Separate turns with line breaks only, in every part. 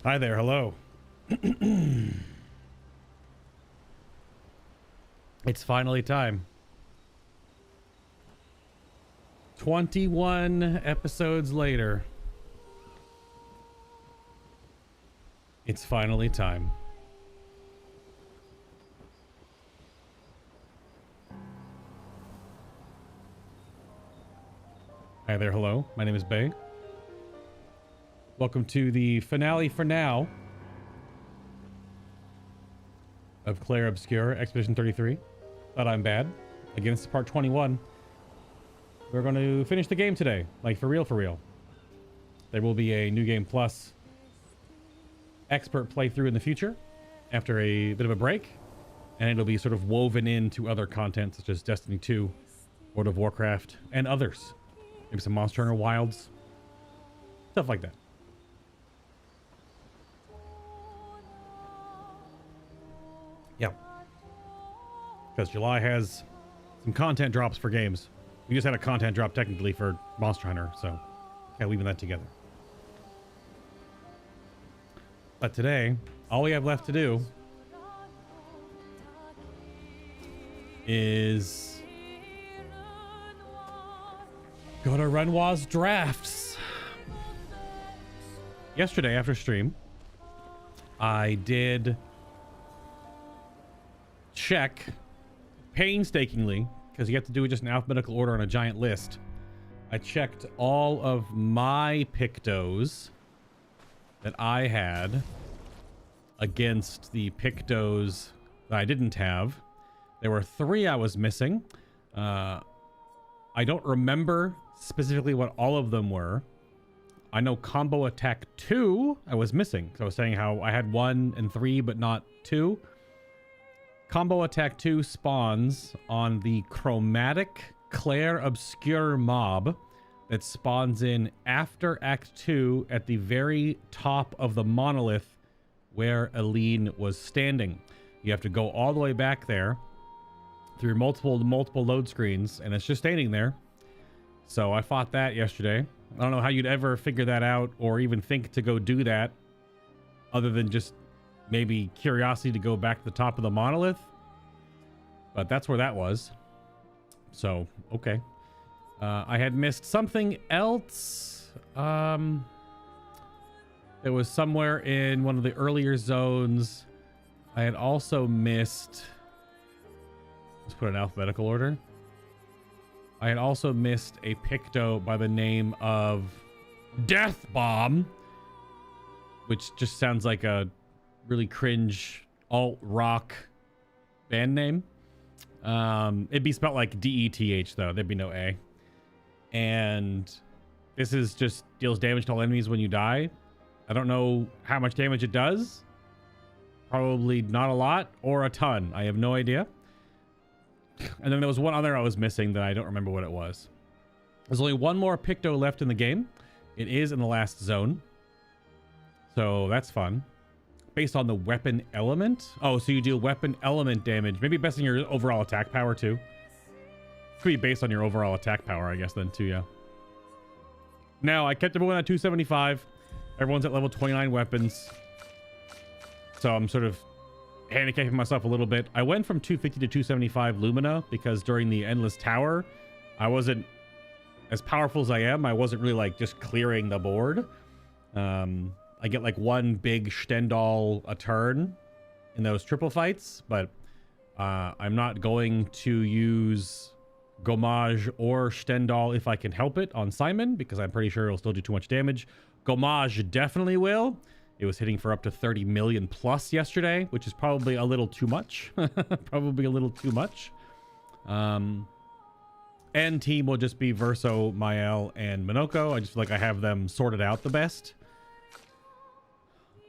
Hi there, hello. It's finally time. 21 episodes later. It's finally time. Hi there, hello. My name is Bay. Welcome to the finale for now of CLAIR OBSCUR Expedition 33. Thought I'm bad. Again, this is part 21. We're going to finish the game today. Like, for real, for real. There will be a New Game Plus expert playthrough in the future after a bit of a break. And it'll be sort of woven into other content such as Destiny 2, World of Warcraft, and others. Maybe some Monster Hunter Wilds. Stuff like that. Yeah. Because July has some content drops for games. We just had a content drop technically for Monster Hunter, so kind of weaving that together. But today, all we have left to do is go to Renoir's drafts. Yesterday after stream, I did check painstakingly, because you have to do it just in alphabetical order on a giant list. I checked all of my Pictos that I had against the Pictos that I didn't have. There were 3 I was missing. I don't remember specifically what all of them were. I know Combo Attack 2 I was missing. So I was saying how I had 1 and 3 but not 2. Combo Attack 2 spawns on the chromatic CLAIR OBSCUR mob that spawns in after Act 2 at the very top of the monolith where Aline was standing. You have to go all the way back there through multiple load screens, and it's just standing there. So I fought that yesterday. I don't know how you'd ever figure that out or even think to go do that other than just maybe curiosity to go back to the top of the monolith, but that's where that was. So okay. I had missed something else. It was somewhere in one of the earlier zones. I had also missed, let's put it in alphabetical order. I had also missed a Picto by the name of Death Bomb, which just sounds like a really cringe alt rock band name. It'd be spelled like DETH though. There'd be no A. And this is just deals damage to all enemies when you die. I don't know how much damage it does. Probably not a lot or a ton. I have no idea. And then there was one other I was missing that I don't remember what it was. There's only one more Picto left in the game. It is in the last zone. So that's fun. Based on the weapon element. Oh, so you deal weapon element damage. Maybe based on your overall attack power too. Could be based on your overall attack power, I guess, then too, yeah. Now, I kept everyone at 275. Everyone's at level 29 weapons. So I'm sort of handicapping myself a little bit. I went from 250 to 275 Lumina because during the Endless Tower, I wasn't as powerful as I am. I wasn't really like just clearing the board. I get like one big Stendhal a turn in those triple fights, but I'm not going to use Gommage or Stendhal if I can help it on Simon, because I'm pretty sure it'll still do too much damage. Gommage definitely will. It was hitting for up to 30 million plus yesterday, which is probably a little too much. Probably a little too much. And team will just be Verso, Mael, and Minoko. I just feel like I have them sorted out the best.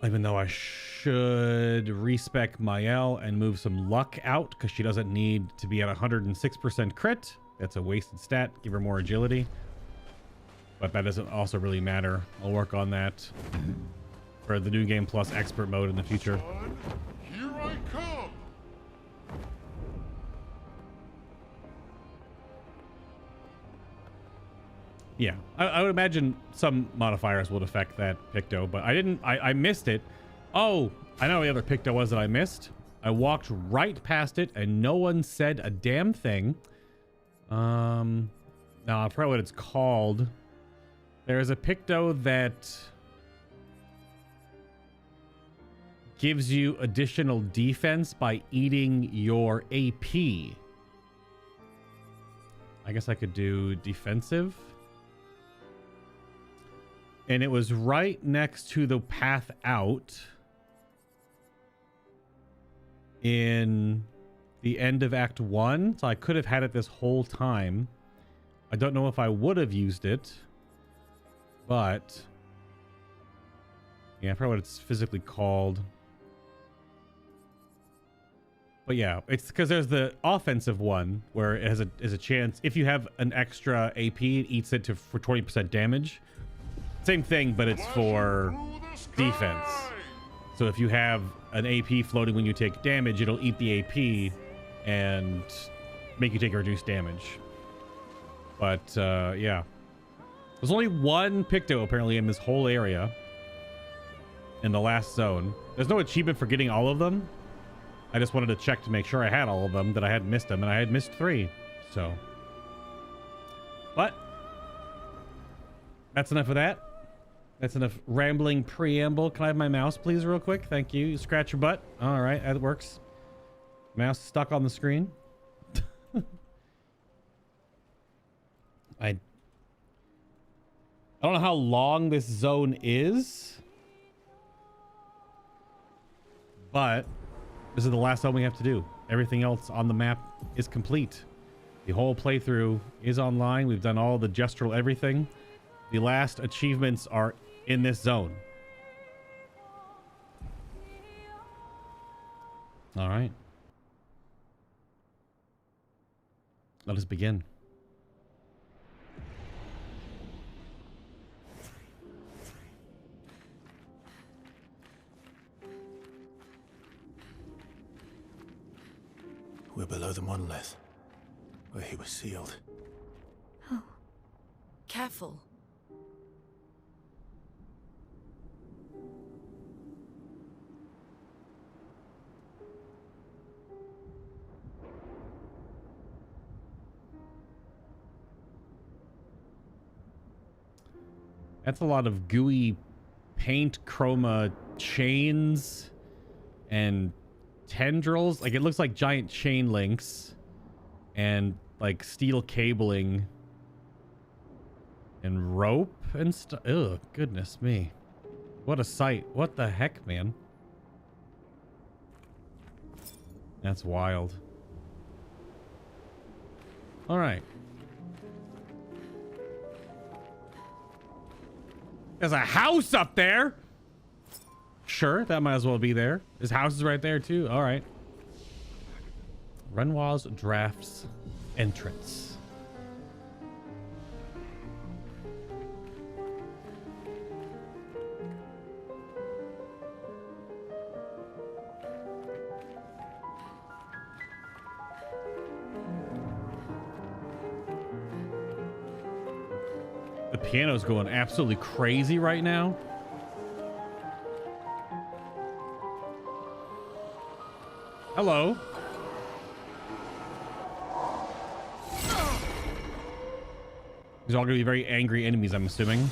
Even though I should respec Mael and move some luck out because she doesn't need to be at 106% crit. That's a wasted stat. Give her more agility. But that doesn't also really matter. I'll work on that for the New Game Plus expert mode in the future.
Here I come.
Yeah, I would imagine some modifiers would affect that Picto, but I missed it. Oh, I know the other Picto was that I missed. I walked right past it and no one said a damn thing. No, I forgot what it's called. There's a Picto that gives you additional defense by eating your AP. I guess I could do defensive. And it was right next to the path out in the end of Act 1. So I could have had it this whole time. I don't know if I would have used it, but yeah, I forgot what it's physically called. But yeah, it's because there's the offensive one where it has a chance. If you have an extra AP, it eats it for 20% damage. Same thing, but it's for defense. So if you have an AP floating when you take damage, it'll eat the AP and make you take reduced damage. But yeah, there's only one Picto apparently in this whole area in the last zone. There's no achievement for getting all of them. I just wanted to check to make sure I had all of them, that I hadn't missed them, and I had missed 3. So, but that's enough of that. That's enough rambling preamble. Can I have my mouse, please, real quick? Thank you. You scratch your butt. All right, that works. Mouse stuck on the screen. I don't know how long this zone is, but this is the last zone we have to do. Everything else on the map is complete. The whole playthrough is online. We've done all the gestural everything. The last achievements are in this zone. All right. Let us begin.
We're below the monolith, where he was sealed.
Oh, careful.
That's a lot of gooey paint chroma chains and tendrils. Like, it looks like giant chain links and like steel cabling and rope and stuff. Ugh, goodness me. What a sight. What the heck, man? That's wild. All right. There's a house up there. Sure, that might as well be there. His house is right there too. All right. Renoir's Drafts entrance. The piano's going absolutely crazy right now. Hello. These are all going to be very angry enemies, I'm assuming.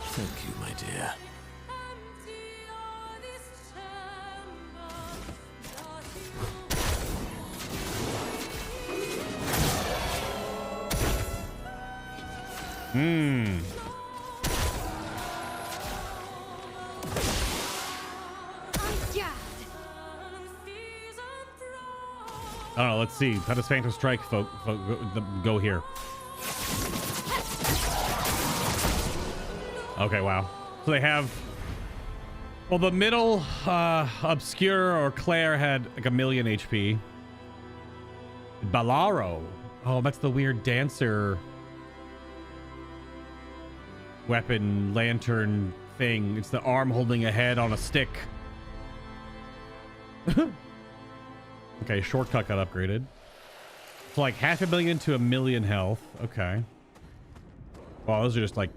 Thank you, my dear.
I don't know. Let's see. How does Phantom Strike go here? Okay, wow. So they have... Well, the middle Obscure or Claire had like 1,000,000 HP. Balaro. Oh, that's the weird dancer weapon lantern thing. It's the arm holding a head on a stick. Okay, shortcut got upgraded. So like 500,000 to 1,000,000 health. Okay. Well, those are just like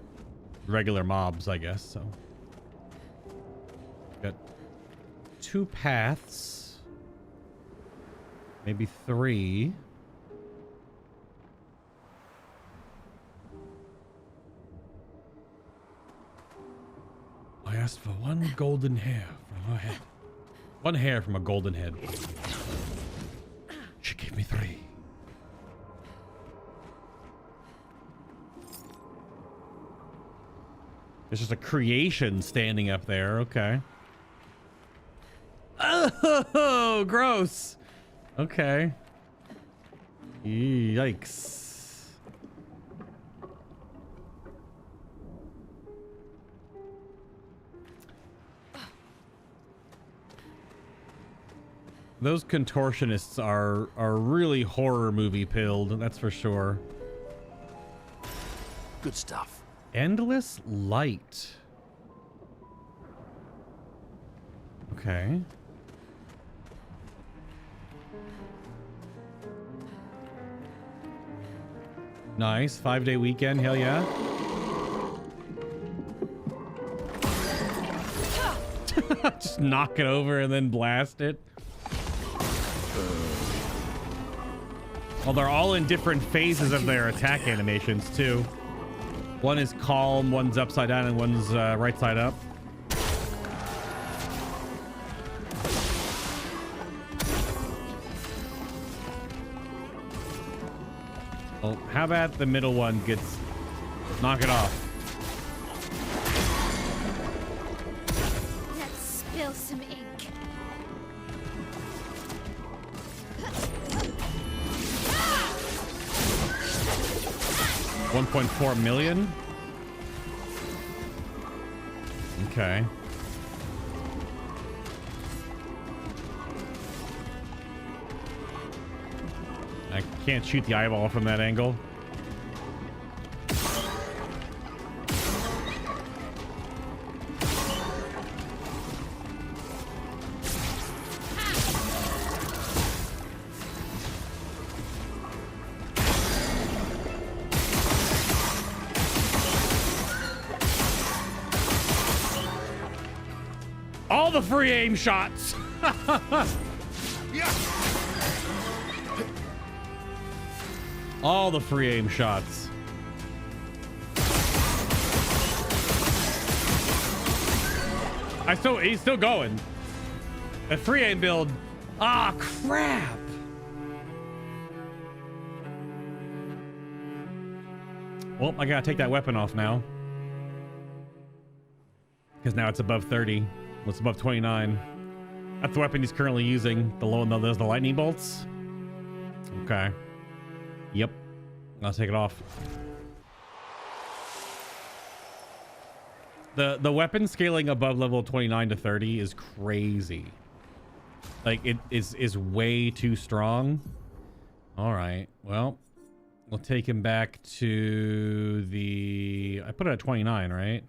regular mobs, I guess. So got 2 paths, maybe 3. I asked for 1 golden hair from her head. 1 hair from a golden head. She gave me 3. There's just a creation standing up there. Okay. Oh, gross. Okay. Yikes. Those contortionists are really horror movie pilled, that's for sure.
Good stuff.
Endless light. Okay. Nice. 5-day weekend. Hell yeah. Just knock it over and then blast it. Well, they're all in different phases of their attack animations, too. One is calm, one's upside down, and one's right side up. Well, how about the middle one gets... Knock it off.
Let's spill some ink.
1.4 million. Okay. I can't shoot the eyeball from that angle. All the free aim shots. All the free aim shots. He's still going. A free aim build. Ah, crap. Well, I gotta take that weapon off now. Because now it's above 30. Well, it's above 29. That's the weapon he's currently using. There's the lightning bolts. Okay. Yep. I'll take it off. The weapon scaling above level 29 to 30 is crazy. Like, it is way too strong. All right. Well, we'll take him back to the... I put it at 29, right?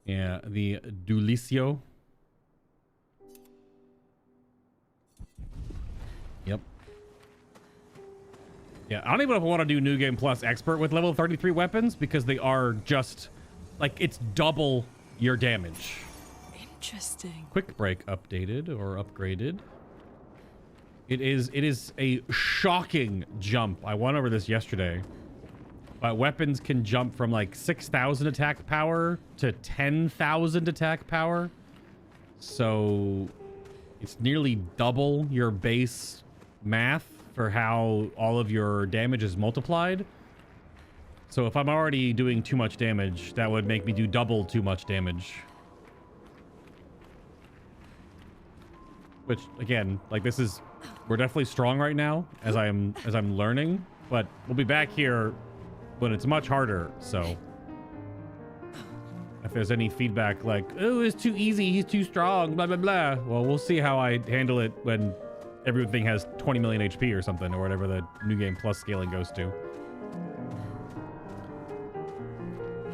Yeah, the Dulicio. Yep. Yeah, I don't even know if I want to do New Game Plus Expert with level 33 weapons because they are just, like, it's double your damage.
Interesting.
Quick break updated or upgraded. It is a shocking jump. I went over this yesterday. But weapons can jump from like 6,000 attack power to 10,000 attack power. So it's nearly double your base math for how all of your damage is multiplied. So if I'm already doing too much damage, that would make me do double too much damage. Which again, like we're definitely strong right now as I'm learning, but we'll be back here when it's much harder. So if there's any feedback like, oh, it's too easy, he's too strong, blah, blah, blah. Well, we'll see how I handle it when everything has 20 million HP or something, or whatever the New Game Plus scaling goes to.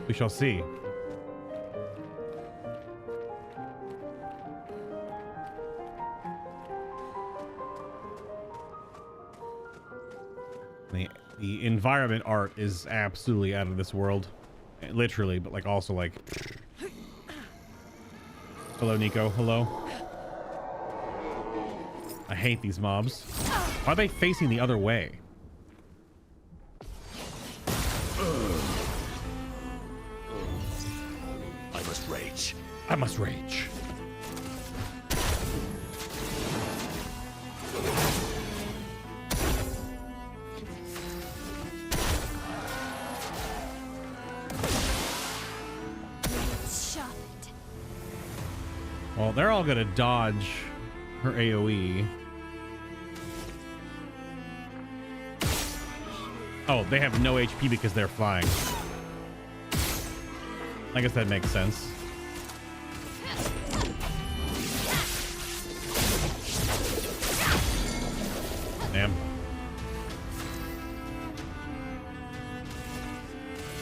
We shall see. The environment art is absolutely out of this world. Literally, but like also like... Hello, Nico. Hello. I hate these mobs. Why are they facing the other way?
I must rage.
I must rage. Well, they're all gonna dodge her AoE. Oh, they have no HP because they're flying. I guess that makes sense. Damn.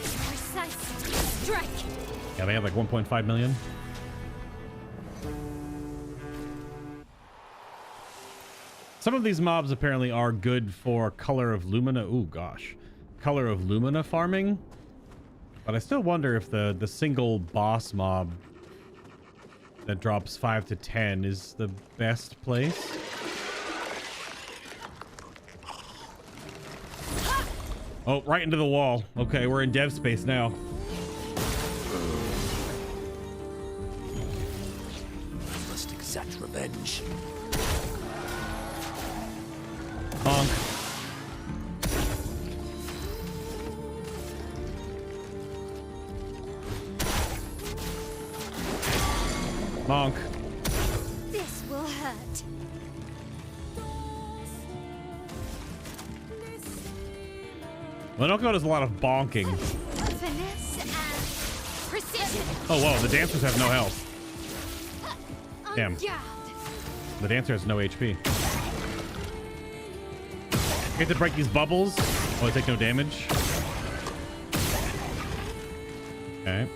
Precise strike.
Yeah, they have like 1.5 million. Some of these mobs apparently are good for Color of Lumina. Ooh, gosh. Color of Lumina farming. But I still wonder if the single boss mob that drops 5 to 10 is the best place. Oh, right into the wall. Okay, we're in dev space now.
I must exact revenge.
Bonk. Bonk.
This will hurt.
Lenoco does a lot of bonking.
Finesse and precision.
Oh, whoa, the dancers have no health. Damn. The dancer has no HP. You have to break these bubbles. Oh, I take no damage. Okay.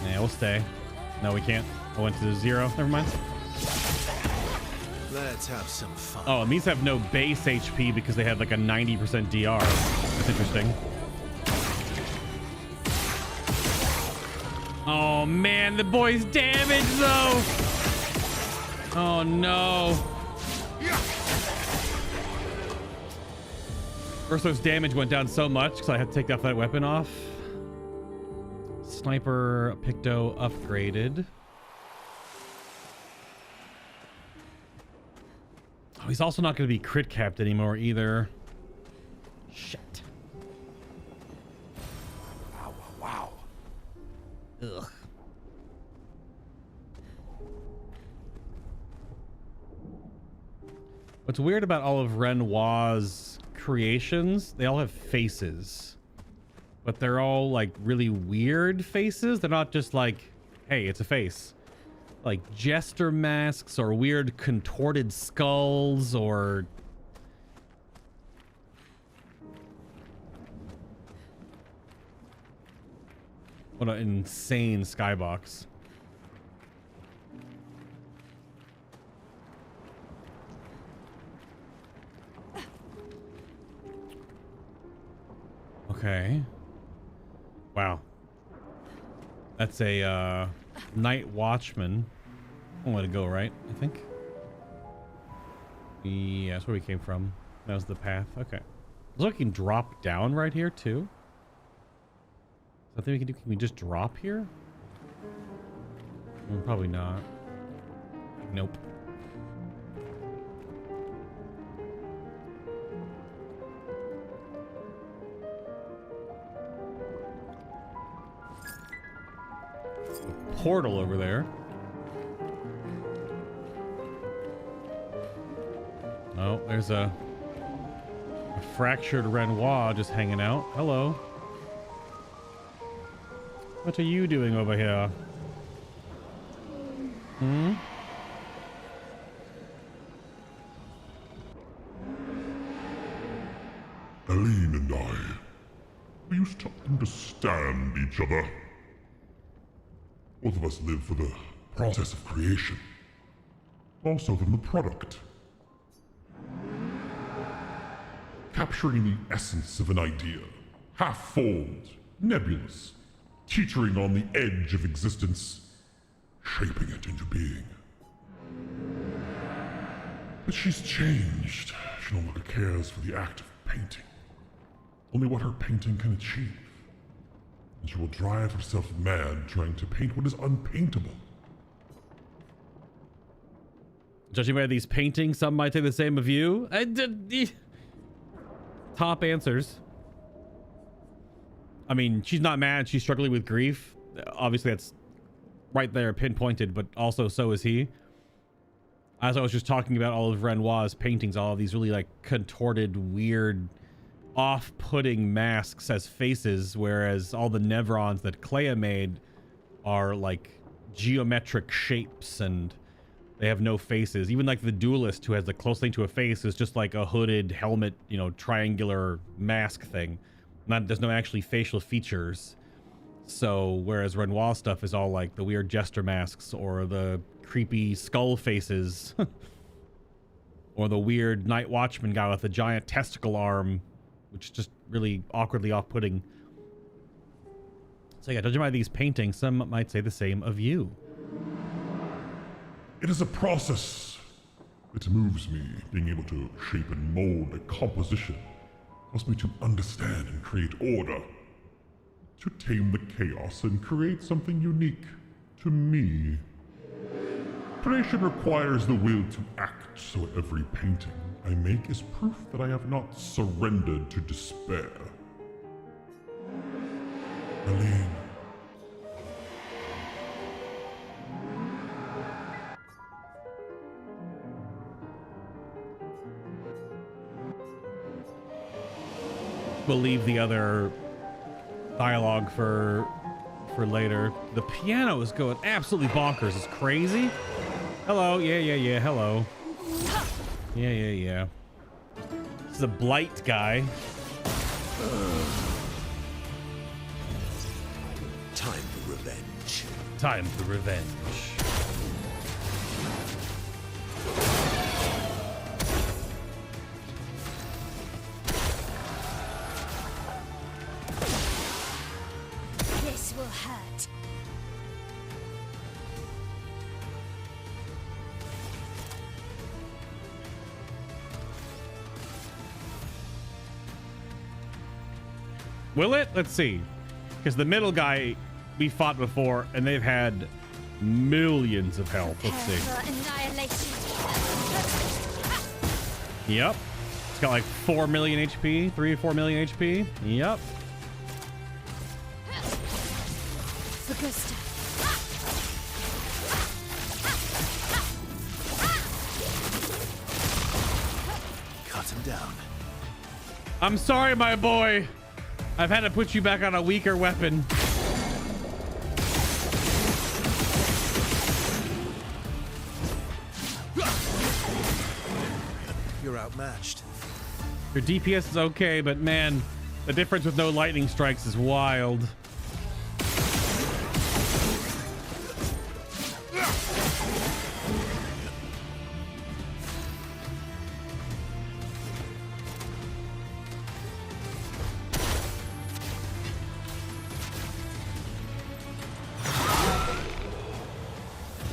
Yeah, we'll stay. No, we can't. I went to 0. Never mind.
Let's have some fun.
Oh, and these have no base HP because they had like a 90% DR. That's interesting. Oh man, the boy's damaged though. Oh no. Urso's damage went down so much because I had to take that weapon off. Sniper Picto upgraded. Oh, he's also not going to be crit capped anymore either. Shit.
Wow.
Ugh. What's weird about all of Renoir's creations, they all have faces. But they're all like really weird faces. They're not just like, hey, it's a face. Like jester masks or weird contorted skulls or... What an insane skybox. Okay. Wow. That's a night watchman. I'm gonna go right, I think. Yeah, that's where we came from. That was the path. Okay. Looks like we can drop down right here too. Is that thing we can do? Can we just drop here? Probably not. Nope. A portal over there. Oh, there's a fractured Renoir just hanging out. Hello. What are you doing over here? Hmm?
Aline and I, we used to understand each other. Both of us live for the process of creation. Also from the product. Capturing the essence of an idea. Half-formed, nebulous, teetering on the edge of existence, shaping it into being. But she's changed. She no longer cares for the act of painting. Only what her painting can achieve. And she will drive herself mad trying to paint what is unpaintable.
Judging by these paintings, some might say the same of you. Top answers. I mean, she's not mad. She's struggling with grief. Obviously, that's right there, pinpointed, but also so is he. As I was just talking about all of Renoir's paintings, all of these really like contorted, weird, off-putting masks as faces, whereas all the Nevrons that Claia made are like geometric shapes and they have no faces. Even like the duelist, who has the close thing to a face, is just like a hooded helmet, you know, triangular mask thing. There's no actually facial features. So whereas Renoir stuff is all like the weird jester masks or the creepy skull faces or the weird night watchman guy with a giant testicle arm, which is just really awkwardly off-putting. So yeah, judging by these paintings, some might say the same of you.
It is a process. It moves me, being able to shape and mold a composition. Helps me to understand and create order. To tame the chaos and create something unique to me. Creation requires the will to act, so every painting I make is proof that I have not surrendered to despair. Aline.
We'll leave the other dialogue for later. The piano is going absolutely bonkers. It's crazy. Hello. Yeah. Hello. Yeah. This is a blight guy.
Time for revenge.
Time for revenge.
This will hurt.
Will it? Let's see. Because the middle guy we fought before, and they've had millions of health. Let's see. Yep. It's got like 4 million HP, 3 or 4 million HP. Yep.
Cut him down.
I'm sorry, my boy. I've had to put you back on a weaker weapon.
You're outmatched.
Your DPS is okay, but man, the difference with no lightning strikes is wild.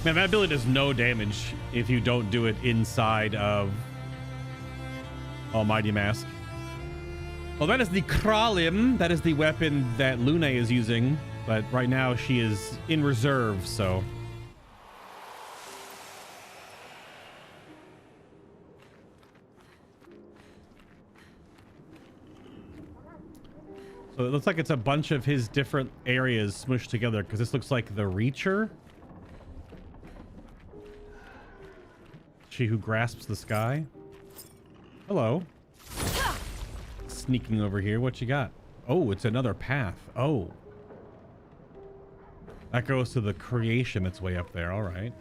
Man, that ability does no damage if you don't do it inside of Almighty Mask. Well, that is the Kralim. That is the weapon that Luna is using, but right now she is in reserve, so. So it looks like it's a bunch of his different areas smushed together, because this looks like the Reacher. She who grasps the sky. Hello. Sneaking over here. What you got? Oh, it's another path. Oh. That goes to the creation that's way up there. All right.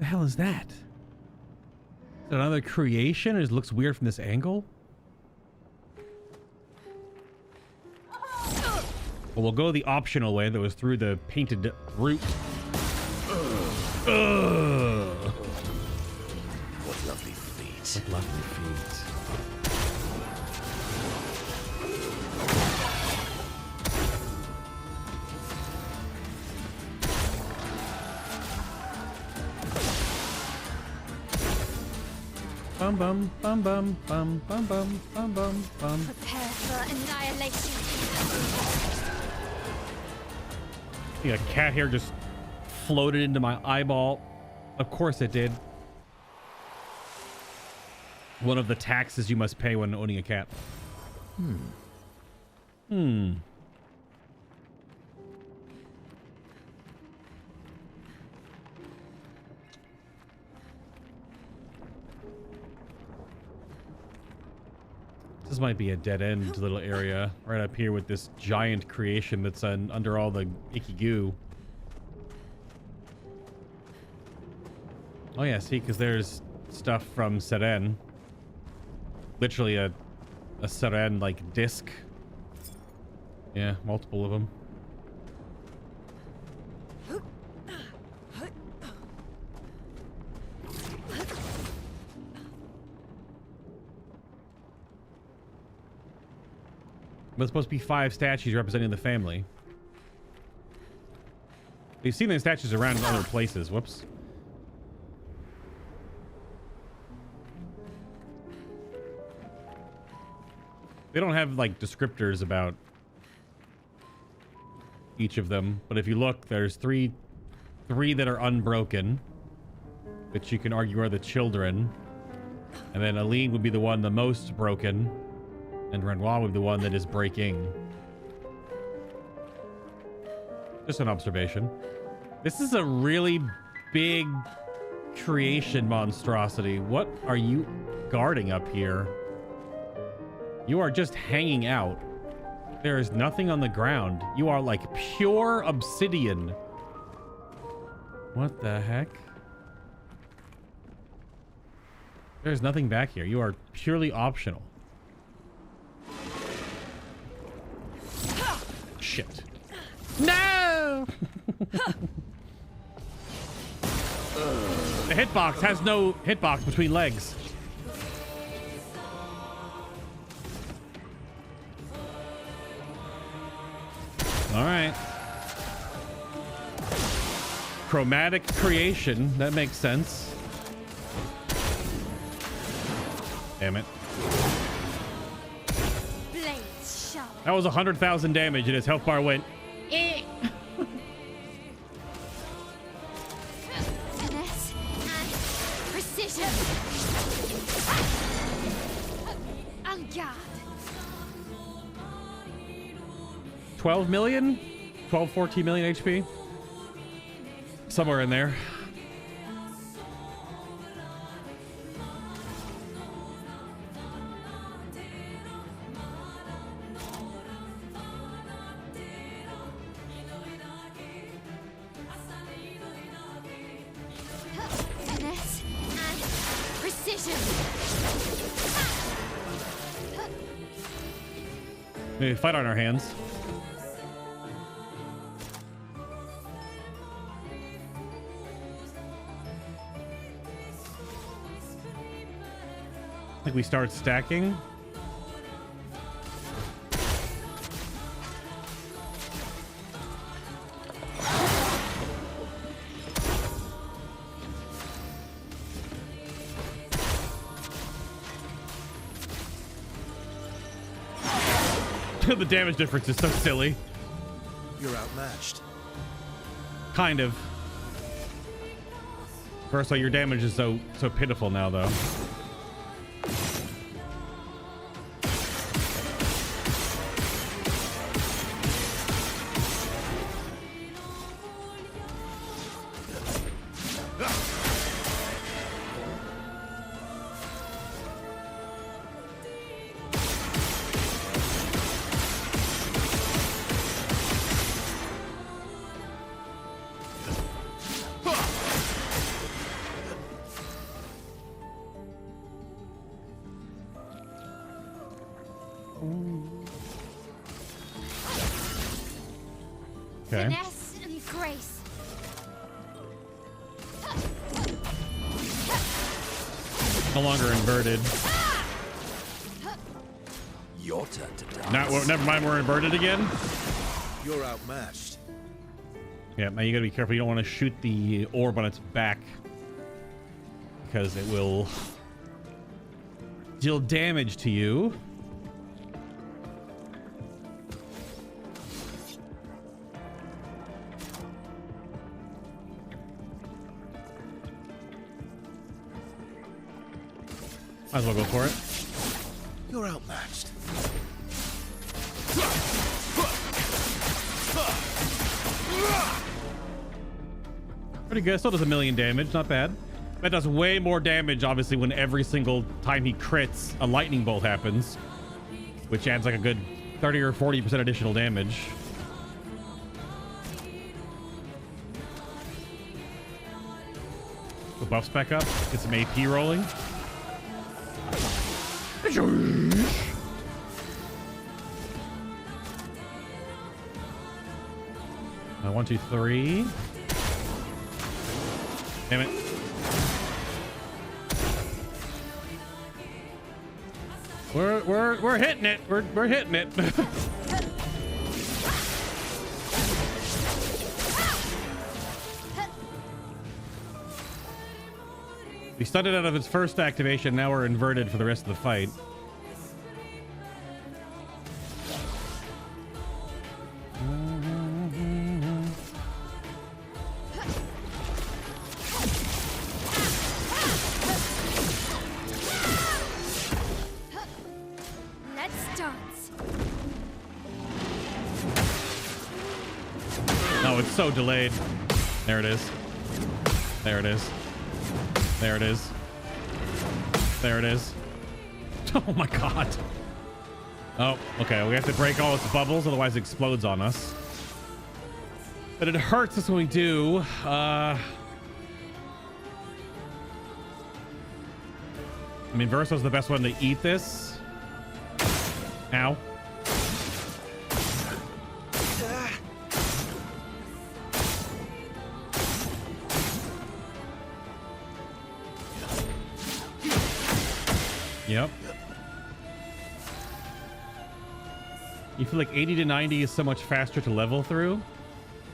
The hell is that? Is it another creation? It looks weird from this angle. Well, we'll go the optional way that was through the painted route.
What lovely feet.
What lovely feet. Bum bum bum bum bum bum bum bum bum bum.
Prepare for annihilation.
I think a cat hair just floated into my eyeball. Of course it did. One of the taxes you must pay when owning a cat. This might be a dead-end little area right up here with this giant creation that's under all the icky goo. Oh yeah, see, because there's stuff from Seren. Literally a Seren like disc. Yeah, multiple of them. But it's supposed to be 5 statues representing the family. We've seen these statues around in other places. Whoops. They don't have like descriptors about each of them, but if you look, there's three that are unbroken, which you can argue are the children, and then Aline would be the one the most broken, and Renoir would be the one that is breaking. Just an observation. This is a really big creation monstrosity. What are you guarding up here? You are just hanging out. There is nothing on the ground. You are like pure obsidian. What the heck? There's nothing back here. You are purely optional. Shit. No! The hitbox has no hitbox between legs. All right. Chromatic creation. That makes sense. Damn it.
Blades sharp.
That was 100,000 damage and his health bar went. Eh.
Finesse and precision. En garde.
12 million? 12, 14 million HP? Somewhere in there.
Finesse and precision.
We fight on our hands. I think we start stacking. The damage difference is so silly.
You're outmatched.
Kind of. First of all, your damage is so pitiful now, though. Okay.
Finesse and grace.
No longer inverted.
Your turn to dance.
Not, well, never mind, we're inverted again.
You're outmatched.
Yeah, now you gotta be careful. You don't want to shoot the orb on its back because it will deal damage to you. Might as well go for it.
You're outmatched.
Pretty good. Still does 1,000,000 damage. Not bad. That does way more damage, obviously, when every single time he crits, a lightning bolt happens, which adds like a good 30 or 40% additional damage. The buffs back up. Get some AP rolling. 1, 2, 3. Damn it. We're hitting it. We're hitting it. We stunned it out of its first activation. Now we're inverted for the rest of the fight.
Let's dance.
No, it's so delayed. There it is. There it is. There it is. There it is. Oh my god. Oh, okay. We have to break all its bubbles, otherwise it explodes on us. But it hurts us when we do. I mean, Verso's the best one to eat this. Ow. Yep. You feel like 80 to 90 is so much faster to level through.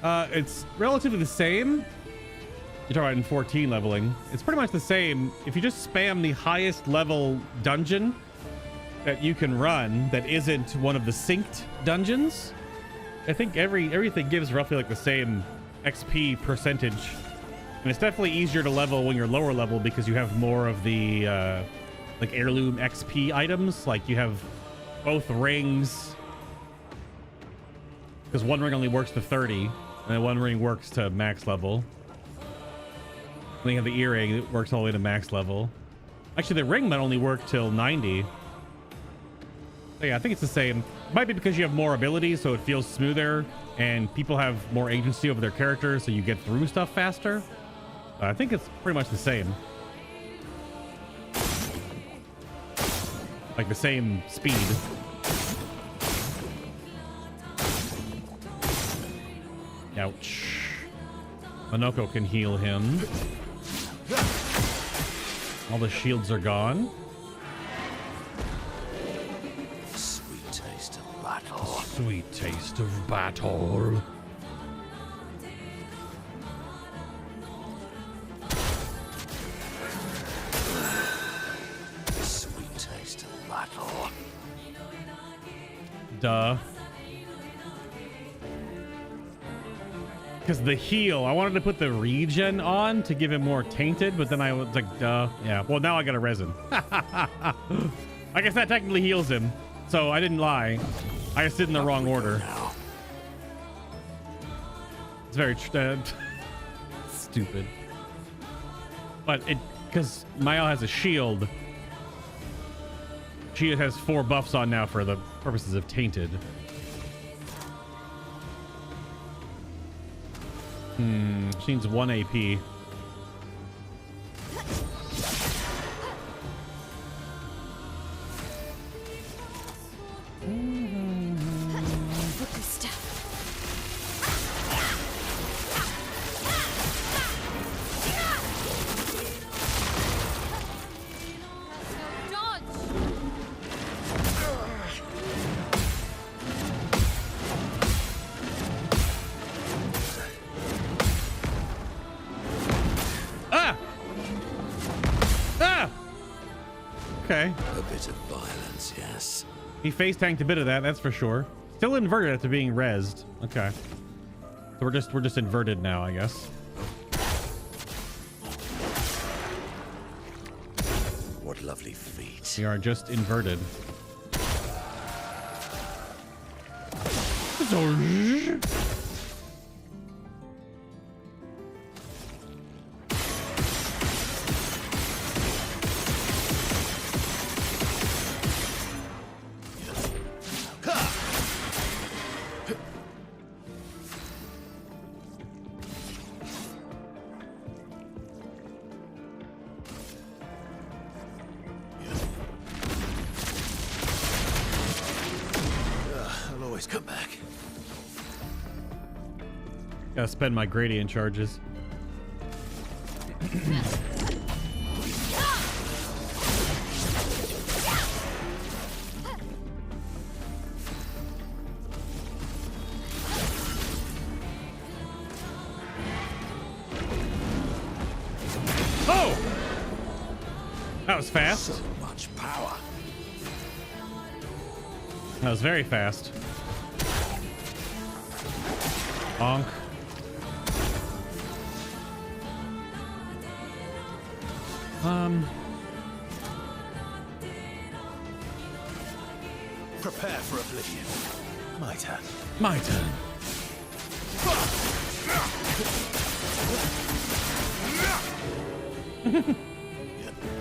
It's relatively the same. You're talking about in 14 leveling. It's pretty much the same. If you just spam the highest level dungeon that you can run that isn't one of the synced dungeons, I think everything gives roughly like the same XP percentage. And it's definitely easier to level when you're lower level because you have more of the like heirloom XP items. Like you have both rings, because one ring only works to 30 and then one ring works to max level. Then you have the earring, it works all the way to max level. Actually, the ring might only work till 90. So yeah, I think it's the same. It might be because you have more abilities, so it feels smoother, and people have more agency over their characters, so you get through stuff faster. I think it's pretty much the same. Like the same speed. Ouch. Monoko can heal him. All the shields are gone.
Sweet taste of battle.
Sweet taste of battle.
Sweet taste of battle.
Duh. Because the heal, I wanted to put the regen on to give him more tainted, but then I was like, duh. Yeah, well, now I got a resin. I guess that technically heals him. So I didn't lie. I just did in the wrong order. It's very stupid. But it, because Mael has a shield, she has 4 buffs on now for the purposes of tainted. She needs 1 AP. Okay.
A bit of violence, yes.
He face tanked a bit of that, that's for sure. Still inverted after being rezzed. Okay. So we're just inverted now, I guess.
What lovely feet.
We are just inverted.
I'll always come back.
Gotta spend my gradient charges. Oh! That was fast.
So much power.
That was very fast. Bonk.
Prepare for oblivion. My turn.
My turn.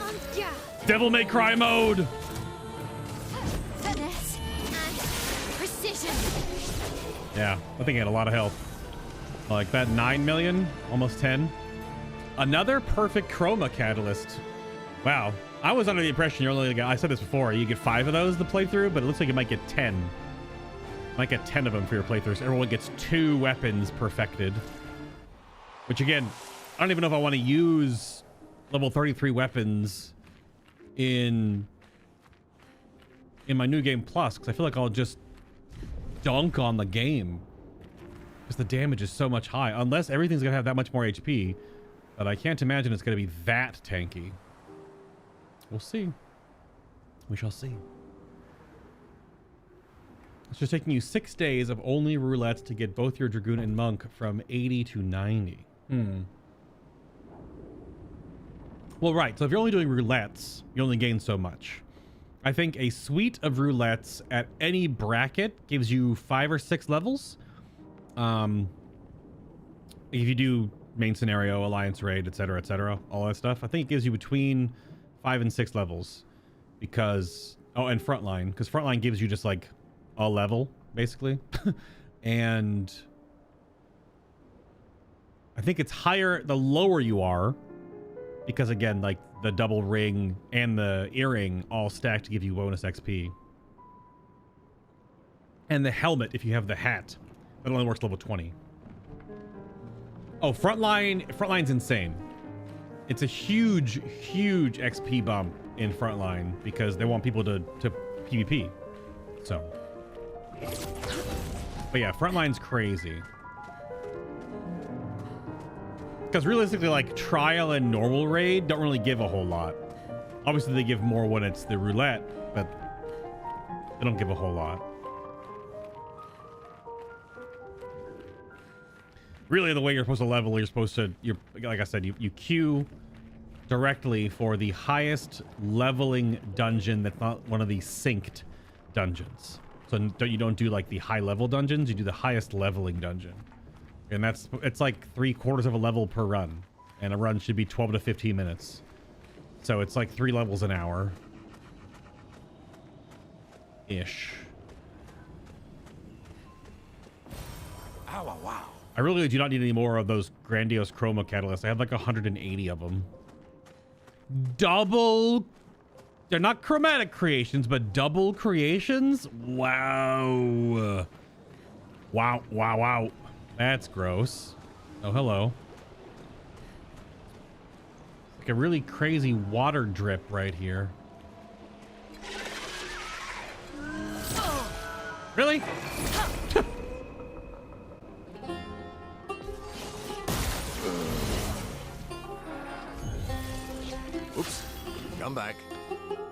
On guard.
Devil May Cry mode.
Finesse and precision.
Yeah, I think he had a lot of health. Like that 9 million, almost 10. Another perfect chroma catalyst. Wow. I was under the impression you're only I said this before, you get 5 of those to play through, but it looks like you might get 10. Might get 10 of them for your playthroughs. Everyone gets 2 weapons perfected. Which again, I don't even know if I want to use level 33 weapons in my new game plus, because I feel like I'll just dunk on the game. Because the damage is so much high. Unless everything's going to have that much more HP. But I can't imagine it's going to be that tanky. We'll see. We shall see. It's just taking you 6 days of only roulettes to get both your Dragoon and Monk from 80 to 90. Well, right. So if you're only doing roulettes, you only gain so much. I think a suite of roulettes at any bracket gives you 5 or 6 levels. If you do main scenario, alliance raid, etc., all that stuff, I think it gives you between 5 and 6 levels. Because and frontline, because frontline gives you just like a level basically. And I think it's higher the lower you are, because again, like the double ring and the earring all stack to give you bonus XP. And the helmet, if you have the hat, that only works level 20. Oh, frontline's insane. It's a huge XP bump in frontline because they want people to PvP. So, but yeah, frontline's crazy. Because realistically, like trial and normal raid don't really give a whole lot. Obviously, they give more when it's the roulette, but they don't give a whole lot. Really, the way you're supposed to level, you're supposed to, like I said, you queue directly for the highest leveling dungeon that's not one of the synced dungeons. So you don't do like the high level dungeons, you do the highest leveling dungeon. And it's like 3/4 of a level per run. And a run should be 12 to 15 minutes. So it's like 3 levels an hour. Ish.
Ow, wow.
I really do not need any more of those grandiose chroma catalysts. I have like 180 of them. Double. They're not chromatic creations, but double creations? Wow. Wow. That's gross. Oh, hello. Like a really crazy water drip right here. Really?
Oops. Come back.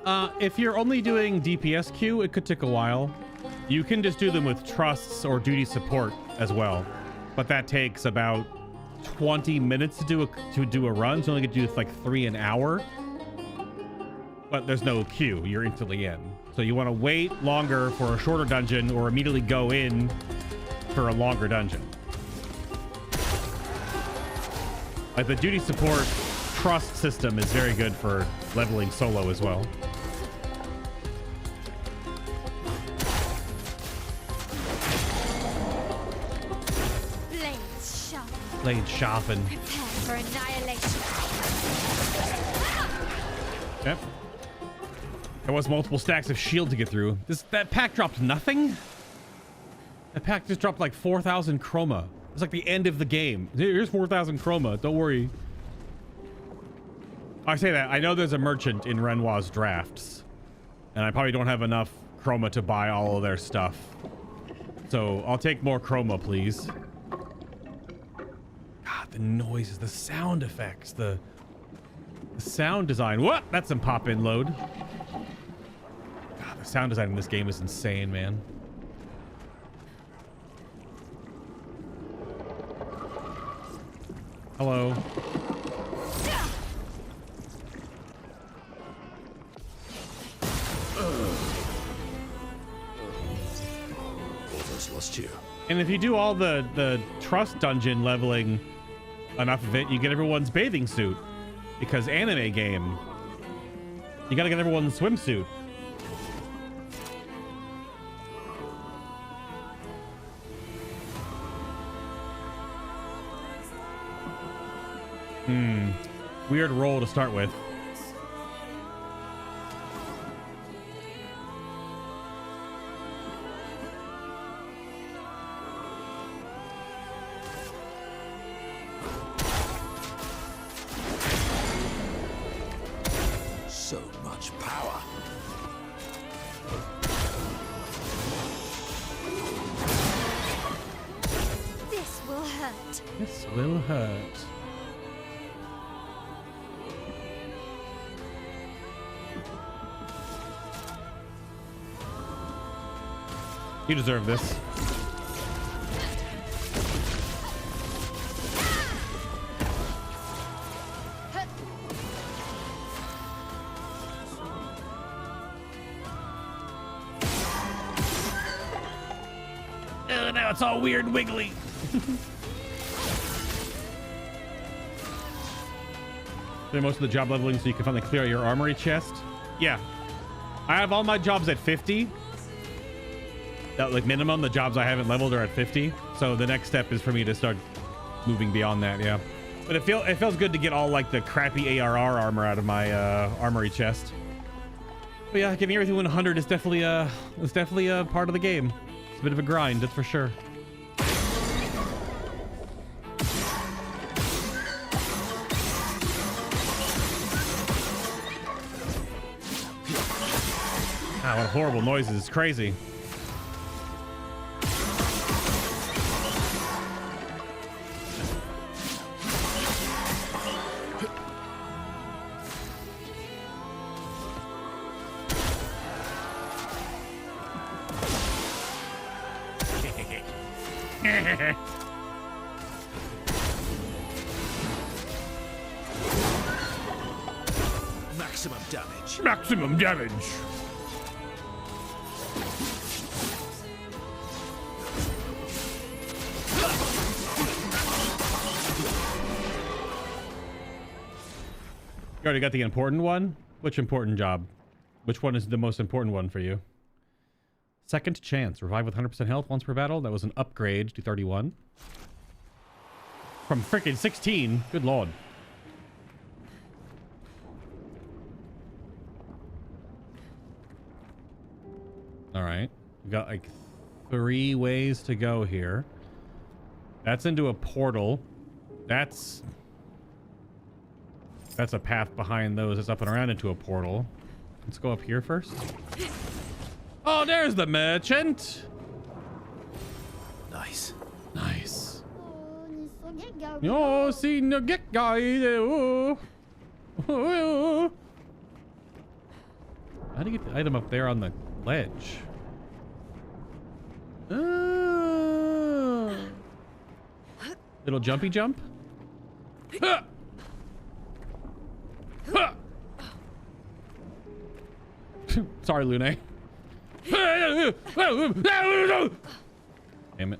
If you're only doing DPS queue, it could take a while. You can just do them with trusts or duty support as well, but that takes about 20 minutes to do a run. So you only get to do like 3 an hour, but there's no queue. You're instantly in. So you want to wait longer for a shorter dungeon or immediately go in for a longer dungeon. Like the duty support trust system is very good for leveling solo as well. Blade sharpen.
Prepare for annihilation.
Yep. There was multiple stacks of shield to get through. That pack dropped nothing? That pack just dropped like 4,000 chroma. It's like the end of the game. Here's 4,000 chroma. Don't worry. I say that. I know there's a merchant in Renoir's drafts, and I probably don't have enough chroma to buy all of their stuff. So I'll take more chroma, please. God, the noises, the sound effects, the sound design. What? That's some pop-in load. God, the sound design in this game is insane, man. Hello.
Almost lost you.
And if you do all the trust dungeon leveling enough of it, you get everyone's bathing suit. Because anime game, you gotta get everyone's swimsuit. Weird roll to start with.
So much power.
This will hurt.
This will hurt. You deserve this. Oh, now it's all weird and wiggly. Doing most of the job leveling so you can finally clear out your armory chest. Yeah. I have all my jobs at 50. That, like, minimum, the jobs I haven't leveled are at 50. So the next step is for me to start moving beyond that, yeah. But it feels good to get all, like, the crappy ARR armor out of my armory chest. But yeah, getting everything 100 is definitely a part of the game. It's a bit of a grind, that's for sure. Ah, what horrible noises. It's crazy.
Maximum damage.
Maximum damage. You already got the important one? Which important job? Which one is the most important one for you? Second chance. Revive with 100% health once per battle. That was an upgrade to 31. From freaking 16. Good lord. Alright. We've got like 3 ways to go here. That's into a portal. That's a path behind those. It's up and around into a portal. Let's go up here first. Oh, there's the merchant.
Nice.
Nice. Oh, see no get guy. How do you get the item up there on the ledge? Little jumpy jump. Sorry, Lune. Damn it.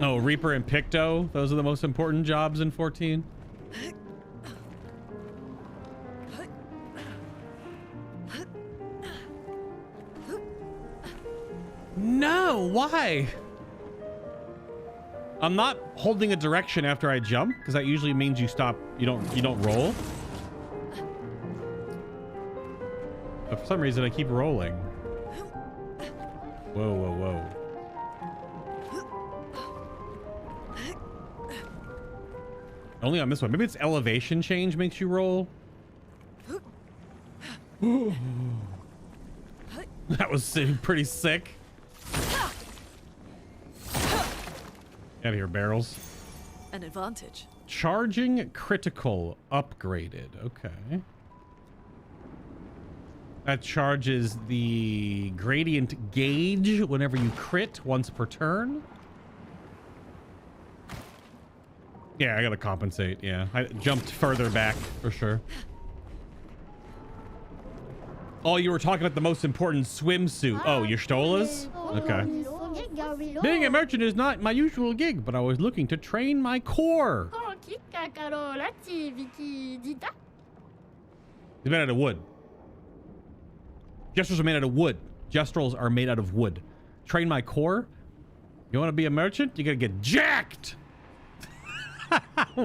Oh, Reaper and Picto. Those are the most important jobs in 14. No, why? I'm not holding a direction after I jump because that usually means you stop. You don't roll. But for some reason I keep rolling. Whoa, whoa, whoa. Only on this one. Maybe it's elevation change makes you roll. That was pretty sick. Out of here, barrels.
An advantage.
Charging critical upgraded. Okay. That charges the gradient gauge whenever you crit once per turn. Yeah, I gotta compensate. Yeah, I jumped further back for sure. Oh, you were talking about the most important swimsuit. Oh, your Stolas? Okay. Being a merchant is not my usual gig, but I was looking to train my core. It's made out of wood. Gestrels are made out of wood. Gestrels are made out of wood. Train my core? You want to be a merchant? You gotta get jacked!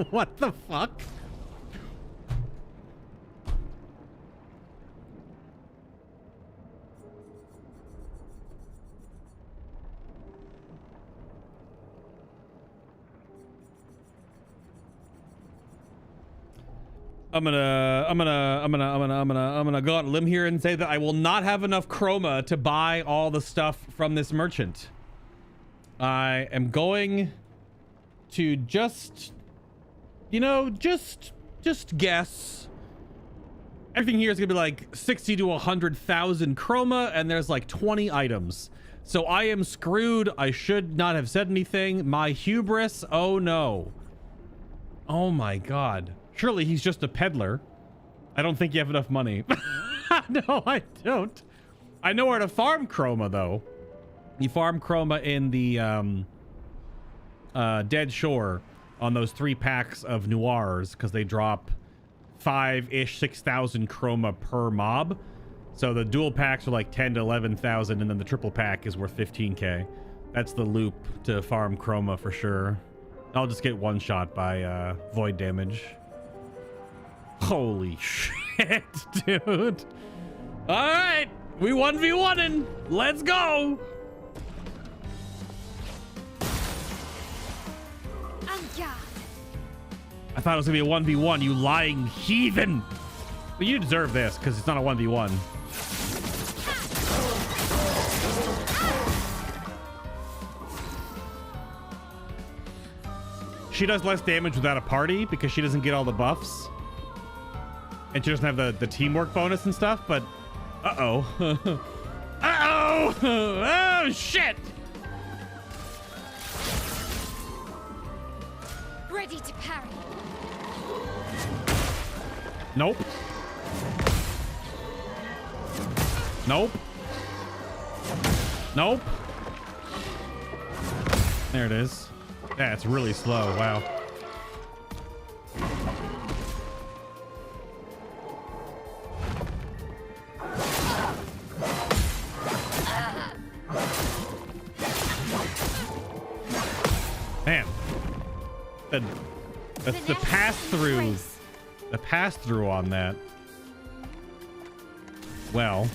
What the fuck? I'm gonna go out on a limb here and say that I will not have enough chroma to buy all the stuff from this merchant. I am going to just, you know, just guess. Everything here is gonna be like 60 to 100,000 chroma, and there's like 20 items. So I am screwed. I should not have said anything. My hubris. Oh no. Oh my God. Surely he's just a peddler. I don't think you have enough money. No, I don't. I know where to farm chroma, though. You farm chroma in the Dead Shore on those 3 packs of Noirs because they drop 5-ish, 6,000 chroma per mob. So the dual packs are like 10 to 11,000, and then the triple pack is worth 15k. That's the loop to farm chroma for sure. I'll just get one shot by void damage. Holy shit, dude. All right, we 1v1ing. Let's go. I thought it was gonna be a 1v1, you lying heathen. But you deserve this because it's not a 1v1. She does less damage without a party because she doesn't get all the buffs. And she doesn't have the teamwork bonus and stuff, but uh-oh. Uh-oh! Oh, shit!
Ready to parry.
Nope. Nope. Nope. There it is. Yeah, it's really slow. Wow. Man. The pass-through. The pass-through on that. Well.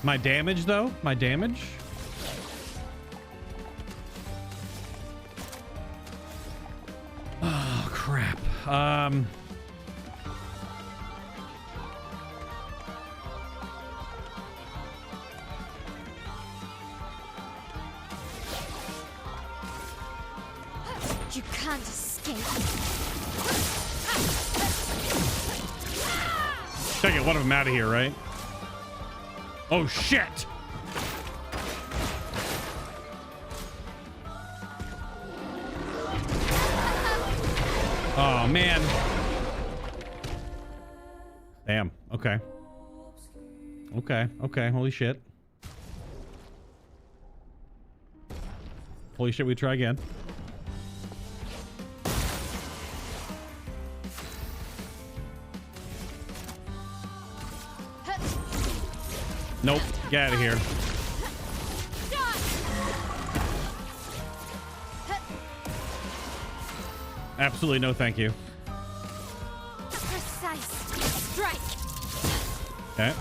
My damage, though? My damage?
You can't escape.
Gotta get one of them out of here, right? Oh shit! Oh man. Damn. Okay. Okay. Holy shit. Holy shit, we try again. Nope. Get out of here. Absolutely no thank you.
Precise strike.
Okay.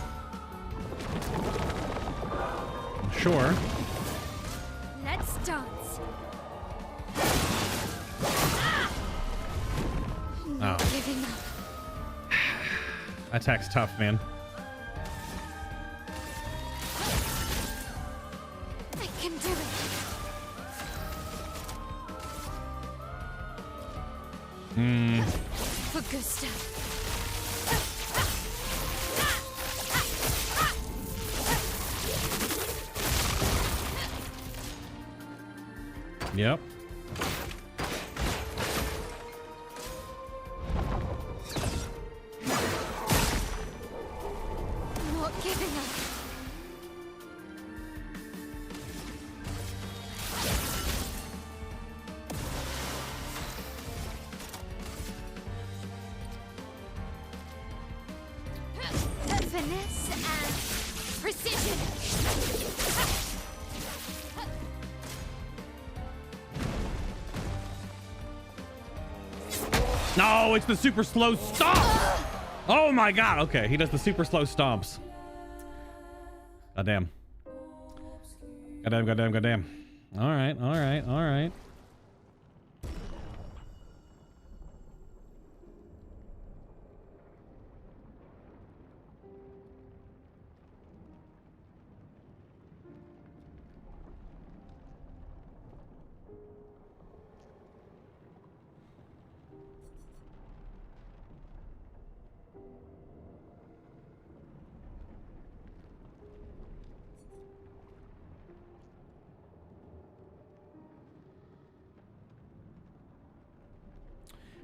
Sure.
Let's dance. Not giving up.
Attack's tough, man.
I can do it. For Gustav.
Yep.
Not giving up. Finesse and precision.
No, it's the super slow stomp. Oh my god. Okay, he does the super slow stomps. Goddamn. Goddamn. All right.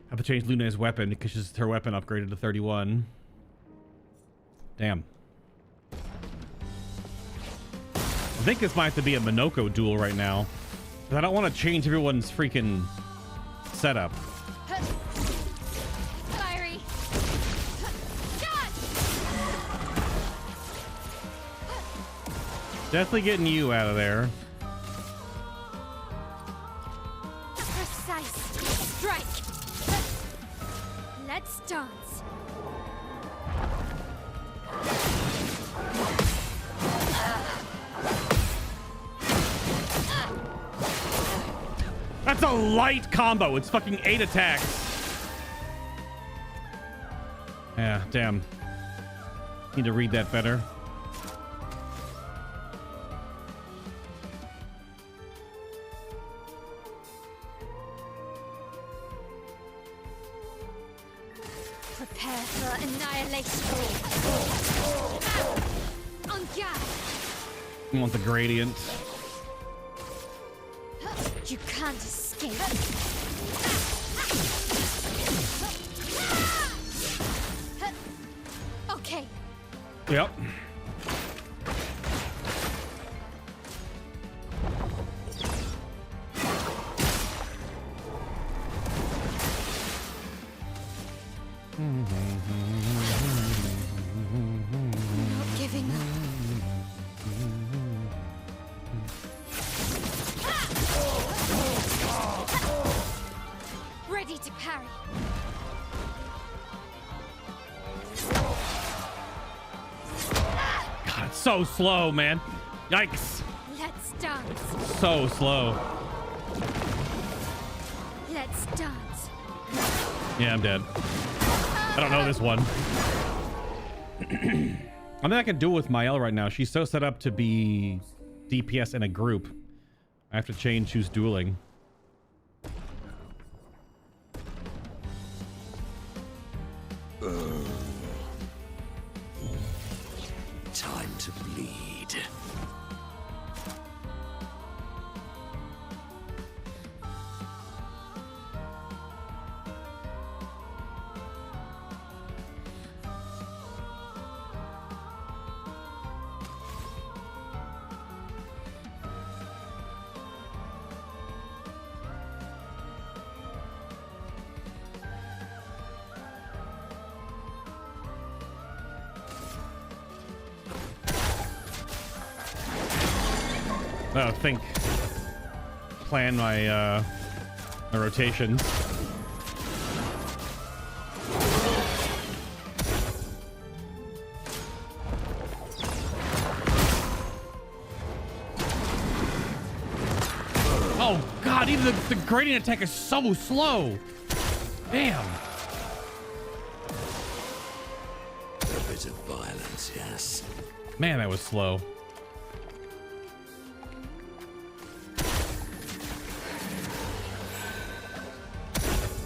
I have to change Luna's weapon because her weapon upgraded to 31. Damn. I think this might have to be a Minoko duel right now. Because I don't want to change everyone's freaking setup.
Fiery.
Definitely getting you out of there.
Precise strike. Let's dance.
That's a light combo. It's fucking 8 attacks. Yeah, damn. Need to read that better.
Prepare for annihilation. On guard.
I want the gradient.
You can't escape. Okay.
Yep.
Not giving up. Ready to parry.
God, it's so slow, man. Yikes.
Let's dance.
So slow.
Let's dance.
Yeah, I'm dead. I don't know this one. I think I can duel with Mael right now. She's so set up to be DPS in a group. I have to change who's dueling.
Time to bleed.
Oh, plan my my rotations. Oh God! Even the gradient attack is so slow. Damn.
A bit of violence, yes.
Man, that was slow.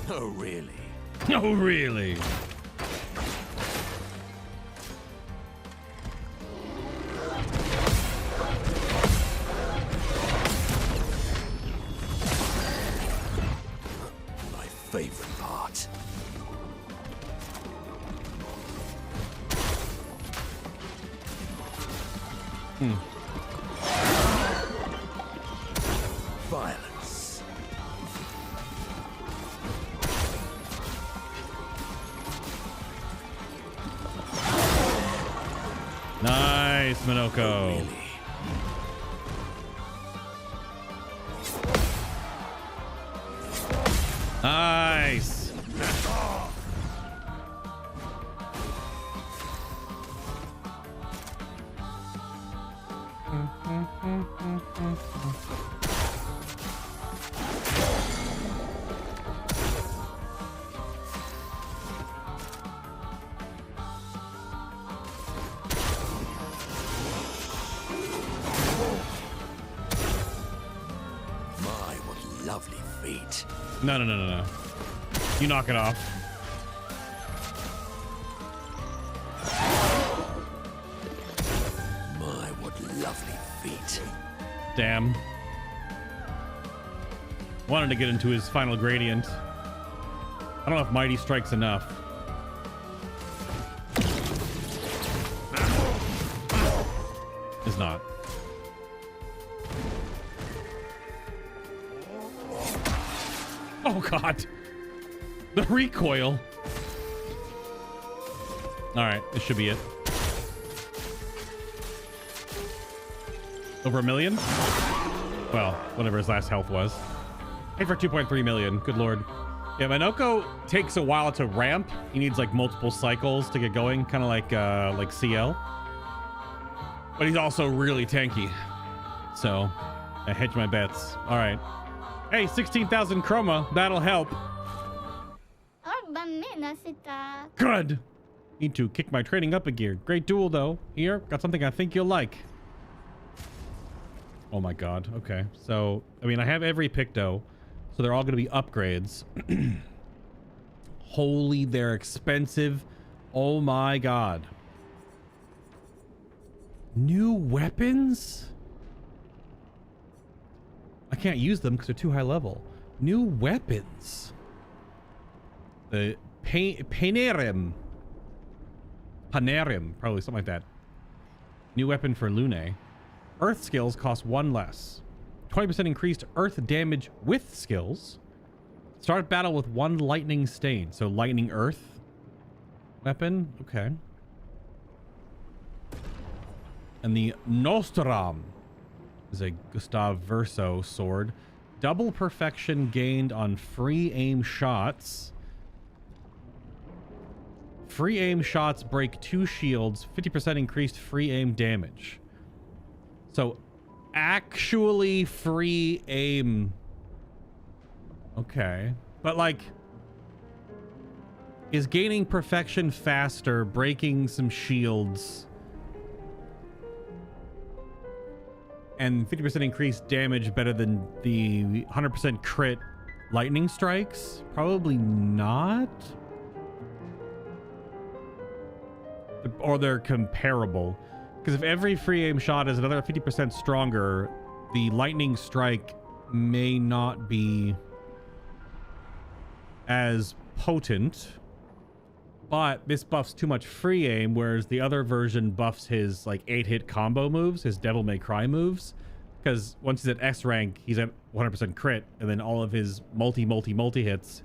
Oh, really?
Oh, really?
My favorite part. Violence.
Nice, Minoko.
Oh, really?
Nice.
My, what lovely feet.
No, no, no, no, no. You knock it off.
My, what lovely feet.
Damn. Wanted to get into his final gradient. I don't know if Mighty Strike's enough. It's not. Oh God. The recoil. All right, this should be it. Over 1 million? Well, whatever his last health was. Paid for 2.3 million. Good lord. Yeah, Minoko takes a while to ramp. He needs like multiple cycles to get going, kind of like CL. But he's also really tanky. So I hedge my bets. All right. Hey, 16,000 chroma. That'll help. Good. Need to kick my training up a gear. Great duel though. Here, got something I think you'll like. Oh my God. Okay. So, I mean, I have every Picto, so they're all going to be upgrades. Holy, they're expensive. Oh my God. New weapons? I can't use them because they're too high level. New weapons. The Paintress. Panerim, probably something like that. New weapon for Lune. Earth skills cost 1 less. 20% increased earth damage with skills. Start battle with 1 lightning stain. So lightning earth weapon. Okay. And the Nostram is a Gustav Verso sword. Double perfection gained on free aim shots. Free aim shots break 2 shields, 50% increased free aim damage. So actually free aim. Okay. But like is gaining perfection faster, breaking some shields, and 50% increased damage better than the 100% crit lightning strikes? Probably not. Or they're comparable. Because if every free aim shot is another 50% stronger, the lightning strike may not be as potent. But this buffs too much free aim, whereas the other version buffs his like 8-hit combo moves, his Devil May Cry moves. Because once he's at S rank, he's at 100% crit, and then all of his multi hits,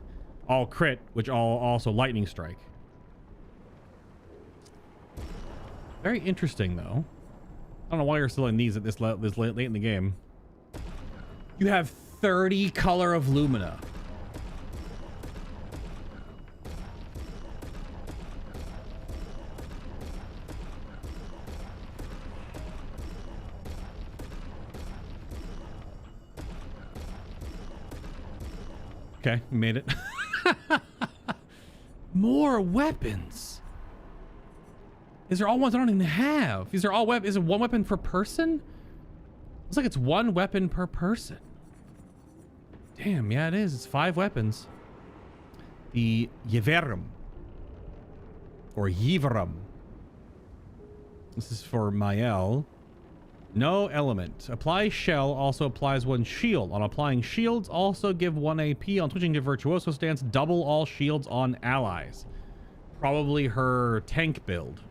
all crit, which all also lightning strike. Very interesting, though. I don't know why you're still in these at this late in the game. You have 30 color of Lumina. Okay, we made it. More weapons. These are all ones I don't even have. These are all weapons. Is it one weapon per person? Looks like it's one weapon per person. Damn, yeah, it is. It's 5 weapons. The Yiverum. Or Yivram. This is for Mael. No element. Apply shell also applies 1 shield. On applying shields, also give 1 AP. On switching to Virtuoso stance, double all shields on allies. Probably her tank build.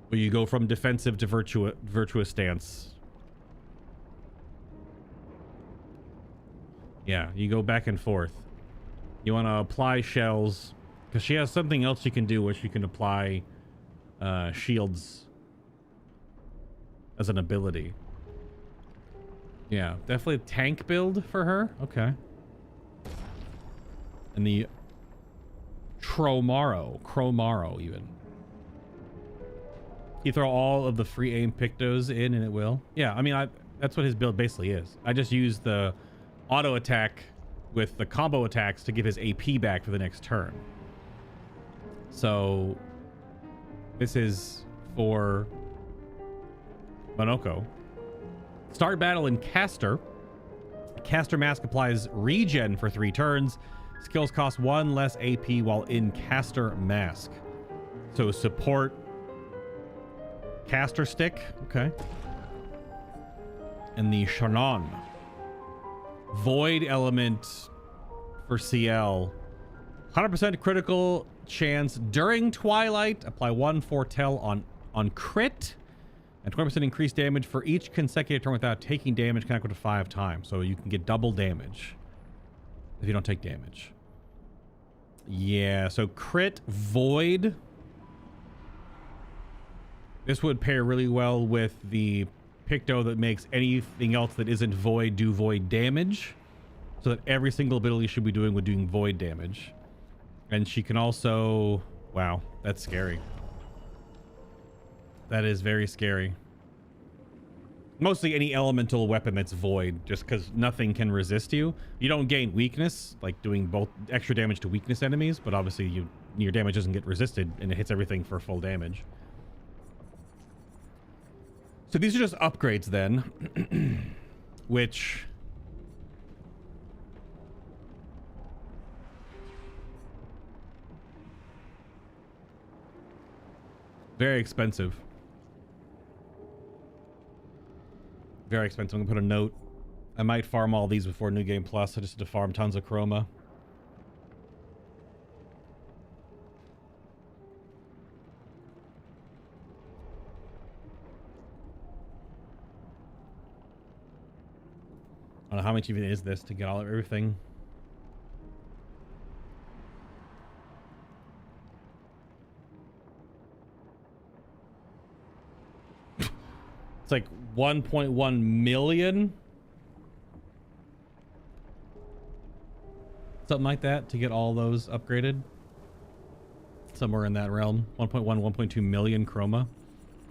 Where you go from defensive to virtuous stance. Yeah, you go back and forth. You want to apply shells, because she has something else you can do where she can apply shields as an ability. Yeah, definitely a tank build for her. Okay. And the Cromaro even. You throw all of the free aim Pictos in and it will. Yeah, I mean, that's what his build basically is. I just use the auto attack with the combo attacks to give his AP back for the next turn. So this is for Monoko. Start battle in Caster. Caster Mask applies regen for 3 turns. Skills cost 1 less AP while in Caster Mask. So support Caster Stick. Okay. And the Shannon. Void element for CL. 100% critical chance during Twilight. Apply 1 foretell on crit. And 20% increased damage for each consecutive turn without taking damage, can equal to 5 times. So you can get double damage if you don't take damage. Yeah, so crit void. This would pair really well with the Picto that makes anything else that isn't void do void damage. So that every single ability should be doing void damage. And she can also... Wow, that's scary. That is very scary. Mostly any elemental weapon that's void, just because nothing can resist you. You don't gain weakness, like doing both extra damage to weakness enemies, but obviously your damage doesn't get resisted and it hits everything for full damage. So these are just upgrades then, which... Very expensive. Very expensive. I'm gonna put a note. I might farm all these before New Game Plus. I just had to farm tons of chroma. I don't know how much even is this to get all of everything. It's like 1.1 million. Something like that to get all those upgraded. Somewhere in that realm. 1.1, 1.2 million chroma.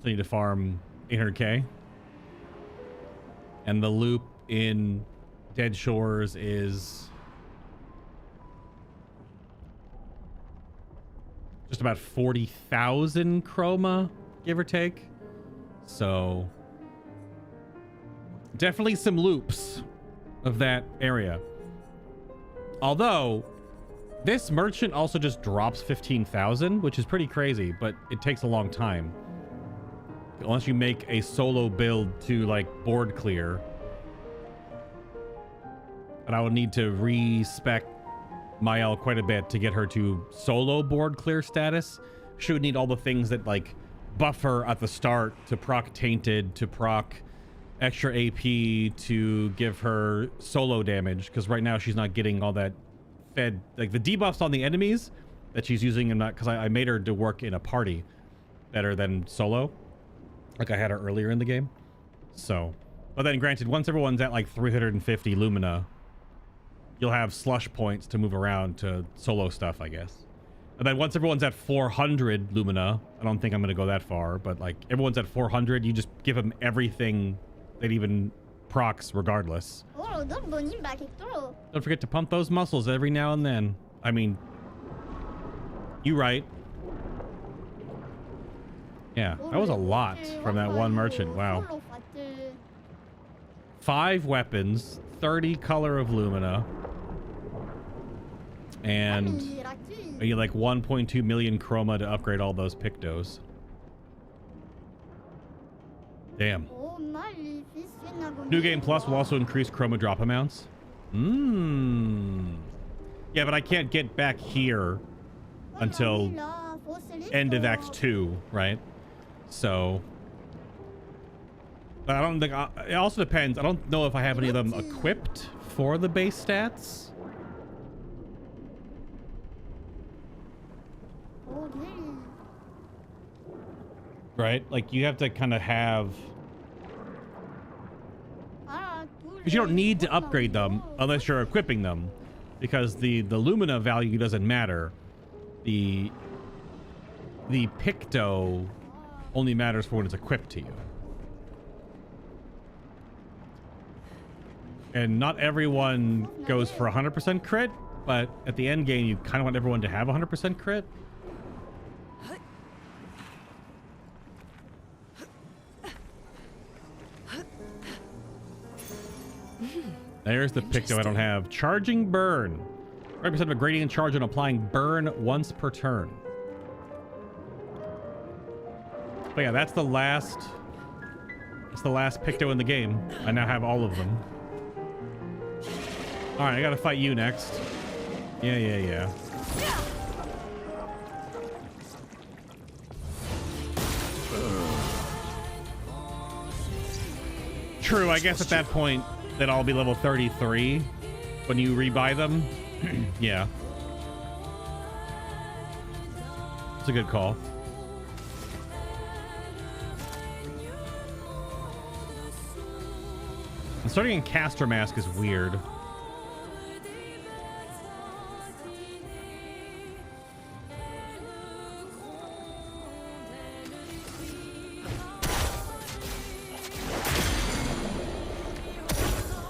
So you need to farm 800k. And the loop in Dead Shores is just about 40,000 chroma, give or take. So definitely some loops of that area. Although this merchant also just drops 15,000, which is pretty crazy, but it takes a long time. Unless you make a solo build to like board clear. And I would need to respec Mael quite a bit to get her to solo board clear status. She would need all the things that like buffer at the start to proc tainted, to proc extra AP, to give her solo damage, because right now she's not getting all that fed, like the debuffs on the enemies that she's using, and not because I made her to work in a party better than solo, like I had her earlier in the game. So, but then granted, once everyone's at like 350 Lumina, you'll have slush points to move around to solo stuff, I guess. And then once everyone's at 400 Lumina, I don't think I'm gonna go that far, but like everyone's at 400, you just give them everything that even procs regardless. Don't forget to pump those muscles every now and then. I mean, you right. Yeah, that was a lot from that one merchant. Wow. 5 weapons, 30 color of Lumina, and you like 1.2 million chroma to upgrade all those Pictos. Damn. New Game Plus will also increase chroma drop amounts. Yeah, but I can't get back here until end of Act 2, right? So I don't think it also depends. I don't know if I have any of them equipped for the base stats. Right? Like you have to kind of have, because you don't need to upgrade them unless you're equipping them, because the Lumina value doesn't matter. The Picto only matters for when it's equipped to you. And not everyone goes for 100% crit, but at the end game, you kind of want everyone to have 100% crit. There's the Picto I don't have. Charging burn. 30% of a gradient charge and applying burn once per turn. But yeah, that's the last Picto in the game. I now have all of them. All right, I gotta fight you next. Yeah. True, I guess at that point, they'd all be level 33 when you rebuy them. Yeah. It's a good call. And starting in Caster Mask is weird.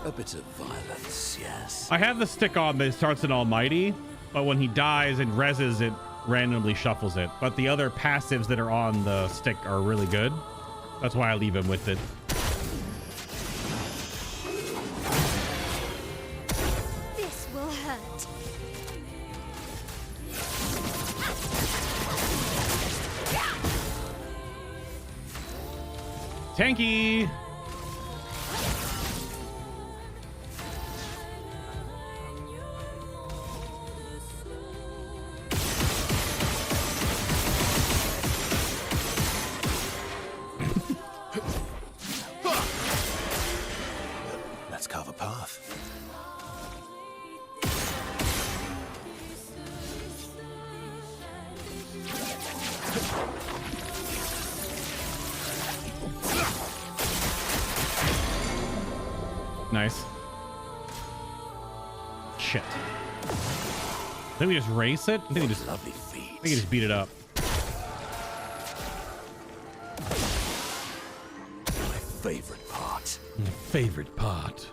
A bit of violence, yes.
I have the stick on that starts in Almighty, but when he dies and reses, it randomly shuffles it. But the other passives that are on the stick are really good. That's why I leave him with it.
This will hurt.
Tanky!
Let's carve a path.
Nice. Shit. Then we just race it? I think we just,
Lovely feet.
I think we just beat it up.
My favorite part.
My favorite part.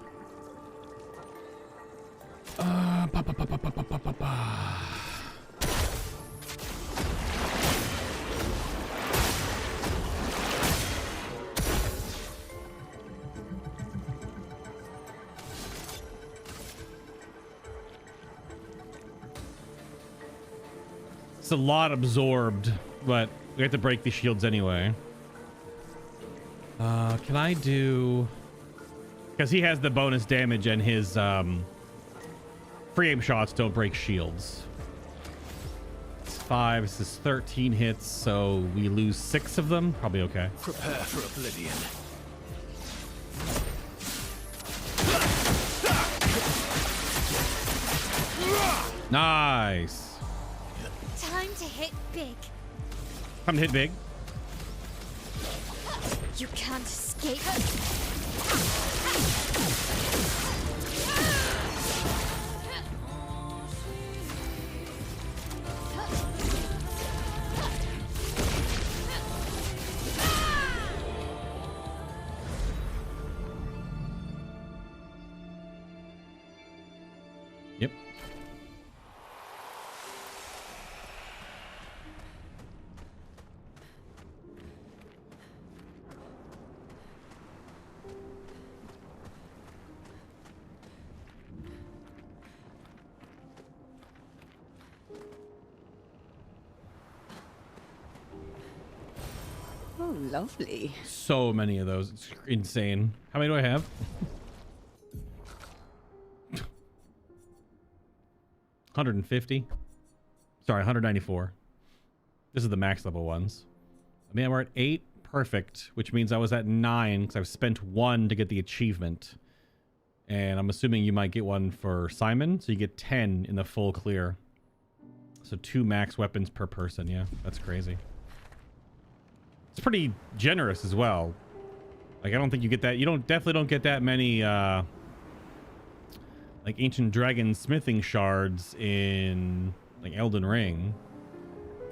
It's a lot absorbed, but we have to break the shields anyway. Can I do... Because he has the bonus damage and his free aim shots don't break shields. It's 5, this is 13 hits, so we lose 6 of them. Probably okay.
Prepare for oblivion.
Nice.
Time to hit big.
Time to hit big.
You can't escape.
Yep.
Oh, lovely.
So many of those. It's insane. How many do I have? 150. Sorry, 194. This is the max level ones. I mean, we're at 8. Perfect. Which means I was at 9 because I've spent 1 to get the achievement. And I'm assuming you might get one for Simon. So you get 10 in the full clear. So 2 max weapons per person. Yeah, that's crazy. It's pretty generous as well. Like, I don't think you get that. You definitely don't get that many like ancient dragon smithing shards in like Elden Ring.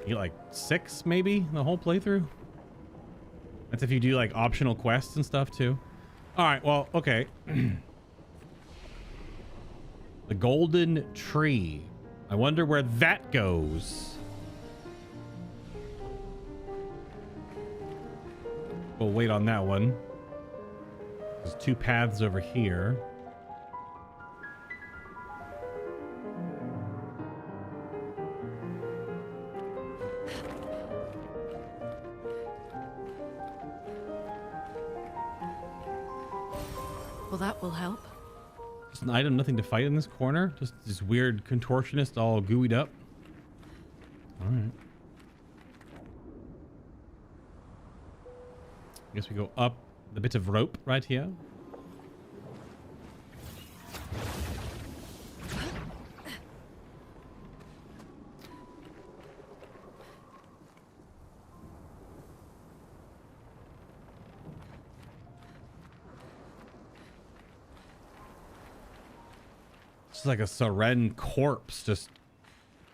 You get like 6 maybe in the whole playthrough. That's if you do like optional quests and stuff too. All right, well, okay. The golden tree. I wonder where that goes. We'll wait on that one. There's 2 paths over here.
Well, that will help.
Just an item, nothing to fight in this corner. Just this weird contortionist all gooeyed up. All right. I guess we go up the bit of rope right here. It's like a Seren corpse just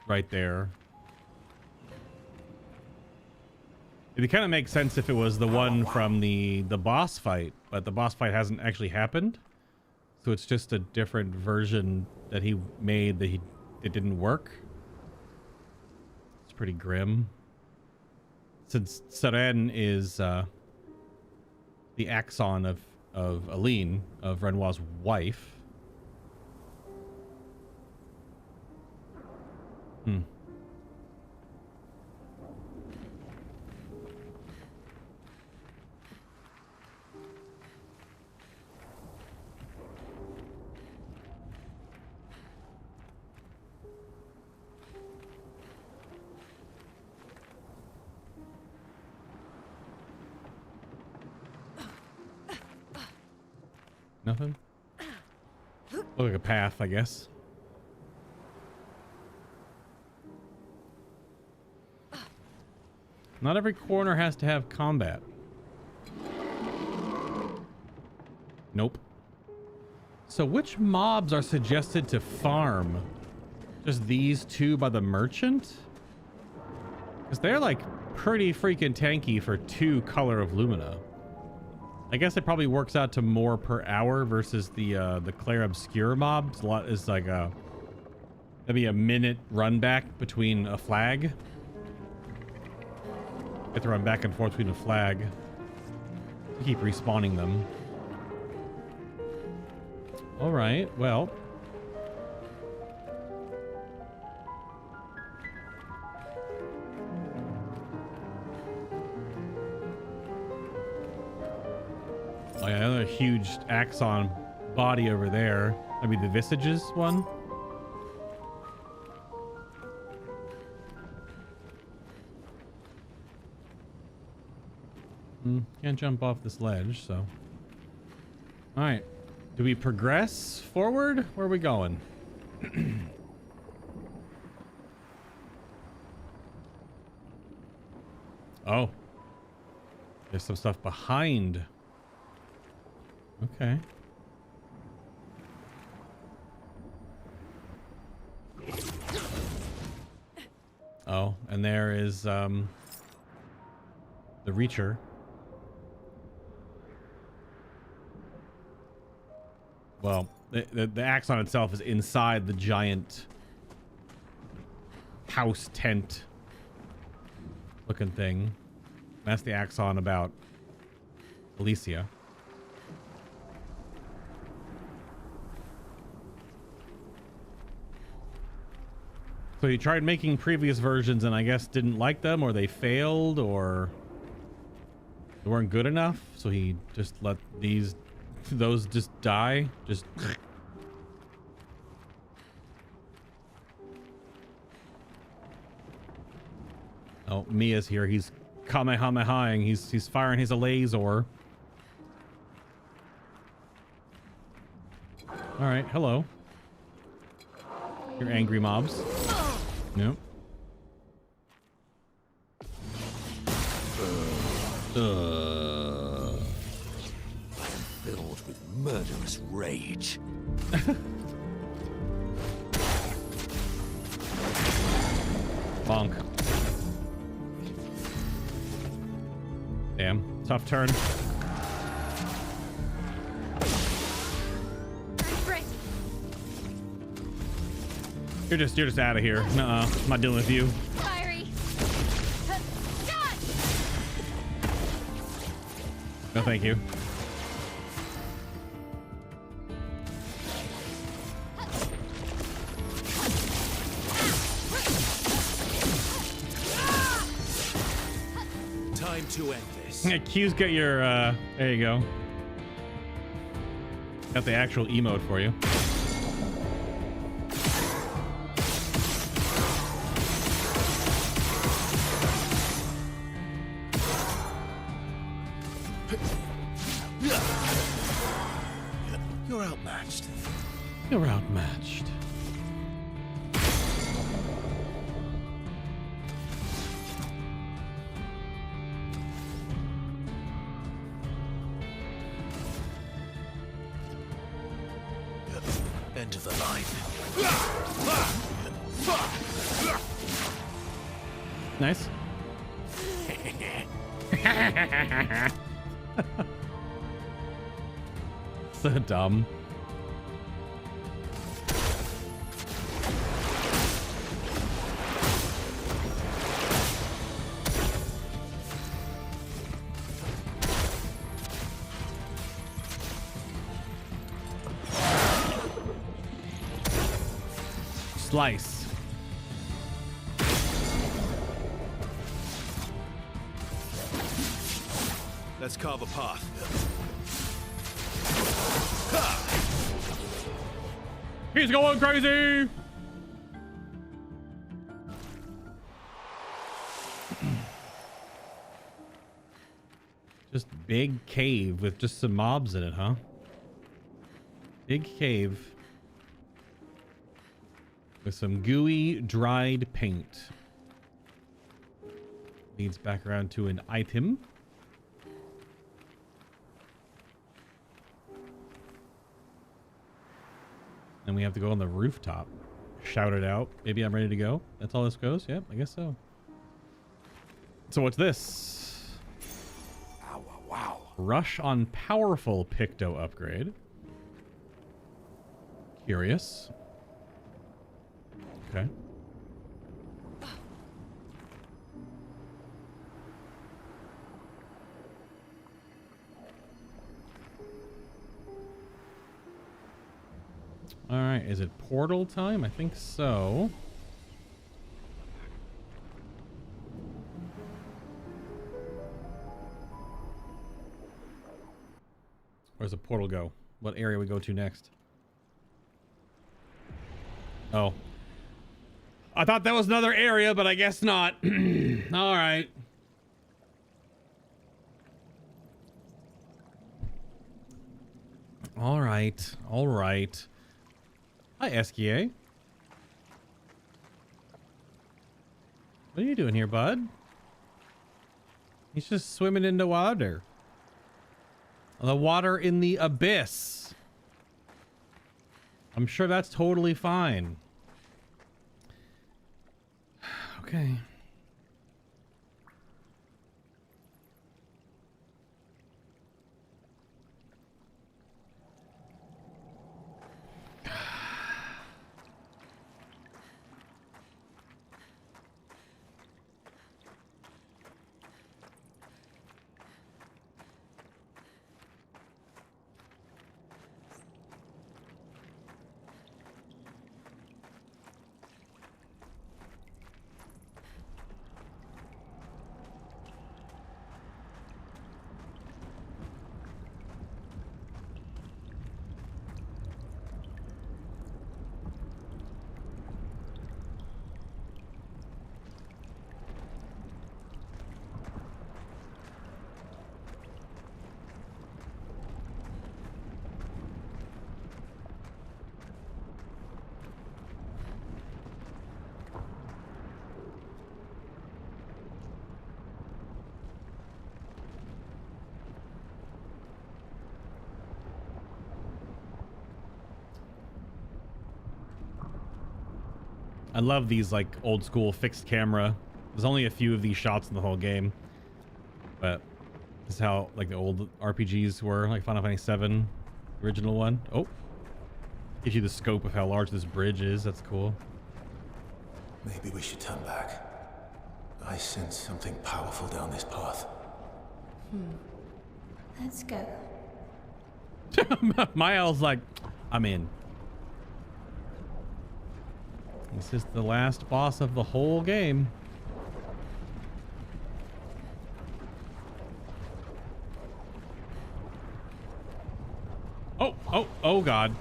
right there. It kind of makes sense if it was the one from the boss fight, but the boss fight hasn't actually happened. So it's just a different version that he made that it didn't work. It's pretty grim. Since Seren is the Axon of Aline, of Renoir's wife. Nothing? Look like a path, I guess. Not every corner has to have combat. Nope. So which mobs are suggested to farm? Just these 2 by the merchant? Because they're like pretty freaking tanky for 2 color of Lumina. I guess it probably works out to more per hour versus the CLAIR OBSCUR mobs. A lot is like maybe a minute run back between a flag. You have to run back and forth between a flag. You keep respawning them. All right, well. Oh yeah, another huge axon body over there. Maybe the Visages one. Can't jump off this ledge, so. All right. Do we progress forward? Where are we going? Oh. There's some stuff behind. Okay. Oh, and there is the Reacher. Well, the axon itself is inside the giant house tent looking thing. That's the axon about Alicia. So he tried making previous versions and I guess didn't like them, or they failed, or they weren't good enough. So he just let those just die. Just oh, Mia's here. He's kamehamehaing. He's firing his laser. All right, hello. You're angry mobs. Yep.
I'm filled with murderous rage.
Bonk. Damn, tough turn. You're just out of here. Nuh-uh. I'm not dealing with you.
Fiery.
No, thank you.
Time to end this.
Yeah, Q's got your, there you go. Got the actual emote for you.
You're outmatched.
You're outmatched.
End of the line.
Nice. So dumb. Slice.
Let's carve a path.
He's going crazy. Just big cave with just some mobs in it, huh? Big cave with some gooey, dried paint. Leads back around to an item. And we have to go on the rooftop. Shout it out. Maybe I'm ready to go. That's all this goes? Yep, I guess so. So what's this?
Ow, wow.
Rush on powerful Picto upgrade. Curious. Okay. All right, is it portal time? I think so. Where's the portal go? What area we go to next? Oh. I thought that was another area, but I guess not. All right. All right. All right. Hi, Esquier. What are you doing here, bud? He's just swimming in the water. The water in the abyss. I'm sure that's totally fine. Okay. I love these like old school fixed camera. There's only a few of these shots in the whole game, but this is how like the old RPGs were, like Final Fantasy VII, original one. Oh, gives you the scope of how large this bridge is. That's cool.
Maybe we should turn back. I sense something powerful down this path.
Let's go.
Miles like, I'm in. This is the last boss of the whole game. Oh God.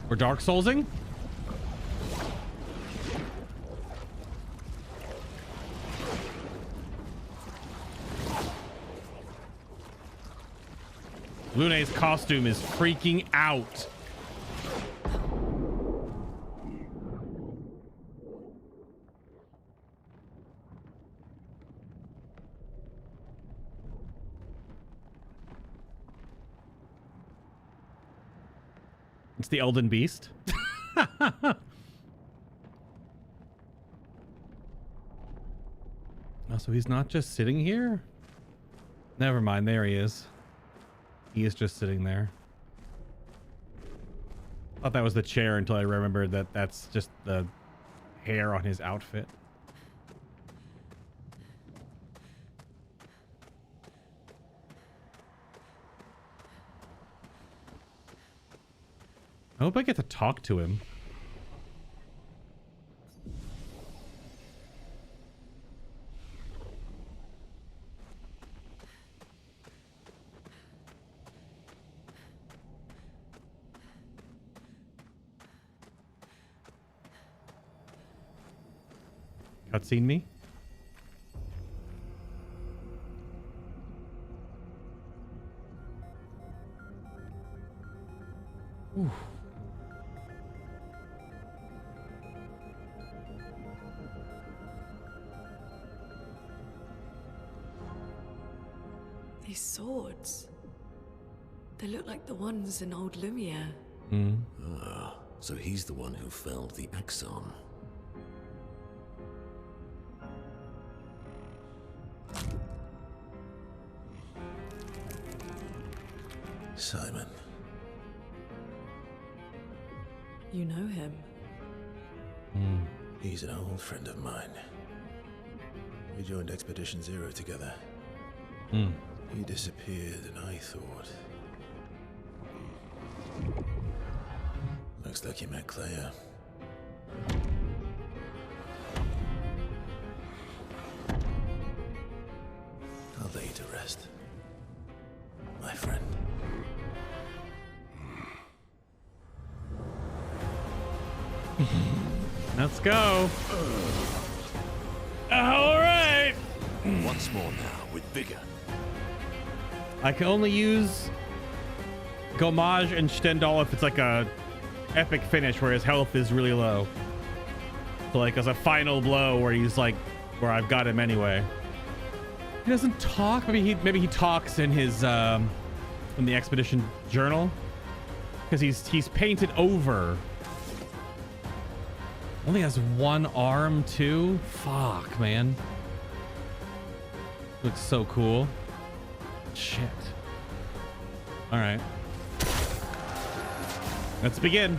We're Dark Soulsing? Lune's costume is freaking out. It's the Elden Beast. Oh, so he's not just sitting here? Never mind, there he is. He is just sitting there. Thought that was the chair until I remembered that that's just the hair on his outfit. I hope I get to talk to him. Cutscene me? Ooh.
These swords. They look like the ones in old Lumina.
Ah, so he's the one who felled the Axon.
Simon.
You know him.
He's an old friend of mine. We joined Expedition Zero together. He disappeared and I thought... Looks like you met Claire. I'll lay you to rest, my friend.
Let's go. All right.
Once more now, with vigor.
I can only use Gomage and Stendhal if it's like a epic finish where his health is really low. So like as a final blow where he's like, where I've got him anyway. He doesn't talk. Maybe he talks in his in the expedition journal because he's painted over. Only has one arm too. Fuck, man. Looks so cool. Shit. All right. Let's begin.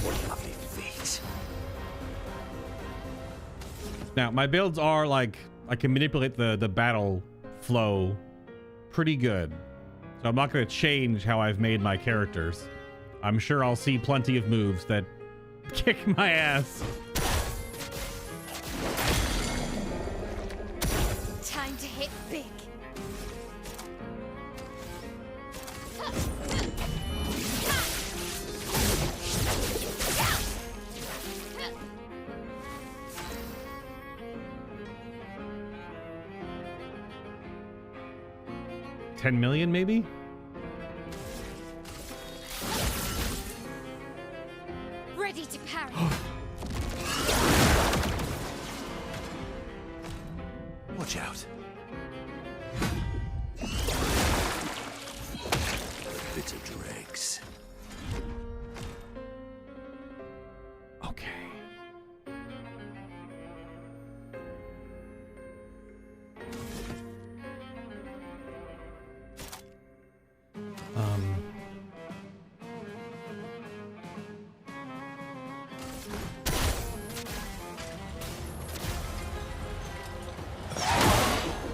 What lovely feet.
Now, my builds are like, I can manipulate the battle flow pretty good. So I'm not going to change how I've made my characters. I'm sure I'll see plenty of moves that kick my ass.
Time to hit big.
$10 million, maybe?
Ready to parry.
Watch out.
Bitter dregs.
Okay.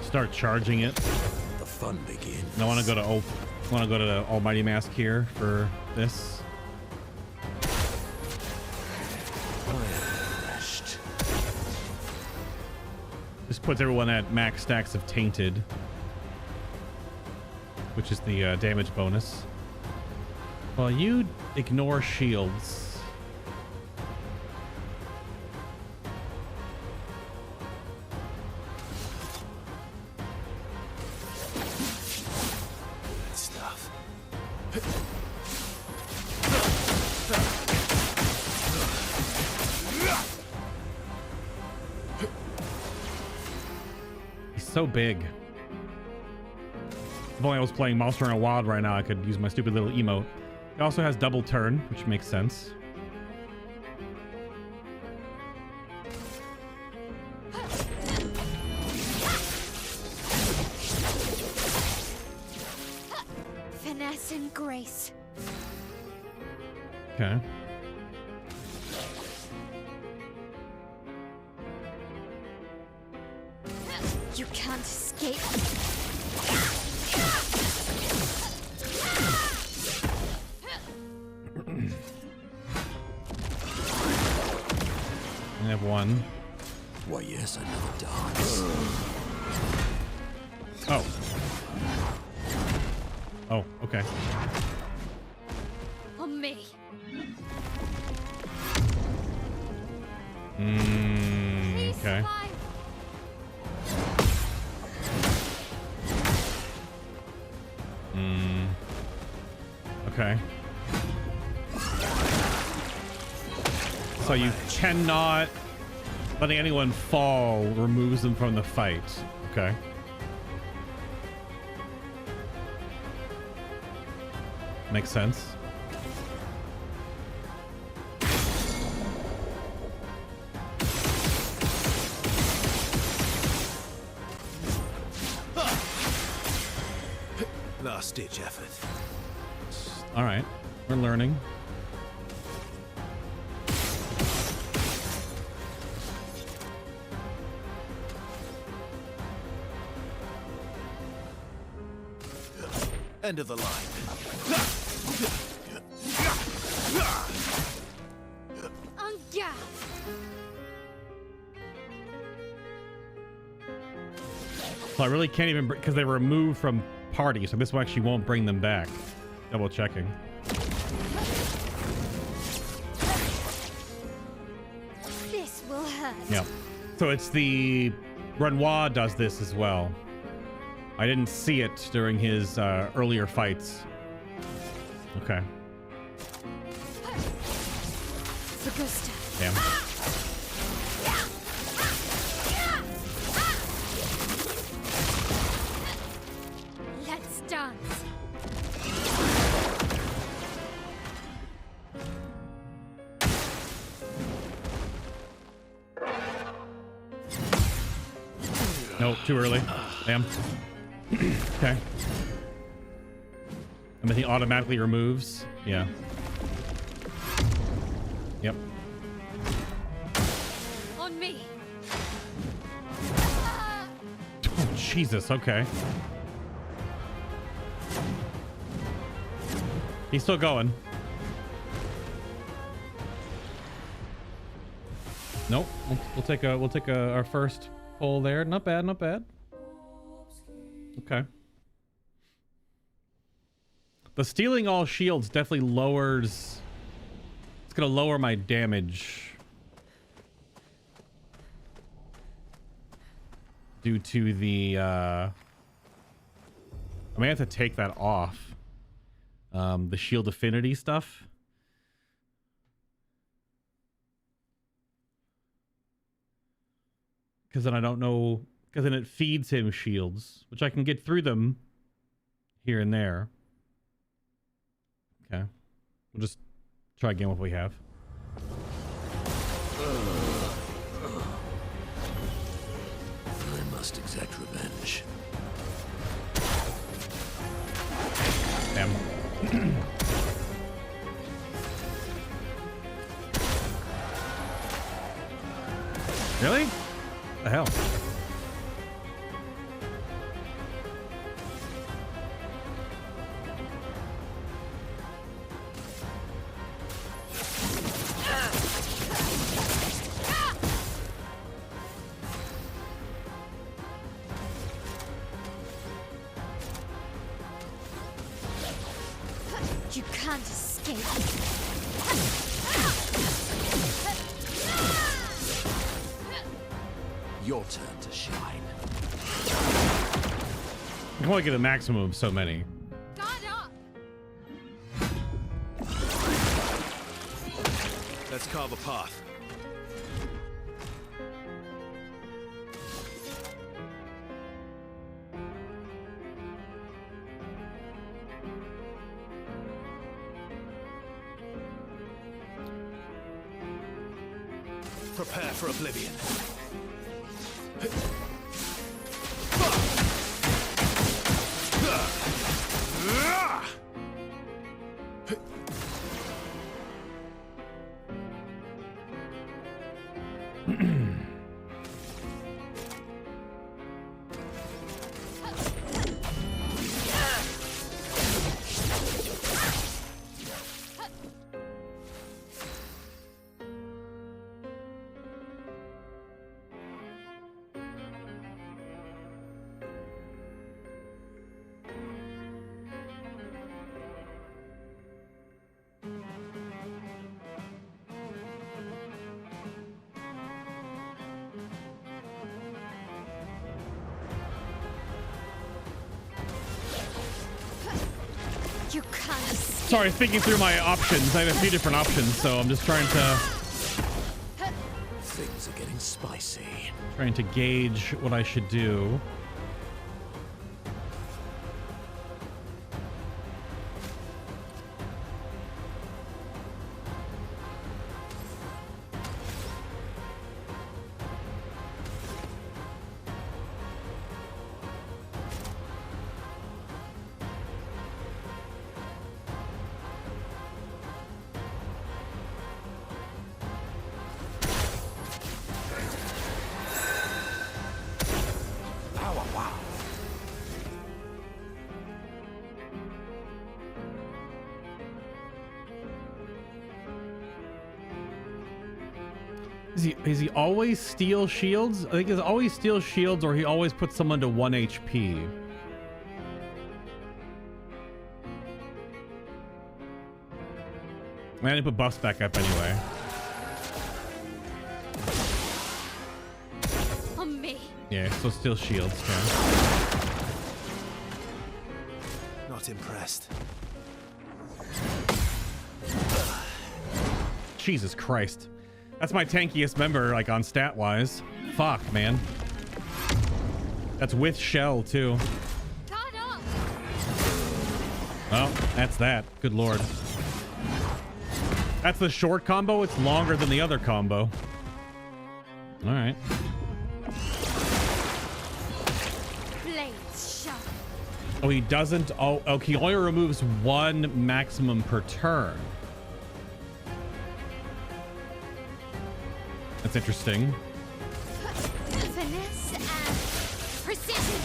Start charging it.
The fun begins.
And I want to go to the Almighty Mask here for this.
I am refreshed.
This puts everyone at max stacks of Tainted, which is the damage bonus. Well, you ignore shields.
Good stuff.
He's so big. If only I was playing Monster in a Wild right now, I could use my stupid little emote. It also has double turn, which makes sense.
Finesse and grace.
Okay.
You can't escape.
I have one.
Why, yes, another dance.
Oh. Oh, okay.
On me. Please
Okay.
survive.
Okay. So you cannot letting anyone fall removes them from the fight. Okay. Makes sense.
Last ditch effort.
All right. We're learning.
End of the line.
Yeah.
So I really can't even, because they were removed from party, so this one actually won't bring them back. Double checking. Yeah. So it's the Renoir does this as well. I didn't see it during his earlier fights. Okay. Damn.
Let's dance.
Nope, too early. Damn. Okay. And then he automatically removes. Yeah. Yep.
On me.
Oh, Jesus. Okay. He's still going. Nope. We'll take our first pull there. Not bad. Not bad. Okay. The stealing all shields definitely lowers. It's gonna lower my damage due to the. I may have to take that off. The shield affinity stuff. Because then I don't know. Because then it feeds him shields, which I can get through them here and there. Okay. We'll just try again what we have.
I must exact revenge.
Damn. Really? What the hell?
You can't escape.
Your turn to shine.
I can only get a maximum of so many.
Guard up.
Let's carve a path. Prepare for oblivion.
You can't escape.
Sorry, thinking through my options. I have a few different options, so I'm just trying to
Things are getting spicy.
gauge what I should do. Is he always steal shields? I think he's always steal shields, or he always puts someone to 1 HP. I need to put buffs back up anyway. Yeah, so still shields. Yeah.
Not impressed.
Jesus Christ. That's my tankiest member, like, on stat-wise. Fuck, man. That's with shell, too.
Guard up!
Well, that's that. Good lord. That's the short combo. It's longer than the other combo. All right.
Blades sharp.
Oh, he doesn't. Oh, he only removes one maximum per turn. That's interesting.
Finesse and precision.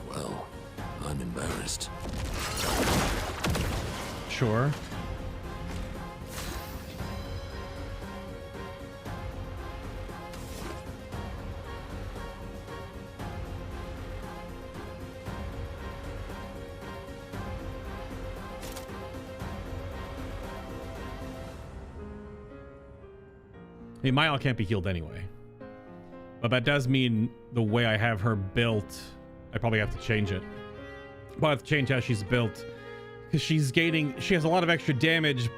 Well, I'm embarrassed.
Sure. I mean, Mile can't be healed anyway. But that does mean the way I have her built, I probably have to change it. But I have to change how she's built. Because she has a lot of extra damage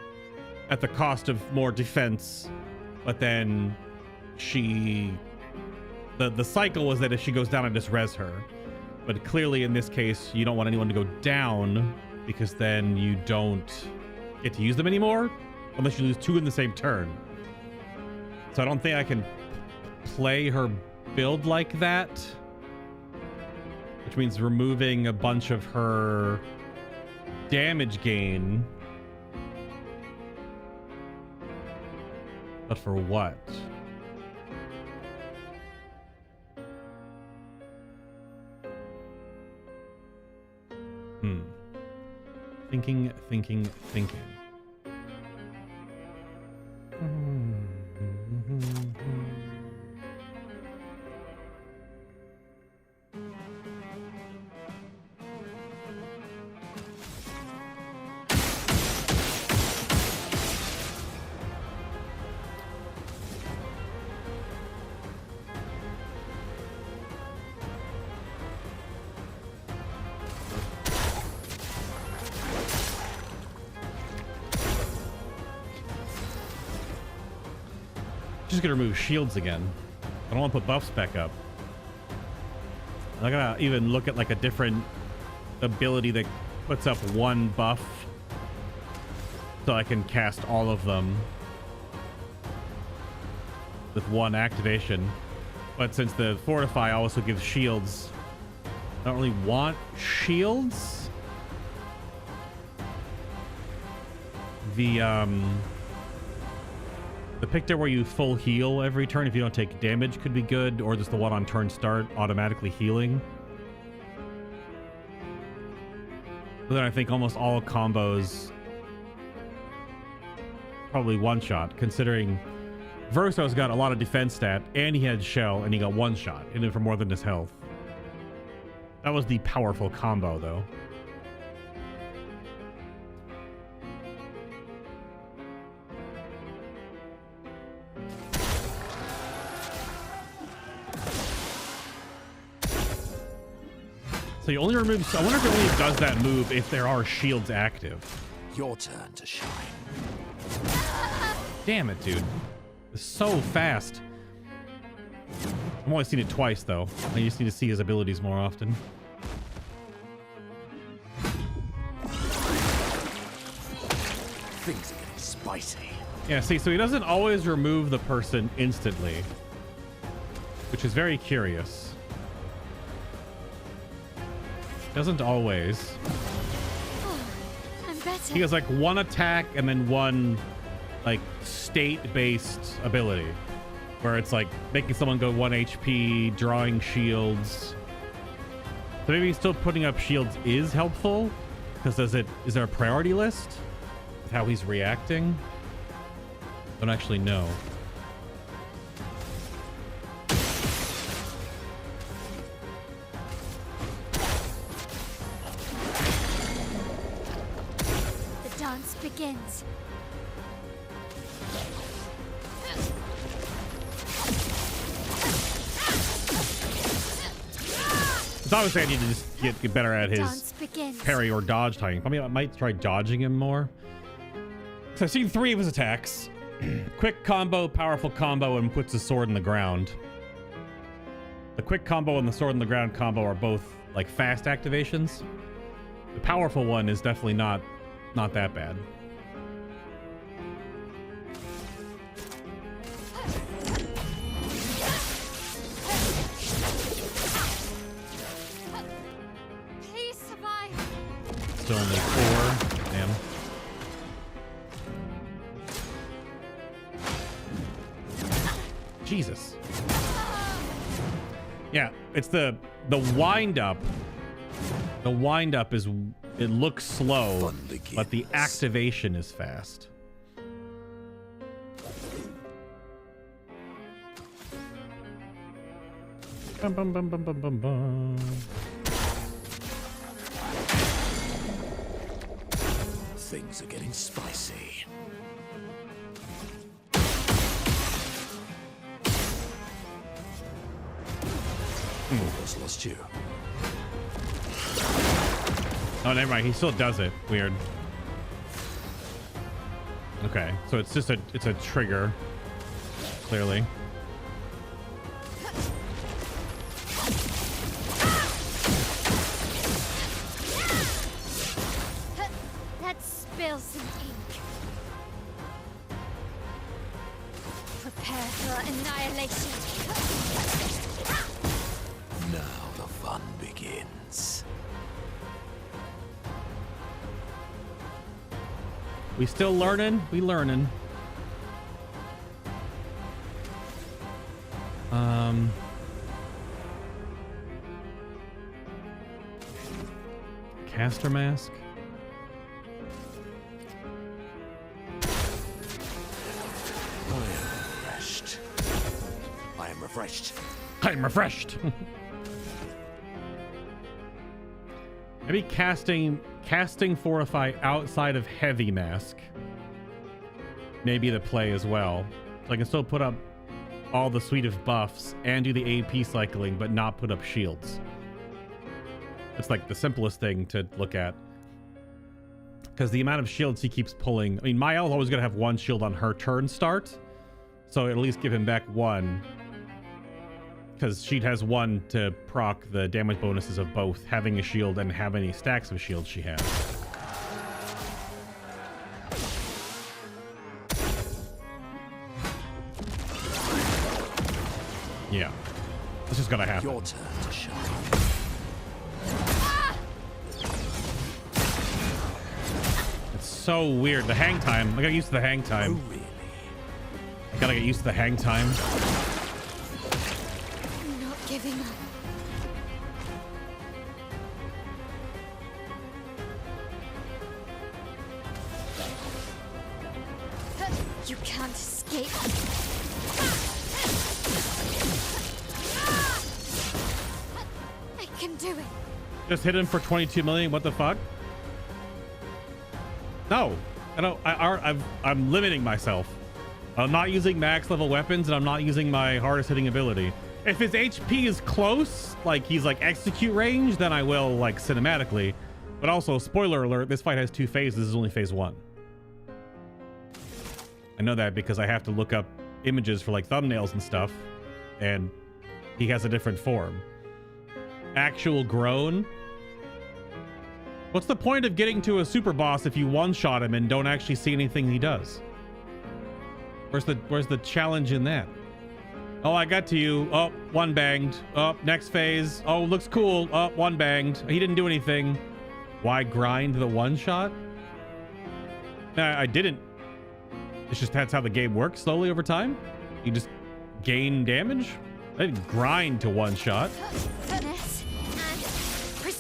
at the cost of more defense. But then the cycle was that if she goes down, I just res her. But clearly in this case, you don't want anyone to go down because then you don't get to use them anymore. Unless you lose 2 in the same turn. So I don't think I can play her build like that. Which means removing a bunch of her damage gain. But for what? Thinking. Just gonna remove shields again. I don't want to put buffs back up. I'm gonna even look at like a different ability that puts up 1 buff so I can cast all of them with 1 activation. But since the Fortify also gives shields, I don't really want shields. The Picto where you full heal every turn if you don't take damage could be good, or just the one on turn start automatically healing. But then I think almost all combos probably one shot, considering Verso's got a lot of defense stat and he had shell and he got 1 shot and then for more than his health. That was the powerful combo though. So you only remove. I wonder if it only does that move if there are shields active.
Your turn to shine.
Damn it, dude. It's so fast. I've only seen it twice, though. I just need to see his abilities more often.
Things are getting spicy.
Yeah, see, so he doesn't always remove the person instantly, which is very curious. Doesn't always.
Oh, I'm better.
He has like 1 attack and then 1 like state-based ability where it's like making someone go 1 HP, drawing shields. So maybe still putting up shields is helpful because is there a priority list with how he's reacting? I don't actually know.
dance begins.
So obviously I need to just get better at his parry or dodge timing. I might try dodging him more. So I've seen 3 of his attacks. Quick combo, powerful combo, and puts his sword in the ground. The quick combo and the sword in the ground combo are both like fast activations. The powerful one is definitely not that bad.
Please survive.
Still only 4. Damn. Jesus. Yeah, it's the wind up. The wind up is, it looks slow, but the activation is fast. Bum, bum, bum, bum, bum, bum, bum.
Things are getting spicy. Almost lost you.
Oh, never mind. He still does it. Weird. Okay, so it's just it's a trigger. Clearly.
Let's spill some ink. Prepare for annihilation.
Now the fun begins.
We still learning? We learning. Caster mask.
I am refreshed.
I'm refreshed. Maybe casting Fortify outside of Heavy Mask. Maybe the play as well. So I can still put up all the suite of buffs and do the AP cycling, but not put up shields. It's like the simplest thing to look at. Because the amount of shields he keeps pulling... I mean, Mael's always going to have 1 shield on her turn start. So at least give him back 1. Because she has 1 to proc the damage bonuses of both having a shield and how many stacks of shields she has. Yeah. This is gonna happen.
Your turn to shine.
It's so weird. The hang time. I gotta get used to the hang time.
Oh, really?
I gotta get used to the hang time.
I'm not giving up. You can't escape. I can do it.
Just hit him for 22 million. What the fuck? No, I don't. I'm limiting myself. I'm not using max level weapons, and I'm not using my hardest hitting ability. If his HP is close, like he's like execute range, then I will like cinematically. But also, spoiler alert: this fight has 2 phases. This is only phase 1. I know that because I have to look up images for like thumbnails and stuff, and he has a different form. Actual groan. What's the point of getting to a super boss if you one-shot him and don't actually see anything he does? Where's the challenge in that? Oh, I got to you. Oh, 1 banged. Oh, next phase. Oh, looks cool. Oh, 1 banged. He didn't do anything. Why grind the one-shot? I didn't. It's just that's how the game works slowly over time. You just gain damage. I didn't grind to one-shot.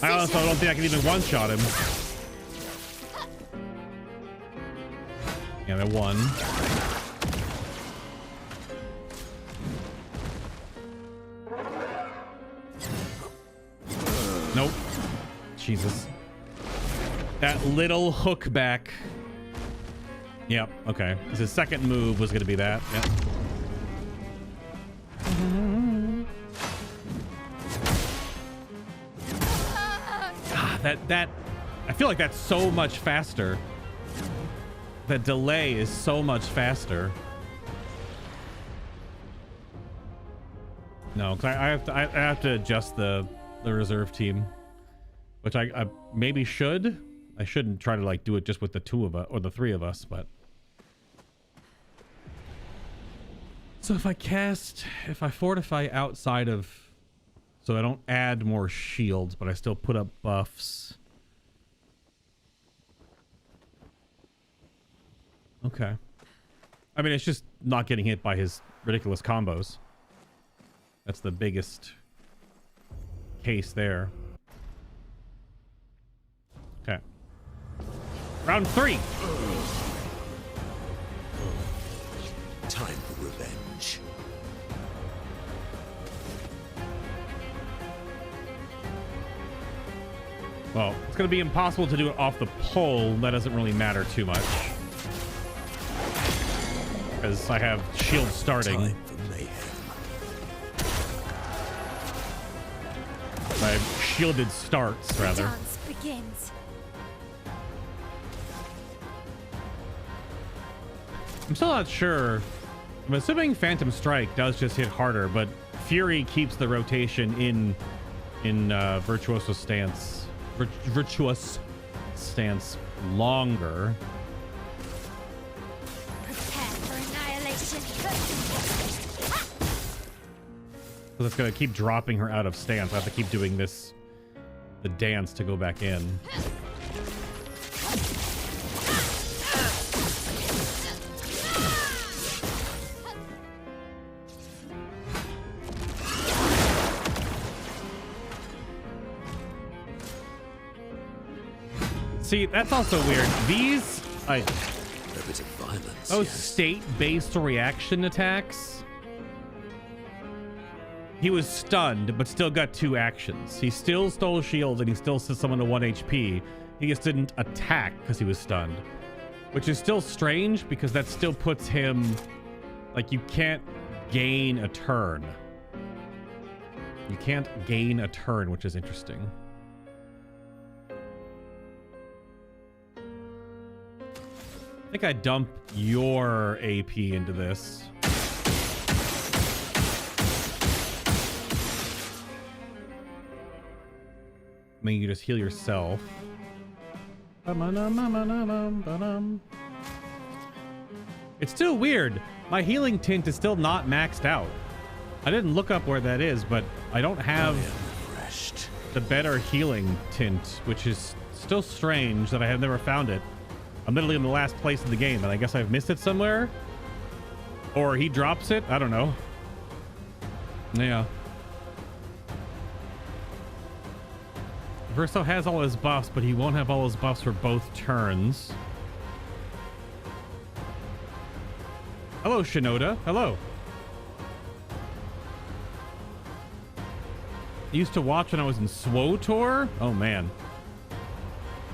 I also don't think I can even one-shot him. Yeah, that 1. Nope. Jesus. That little hook back Yep, okay. Because his second move was going to be that. Yep. That I feel like that's so much faster. The delay is so much faster. No, because I have to adjust the reserve team, which I maybe should. I shouldn't try to like do it just with the two of us or the three of us, but. So if I fortify outside of, so I don't add more shields, but I still put up buffs. Okay. I mean, it's just not getting hit by his ridiculous combos. That's the biggest case there. Okay. Round 3.
Time for revenge.
Well, it's going to be impossible to do it off the pole. That doesn't really matter too much. Because I have shield starting.
Time for mayhem.
I have shielded starts, rather.
Dance begins.
I'm still not sure. I'm assuming Phantom Strike does just hit harder, but Fury keeps the rotation in Virtuoso stance. Virtuous stance longer.
Prepare for annihilation.
So it's gonna keep dropping her out of stance. I have to keep doing this, the dance, to go back in. See, that's also weird. These,
A bit of violence.
those
Yes.
state-based reaction attacks. He was stunned, but still got 2 actions. He still stole shields and he still set someone to 1 HP. He just didn't attack because he was stunned, which is still strange because that still puts him, like, you can't gain a turn. You can't gain a turn, which is interesting. I think I dump your AP into this. I mean, you just heal yourself. It's still weird. My healing tint is still not maxed out. I didn't look up where that is, but I don't have the better healing tint, which is still strange that I have never found it. I'm literally in the last place in the game, and I guess I've missed it somewhere. Or he drops it. I don't know. Yeah. Verso has all his buffs, but he won't have all his buffs for both turns. Hello, Shinoda. Hello. I used to watch when I was in SWOTOR. Oh, man.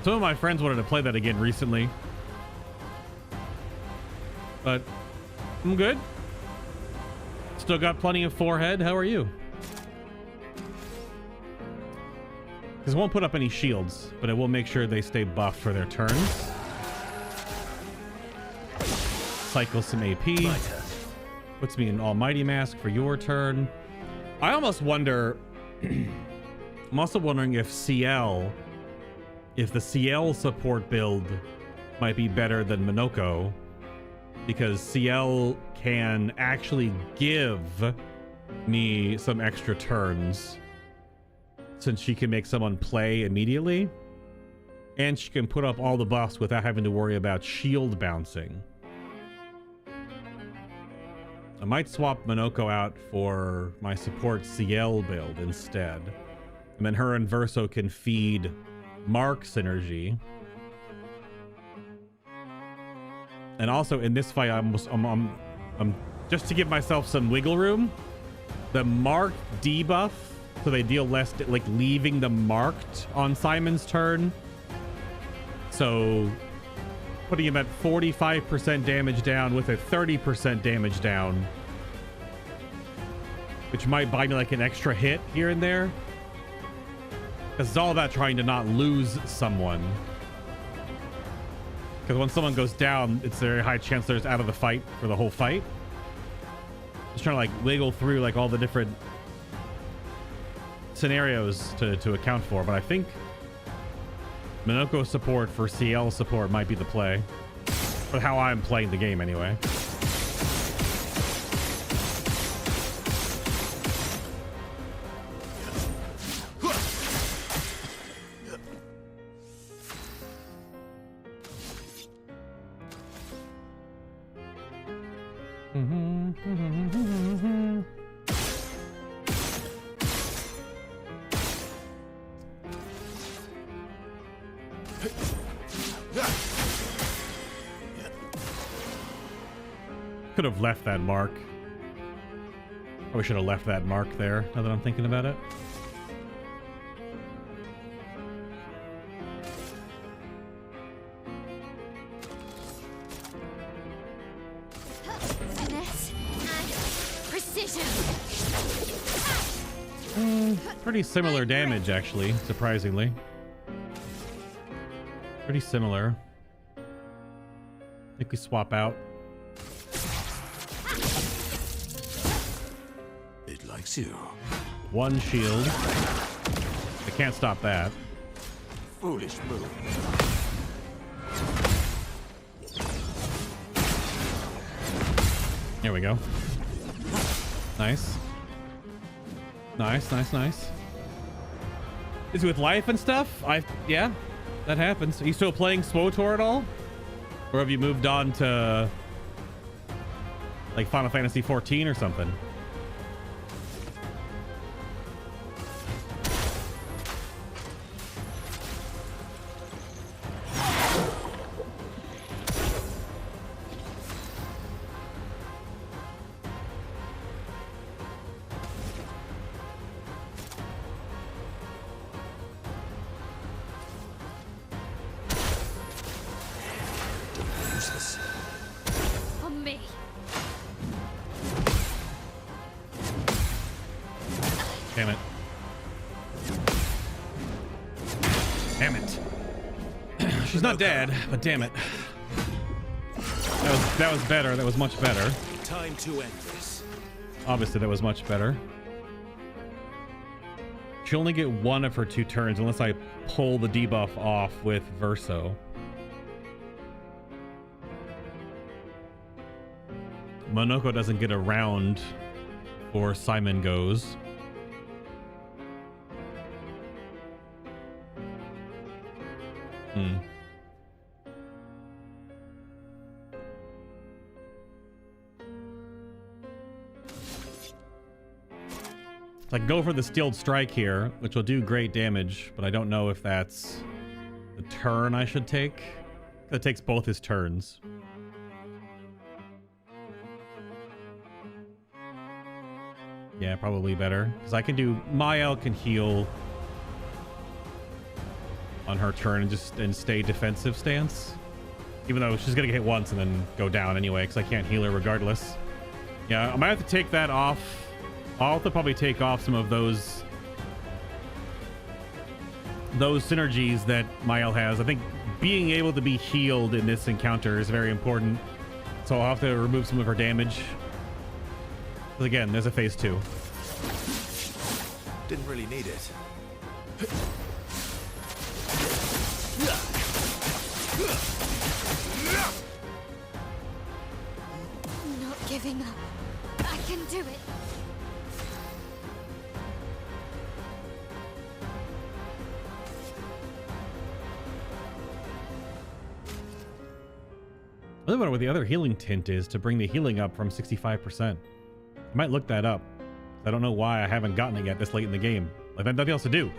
Some of my friends wanted to play that again recently. But I'm good. Still got plenty of forehead. How are you? Because it won't put up any shields, but it will make sure they stay buffed for their turns. Cycle some AP. Puts me in Almighty Mask for your turn. I almost wonder... I'm also wondering if the CL support build might be better than Minoko, because CL can actually give me some extra turns since she can make someone play immediately, and she can put up all the buffs without having to worry about shield bouncing. I might swap Minoko out for my support CL build instead, and then her and Verso can feed Mark synergy. And also in this fight, I'm just to give myself some wiggle room, the Mark debuff, so they deal less, like leaving them marked on Simon's turn. So putting him at 45% damage down with a 30% damage down, which might buy me like an extra hit here and there, because it's all about trying to not lose someone, because when someone goes down, it's a very high chance they're just out of the fight for the whole fight. Just trying to like wiggle through like all the different scenarios to account for, but I think Minoko support for CL support might be the play, for how I'm playing the game anyway. Could have left that mark. Probably should have left that mark there, now that I'm thinking about it.
Finesse and precision.
Pretty similar damage, actually, surprisingly. Pretty similar. I think we swap out.
It likes you.
One shield. I can't stop that.
Foolish move.
There we go. Nice. Nice, nice, nice. Is it with life and stuff? Yeah, that happens. Are you still playing SWTOR at all? Or have you moved on to like Final Fantasy 14 or something?
On me.
Damn it. Damn it. She's not dead, but damn it. That was better. That was much better.
Time to end this.
Obviously, that was much better. She'll only get one of her 2 turns unless I pull the debuff off with Verso. Monoko doesn't get a round before Simon goes. I can go for the Steeled Strike here, which will do great damage, but I don't know if that's the turn I should take. It takes both his turns. Yeah, probably better. Because I can do... Mael can heal on her turn and stay defensive stance. Even though she's going to get hit once and then go down anyway, because I can't heal her regardless. Yeah, I might have to take that off. I'll have to probably take off some of those synergies that Mael has. I think being able to be healed in this encounter is very important. So I'll have to remove some of her damage. Because again, there's a phase 2.
Didn't really need it.
Not giving up. I can do it.
I really wonder what the other healing tint is to bring the healing up from 65%. I might look that up. I don't know why I haven't gotten it yet this late in the game. I've had nothing else to do.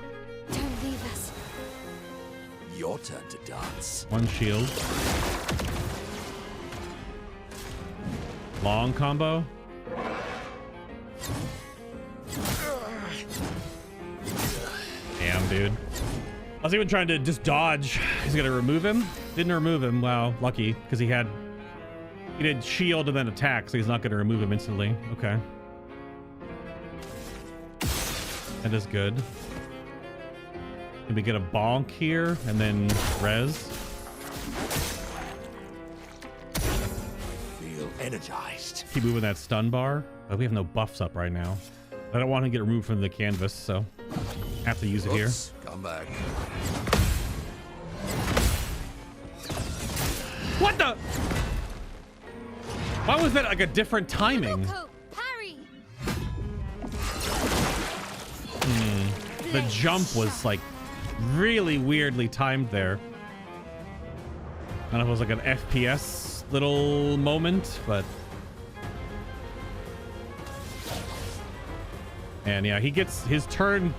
Don't leave us.
Your turn to dance.
One shield. Long combo. Damn, dude. I was even trying to just dodge. He's gonna remove him. Didn't remove him. Wow, lucky, because he did shield and then attack, so he's not going to remove him instantly. Okay. That is good. Can we get a bonk here and then res?
Feel energized.
Keep moving that stun bar. But we have no buffs up right now. I don't want to get removed from the canvas, so have to use it here.
Come back.
What the? Why was that like a different timing?
Harry!
The jump was like really weirdly timed there. I don't know if it was like an FPS little moment, but... And yeah, he gets his turn.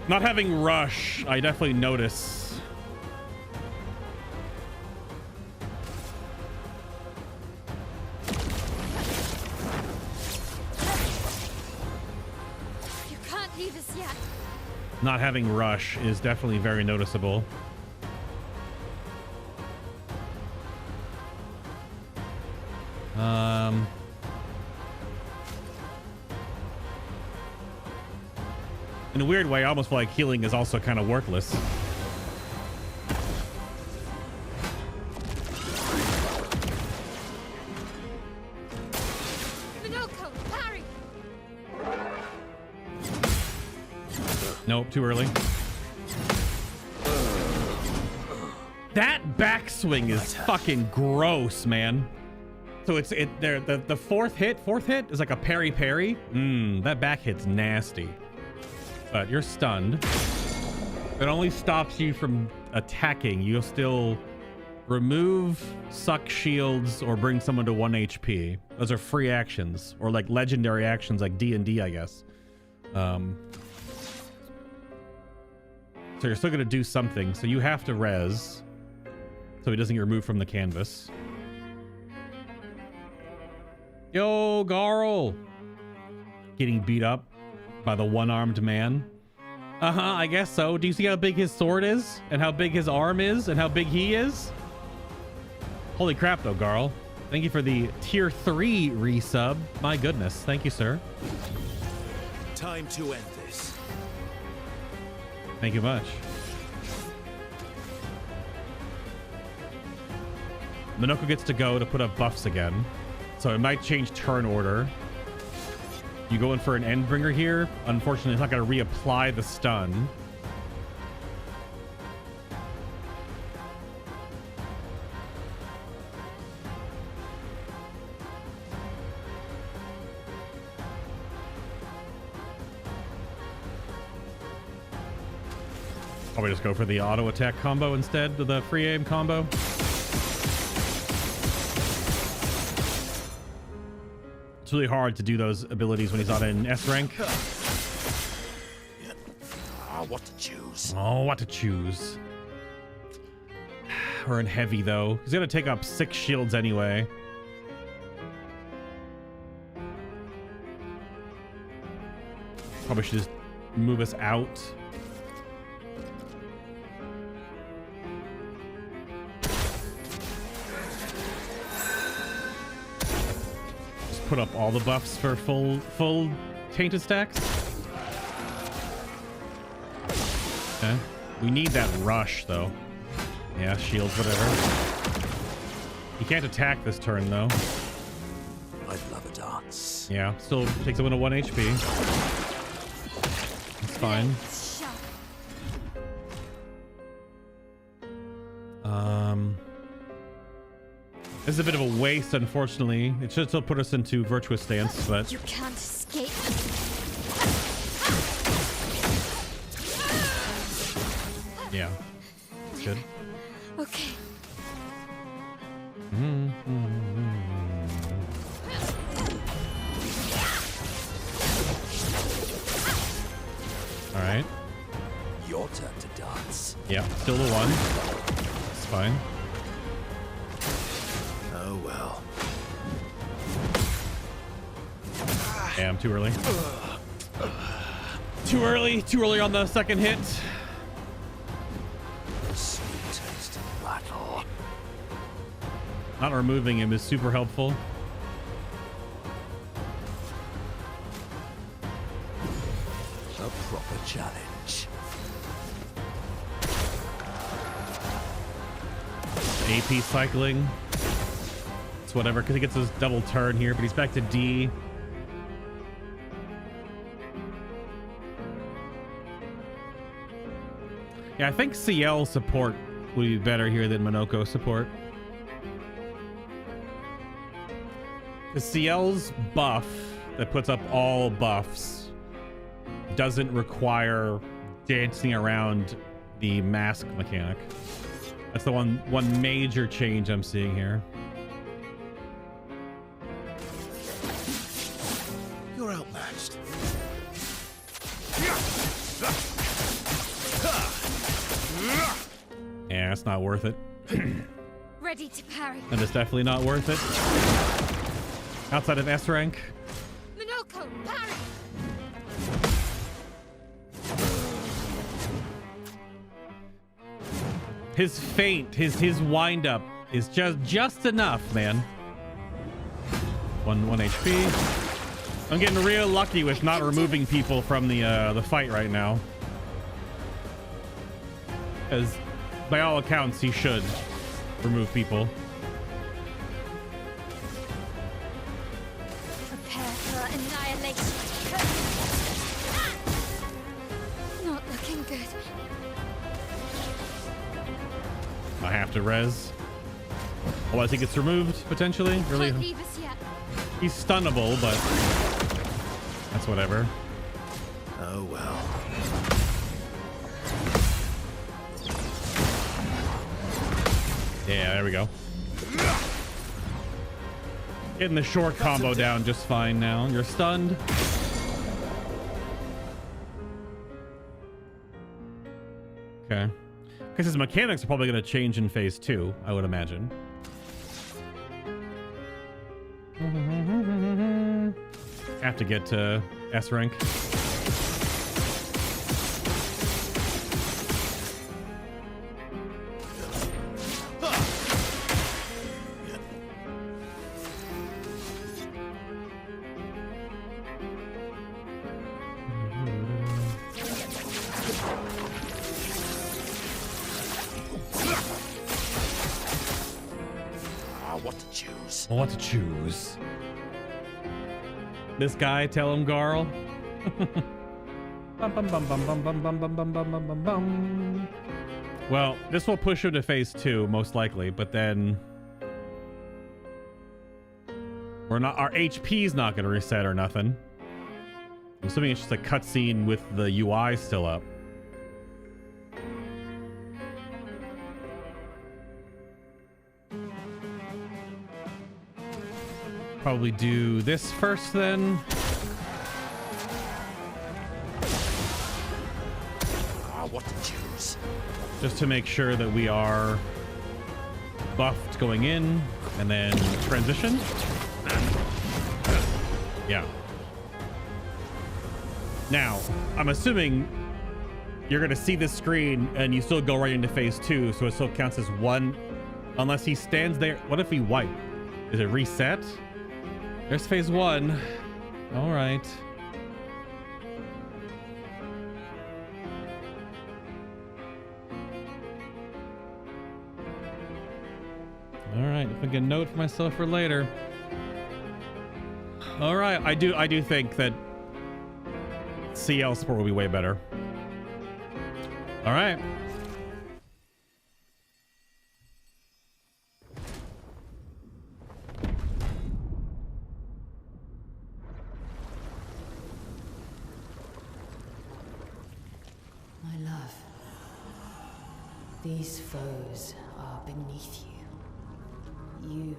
Not having rush, I definitely notice.
You can't leave us yet.
Not having rush is definitely very noticeable. In a weird way, I almost feel like healing is also kind of worthless.
Harry!
Nope, too early. That backswing is fucking gross, man. So the fourth hit is like a parry. That back hit's nasty. But you're stunned. It only stops you from attacking. You'll still remove, suck shields, or bring someone to 1 HP. Those are free actions, or like legendary actions like D&D, I guess. So you're still gonna do something. So you have to res, so he doesn't get removed from the canvas. Yo, Garl! Getting beat up by the one-armed man. I guess so. Do you see how big his sword is? And how big his arm is? And how big he is? Holy crap, though, Garl. Thank you for the tier 3 resub. My goodness. Thank you, sir.
Time to end this.
Thank you much. Minoko gets to go to put up buffs again. So it might change turn order. You go in for an Endbringer here. Unfortunately, it's not going to reapply the stun. Probably just go for the auto attack combo instead of the free aim combo. It's really hard to do those abilities when he's not in S rank.
What to choose?
Oh, what to choose. We're in heavy though. He's gonna take up 6 shields anyway. Probably should just move us out. Put up all the buffs for full tainted stacks. Okay. We need that rush though. Yeah, shields, whatever. He can't attack this turn though.
I'd love a dance.
Yeah, still takes him to 1 HP. It's fine. This is a bit of a waste, unfortunately. It should still put us into virtuous stance, but
You can't escape.
yeah, it's good.
Okay.
All right.
Your turn to dance.
Yeah, still the 1. It's fine.
Oh well.
Damn, too early. Too early on the second hit.
Sweet taste.
Not removing him is super helpful.
A proper challenge.
AP cycling. It's whatever, because he gets his double turn here, but he's back to D. Yeah, I think CL support would be better here than Minoko support. The CL's buff that puts up all buffs doesn't require dancing around the mask mechanic. That's the one major change I'm seeing here.
You're outmatched.
Yeah, it's not worth it.
Ready to parry.
That is definitely not worth it. Outside of S rank.
Minoko, parry.
His feint, his wind up is just enough, man. One HP. I'm getting real lucky with not removing people from the fight right now. Because by all accounts, he should remove people.
Prepare for annihilation. Not looking good.
I have to res. Otherwise he gets removed, potentially. Really,
Can't leave us yet.
he's stunnable, but that's whatever.
Oh well.
Yeah, there we go. Getting the short combo down just fine now. You're stunned. Okay. Because his mechanics are probably going to change in phase 2, I would imagine. Have to get to S rank. What to choose? This guy, tell him, Garl. Well, this will push him to phase 2, most likely, but then we're not. Our HP's not going to reset or nothing. I'm assuming it's just a cutscene with the UI still up. Probably do this first then.
What to choose?
Just to make sure that we are buffed going in and then transition. Yeah. Now, I'm assuming you're going to see this screen and you still go right into phase 2, so it still counts as 1 unless he stands there. What if he wipe? Is it reset? There's phase 1. All right. All right, make a note for myself for later. All right, I do think that CL support will be way better. All right.
My love, these foes are beneath you. You,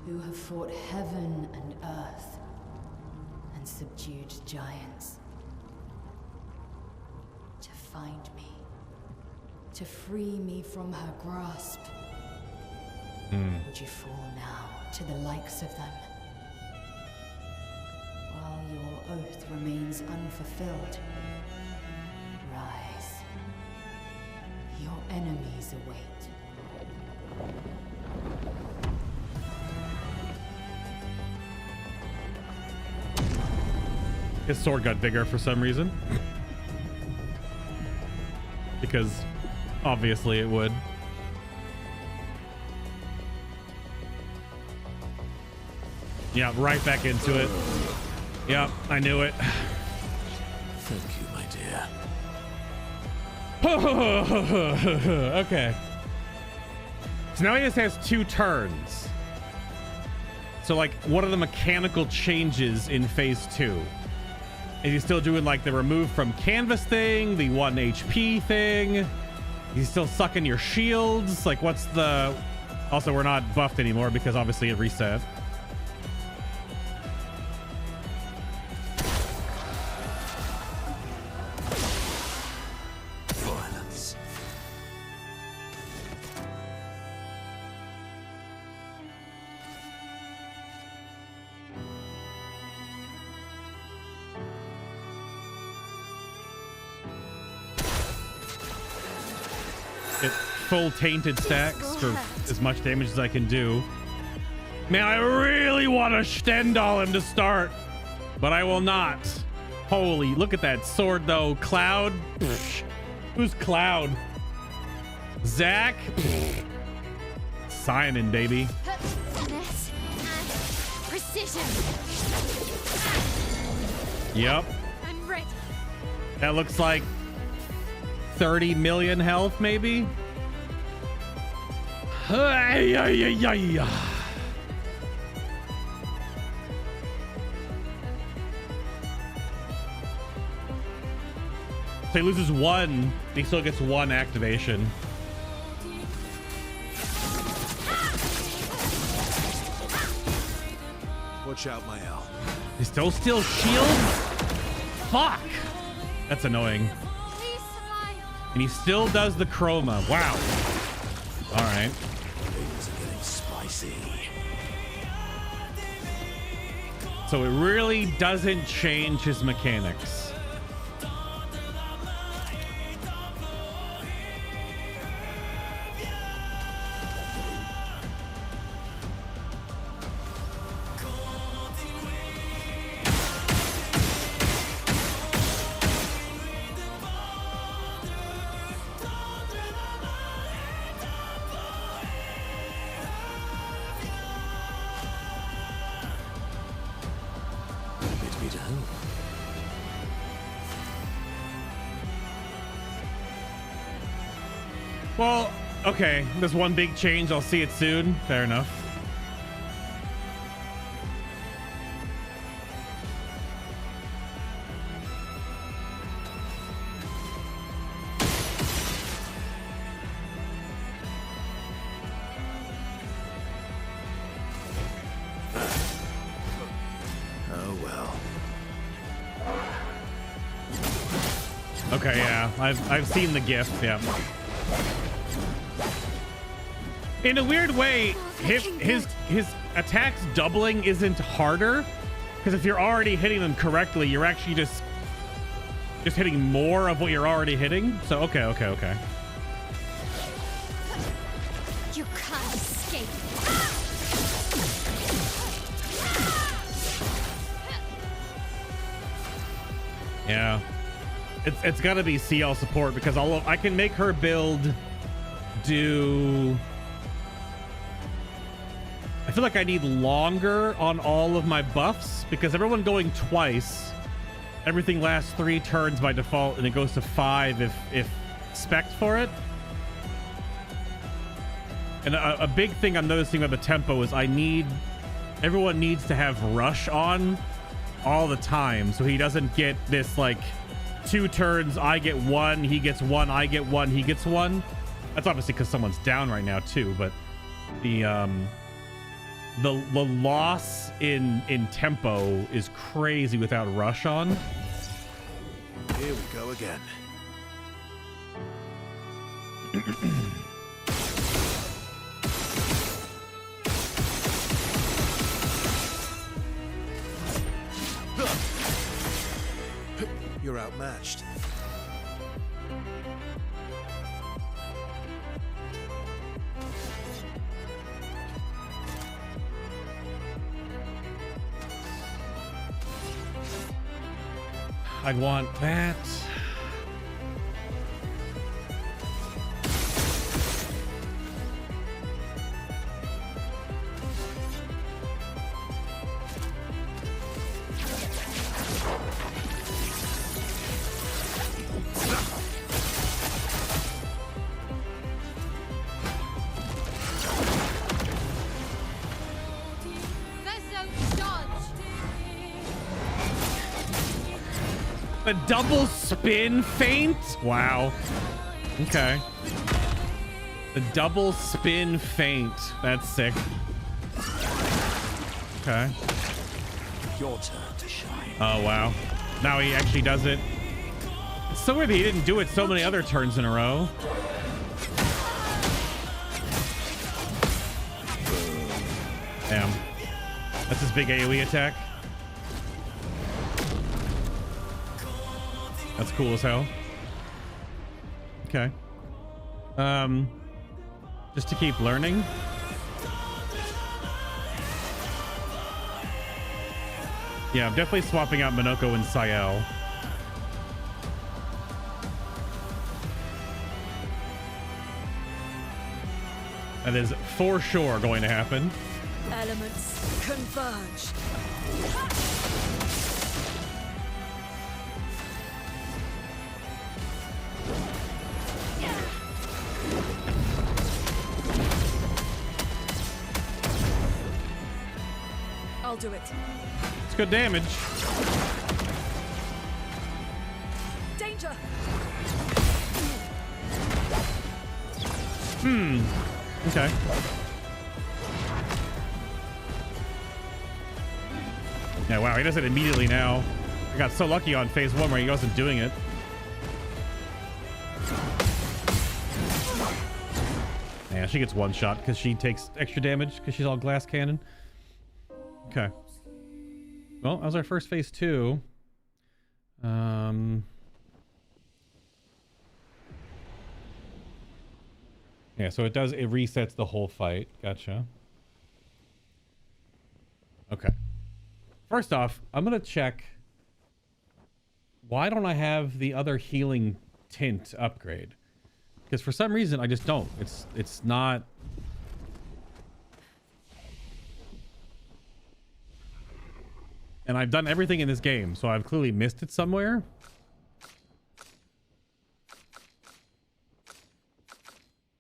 who have fought heaven and earth and subdued giants. To find me, to free me from her grasp. Would you fall now to the likes of them? While your oath remains unfulfilled, rise. Your enemies await.
His sword got bigger for some reason. Because obviously it would. Yeah, right back into it. Yep, I knew it.
Thank you, my dear.
Okay. So now he just has 2 turns. So like, what are the mechanical changes in phase 2? Is he still doing like the remove from canvas thing, the 1 HP thing? He's still sucking your shields? Like, what's the... Also, we're not buffed anymore because obviously it reset.
Violence.
Get full tainted stacks for as much damage as I can do. Man, I really want to Stendhal him to start, but I will not. Holy, look at that sword though. Cloud. Pfft. Who's Cloud? Zach? Pfft. Simon, baby.
Finesse and precision.
Yep.
I'm ready.
That looks like 30 million health, maybe? Ay, ay, ay, ay. So he loses 1, he still gets 1 activation.
Watch out, my owl.
He still steals shields? Fuck! That's annoying.
Please smile.
And he still does the chroma. Wow. All right.
Things are getting spicy.
So it really doesn't change his mechanics.
Bid me down.
Well, okay. There's one big change. I'll see it soon. Fair enough.
Oh well.
Okay, yeah. I've seen the GIF, yeah. In a weird way, his attacks doubling isn't harder, because if you're already hitting them correctly, you're actually just hitting more of what you're already hitting. So okay.
You can't escape.
Yeah. It's gotta be CL support, because I can make her build do... I feel like I need longer on all of my buffs, because everyone going twice, everything lasts 3 turns by default, and it goes to 5 if spec'd for it. And a big thing I'm noticing about the tempo is everyone needs to have rush on all the time, so he doesn't get this like 2 turns, I get 1, he gets 1, I get 1, he gets 1. That's obviously because someone's down right now too, but the loss in tempo is crazy without rush on.
Here we go again. You're outmatched.
I'd want that. The double spin feint? Wow. Okay. The double spin feint. That's sick. Okay.
Your turn to shine.
Oh, wow. Now he actually does it. It's so weird that he didn't do it so many other turns in a row. Damn. That's his big AoE attack. That's cool as hell. Okay. Just to keep learning. Yeah, I'm definitely swapping out Minoko and Sayel. That is for sure going to happen.
Elements converge. I'll do it.
It's good damage.
Danger.
Okay. Yeah, wow, he does it immediately now. I got so lucky on phase 1 where he wasn't doing it. Yeah, she gets one shot because she takes extra damage because she's all glass cannon. Okay. Well, that was our first phase 2. Yeah, so it resets the whole fight. Gotcha. Okay. First off, I'm gonna check. Why don't I have the other healing tint upgrade? Because for some reason I just don't. It's not. And I've done everything in this game, so I've clearly missed it somewhere.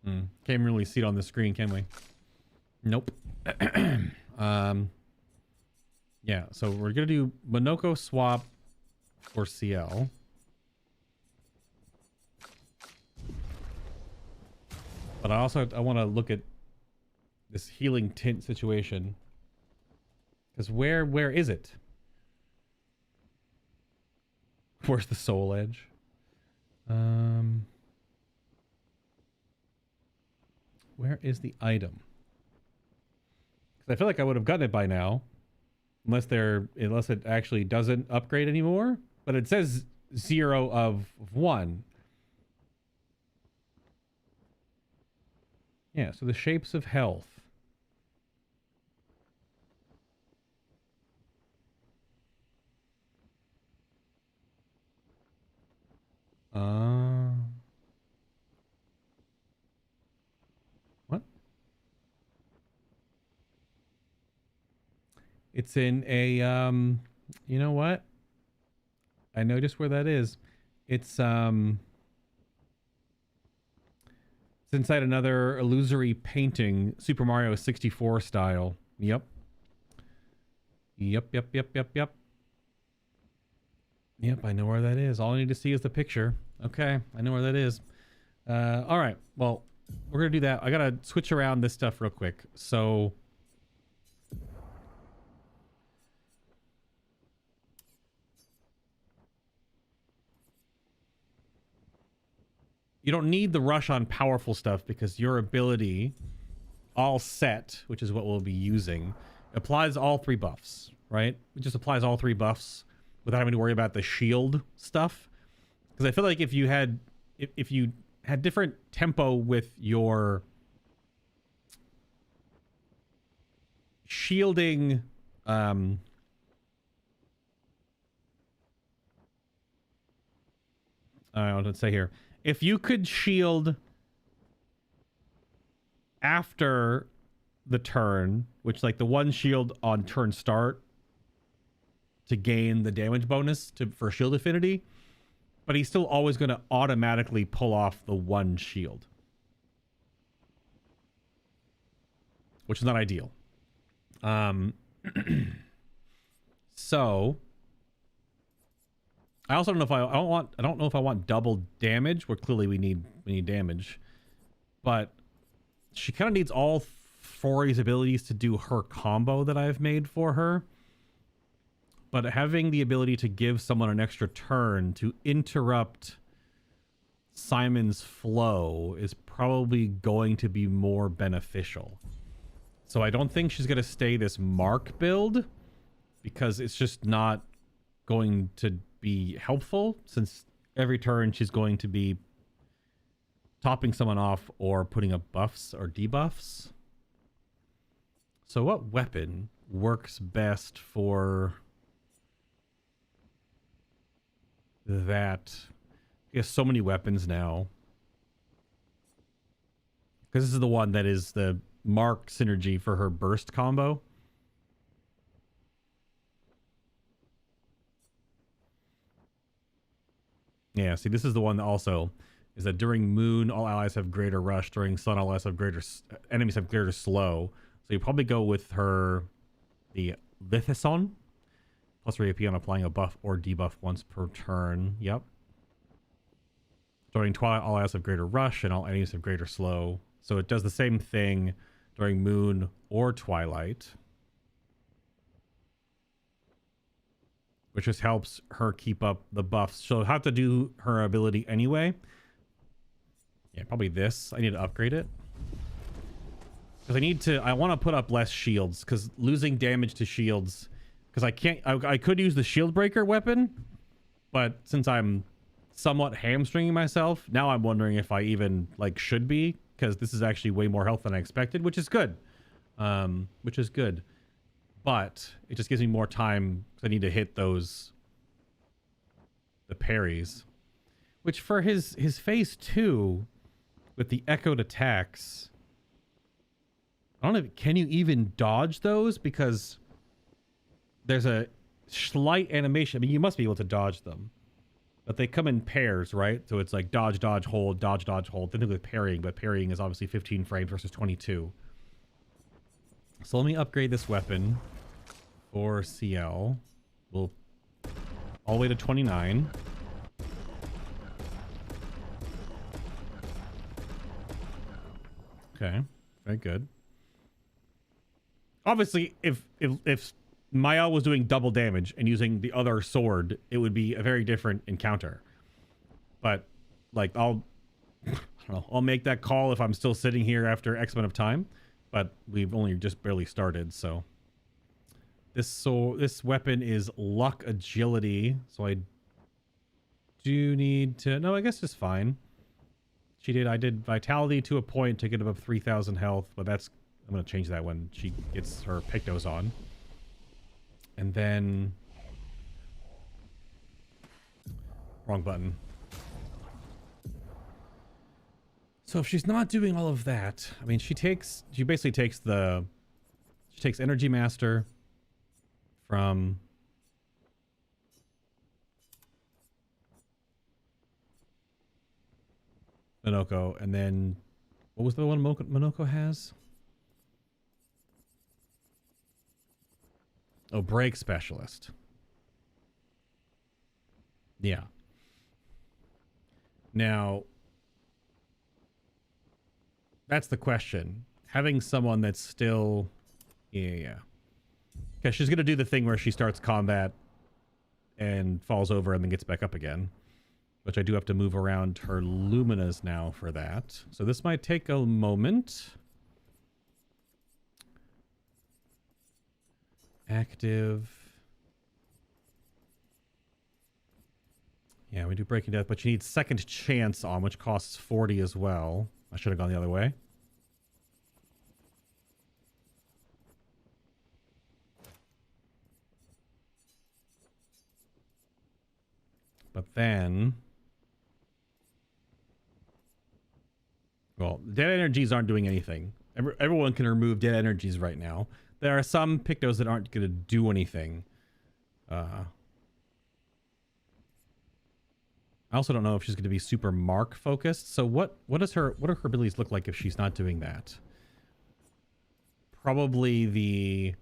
Can't really see it on the screen, can we? Nope. Yeah, so we're gonna do Minoko swap for CL. But I want to look at this healing tint situation. Because where is it? Where's the soul edge? Where is the item? Because I feel like I would have gotten it by now, unless it actually doesn't upgrade anymore. But it says 0 of 1. Yeah, so the shapes of health. What? It's in a, you know what? I know just where that is. It's inside another illusory painting, Super Mario 64 style. Yep. Yep, I know where that is. All I need to see is the picture. Okay, I know where that is. All right, well, we're gonna do that. I gotta switch around this stuff real quick. So you don't need the rush on powerful stuff because your ability, all set, which is what we'll be using, applies all 3 buffs, right? It just applies all 3 buffs without having to worry about the shield stuff. Because I feel like if you had different tempo with your shielding, let's say here, if you could shield after the turn, which like the one shield on turn start to gain the damage bonus for shield affinity, but he's still always going to automatically pull off the one shield, which is not ideal. So I also don't know if I don't know if I want double damage, where clearly we need damage, but she kind of needs all four of these abilities to do her combo that I've made for her. But having the ability to give someone an extra turn to interrupt Simon's flow is probably going to be more beneficial. So I don't think she's going to stay this Mark build, because it's just not going to be helpful, since every turn she's going to be topping someone off or putting up buffs or debuffs. So what weapon works best for that? He has so many weapons now, because this is the one that is the Mark synergy for her burst combo. Yeah, see, this is the one that also is that during Moon, all allies have greater rush. During Sun, all allies have greater, enemies have greater slow. So you probably go with her, the Lithison, plus her AP on applying a buff or debuff once per turn. Yep. During Twilight, all allies have greater rush and all enemies have greater slow. So it does the same thing during Moon or Twilight, which just helps her keep up the buffs. She'll have to do her ability anyway. Yeah, probably this. I need to upgrade it, because I want to put up less shields, because losing damage to shields, because I could use the shield breaker weapon, but since I'm somewhat hamstringing myself, now I'm wondering if I even like should be, because this is actually way more health than I expected, which is good. But it just gives me more time, because I need to hit the parries, which for his phase 2 with the echoed attacks, I don't know, can you even dodge those? Because there's a slight animation. I mean, you must be able to dodge them, but they come in pairs, right? So it's like dodge, dodge, hold, dodge, dodge, hold. Then with parrying, but parrying is obviously 15 frames versus 22. So let me upgrade this weapon for CL. We'll all the way to 29. Okay, very good. Obviously, if Mael was doing double damage and using the other sword, it would be a very different encounter. But like, I don't know, I'll make that call if I'm still sitting here after X amount of time. But we've only just barely started, so this weapon is luck agility, so I do need to, no, I guess it's fine. I did vitality to a point to get above 3,000 health, but I'm going to change that when she gets her Pictos on. And then... wrong button. So if she's not doing all of that, I mean, she basically takes Energy Master from... Minoko, and then what was the one Minoko has? Oh, Break Specialist. Yeah. Now, that's the question. Having someone that's still... Yeah. Because she's going to do the thing where she starts combat and falls over and then gets back up again. Which I do have to move around her Luminas now for that. So this might take a moment. Active. Yeah, we do Breaking Death, but you need Second Chance on, which costs 40 as well. I should have gone the other way. But then... Well, dead energies aren't doing anything. Everyone can remove dead energies right now. There are some Pictos that aren't going to do anything. I also don't know if she's going to be super mark focused. So what do her abilities look like if she's not doing that? Probably the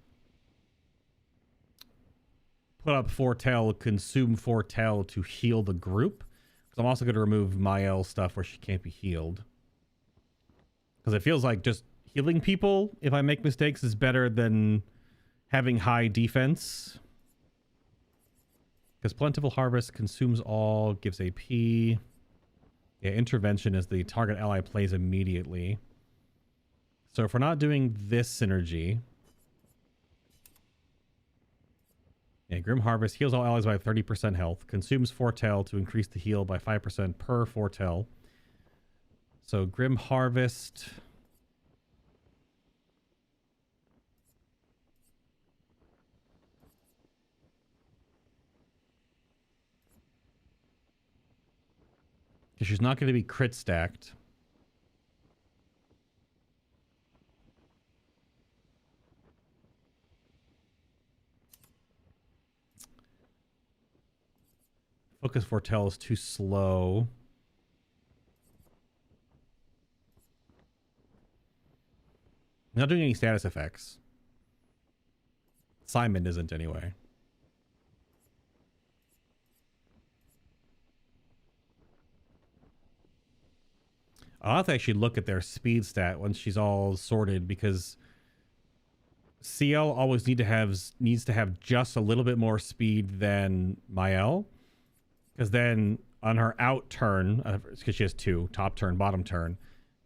put up foretell, consume foretell to heal the group. Because I'm also going to remove Mael stuff where she can't be healed. Because it feels like just healing people, if I make mistakes, is better than having high defense. Because Plentiful Harvest consumes all, gives AP. Yeah, Intervention is the target ally plays immediately. So if we're not doing this synergy... Yeah, Grim Harvest heals all allies by 30% health. Consumes Foretell to increase the heal by 5% per Foretell. So Grim Harvest... Because she's not going to be crit stacked. Focus Foretell is too slow. Not doing any status effects. Simon isn't anyway. I'll have to actually look at their speed stat once she's all sorted, because CL always needs to have just a little bit more speed than Mael, because then on her out turn, because she has two, top turn, bottom turn,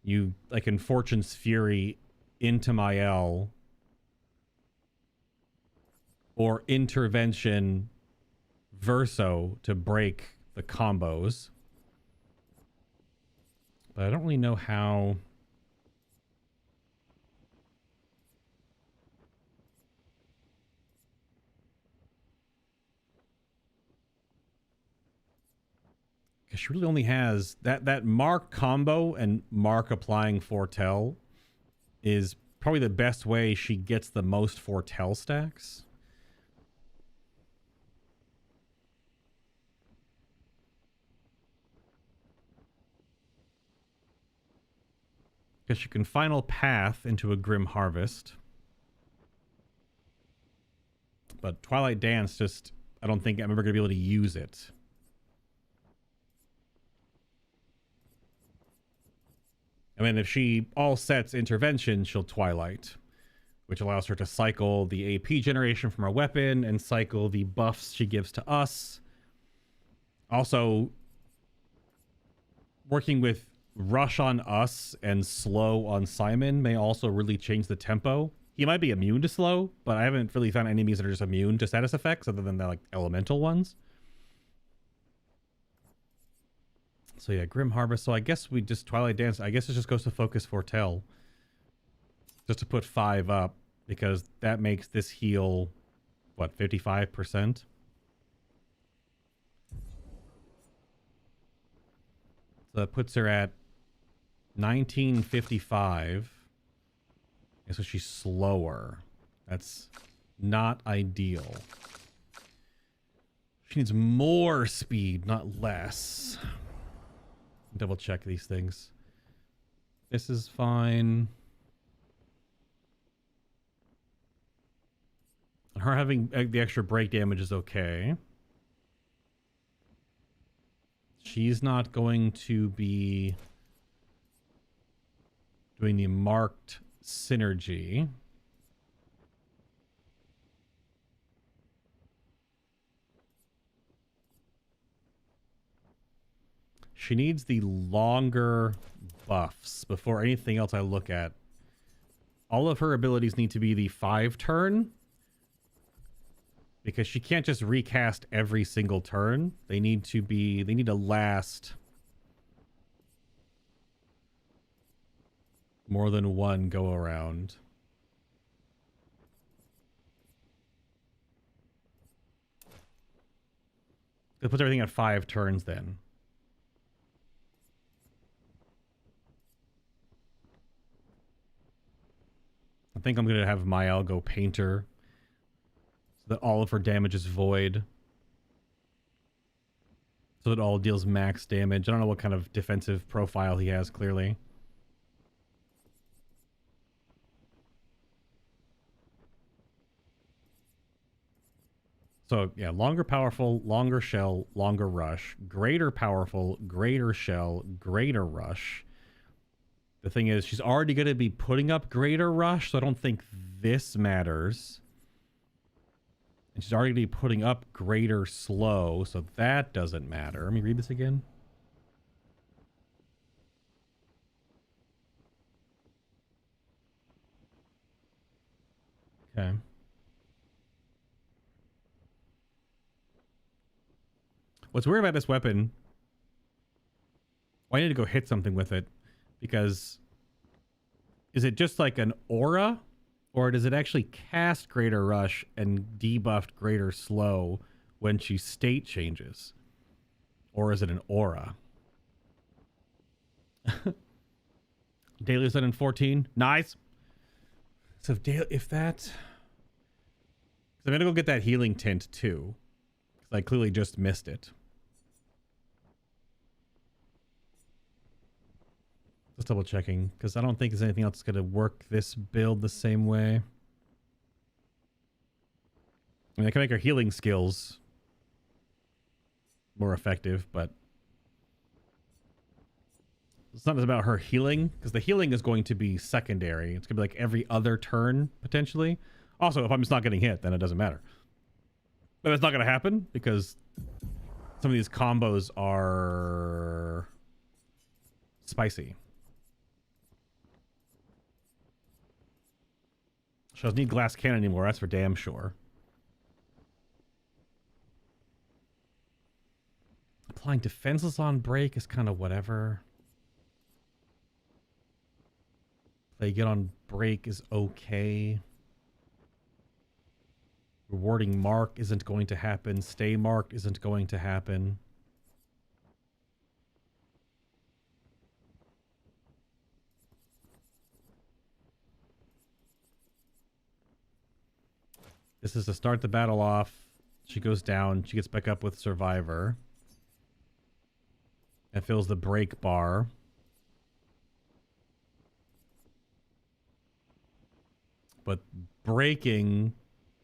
you like in Fortune's Fury into Mael or Intervention Verso to break the combos. But I don't really know how. Because she really only has that Mark combo, and Mark applying Foretell is probably the best way she gets the most Foretell stacks. Because you can final path into a Grim Harvest. But Twilight Dance just, I don't think I'm ever going to be able to use it. I mean, if she all sets Intervention, she'll Twilight, which allows her to cycle the AP generation from her weapon and cycle the buffs she gives to us. Also, working with Rush on us and Slow on Simon may also really change the tempo. He might be immune to Slow, but I haven't really found enemies that are just immune to status effects other than the like elemental ones. So yeah, Grim Harvest. So I guess we just Twilight Dance. I guess it just goes to Focus Foretell. Just to put 5 up, because that makes this heal, what, 55%? So that puts her at 1955. And so she's slower. That's not ideal. She needs more speed, not less. Double check these things. This is fine. Her having the extra break damage is okay. She's not going to be doing the marked synergy. She needs the longer buffs before anything else I look at. All of her abilities need to be the 5 turn, because she can't just recast every single turn. They need to last more than one go around. It puts everything at 5 turns then. I think I'm going to have Mael go Painter so that all of her damage is void. So it all deals max damage. I don't know what kind of defensive profile he has, clearly. So, yeah, longer powerful, longer shell, longer rush. Greater powerful, greater shell, greater rush. The thing is, she's already going to be putting up greater rush, so I don't think this matters. And she's already going to be putting up greater slow, so that doesn't matter. Let me read this again. Okay. What's weird about this weapon, well, I need to go hit something with it, because is it just like an aura, or does it actually cast greater rush and debuffed greater slow when she state changes? Or is it an aura? Daily set in 14. Nice. So if that... I'm going to go get that healing tint too, because I clearly just missed it. Just double checking, because I don't think there's anything else that's going to work this build the same way. I mean, I can make her healing skills more effective, but it's not about her healing, because the healing is going to be secondary. It's going to be like every other turn, potentially. Also, if I'm just not getting hit, then it doesn't matter. But that's not going to happen, because some of these combos are spicy. She doesn't need glass cannon anymore, that's for damn sure. Applying defenseless on break is kind of whatever. Play get on break is okay. Rewarding mark isn't going to happen. Stay marked isn't going to happen. This is to start the battle off. She goes down. She gets back up with Survivor. And fills the break bar. But breaking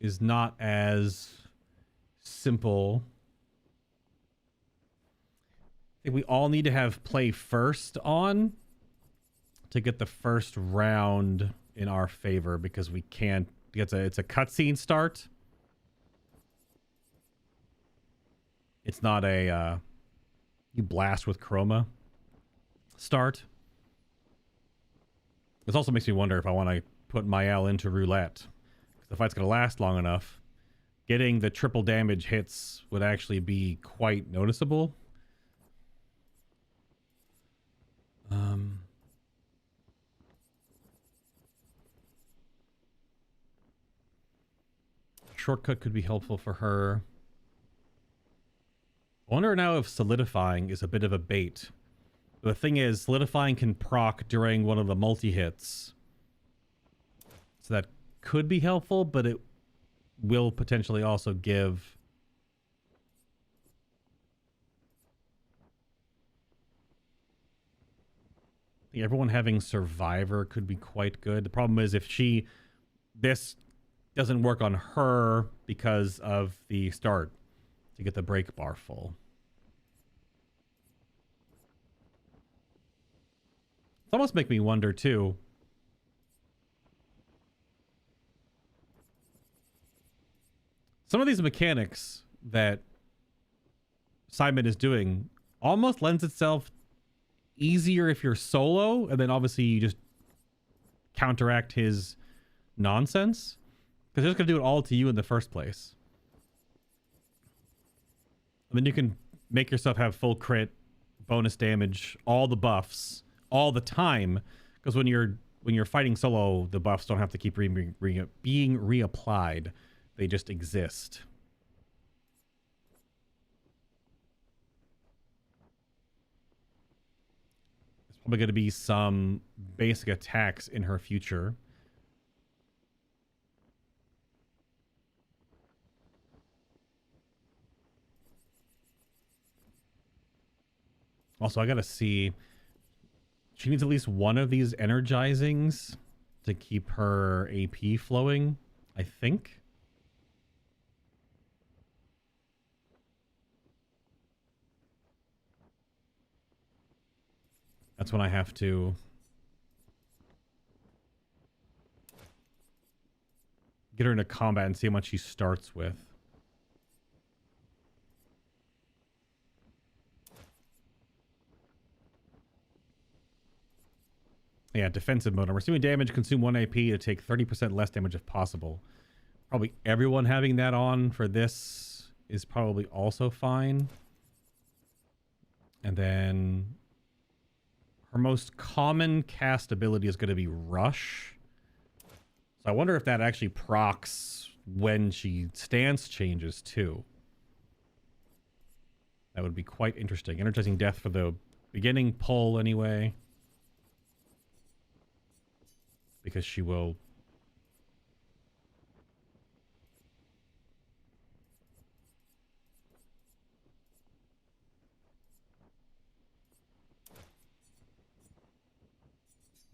is not as simple. I think we all need to have play first on to get the first round in our favor, because we can't. It's a cutscene start. It's not a you blast with chroma start. This also makes me wonder if I want to put Mael into roulette. If the fight's going to last long enough, getting the triple damage hits would actually be quite noticeable. Shortcut could be helpful for her. I wonder now if solidifying is a bit of a bait. The thing is, solidifying can proc during one of the multi-hits. So that could be helpful, but it will potentially also give... I think everyone having Survivor could be quite good. The problem is if this doesn't work on her because of the start to get the break bar full. It's almost make me wonder too. Some of these mechanics that Simon is doing almost lends itself easier if you're solo, and then obviously you just counteract his nonsense, because they're just going to do it all to you in the first place. And then you can make yourself have full crit, bonus damage, all the buffs, all the time. Because when you're fighting solo, the buffs don't have to keep being reapplied. They just exist. There's probably going to be some basic attacks in her future. Also, I gotta see. She needs at least one of these energizings to keep her AP flowing, I think. That's when I have to get her into combat and see how much she starts with. Yeah, defensive mode. I'm receiving damage, consume 1 AP to take 30% less damage if possible. Probably everyone having that on for this is probably also fine. And then her most common cast ability is going to be Rush. So I wonder if that actually procs when she stance changes too. That would be quite interesting. Energizing Death for the beginning pull anyway. Because she will...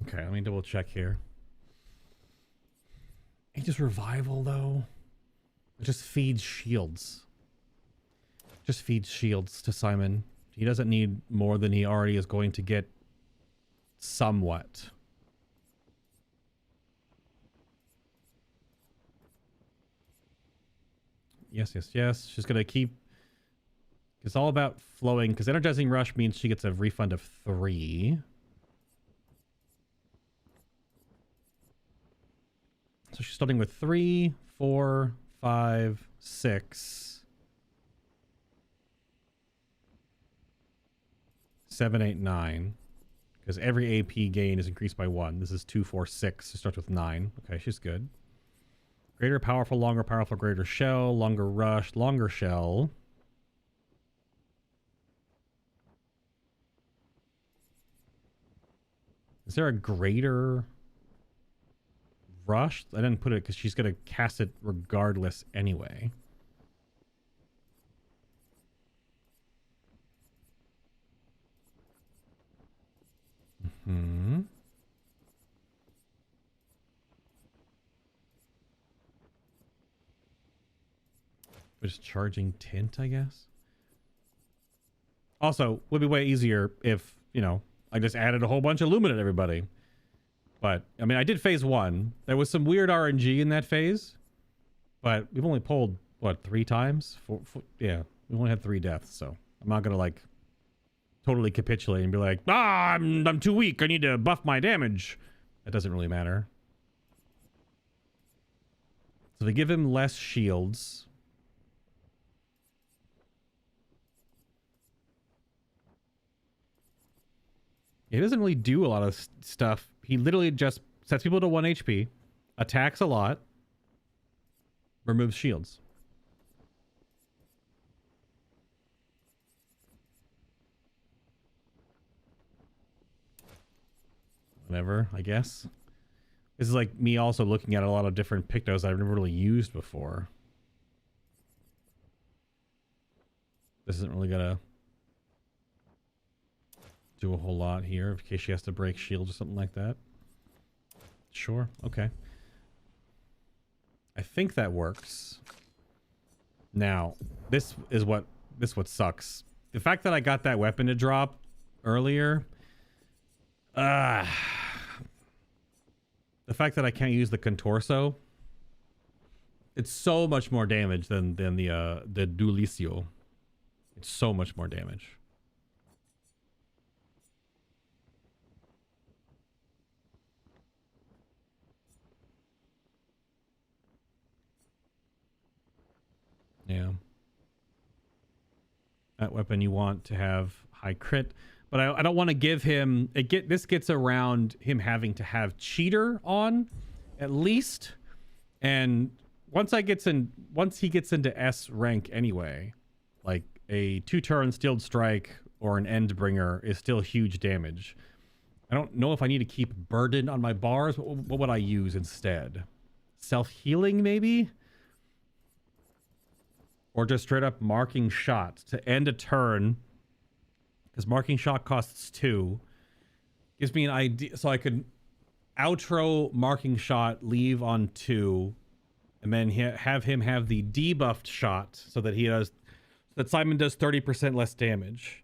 Okay, let me double check here. Aegis Revival, though. It just feeds shields. Just feeds shields to Simon. He doesn't need more than he already is going to get somewhat. Yes, yes, yes. She's going to keep... It's all about flowing, because Energizing Rush means she gets a refund of 3. So she's starting with 3, 4, 5, 6, 7, 8, 9. Because every AP gain is increased by 1. This is 2, 4, 6. She starts with 9. Okay, she's good. Greater powerful, longer powerful, greater shell, longer rush, longer shell. Is there a greater rush? I didn't put it because she's going to cast it regardless anyway. Mm-hmm. Just charging tint, I guess. Also, would be way easier if, you know, I just added a whole bunch of Lumina to everybody. But, I mean, I did phase 1. There was some weird RNG in that phase. But we've only pulled, what, 3 times? Yeah, we only had 3 deaths, so I'm not going to, like, totally capitulate and be like, I'm too weak. I need to buff my damage. That doesn't really matter. So they give him less shields. He doesn't really do a lot of stuff. He literally just sets people to 1 HP, attacks a lot, removes shields. Whatever, I guess. This is like me also looking at a lot of different Pictos I've never really used before. This isn't really gonna do a whole lot here in case she has to break shields or something like that. Sure, okay. I think that works. Now, this what sucks. The fact that I got that weapon to drop earlier, the fact that I can't use the Contorso, it's so much more damage than the Dulicio. It's so much more damage. Yeah. That weapon you want to have high crit, but I don't want to give him this gets around him having to have cheater on at least. And once he gets into S rank anyway, like a 2-turn steeled strike or an Endbringer is still huge damage. I don't know if I need to keep burden on my bars. What would I use instead? Self-healing maybe? Or just straight up marking shots to end a turn because marking shot costs 2. Gives me an idea, so I could outro marking shot, leave on 2, and then have him have the debuffed shot so that Simon does 30% less damage.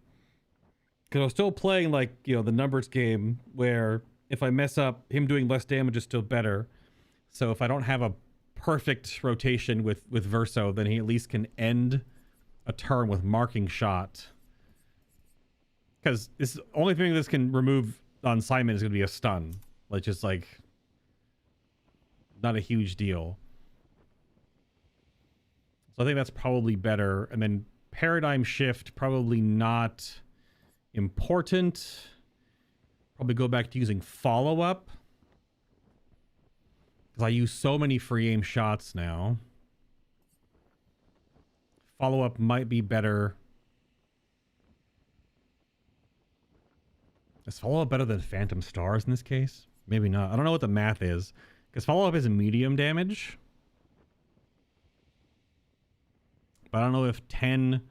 Because I was still playing like, you know, the numbers game where if I mess up, him doing less damage is still better. So if I don't have a perfect rotation with Verso, then he at least can end a turn with marking shot. Because this the only thing this can remove on Simon is going to be a stun. Like, just like, not a huge deal. So I think that's probably better. And then paradigm shift, probably not important. Probably go back to using follow-up. Because I use so many free aim shots now. Follow-up might be better. Is follow-up better than Phantom Stars in this case? Maybe not. I don't know what the math is. Because follow-up is a medium damage. But I don't know if 10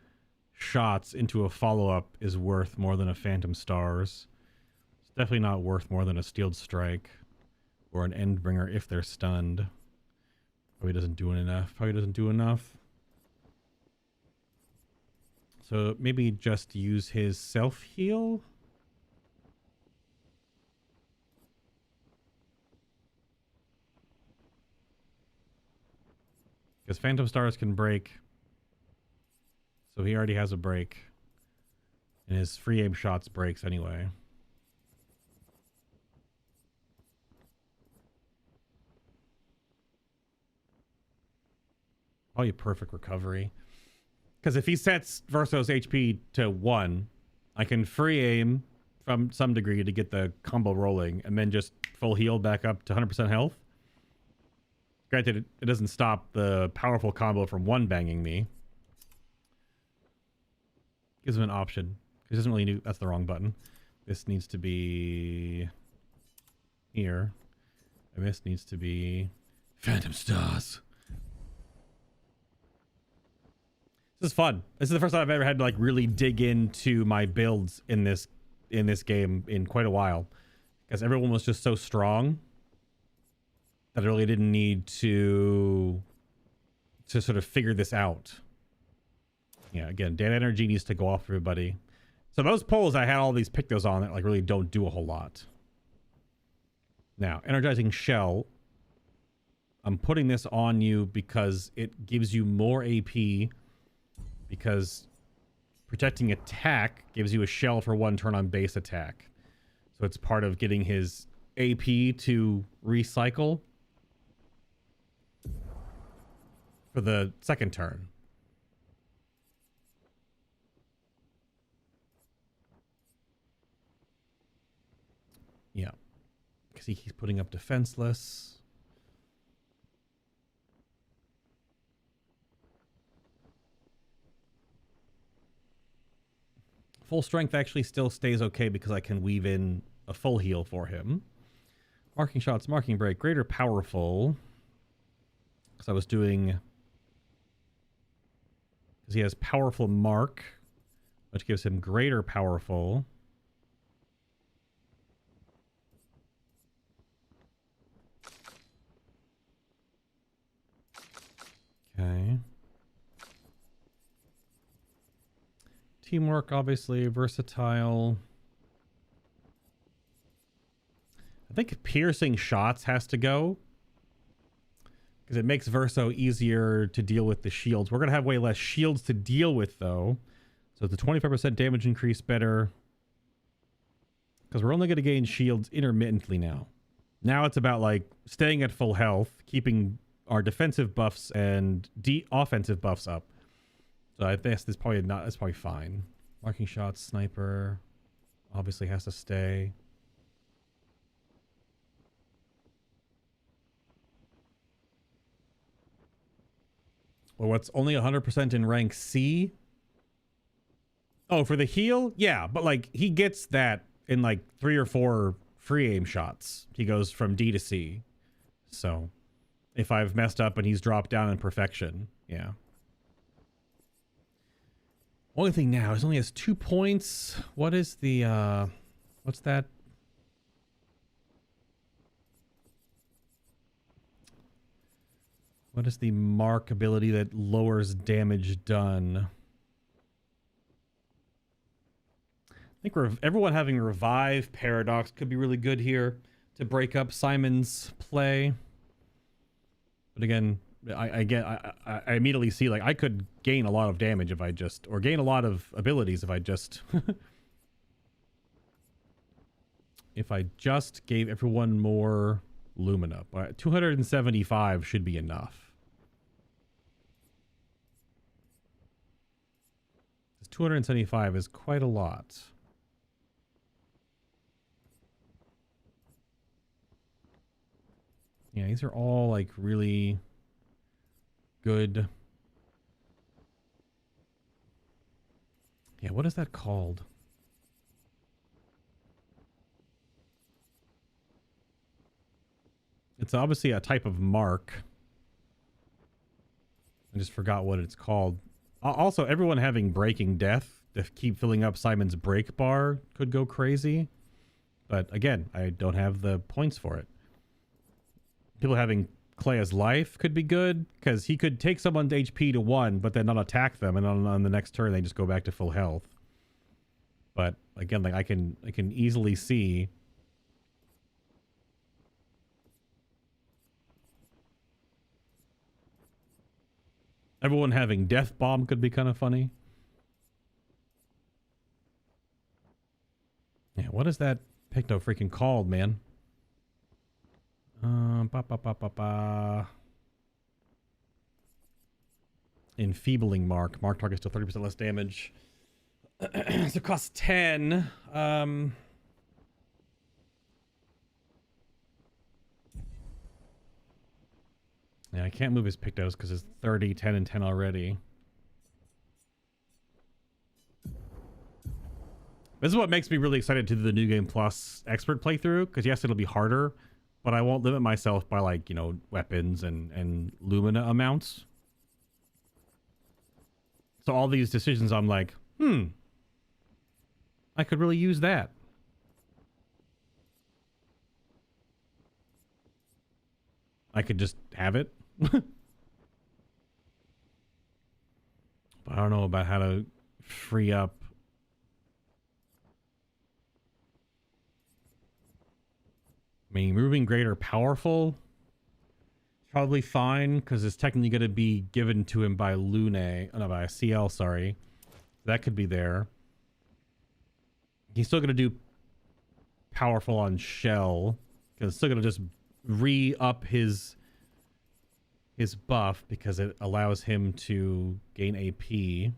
shots into a follow-up is worth more than a Phantom Stars. It's definitely not worth more than a Steeled Strike. Or an Endbringer if they're stunned. Probably doesn't do enough. So maybe just use his self-heal? Because Phantom Stars can break. So he already has a break. And his free aim shots breaks anyway. Probably a perfect recovery. Because if he sets Verso's HP to 1, I can free aim from some degree to get the combo rolling and then just full heal back up to 100% health. Granted, it doesn't stop the powerful combo from one banging me. Gives him an option. He doesn't really need... That's the wrong button. This needs to be... here. And this needs to be... Phantom Stars. This is fun. This is the first time I've ever had to like really dig into my builds in this game in quite a while. Because everyone was just so strong that I really didn't need to sort of figure this out. Yeah, again, data energy needs to go off for everybody. So those polls I had all these Pictos on that like really don't do a whole lot. Now, energizing shell. I'm putting this on you because it gives you more AP, because protecting attack gives you a shell for 1 turn on base attack. So it's part of getting his AP to recycle for the second turn. Yeah. Because he keeps putting up defenseless. Full strength actually still stays okay because I can weave in a full heal for him. Marking shots, marking break, greater powerful. Because I was doing... Because he has powerful mark, which gives him greater powerful. Okay. Teamwork, obviously, versatile. I think piercing shots has to go. Because it makes Verso easier to deal with the shields. We're going to have way less shields to deal with, though. So the 25% damage increase better. Because we're only going to gain shields intermittently now. Now it's about, like, staying at full health, keeping our defensive buffs and offensive buffs up. So I think that's probably fine. Marking shots, sniper, obviously has to stay. Well, what's only 100% in rank C? Oh, for the heal? Yeah, but like he gets that in like 3 or 4 free aim shots. He goes from D to C. So if I've messed up and he's dropped down in perfection, yeah. Only thing now is only has 2 points. What is the what's that? What is the mark ability that lowers damage done? I think everyone having revive paradox could be really good here to break up Simon's play. But again, I immediately see like I could gain a lot of damage if I just, or gain a lot of abilities if I just if I just gave everyone more Lumina. But 275 should be enough. 275 is quite a lot. Yeah, these are all like really good. Yeah, what is that called? It's obviously a type of mark. I just forgot what it's called. Also, everyone having breaking death to keep filling up Simon's break bar could go crazy. But again, I don't have the points for it. People having Claire's life could be good because he could take someone's HP to 1, but then not attack them, and on the next turn they just go back to full health. But again, like I can easily see everyone having death bomb could be kind of funny. Yeah, what is that Picto freaking called, man? Enfeebling mark. Mark targets to 30% less damage. So it costs 10. Yeah, I can't move his Pictos because it's 30, 10, and 10 already. This is what makes me really excited to do the New Game Plus expert playthrough, because yes, it'll be harder, but I won't limit myself by, like, you know, weapons and Lumina amounts. So all these decisions, I'm like, I could really use that. I could just have it. But I don't know about how to free up. I mean, moving greater powerful, probably fine, because it's technically going to be given to him by by CL, sorry. That could be there. He's still going to do powerful on Shell, because it's still going to just re-up his buff, because it allows him to gain AP.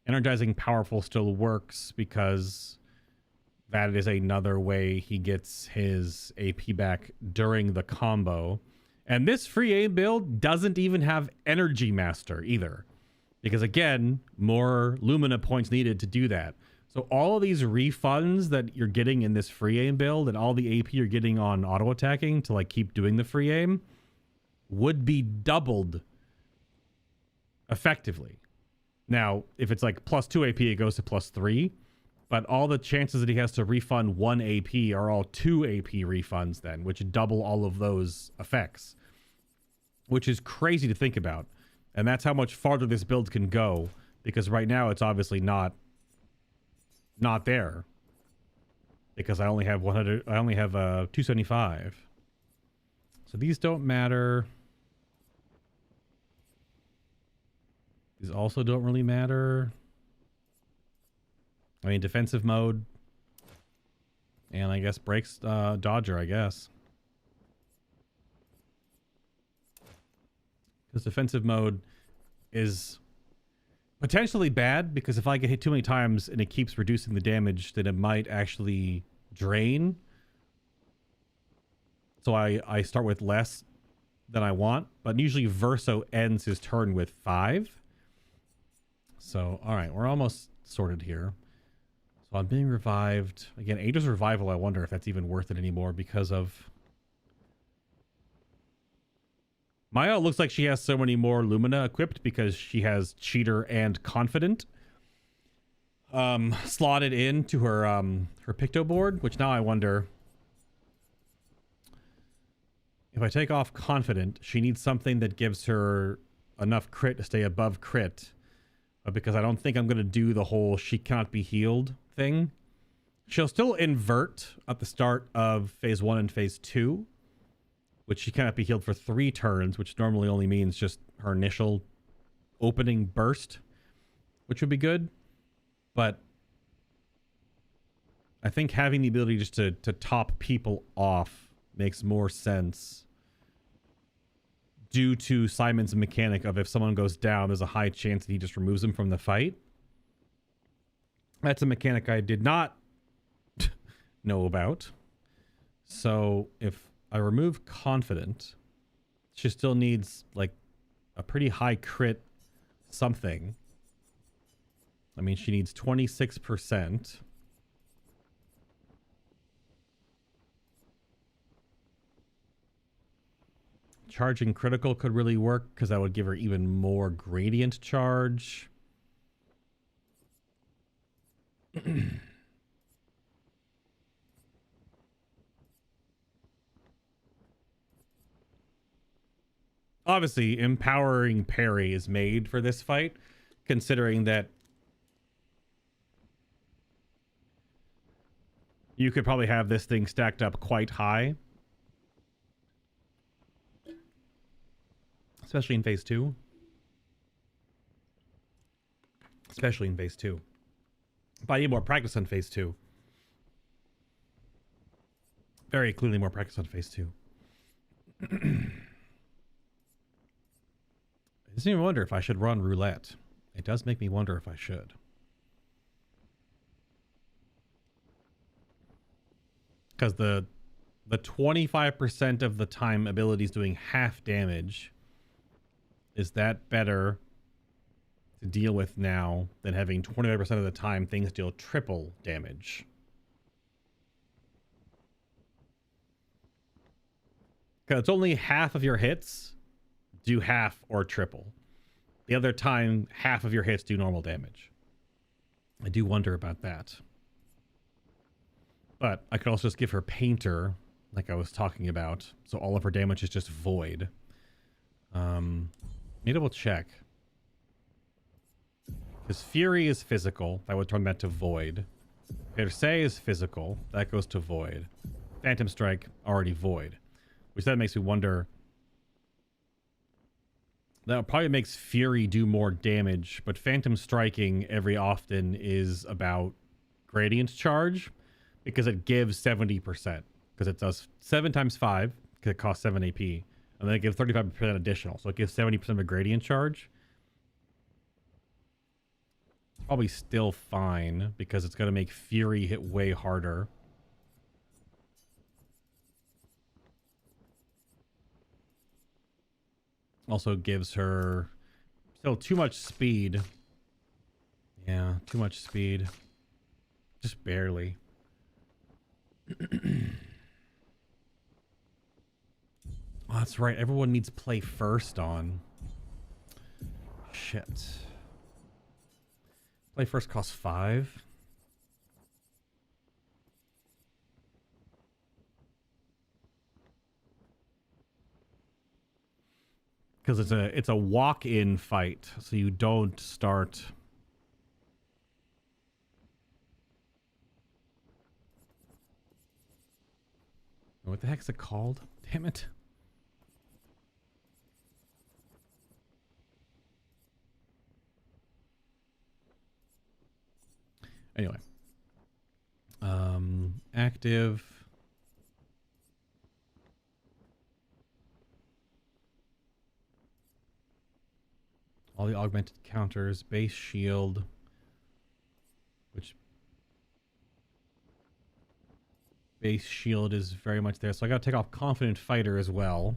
Energizing powerful still works, because that is another way he gets his AP back during the combo. And this free aim build doesn't even have Energy Master either, because again, more Lumina points needed to do that. So all of these refunds that you're getting in this free aim build and all the AP you're getting on auto attacking to like keep doing the free aim would be doubled effectively. Now, if it's like plus 2 AP, it goes to plus 3. But all the chances that he has to refund 1 AP are all 2 AP refunds then, which double all of those effects. Which is crazy to think about. And that's how much farther this build can go. Because right now it's obviously not there. Because I only have 275. So these don't matter. These also don't really matter. I mean, defensive mode. And I guess breaks Dodger, I guess. Because defensive mode is potentially bad, because if I get hit too many times and it keeps reducing the damage, then it might actually drain. So I start with less than I want. But usually Verso ends his turn with 5. So, alright, we're almost sorted here. So I'm being revived. Again, Ada's revival, I wonder if that's even worth it anymore because of... Maya looks like she has so many more Lumina equipped because she has Cheater and Confident. slotted into her her Picto board, which now I wonder if I take off confident, she needs something that gives her enough crit to stay above crit. But because I don't think I'm going to do the whole she cannot be healed thing, she'll still invert at the start of phase 1 and phase 2, which she cannot be healed for 3 turns, which normally only means just her initial opening burst, which would be good. But I think having the ability just to top people off makes more sense due to Simon's mechanic of if someone goes down, there's a high chance that he just removes them from the fight. That's a mechanic I did not know about. So if I remove confident, she still needs like a pretty high crit something. I mean, she needs 26%. Charging critical could really work because that would give her even more gradient charge. Obviously, empowering parry is made for this fight, considering that you could probably have this thing stacked up quite high. Especially in phase 2. Especially in phase 2. But I need more practice on phase 2. Very clearly more practice on phase 2. It doesn't even wonder if I should run roulette. It does make me wonder if I should. Because the 25% of the time abilities doing half damage, is that better to deal with now than having 25% of the time things deal triple damage? Because it's only half of your hits do half or triple. The other time, half of your hits do normal damage. I do wonder about that. But I could also just give her Painter, like I was talking about, so all of her damage is just void. Need to double check. Because Fury is physical. That would turn that to void. Perse is physical. That goes to void. Phantom Strike, already void. Which then makes me wonder. That probably makes Fury do more damage, but Phantom Striking every often is about gradient charge because it gives 70%. Because it does 7 times 5, because it costs 7 AP. And then it gives 35% additional. So it gives 70% of a gradient charge. It's probably still fine because it's going to make Fury hit way harder. Also gives her still too much speed. Yeah, too much speed. Just barely. Oh, that's right. Everyone needs play first on. Shit. Play first costs 5. Because it's a walk-in fight, so you don't start. What the heck is it called? Damn it. Anyway. Active. All the augmented counters, base shield, which base shield is very much there. So I gotta take off Confident Fighter as well.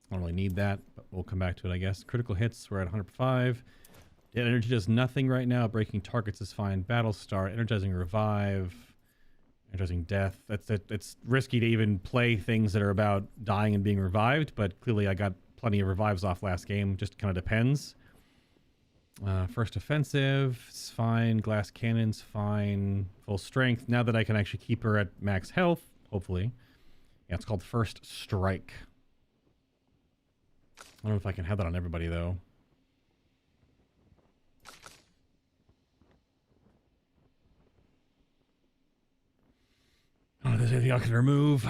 I don't really need that, but we'll come back to it, I guess. Critical hits, we're at 105. Dead energy does nothing right now. Breaking targets is fine. Battle Star, energizing revive. Interesting death. It's risky to even play things that are about dying and being revived, but clearly I got plenty of revives off last game. Just kind of depends. First offensive, it's fine. Glass cannon's fine. Full strength. Now that I can actually keep her at max health, hopefully. Yeah, it's called First Strike. I don't know if I can have that on everybody, though. I don't know if there's anything I can remove.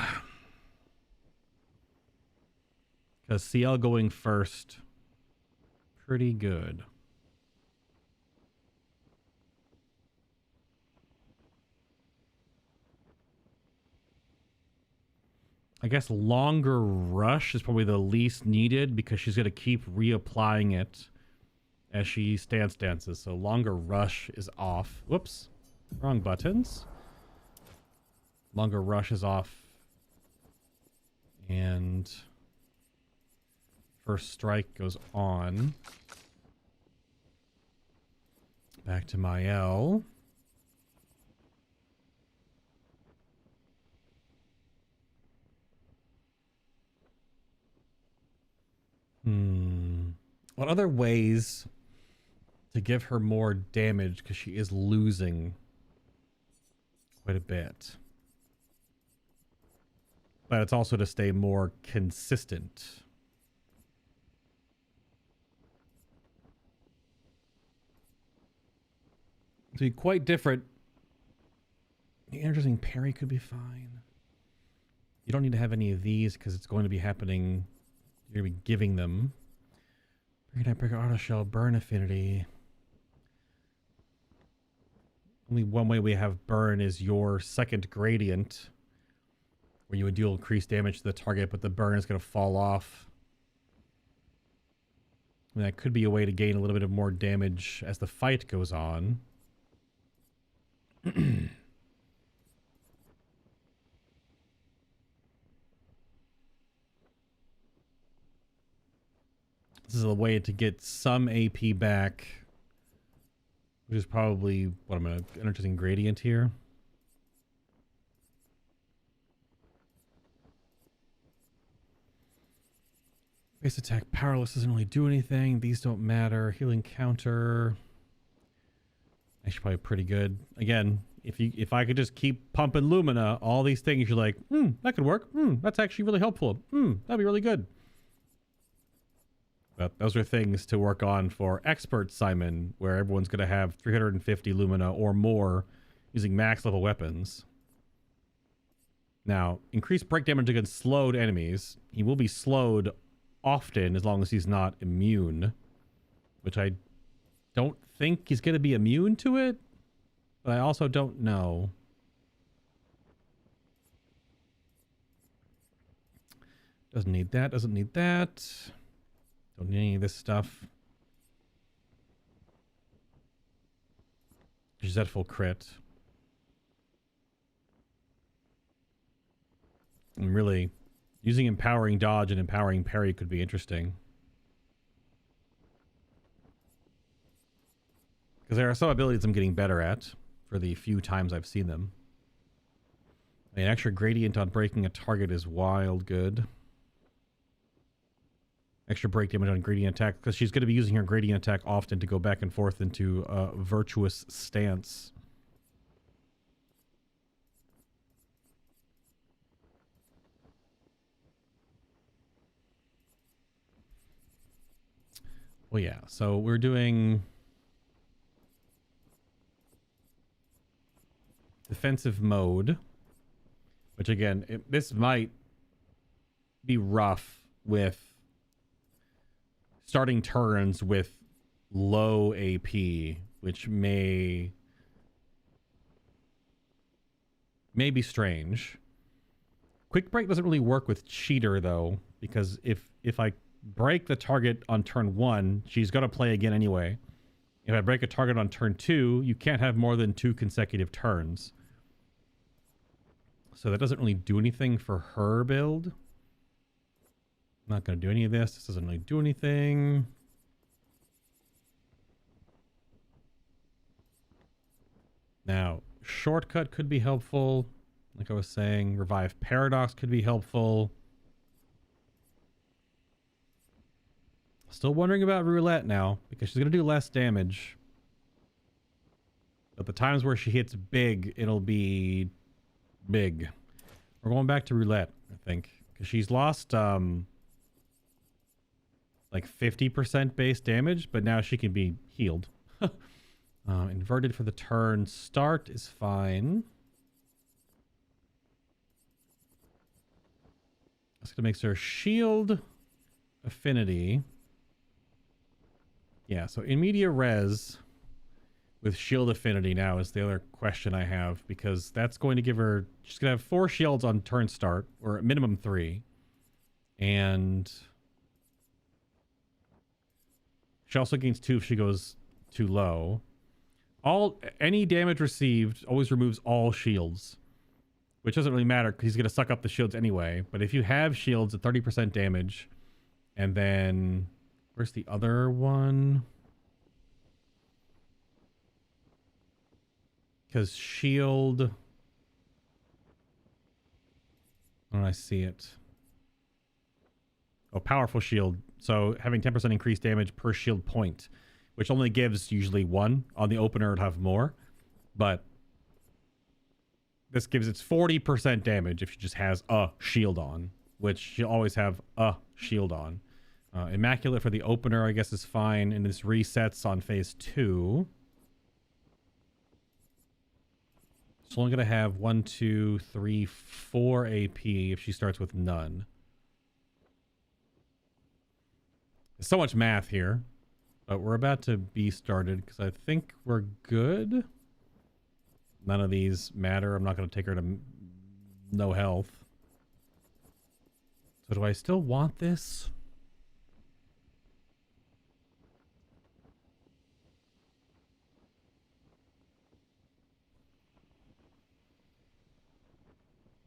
Because CL going first, pretty good. I guess longer rush is probably the least needed because she's going to keep reapplying it as she dances. So longer rush is off. Whoops. Wrong buttons. Longer rush is off. And First Strike goes on. Back to Mael. What other ways to give her more damage? Because she is losing quite a bit. But it's also to stay more consistent. To be quite different. The interesting parry could be fine. You don't need to have any of these because it's going to be happening. You're going to be giving them. Breaker auto shell, burn affinity. Only one way we have burn is your second gradient, where you would deal increased damage to the target, but the burn is going to fall off. And that could be a way to gain a little bit of more damage as the fight goes on. This is a way to get some AP back, which is probably what I'm an interesting gradient here. Base attack powerless doesn't really do anything. These don't matter. Healing counter. Actually, probably pretty good. Again, if I could just keep pumping Lumina, all these things you're like, that could work. That's actually really helpful. That'd be really good. But those are things to work on for Expert Simon, where everyone's going to have 350 Lumina or more using max level weapons. Now, increased break damage against slowed enemies. He will be slowed often as long as he's not immune, which I don't think he's going to be immune to it, but I also don't know. Doesn't need that, doesn't need that. Don't need any of this stuff. She's at full crit. And really, using empowering dodge and empowering parry could be interesting. Because there are some abilities I'm getting better at for the few times I've seen them. An extra gradient on breaking a target is wild good. Extra break damage on gradient attack, because she's going to be using her gradient attack often to go back and forth into a virtuous stance. Well, yeah, so we're doing defensive mode, which again, this might be rough with starting turns with low AP, which may be strange. Quick break doesn't really work with cheater though, because if I break the target on turn 1, she's going to play again anyway. If I break a target on turn 2, you can't have more than 2 consecutive turns. So that doesn't really do anything for her build. I'm not going to do any of this. This doesn't really do anything. Now, shortcut could be helpful. Like I was saying, Revive Paradox could be helpful. Still wondering about Roulette now, because she's going to do less damage. But the times where she hits big, it'll be big. We're going back to Roulette, I think. Because she's lost like 50% base damage, but now she can be healed. Inverted for the turn start is fine. That's going to make her shield affinity. Yeah, so in media res with shield affinity now is the other question I have, because that's going to give her, she's going to have 4 shields on turn start, or at minimum 3. And she also gains 2 if she goes too low. Any damage received always removes all shields, which doesn't really matter because he's going to suck up the shields anyway. But if you have shields at 30% damage, and then where's the other one? Because shield, when do I see it? Oh, powerful shield. So having 10% increased damage per shield point, which only gives usually 1. On the opener, it'd have more. But this gives it 40% damage if she just has a shield on, which she'll always have a shield on. Immaculate for the opener, I guess, is fine. And this resets on phase 2. She's only going to have 1, 2, 3, 4 AP if she starts with none. There's so much math here. But we're about to be started because I think we're good. None of these matter. I'm not going to take her to no health. So do I still want this?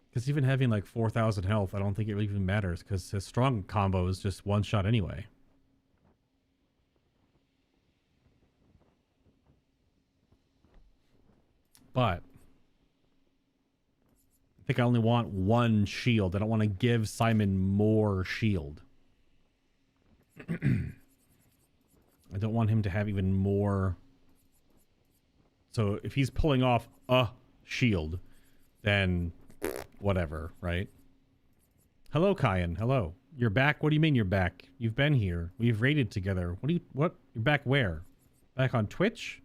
Because even having like 4,000 health, I don't think it even matters because his strong combo is just one shot anyway. But I think I only want 1 shield. I don't want to give Simon more shield. I don't want him to have even more. So if he's pulling off a shield, then whatever, right? Hello, Kyan. Hello. You're back? What do you mean you're back? You've been here. We've raided together. What? You're back where? Back on Twitch?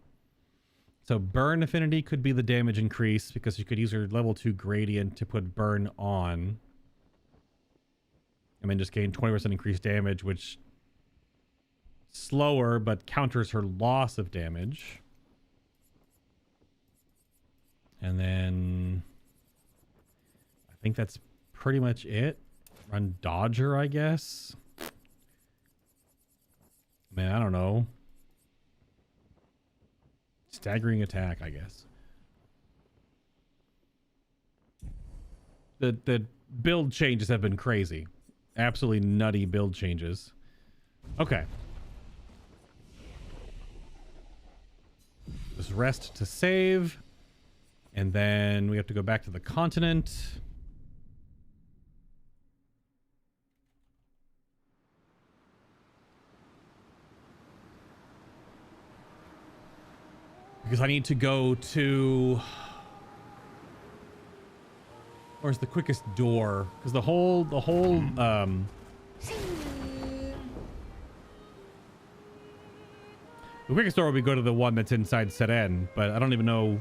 So burn affinity could be the damage increase because you could use your level 2 gradient to put burn on. And then just gain 20% increased damage, which slower but counters her loss of damage. And then I think that's pretty much it. Run Dodger, I guess. Man, I don't know. Staggering attack, I guess. The build changes have been crazy. Absolutely nutty build changes. Okay. Just rest to save. And then we have to go back to the continent. Because I need to go to... Where's the quickest door? Because the whole the quickest door would be go to the one that's inside Seren, but I don't even know...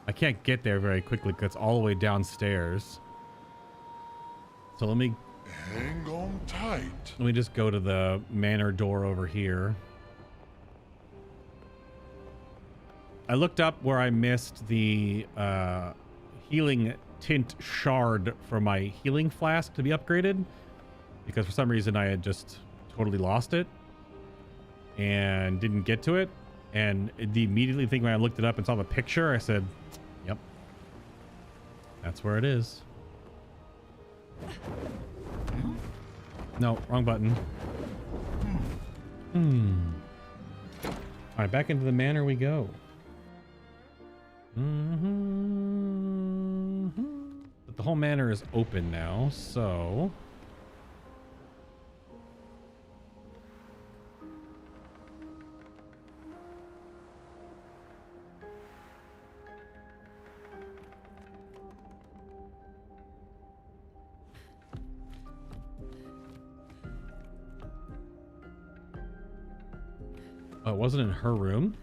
I can't get there very quickly because it's all the way downstairs. So let me...
Hang on tight.
Let me just go to the manor door over here. I looked up where I missed the healing tint shard for my healing flask to be upgraded, because for some reason I had just totally lost it and didn't get to it. And the immediately thing when I looked it up and saw the picture, I said, yep, that's where it is. No, wrong button. All right, back into the manor we go. Mm-hmm. the whole manor is open now, so... Oh, it wasn't in her room?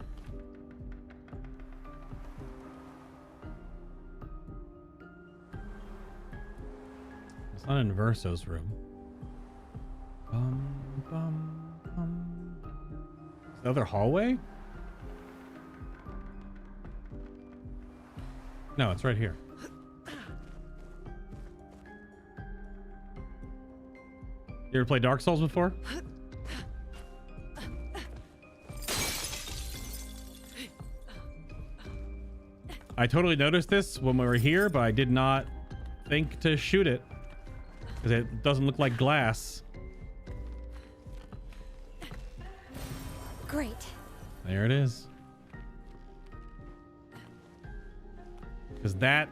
It's not in Verso's room. Is the other hallway? No, it's right here. You ever played Dark Souls before? I totally noticed this when we were here, but I did not think to shoot it because it doesn't look like glass.
Great.
There it is. Because that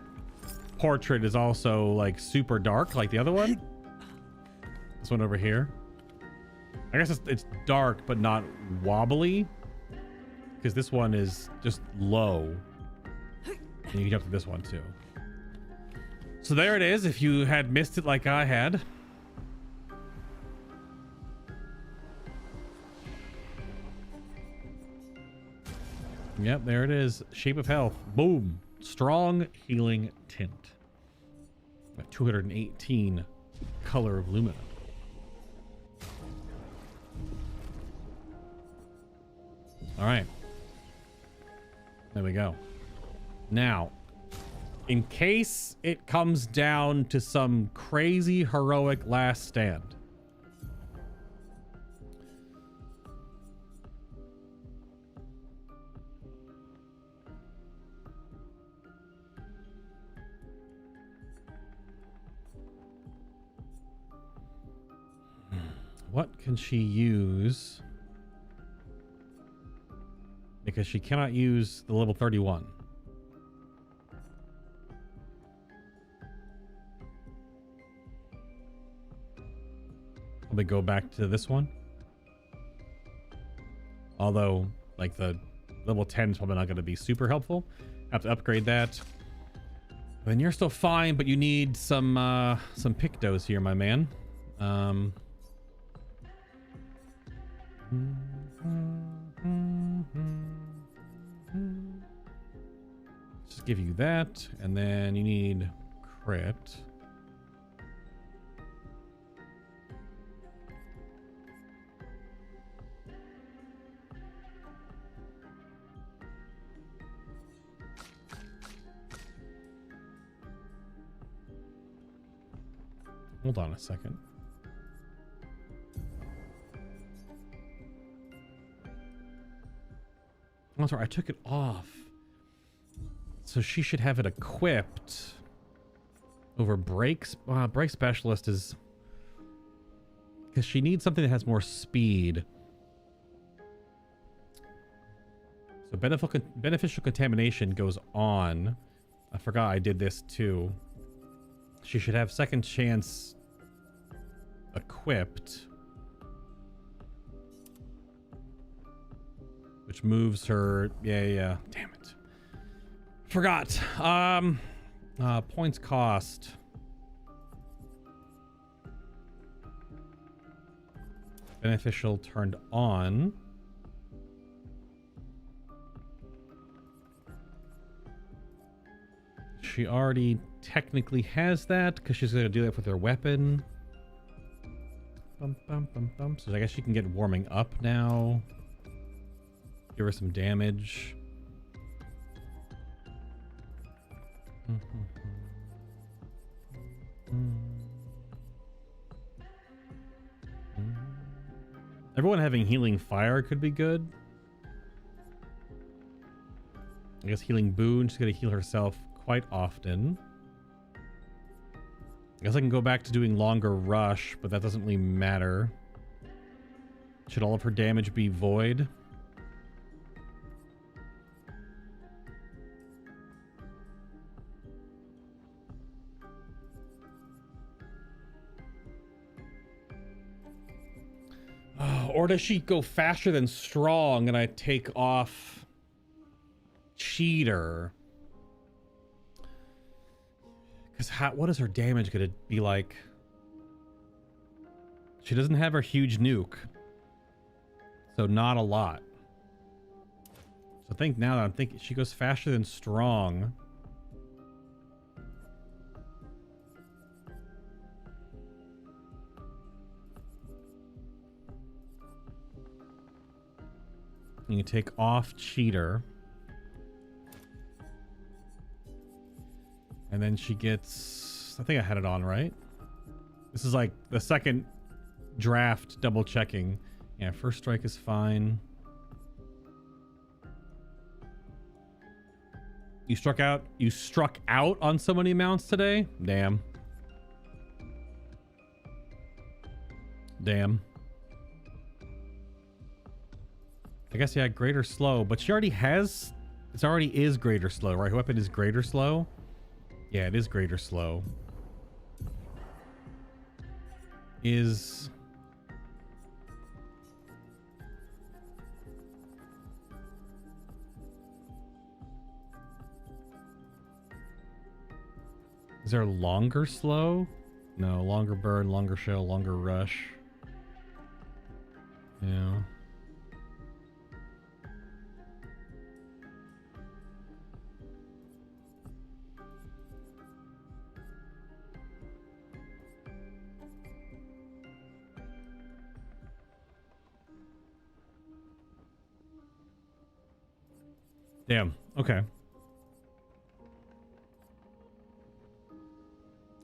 portrait is also like super dark, like the other one. This one over here. I guess it's dark, but not wobbly. Because this one is just low. And you can jump to this one too. So there it is, if you had missed it like I had. Yep, there it is. Shape of Health. Boom. Strong healing tint. Got 218 color of Lumina. All right. There we go. Now, in case it comes down to some crazy heroic last stand. What can she use? Because she cannot use the level 31. Probably go back to this one. Although, like, the level 10 is probably not going to be super helpful. Have to upgrade that. Then you're still fine, but you need some Pictos here, my man. Just give you that, and then you need crit. Hold on a second. Oh, sorry, I took it off. So she should have it equipped over brakes. Brake specialist is because she needs something that has more speed. So beneficial contamination goes on. I forgot I did this too. She should have second chance equipped, which moves her. Yeah. Damn it. Forgot. Points cost. Beneficial turned on. She already technically has that because she's going to do that with her weapon. So I guess she can get warming up now. Give her some damage. Everyone having healing fire could be good. I guess healing boon, she's going to heal herself quite often. I guess I can go back to doing longer rush, but that doesn't really matter. Should all of her damage be void? Or does she go faster than strong and I take off cheater? Because what is her damage going to be like? She doesn't have her huge nuke. So not a lot. So I think now that I'm thinking, she goes faster than strong. You take off cheater. And then she gets, I think I had it on, right? This is like the second draft double checking. Yeah, first strike is fine. You struck out on so many mounts today? Damn. Damn. I guess, yeah, greater slow, but she already has, it already is greater slow, right? Her weapon is greater slow. Yeah, it is greater slow. Is there longer slow? No, longer burn, longer shell, longer rush. Yeah. Damn. Okay.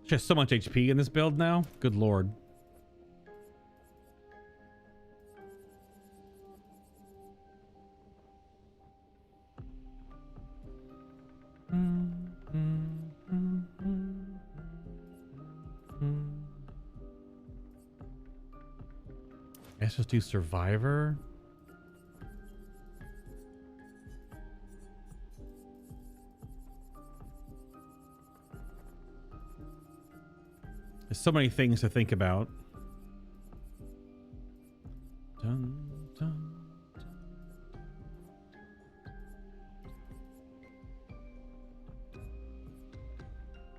She has so much HP in this build now. Good lord. Let's just do Survivor. There's so many things to think about. Dun, dun, dun.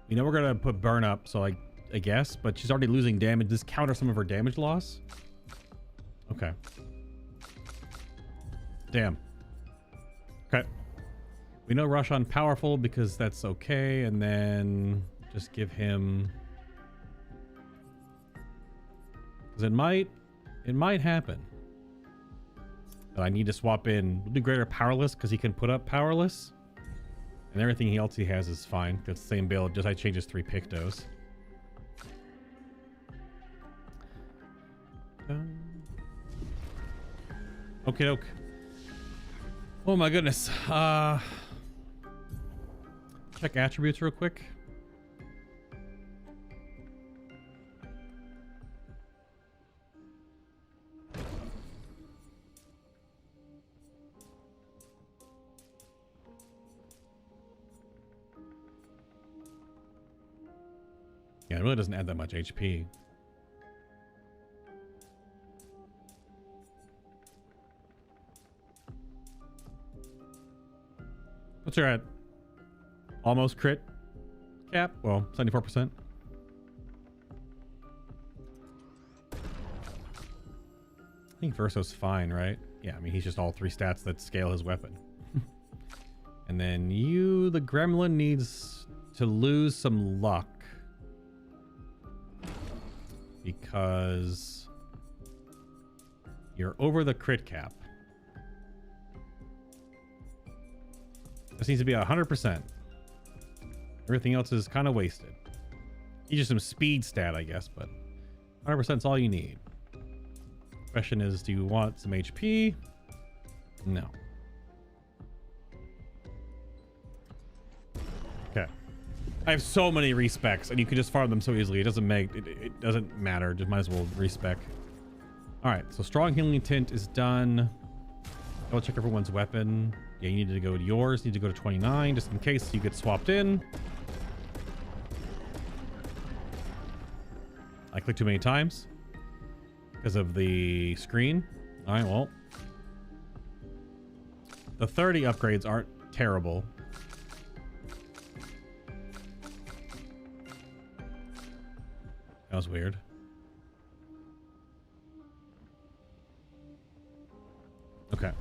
You know we're gonna put burn up, so I guess, but she's already losing damage. Does this counter some of her damage loss? Okay. Damn. Okay. We know rush on powerful because that's okay, and then just give him. It might happen that I need to swap in. We'll do greater powerless because he can put up powerless, and everything else he has is fine. It's the same build, just I change his 3 Pictos. Okay, doke. Oh my goodness. Check attributes real quick. Yeah, it really doesn't add that much HP. What's her at? Almost crit cap? Well, 74%. I think Verso's fine, right? Yeah, I mean, he's just all 3 stats that scale his weapon. And then you, the gremlin, needs to lose some luck. Because you're over the crit cap. This needs to be 100%. Everything else is kind of wasted. You just some speed stat, I guess, but 100% is all you need. Question is, do you want some HP? No. Okay. I have so many respecs, and you can just farm them so easily. It doesn't matter. Just might as well respec. All right, so strong healing tint is done. I'll check everyone's weapon. Yeah, you need to go to yours. You need to go to 29, just in case you get swapped in. I clicked too many times because of the screen. All right, well. The 30 upgrades aren't terrible. That was weird. Okay.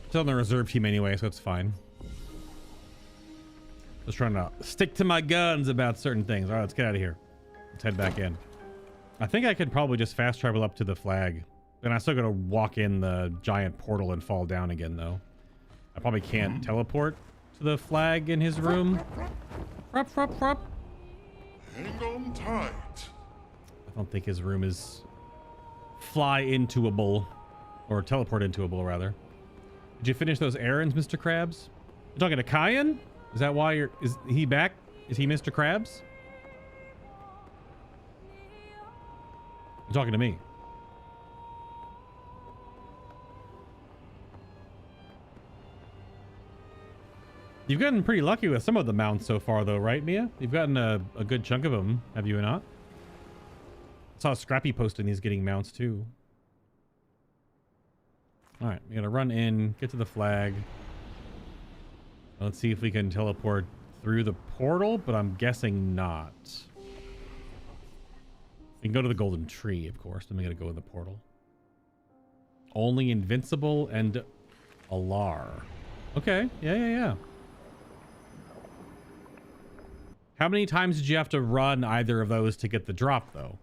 Still on the reserve team anyway, so it's fine. Just trying to stick to my guns about certain things. All right, let's get out of here. Let's head back in. I think I could probably just fast travel up to the flag. And I still gotta walk in the giant portal and fall down again, though. I probably can't teleport to the flag in his room. Frup, frup, frup.
Hang on tight.
I don't think his room is fly intoable, or teleport intoable, rather. Did you finish those errands, Mr. Krabs? You talking to Kyan? Is that why you're... Is he back? Is he Mr. Krabs? You're talking to me. You've gotten pretty lucky with some of the mounts so far, though, right, Mia? You've gotten a good chunk of them, have you not? I saw Scrappy posting these getting mounts, too. All right, we're going to run in, get to the flag. Let's see if we can teleport through the portal, but I'm guessing not. We can go to the golden tree, of course. Then we got to go in the portal. Only Invincible and Alar. Okay, yeah. How many times did you have to run either of those to get the drop, though?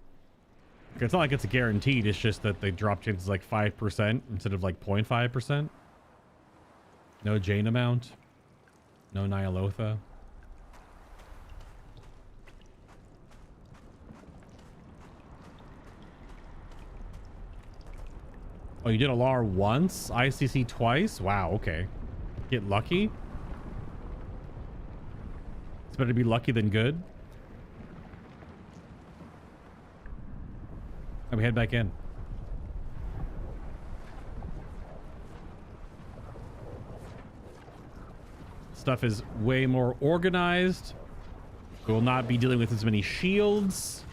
It's not like it's a guaranteed. It's just that the drop chance is like 5% instead of like 0.5%. No Jaina mount. No Nyalotha. Oh, you did Alar once? ICC twice? Wow, okay. Get lucky? It's better to be lucky than good. And we head back in. Stuff is way more organized. We will not be dealing with as many shields.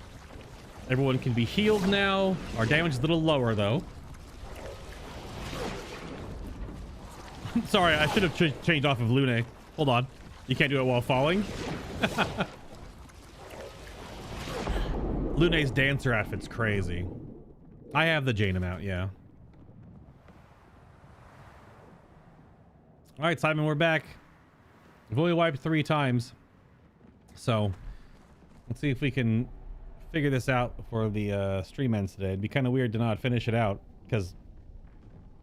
Everyone can be healed now. Our damage is a little lower, though. Sorry, I should have changed off of Lune. Hold on. You can't do it while falling. Lune's dancer outfit's crazy. I have the Jaina mount, yeah. All right, Simon, we're back. We've only wiped 3 times. So let's see if we can figure this out before the stream ends today. It'd be kind of weird to not finish it out, because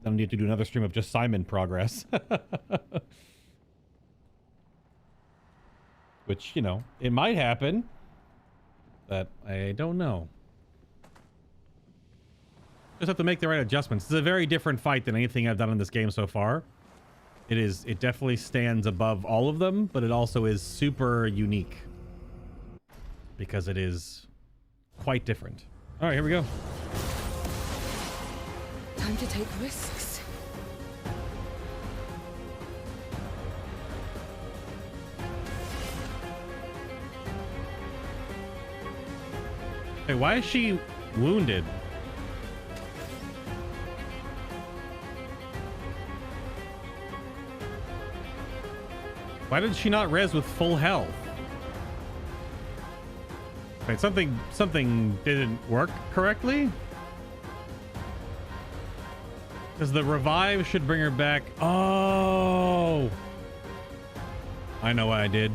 then we need to do another stream of just Simon progress. Which, you know, it might happen, but I don't know. Just have to make the right adjustments. It's a very different fight than anything I've done in this game so far. It definitely stands above all of them, but it also is super unique because it is quite different. All right, here we go.
Time to take risks.
Hey, why is she wounded? Why did she not res with full health? Wait, something didn't work correctly? Because the revive should bring her back. Oh! I know what I did.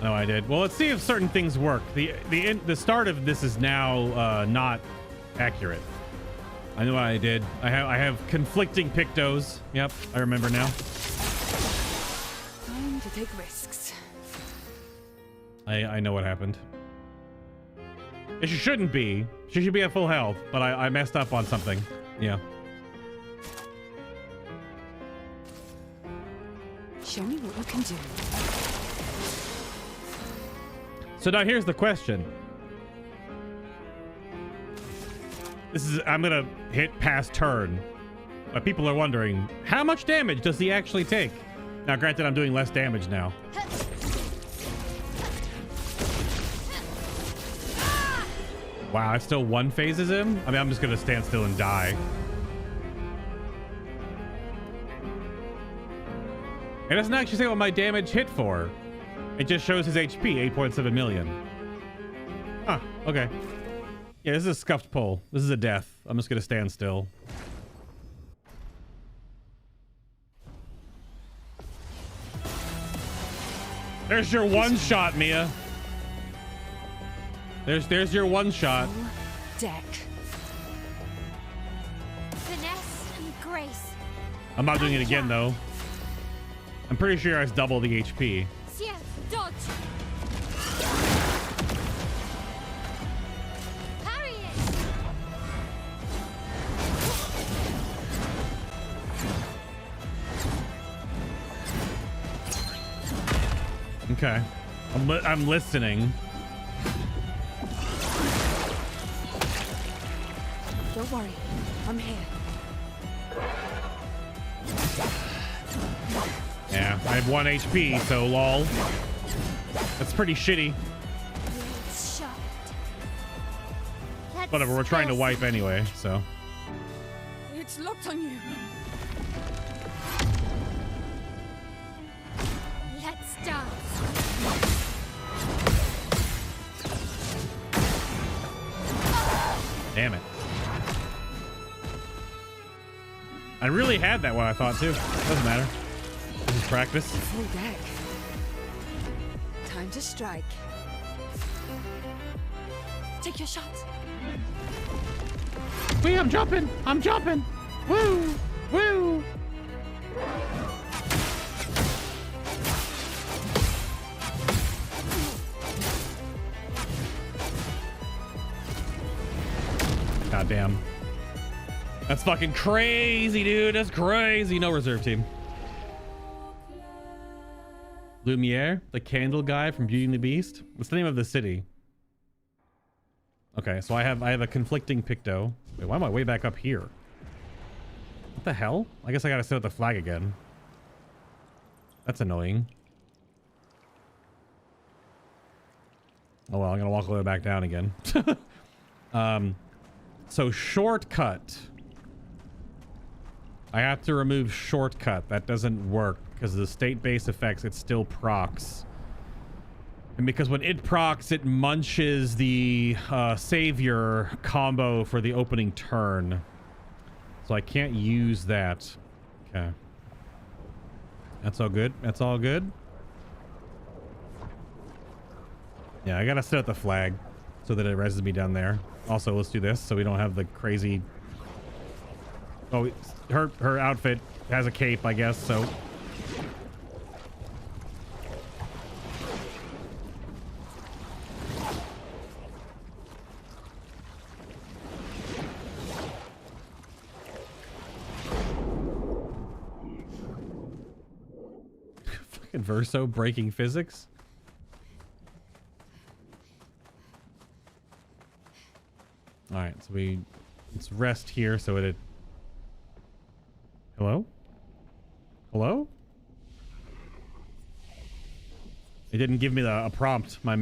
No, I did. Well, let's see if certain things work. The start of this is now not accurate. I know what I did. I have conflicting Pictos. Yep, I remember now.
Time to take risks.
I know what happened. She shouldn't be. She should be at full health, but I messed up on something. Yeah.
Show me what you can do.
So now here's the question. I'm gonna hit past turn, but people are wondering, how much damage does he actually take? Now, granted, I'm doing less damage now. Wow, it still one phases him? I mean, I'm just gonna stand still and die. It doesn't actually say what my damage hit for. It just shows his HP, 8.7 million. Huh, okay. Yeah, this is a scuffed pole. This is a death. I'm just gonna stand still. There's your one shot, Mia. There's your one shot.
Deck. Finesse and grace.
I'm not doing it again though. I'm pretty sure it's double the HP.
Siege, dodge. Parry it.
Okay. I'm listening.
Don't worry, I'm here.
Yeah, I have 1 HP, so lol. That's pretty shitty.
It's shut. Let's
Whatever, we're trying to
force
wipe anyway, so.
It's locked on you.
Let's dance.
Damn it. I really had that one, I thought, too. Doesn't matter. This is practice.
Full deck. Time to strike.
Take your shots.
Wee, I'm jumping! I'm jumping! Woo! Woo! God damn. That's fucking crazy, dude. That's crazy. No reserve team. Lumiere, the candle guy from Beauty and the Beast. What's the name of the city? Okay, so I have a conflicting Picto. Wait, why am I way back up here? What the hell? I guess I gotta set up the flag again. That's annoying. Oh well, I'm gonna walk all the way back down again. So shortcut. I have to remove shortcut. That doesn't work because of the state-based effects. It still procs. And because when it procs, it munches the savior combo for the opening turn. So I can't use that. Okay. That's all good. That's all good. Yeah, I gotta set up the flag so that it reses me down there. Also, let's do this so we don't have the crazy... Oh, her outfit has a cape, I guess, so... Fucking Verso breaking physics? Alright, so let's rest here so it... Hello? Hello? It didn't give me a prompt. My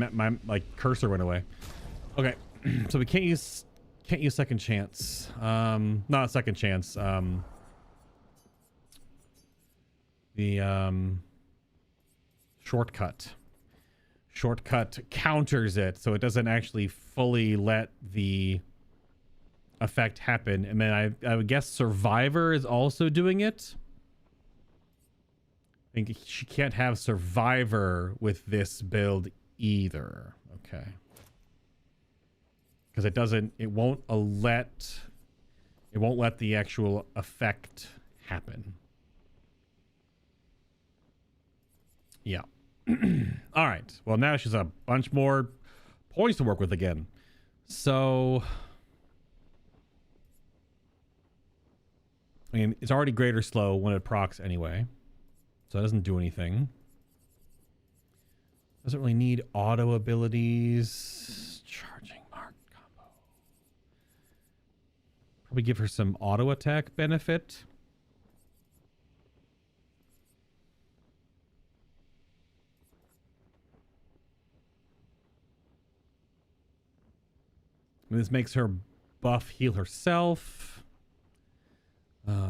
like cursor went away. Okay, so we can't use second chance. Not second chance. The shortcut. Shortcut counters it, so it doesn't actually fully let the effect happen. And then I would guess Survivor is also doing it. I think she can't have Survivor with this build either. Okay. Because it won't let the actual effect happen. Yeah. All right. Well, now she's a bunch more points to work with again. So, I mean, it's already greater slow when it procs anyway. So that doesn't do anything. Doesn't really need auto abilities. Charging mark combo. Probably give her some auto attack benefit. This makes her buff heal herself.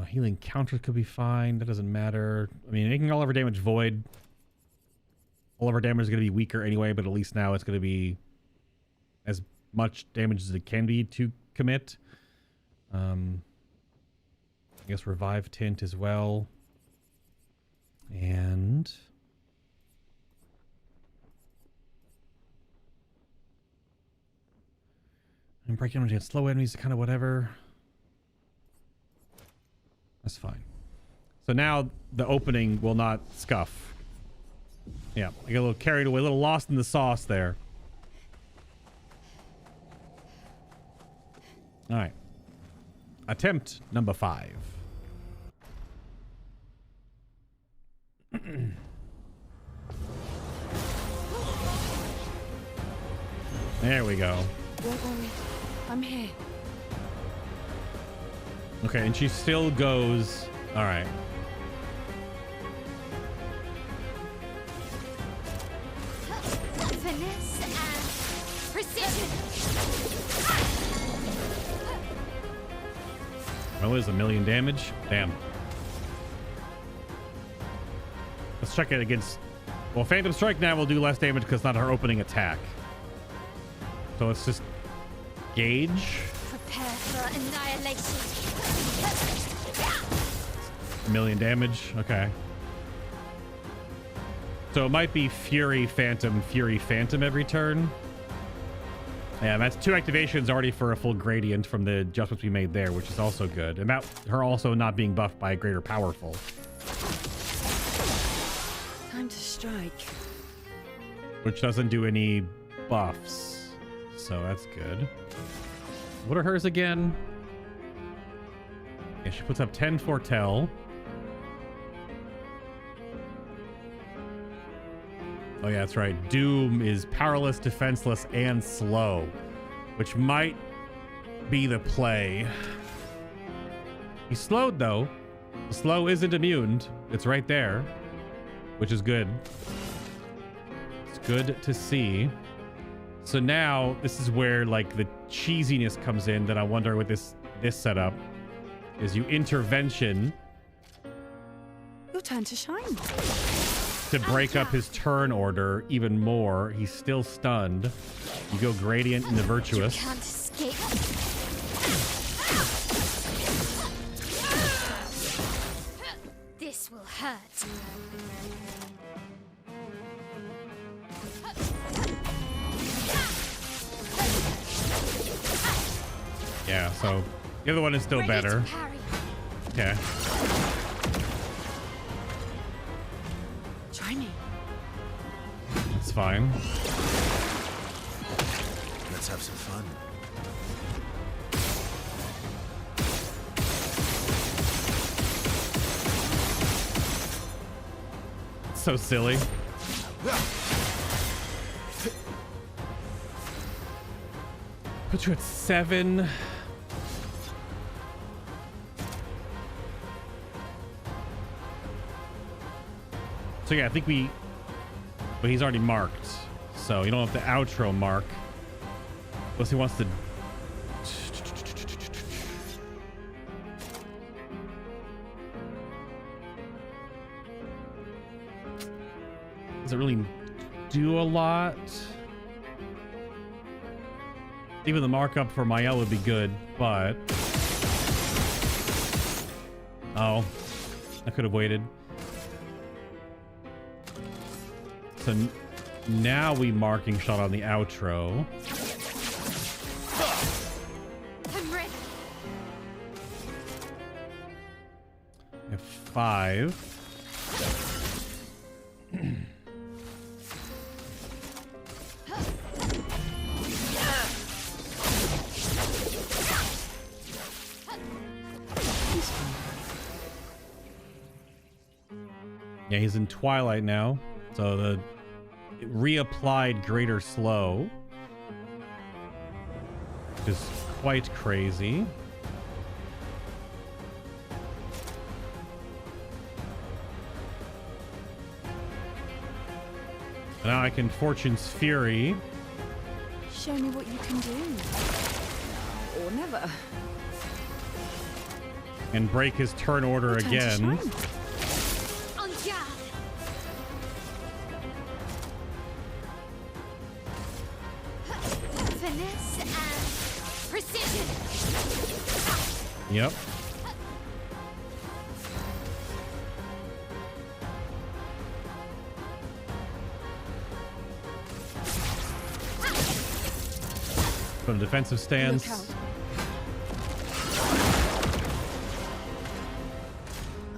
Healing counter could be fine. That doesn't matter. I mean, making all of her damage void. All of her damage is going to be weaker anyway, but at least now it's going to be as much damage as it can be to commit. I guess revive tint as well. And break damage against slow enemies, kind of whatever. That's fine. So now the opening will not scuff. Yeah, I get a little carried away, a little lost in the sauce there. All right. Attempt number 5. There we go.
Don't worry. I'm here.
Okay, and she still goes. All right.
Finesse and precision.
Well, there's 1,000,000 damage. Damn. Let's check it against. Well, Phantom Strike now will do less damage because it's not her opening attack. So let's just gauge.
Prepare for annihilation.
1,000,000 damage. Okay. So it might be Fury Phantom every turn. Yeah, that's 2 activations already for a full gradient from the adjustments we made there, which is also good. And that her also not being buffed by a greater powerful.
Time to strike.
Which doesn't do any buffs. So that's good. What are hers again? Yeah, she puts up 10 foretell. Oh yeah, that's right. Doom is powerless, defenseless, and slow, which might be the play. He's slowed though. The slow isn't immune. It's right there, which is good. It's good to see. So now this is where like the cheesiness comes in that I wonder with this setup is you intervention
Your turn to shine.
to break up his turn order even more. He's still stunned. You go gradient into virtuous.
Can't escape. This will hurt.
Yeah, so the other one is still
Ready to
better.
parry.
Okay.
Try me.
That's fine.
Let's have some fun.
So silly. Put you at 7. So yeah, I think but he's already marked. So you don't have the outro mark. Unless he wants to. Does it really do a lot? Even the markup for Mael would be good, but... Oh. I could have waited. So now we marking shot on the outro.
I'm ready.
We have 5. Yeah, he's in Twilight now. So the reapplied greater slow is quite crazy. Now I can Fortune's Fury.
Show me what you can do.
or never.
And break his turn order
Your turn to
again.
shine.
En garde. Finesse and precision.
Yep. Put a defensive stance.
Look out.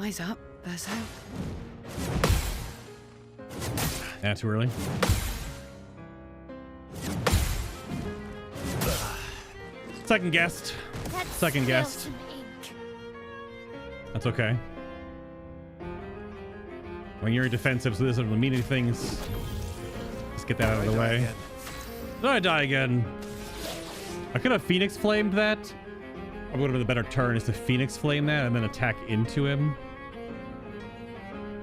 Eyes up, Verso.
Yeah, too early. Second guessed.
Let's
Second
spill
guessed.
some ink.
That's okay. When you're defensive, so this doesn't mean anything. Just get that out of the way. Did I die again? I could have Phoenix Flamed that. Probably would have been the better turn is to Phoenix Flame that and then attack into him.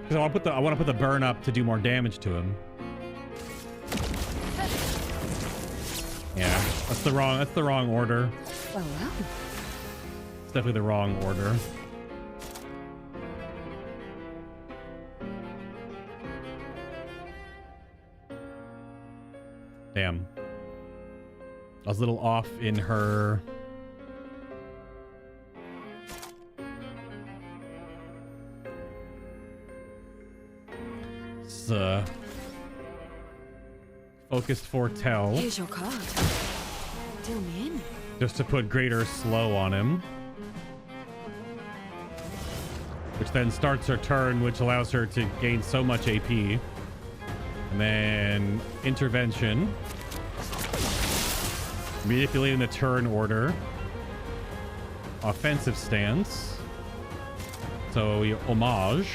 Because I want to put the burn up to do more damage to him. Yeah, that's the wrong order.
Well.
It's definitely the wrong order. Damn. I was a little off in her... Focused Foretell.
Here's your card. Deal me in.
Just to put greater slow on him. Which then starts her turn, which allows her to gain so much AP. And then intervention. Manipulating the turn order. Offensive stance. So homage.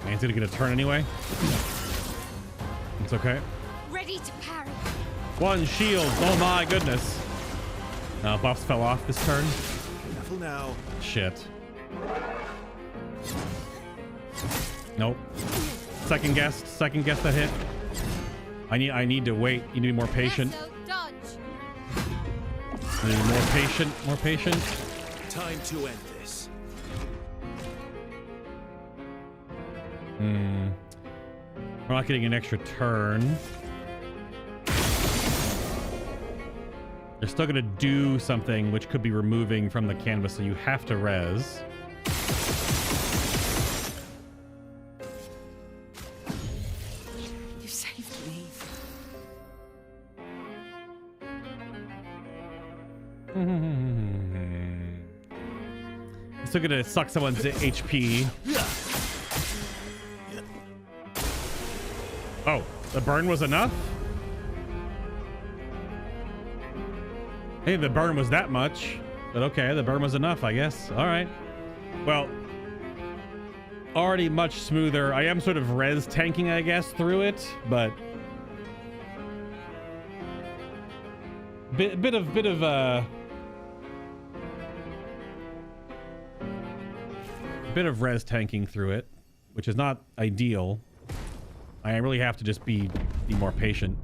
He's gonna get a turn anyway. It's okay.
Ready to parry.
One shield. Oh my goodness. No, buffs fell off this turn.
Careful now.
Shit. Nope. Second guess that hit. I need to wait. You need to be more patient.
Lasso dodge.
I need more patient.
Time to end this.
We're not getting an extra turn. They're still gonna do something which could be removing from the canvas, so you have to res.
You saved me.
Still gonna suck someone's HP. Oh, the burn was enough? Hey, the burn was that much. But okay, the burn was enough, I guess. All right. Well, already much smoother. I am sort of res tanking, I guess, through it, but bit of res tanking through it, which is not ideal. I really have to just be more patient.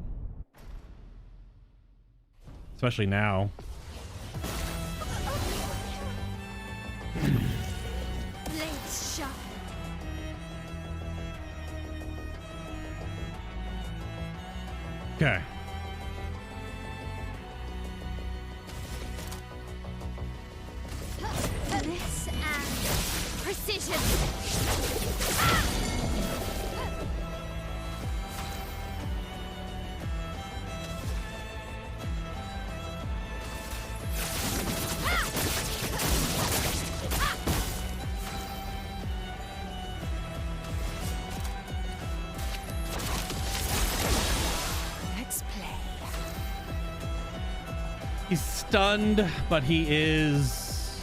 Especially now.
Blades sharp.
Okay.
Finesse and precision.
Let's play.
He's stunned, but he is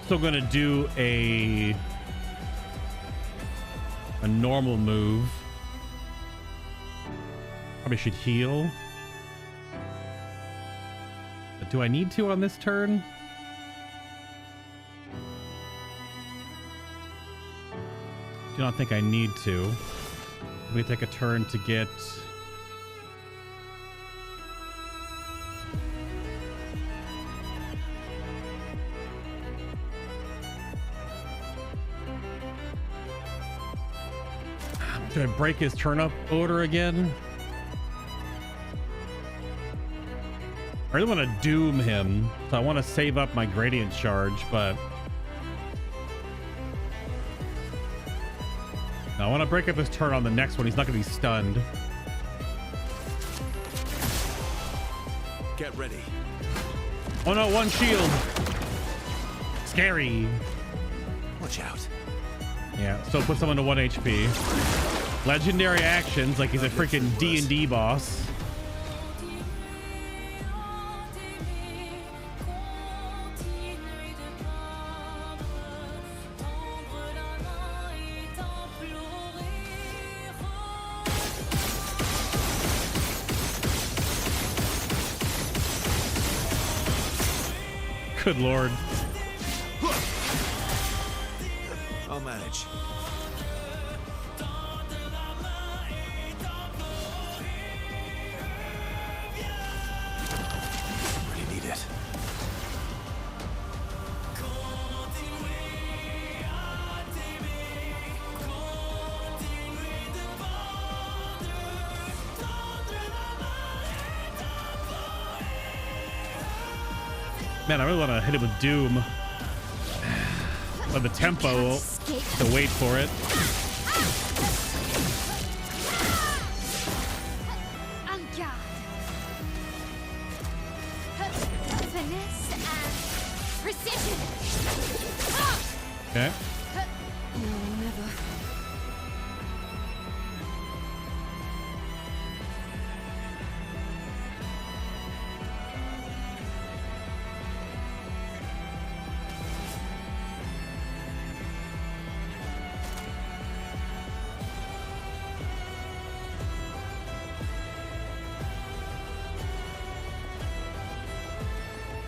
still gonna do a normal move. Probably should heal. But do I need to on this turn? Do not think I need to. I'm gonna take a turn to get... Do I break his turn-up order again? I really want to doom him, so I want to save up my gradient charge, but... No, I want to break up his turn on the next one. He's not going to be stunned.
Get ready.
Oh no, one shield. Scary.
Watch out.
Yeah, still put someone to 1 HP. Legendary actions, like he's a freaking D&D boss. Good lord.
I'll manage. Really need it.
Man, I really want to hit it with Doom. But the tempo to wait for it.
Finesse and precision.
Okay.
No, never.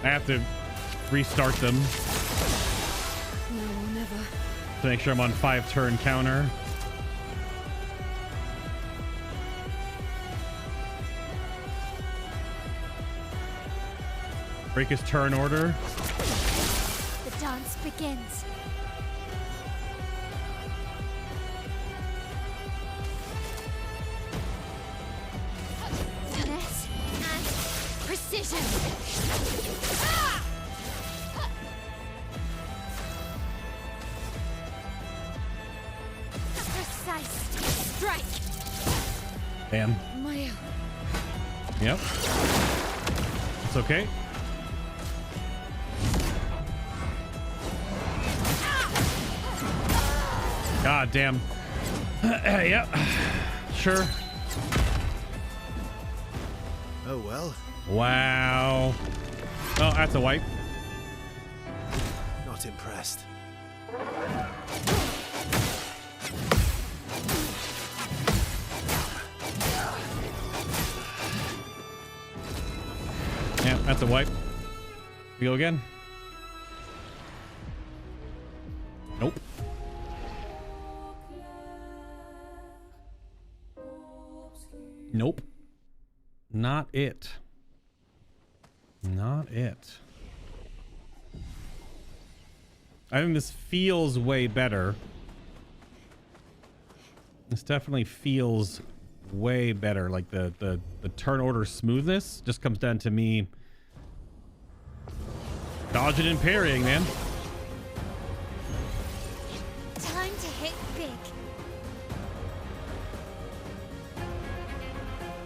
I have to restart them
No, never.
to make sure I'm on 5-turn counter. Break his turn order.
The dance begins. Finesse and precision. Precise strike.
Damn.
My
Yep. It's okay. God damn. Yep. Sure.
Oh well.
Wow. Oh, that's a wipe.
Not impressed.
Yeah, that's a wipe. We go again. Nope. Nope. Not it. Not it. I think this feels way better. This definitely feels way better. Like the turn order smoothness just comes down to me dodging and parrying, man.
Time to hit big.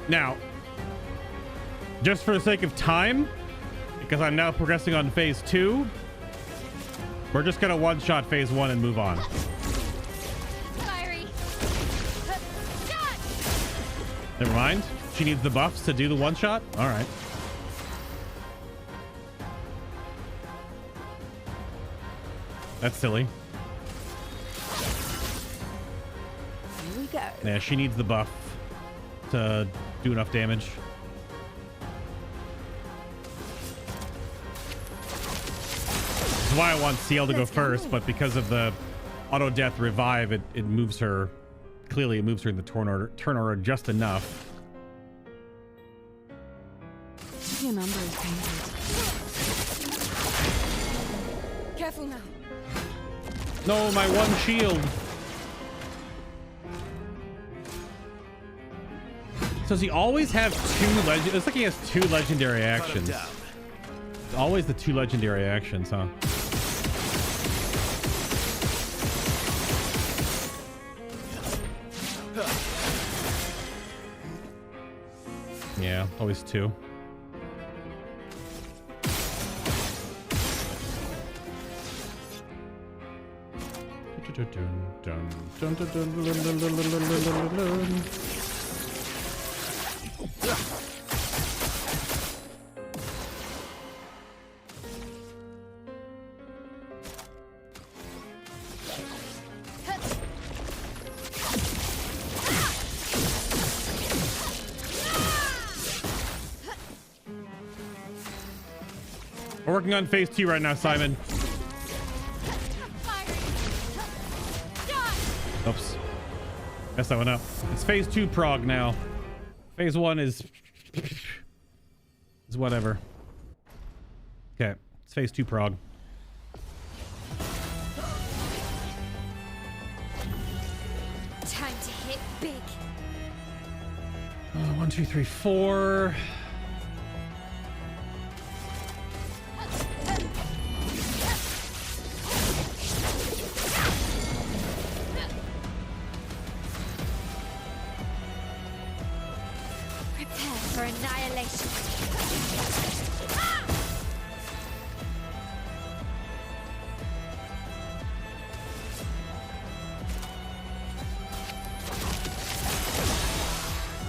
Now, just for the sake of time, because I'm now progressing on phase 2, we're just gonna one-shot phase 1 and move on.
Fiery.
Never mind. She needs the buffs to do the one-shot? All right. That's silly.
Here we go.
Yeah, she needs the buff. to do enough damage. That's why I want CL to go first, but because of the auto death revive, it moves her. Clearly, it moves her in the turn order just enough.
Your number is painted. Careful now.
No, my one shield. So does he always have two legend? It's like he has two legendary actions. It's always the two legendary actions, huh? Yeah, always two. We're working on phase 2 right now, Simon. Oops. Messed that one up. It's phase 2 Prog now. Phase 1 is whatever. Okay. It's phase 2 Prog.
Time to hit big.
1, 2, 3, 4.
For annihilation.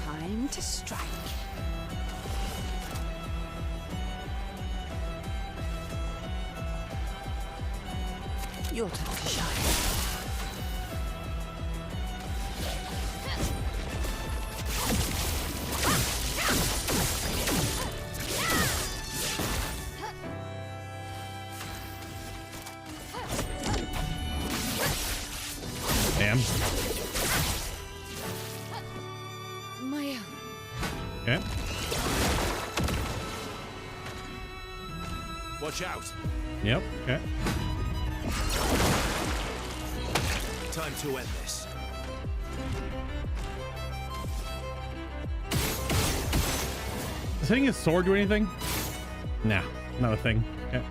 Time to strike. Your turn to shine.
Maya.
Okay.
Watch out.
Yep. Okay.
Time to end this.
Does hitting his sword do anything? Nah, not a thing. Okay.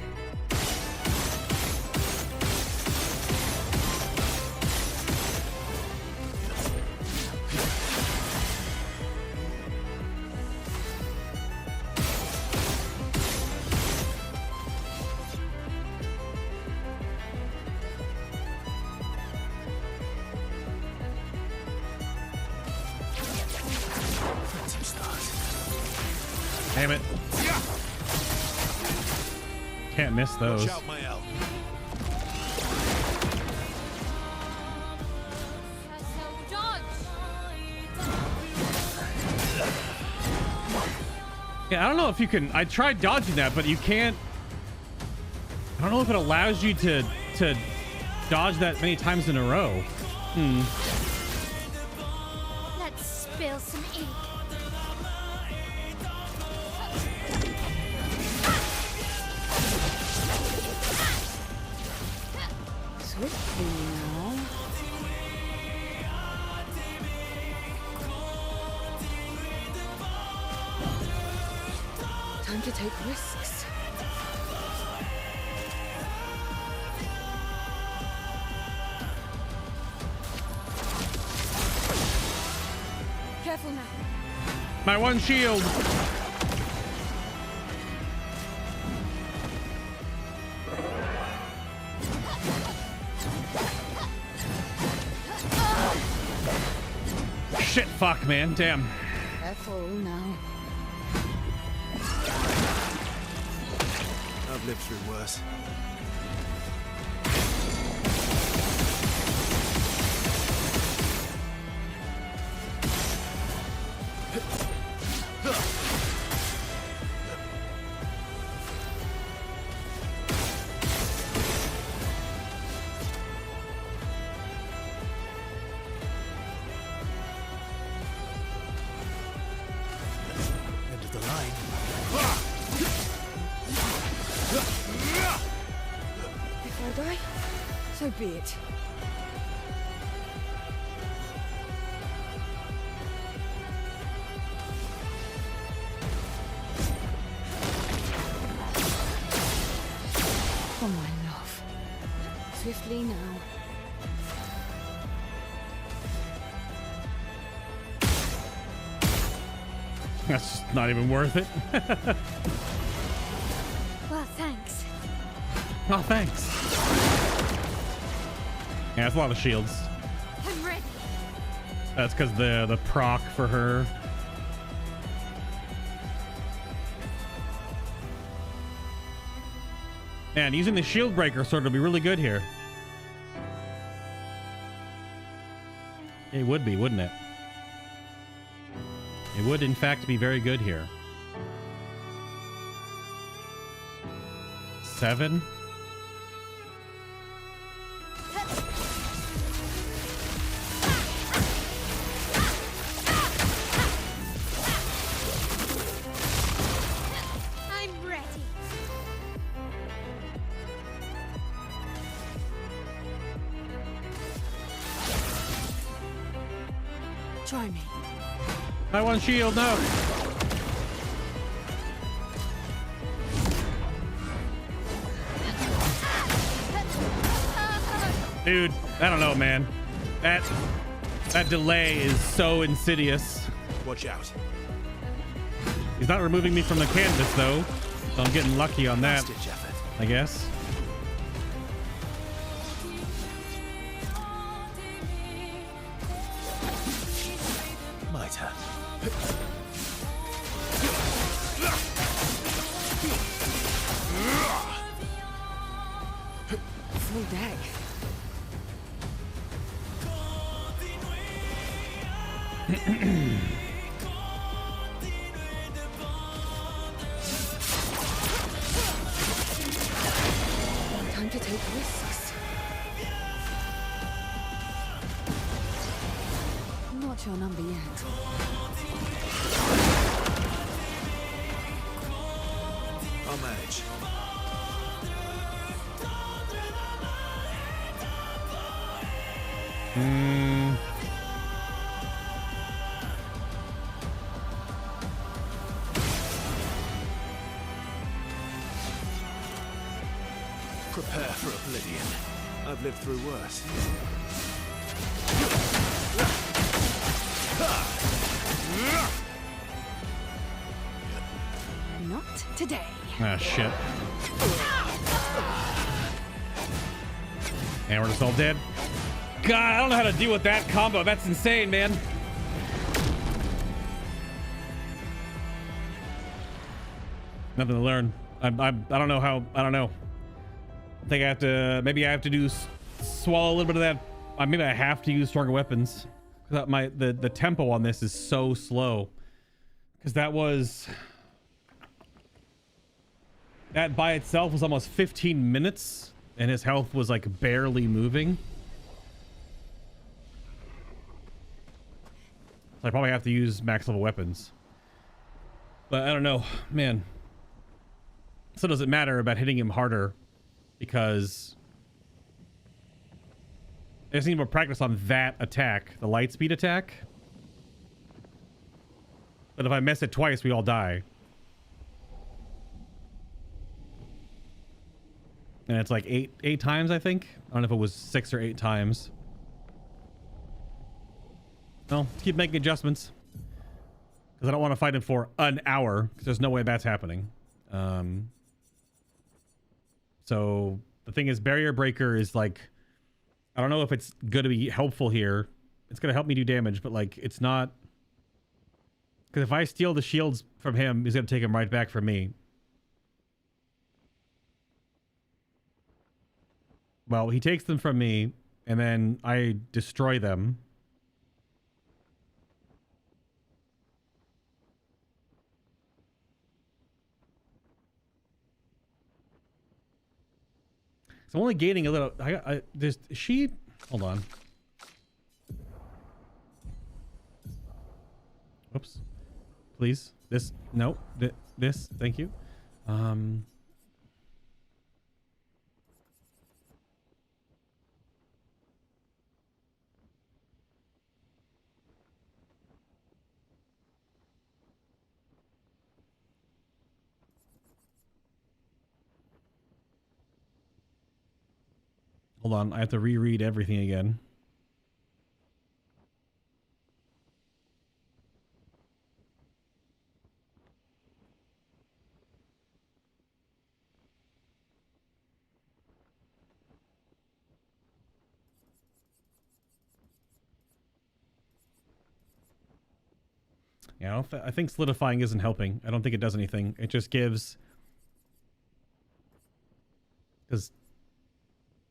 Damn it. Can't miss those.
Watch out, Mael.
Yeah, I don't know if you can. I tried dodging that, but you can't. I don't know if it allows you to dodge that many times in a row.
Let's spill some ink.
Swiftly now. Time to take risks.
Careful now.
My one shield. Shit, fuck, man. Damn.
Careful now.
I've lived through worse. of the line.
If I die, so be it. Oh, my love. Swiftly now.
That's just not even worth it.
Well, thanks.
Oh, thanks. Yeah, that's a lot of shields.
I'm ready.
That's because the proc for her. Man, using the shield breaker sword would be really good here. It would be, wouldn't it? It would, in fact, be very good here. 7.
I'm ready.
Try me.
I want shield, no. Dude, I don't know, man. That delay is so insidious.
Watch out.
He's not removing me from the canvas, though. So I'm getting lucky on that,
Last-ditch effort.
I guess.
My turn.
Full deck. Time to take risks. Not your number yet.
I'll manage. Prepare for oblivion. I've lived through worse.
Not today.
Ah, shit. And we're just all dead. God, I don't know how to deal with that combo. That's insane, man. Nothing to learn. I don't know how. I don't know. I think I have to. Maybe I have to do swallow a little bit of that. Maybe I have to use stronger weapons. Because the tempo on this is so slow. Because that by itself was almost 15 minutes, and his health was like barely moving. So I probably have to use max level weapons. But I don't know, man. So does it matter about hitting him harder? Because I just need more practice on that attack, the light speed attack. But if I miss it twice, we all die. And it's like eight times, I think. I don't know if it was 6 or 8 times. Well, let's keep making adjustments. Because I don't want to fight him for an hour. Because there's no way that's happening. So the thing is, barrier breaker is like, I don't know if it's going to be helpful here. It's going to help me do damage, but like, it's not. Because if I steal the shields from him, he's going to take them right back from me. Well, he takes them from me, and then I destroy them. So I'm only gaining a little. There's she. Hold on. Oops. please. This, no, this, thank you. Hold on, I have to reread everything again. Yeah, I think solidifying isn't helping. I don't think it does anything. It just gives... Because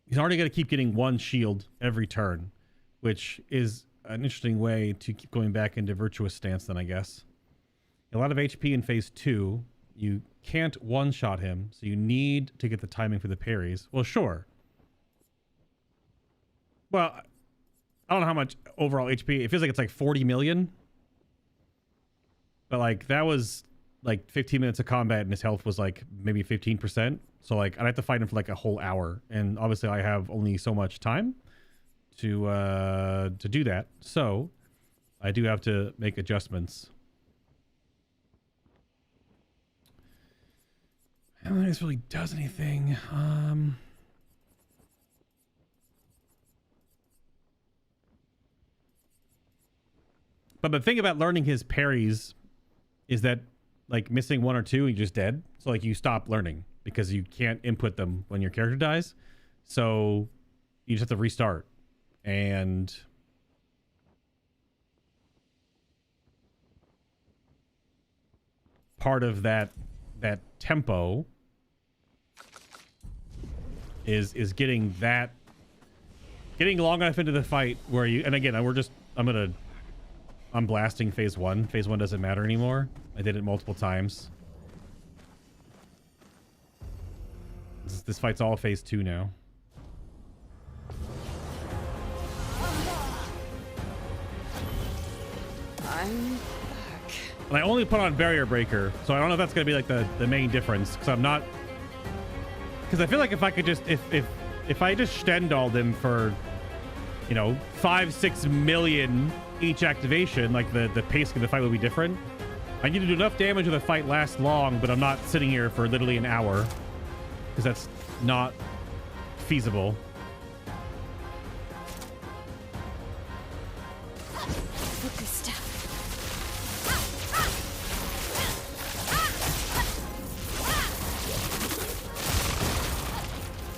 he's already going to keep getting one shield every turn, which is an interesting way to keep going back into virtuous stance then, I guess. A lot of HP in phase 2. You can't one-shot him, so you need to get the timing for the parries. Well, sure. Well, I don't know how much overall HP. It feels like it's like 40 million. But like that was like 15 minutes of combat and his health was like maybe 15%. So like I'd have to fight him for like a whole hour. And obviously I have only so much time to do that. So I do have to make adjustments. I don't think this really does anything. But the thing about learning his parries is that like missing one or two, you're just dead. So like you stop learning because you can't input them when your character dies. So you just have to restart. And part of that tempo is getting long enough into the fight where you, and again, I'm blasting phase 1. Phase 1 doesn't matter anymore. I did it multiple times. This fight's all phase 2 now.
I'm back.
And I only put on Barrier Breaker, so I don't know if that's going to be like the main difference. Because I'm not... Because I feel like if I could just... If I just Stendhaled him for, you know, 5-6 million each activation, like the pace of the fight would be different. I need to do enough damage so the fight lasts long, but I'm not sitting here for literally an hour. Because that's not feasible.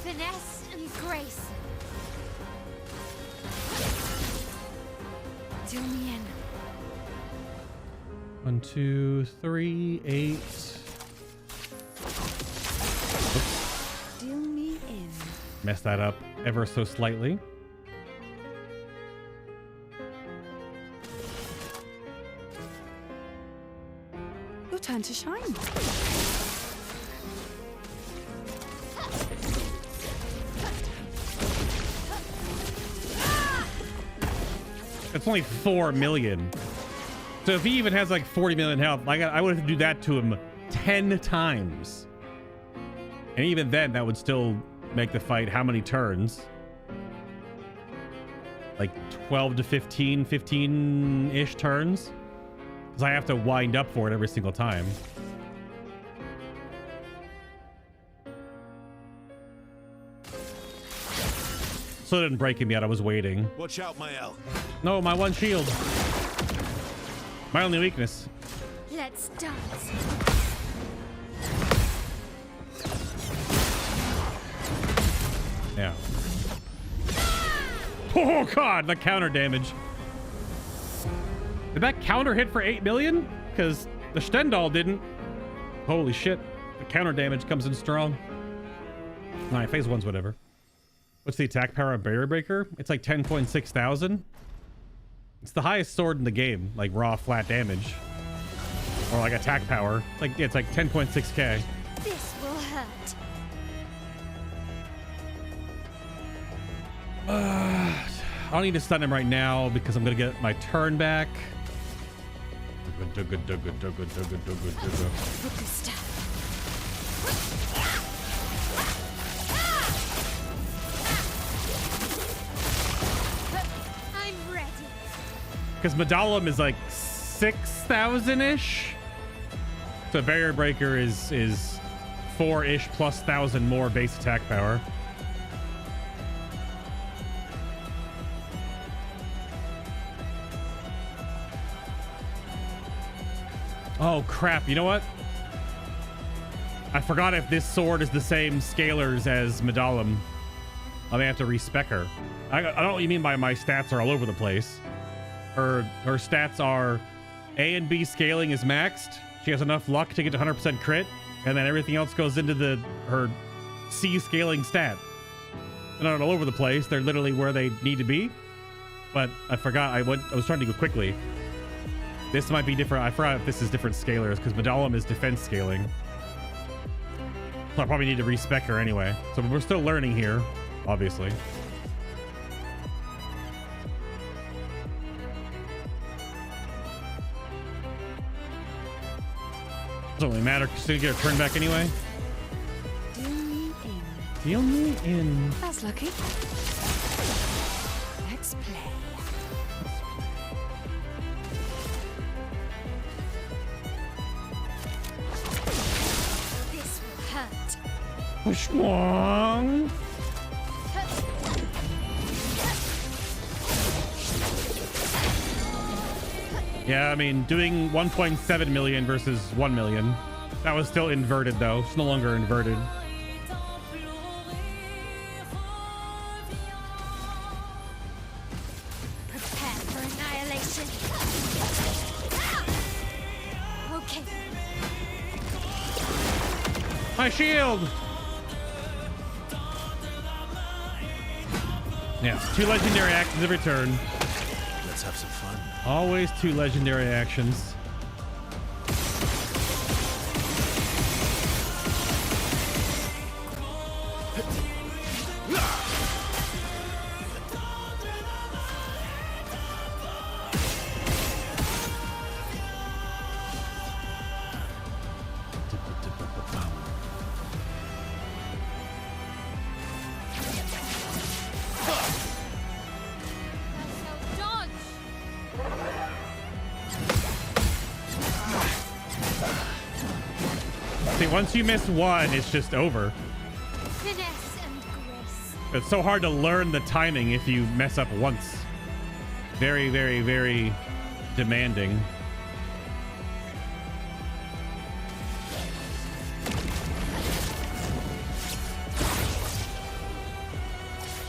Finesse and grace. Deal me in.
1, 2, 3, 8.
Deal me in.
Messed that up ever so slightly.
Your turn to shine.
It's only 4 million. So if he even has like 40 million health, I would have to do that to him 10 times. And even then, that would still make the fight how many turns? Like 12 to 15, 15-ish turns? Because I have to wind up for it every single time. So it didn't break him yet, I was waiting.
Watch out, Mael.
No, my one shield. My only weakness.
Let's dance.
Yeah. Oh god, the counter damage. Did that counter hit for 8 million? Because the Stendhal didn't. Holy shit. The counter damage comes in strong. Alright, phase 1's whatever. What's the attack power of Barrier Breaker? It's like 10.6 thousand. It's the highest sword in the game, like raw flat damage. Or like attack power. It's like 10.6k.
This will hurt.
I don't need to stun him right now because I'm gonna get my turn back.
I'm ready.
Because Medallum is like 6,000-ish. So Barrier Breaker is 4-ish plus 1,000 more base attack power. Oh crap, you know what? I forgot if this sword is the same scalars as Medallum. I may have to respec her. I don't know what you mean by my stats are all over the place. Her stats are A and B scaling is maxed. She has enough luck to get to 100% crit, and then everything else goes into her C scaling stat. They're not all over the place. They're literally where they need to be. But I forgot. I was trying to go quickly. This might be different. I forgot if this is different scalars because Medallum is defense scaling. So I probably need to respec her anyway. So we're still learning here, obviously. Doesn't really matter because she's gonna get her turn back anyway.
Deal me in.
Deal me in.
That's lucky. Let's play.
This will hurt.
Schwong. Yeah, I mean, doing 1.7 million versus 1 million. That was still inverted, though. It's no longer inverted.
Prepare for annihilation. Okay.
My shield! Yeah, 2 legendary actions every turn.
Let's have some fun.
Always 2 legendary actions. Once you miss one, it's just over.
Finesse and grace.
It's so hard to learn the timing if you mess up once. Very, very, very demanding.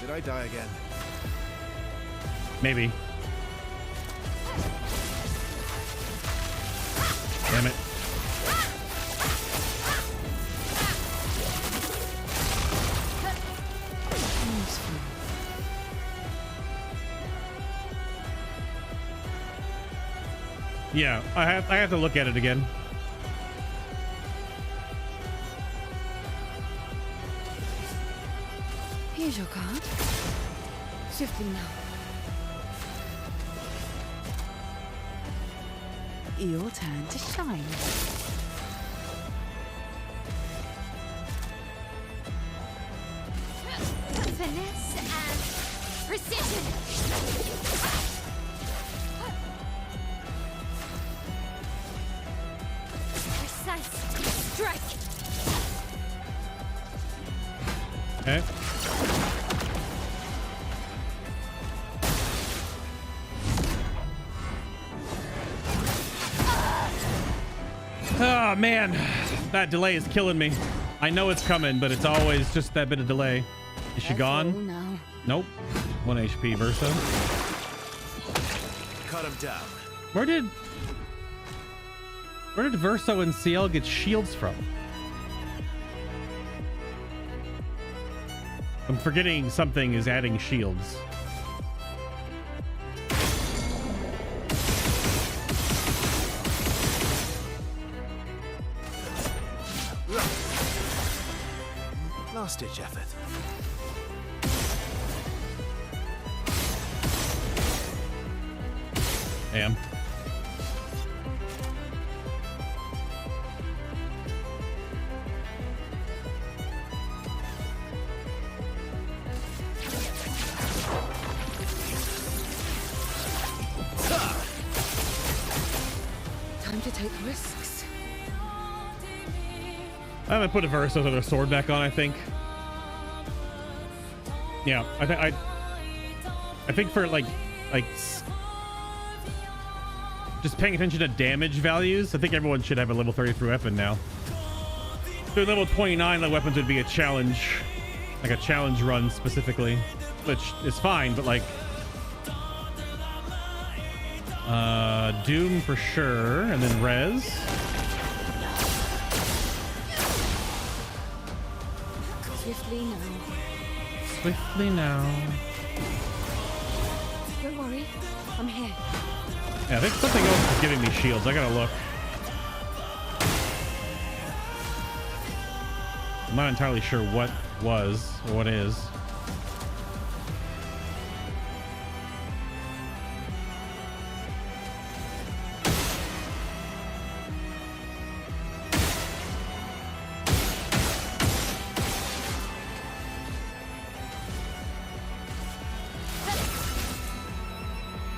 Did I die again?
Maybe. Damn it. Yeah, I have to look at it again.
Here's your card. Shifting now. Your turn to shine.
Finesse and precision. Precise strike.
Okay. Oh man, that delay is killing me. I know it's coming, but it's always just that bit of delay. Is she gone?
Now.
Nope. 1 HP Verso.
Cut him down.
Where did Verso and CL get shields from? I'm forgetting something is adding shields.
Last ditch effort.
Damn.
Time to take risks.
I'm gonna put a Verso's other sword back on, I think. Yeah, I think for like just paying attention to damage values, I think everyone should have a level 33 weapon now. Doing level 29, the weapons would be a challenge, like a challenge run specifically, which is fine, but like Doom for sure, and then Res.
Swiftly now.
Swiftly now.
Don't worry, I'm here.
Yeah, I think something else is giving me shields. I gotta look. I'm not entirely sure what was or what is.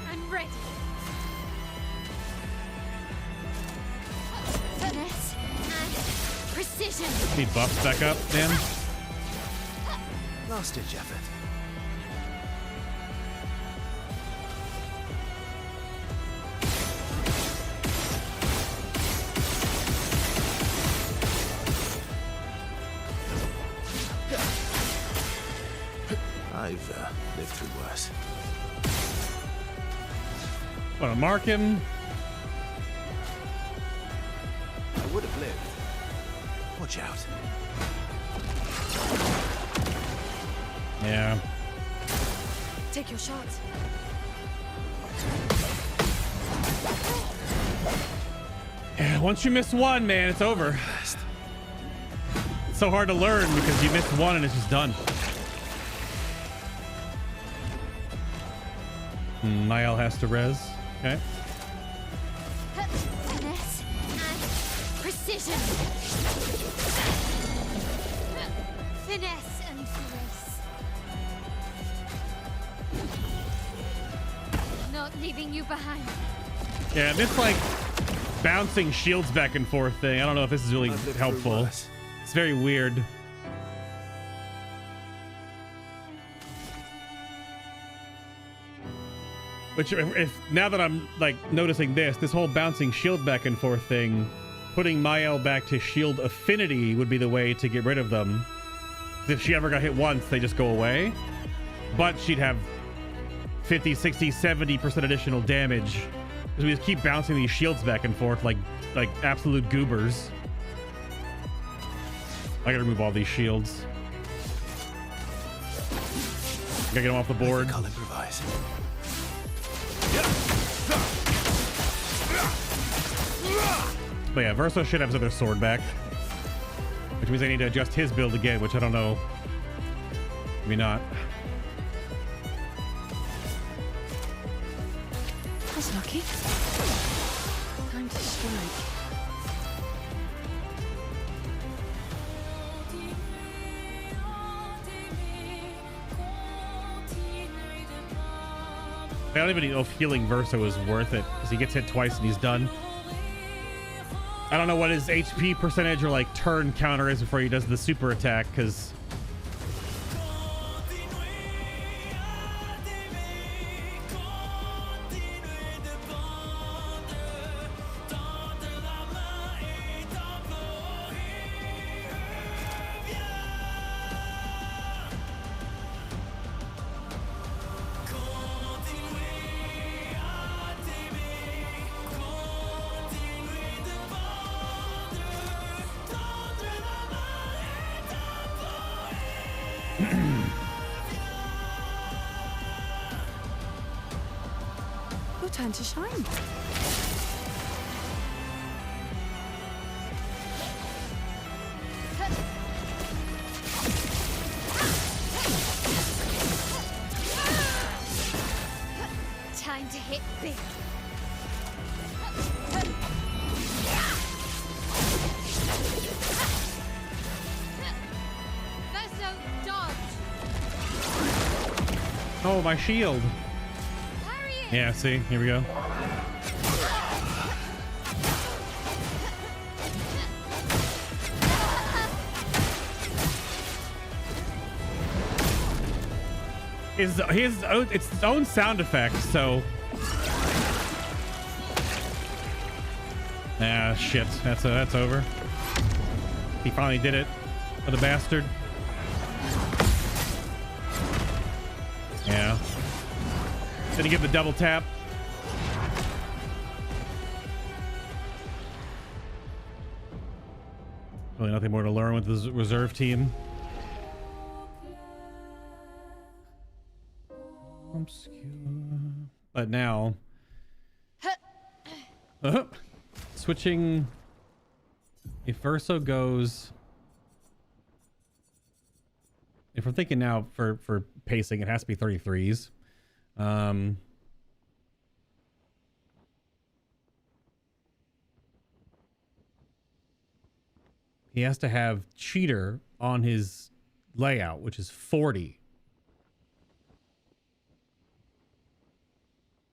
I'm ready. Finesse and precision.
Need buffs back up, Dan?
Last ditch effort. I've lived through worse.
Want to mark him?
I would have lived. Watch out.
Yeah.
Take your shot.
Yeah, once you miss one, man, it's over. It's so hard to learn because you miss one and it's just done. Niall has to res. Okay.
Finesse and precision. Finesse and grace. Not leaving you behind.
Yeah, this like bouncing shields back and forth thing. I don't know if this is really
I've lived
helpful.
through worse.
It's very weird. Which, if now that I'm like noticing this whole bouncing shield back and forth thing, putting Mael back to shield affinity would be the way to get rid of them. If she ever got hit once, they just go away. But she'd have 50, 60, 70% additional damage. Because we just keep bouncing these shields back and forth like absolute goobers. I gotta remove all these shields. Gotta get them off the board.
I'll improvise.
But yeah, Verso should have his other sword back. Which means I need to adjust his build again, which I don't know. Maybe not.
That's lucky. Time to strike.
I don't even know if healing Verso is worth it because he gets hit twice and he's done. I don't know what his HP percentage or like turn counter is before he does the super attack because
Your turn to shine.
Time to hit big. Verso, dodge.
oh, my shield.
Parry it.
Yeah, see, here we go. it's its own sound effect, so. Ah, shit. That's over. He finally did it. For the bastard. Yeah. Did he give the double tap? Really nothing more to learn with the reserve team. Obscure. But now... switching... If Verso goes... If we're thinking now for pacing, it has to be 33s. He has to have Cheater on his layout, which is 40.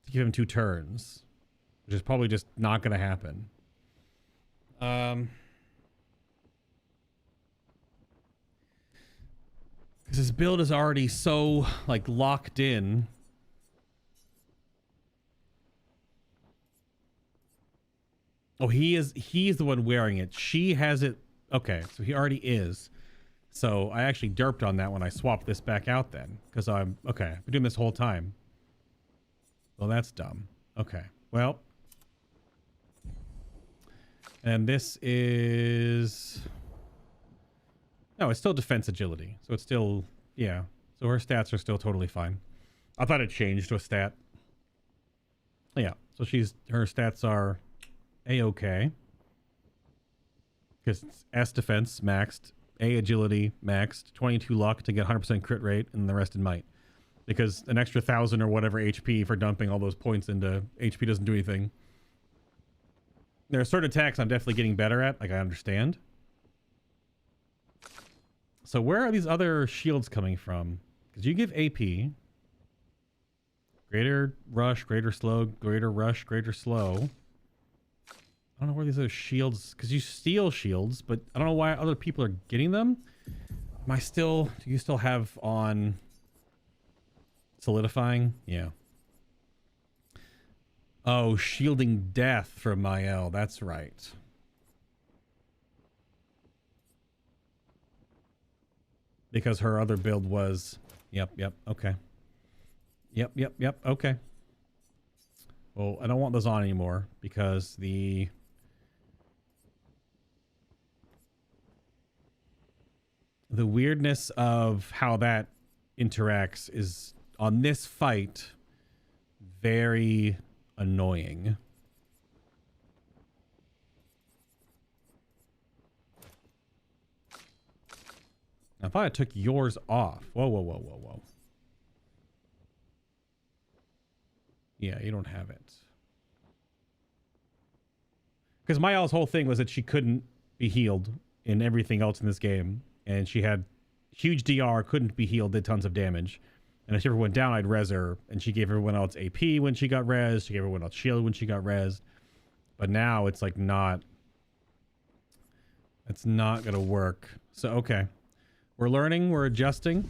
To give him 2 turns. Which is probably just not going to happen. Because his build is already so, like, locked in. Oh, he's the one wearing it. She has it. Okay, so he already is. So I actually derped on that when I swapped this back out then. Because I've been doing this whole time. Well, that's dumb. Okay, well. And this is... No, it's still defense agility. So it's still, yeah. So her stats are still totally fine. I thought it changed to a stat. Yeah, so her stats are A-okay. Because it's S defense maxed, A agility maxed, 22 luck to get 100% crit rate, and the rest in might. Because an extra 1,000 or whatever HP for dumping all those points into HP doesn't do anything. There are certain attacks I'm definitely getting better at, like I understand. So where are these other shields coming from? Because you give AP. Greater rush, greater slow, greater rush, greater slow. I don't know where these other shields... Because you steal shields, but I don't know why other people are getting them. Do you still have on... Solidifying? Yeah. Oh, shielding death from Mael. That's right. Because her other build was... Yep, okay. Yep, okay. Well, I don't want those on anymore because the weirdness of how that interacts is on this fight very annoying. I thought I took yours off. Whoa. Yeah, you don't have it. Because Mael's whole thing was that she couldn't be healed in everything else in this game. And she had huge DR, couldn't be healed, did tons of damage. And if she ever went down, I'd res her. And she gave everyone else AP when she got res. She gave everyone else shield when she got res. But now it's like not... It's not going to work. So, okay. We're learning. We're adjusting.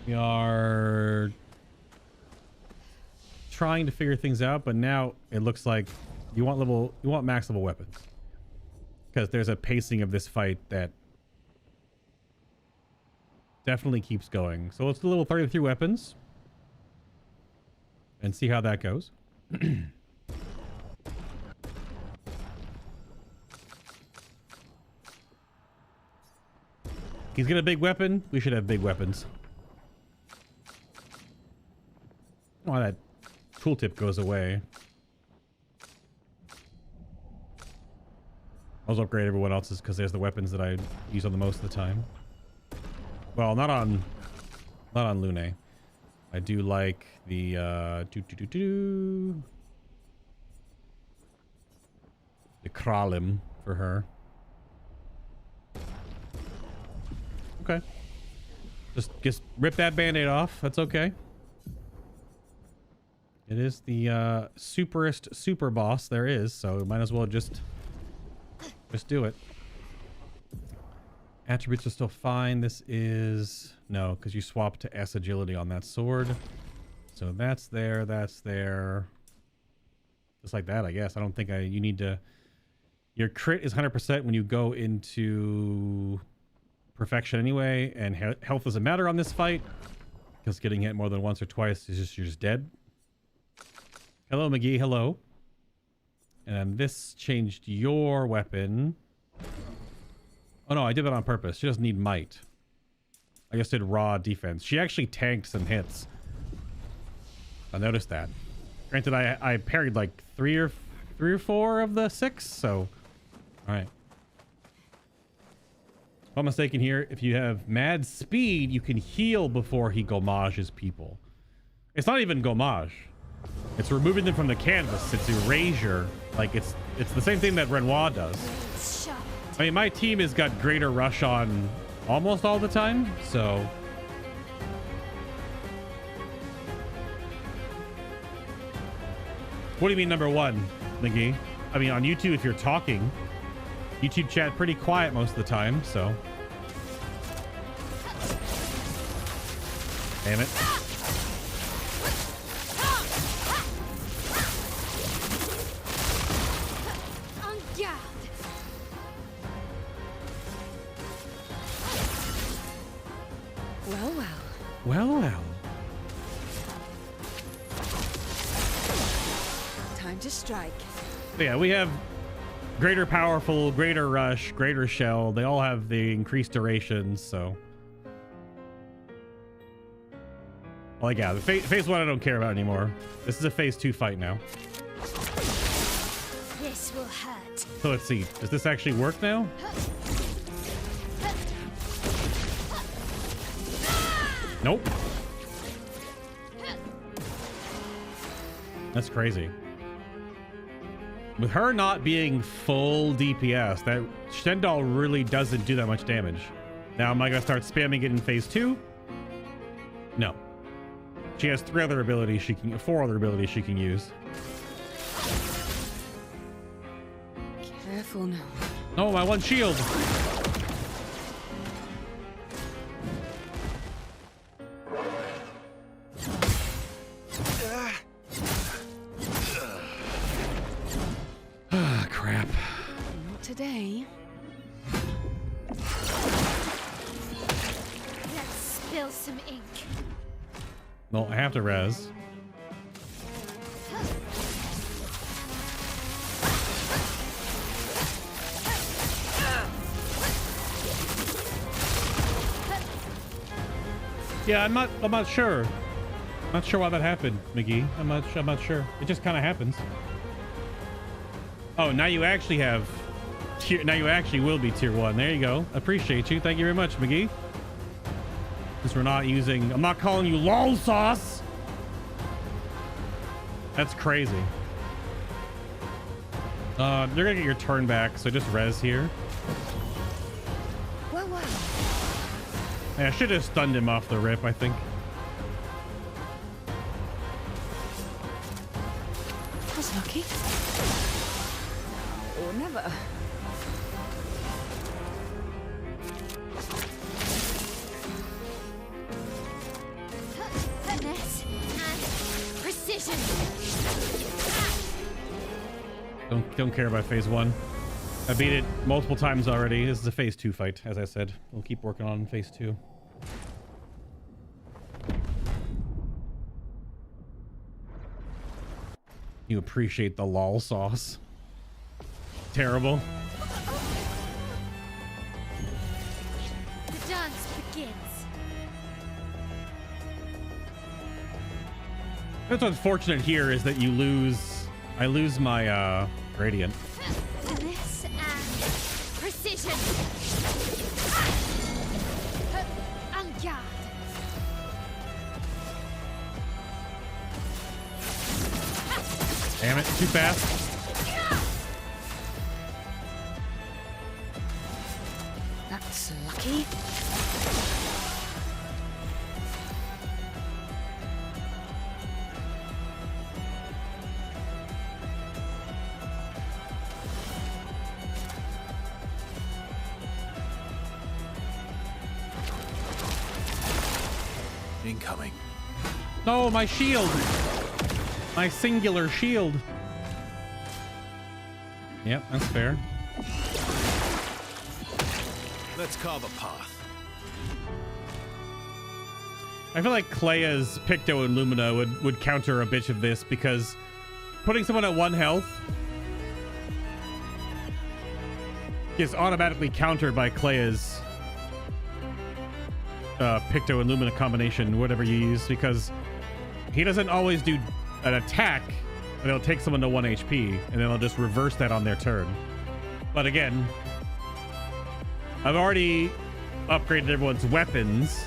We are... trying to figure things out, but now it looks like you want max level weapons, because there's a pacing of this fight that definitely keeps going. So let's do level 33 weapons and see how that goes. He's got a big weapon. We should have big weapons. Oh, that tooltip goes away. I'll upgrade everyone else's because there's the weapons that I use on the most of the time. Well, not on Lune. I do like the the Kralim for her. Okay. Just rip that band-aid off. That's okay. It is the superest super boss there is, so we might as well just do it. Attributes are still fine. This is... No, because you swapped to S agility on that sword. So that's there, that's there. Just like that, I guess. I don't think you need to... Your crit is 100% when you go into perfection anyway, and health doesn't matter on this fight, because getting hit more than once or twice is just, you're just dead. Hello, McGee, hello. And this changed your weapon. Oh no, I did that on purpose. She doesn't need might. I just did raw defense. She actually tanked some hits. I noticed that. Granted, I parried like three or four of the 6, so... Alright. If I'm mistaken here, if you have mad speed, you can heal before he gommages people. It's not even gommage. It's removing them from the canvas. It's erasure. Like, it's the same thing that Renoir does. I mean, my team has got greater rush on almost all the time, so... What do you mean number 1, McGee? I mean, on YouTube, if you're talking, YouTube chat pretty quiet most of the time, so... Damn it. Well.
Time to strike.
Yeah, we have greater powerful, greater rush, greater shell. They all have the increased durations, so... Like, yeah, the phase 1 I don't care about anymore. This is a phase 2 fight now.
This will hurt.
So let's see. Does this actually work now? Nope. That's crazy. With her not being full DPS, that Stendhal really doesn't do that much damage. Now, am I going to start spamming it in phase 2? No. She has 4 other abilities she can use.
Careful now.
Oh, my one shield. Ah, crap.
Not today.
Let's spill some ink.
Well, I have to res. Yeah, I'm not sure. I'm not sure why that happened, McGee. I'm not sure. It just kind of happens. Oh, now you actually have tier. Now you actually will be tier 1. There you go. Appreciate you. Thank you very much, McGee. Since we're not using, I'm not calling you lol sauce. That's crazy. You're gonna get your turn back, so just res here.
Wow.
Yeah, I should have stunned him off the rip, I think.
Was lucky. Or never.
Finesse and precision.
Don't care about phase 1. I beat it multiple times already. This is a phase 2 fight, as I said. We'll keep working on phase 2. You appreciate the lol sauce. Terrible.
The dance begins.
What's unfortunate here is that I lose my gradient.
Finesse and precision. En garde.
Damn it, too fast.
That's lucky.
Incoming.
No, my shield. My singular shield. Yep, that's fair.
Let's carve a path.
I feel like Claia's Picto and Lumina would counter a bitch of this, because putting someone at 1 health is automatically countered by Claia's Picto and Lumina combination, whatever you use, because he doesn't always do an attack, and it'll take someone to 1 HP, and then I'll just reverse that on their turn. But again, I've already upgraded everyone's weapons.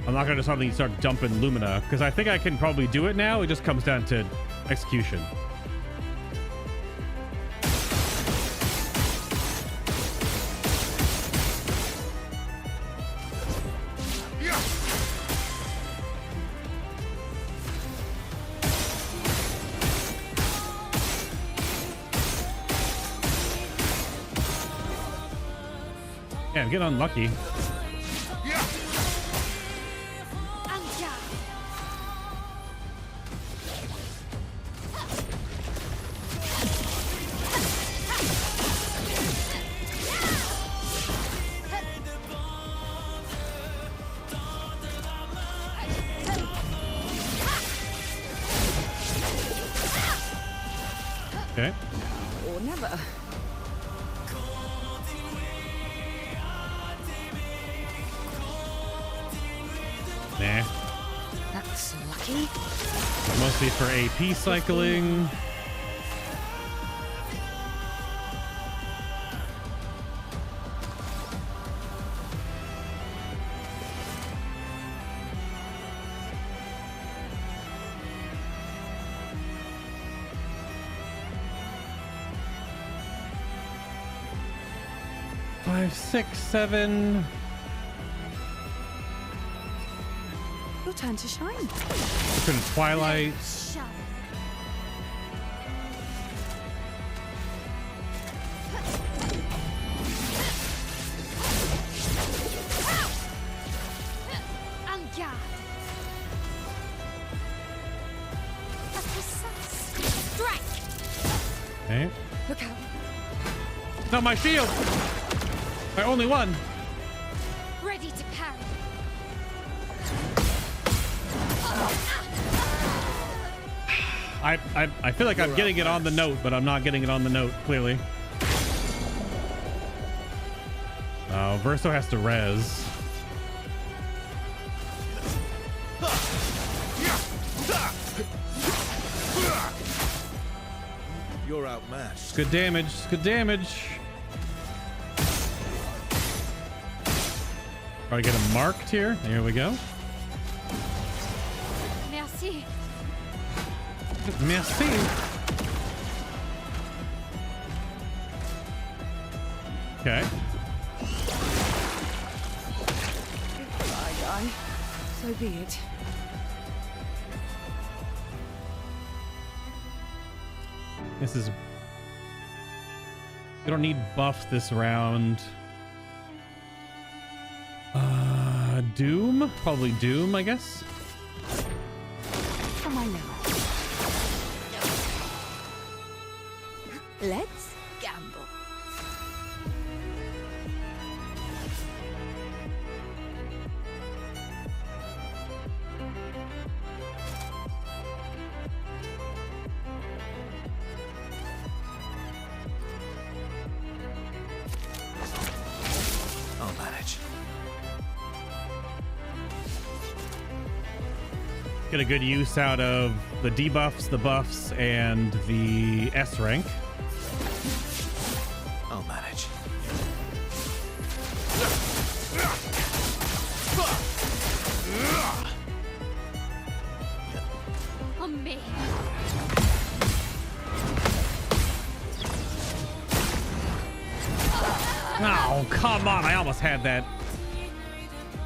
I'm not going to suddenly start dumping Lumina, because I think I can probably do it now. It just comes down to execution. Yeah, I'm getting unlucky. Okay.
Or never.
Nah.
That's lucky.
Mostly for AP cycling. Five, 6, 7.
Your turn to shine.
To the Twilight. Okay.
Look out.
No, my shield! My only one!
Ready to parry.
I feel like I'm getting it on the note, but I'm not getting it on the note, clearly. Oh, Verso has to res.
You're outmatched.
Good damage, good damage. Probably get him marked here. There we go.
Merci.
Merci. Okay.
If I die, so be it.
This is... We don't need buffs this round. Doom? Probably Doom, I guess.
From my level. Let's gamble.
I'll manage.
Get a good use out of the debuffs, the buffs, and the S rank.
I'll manage.
On me.
Oh, come on. I almost had that.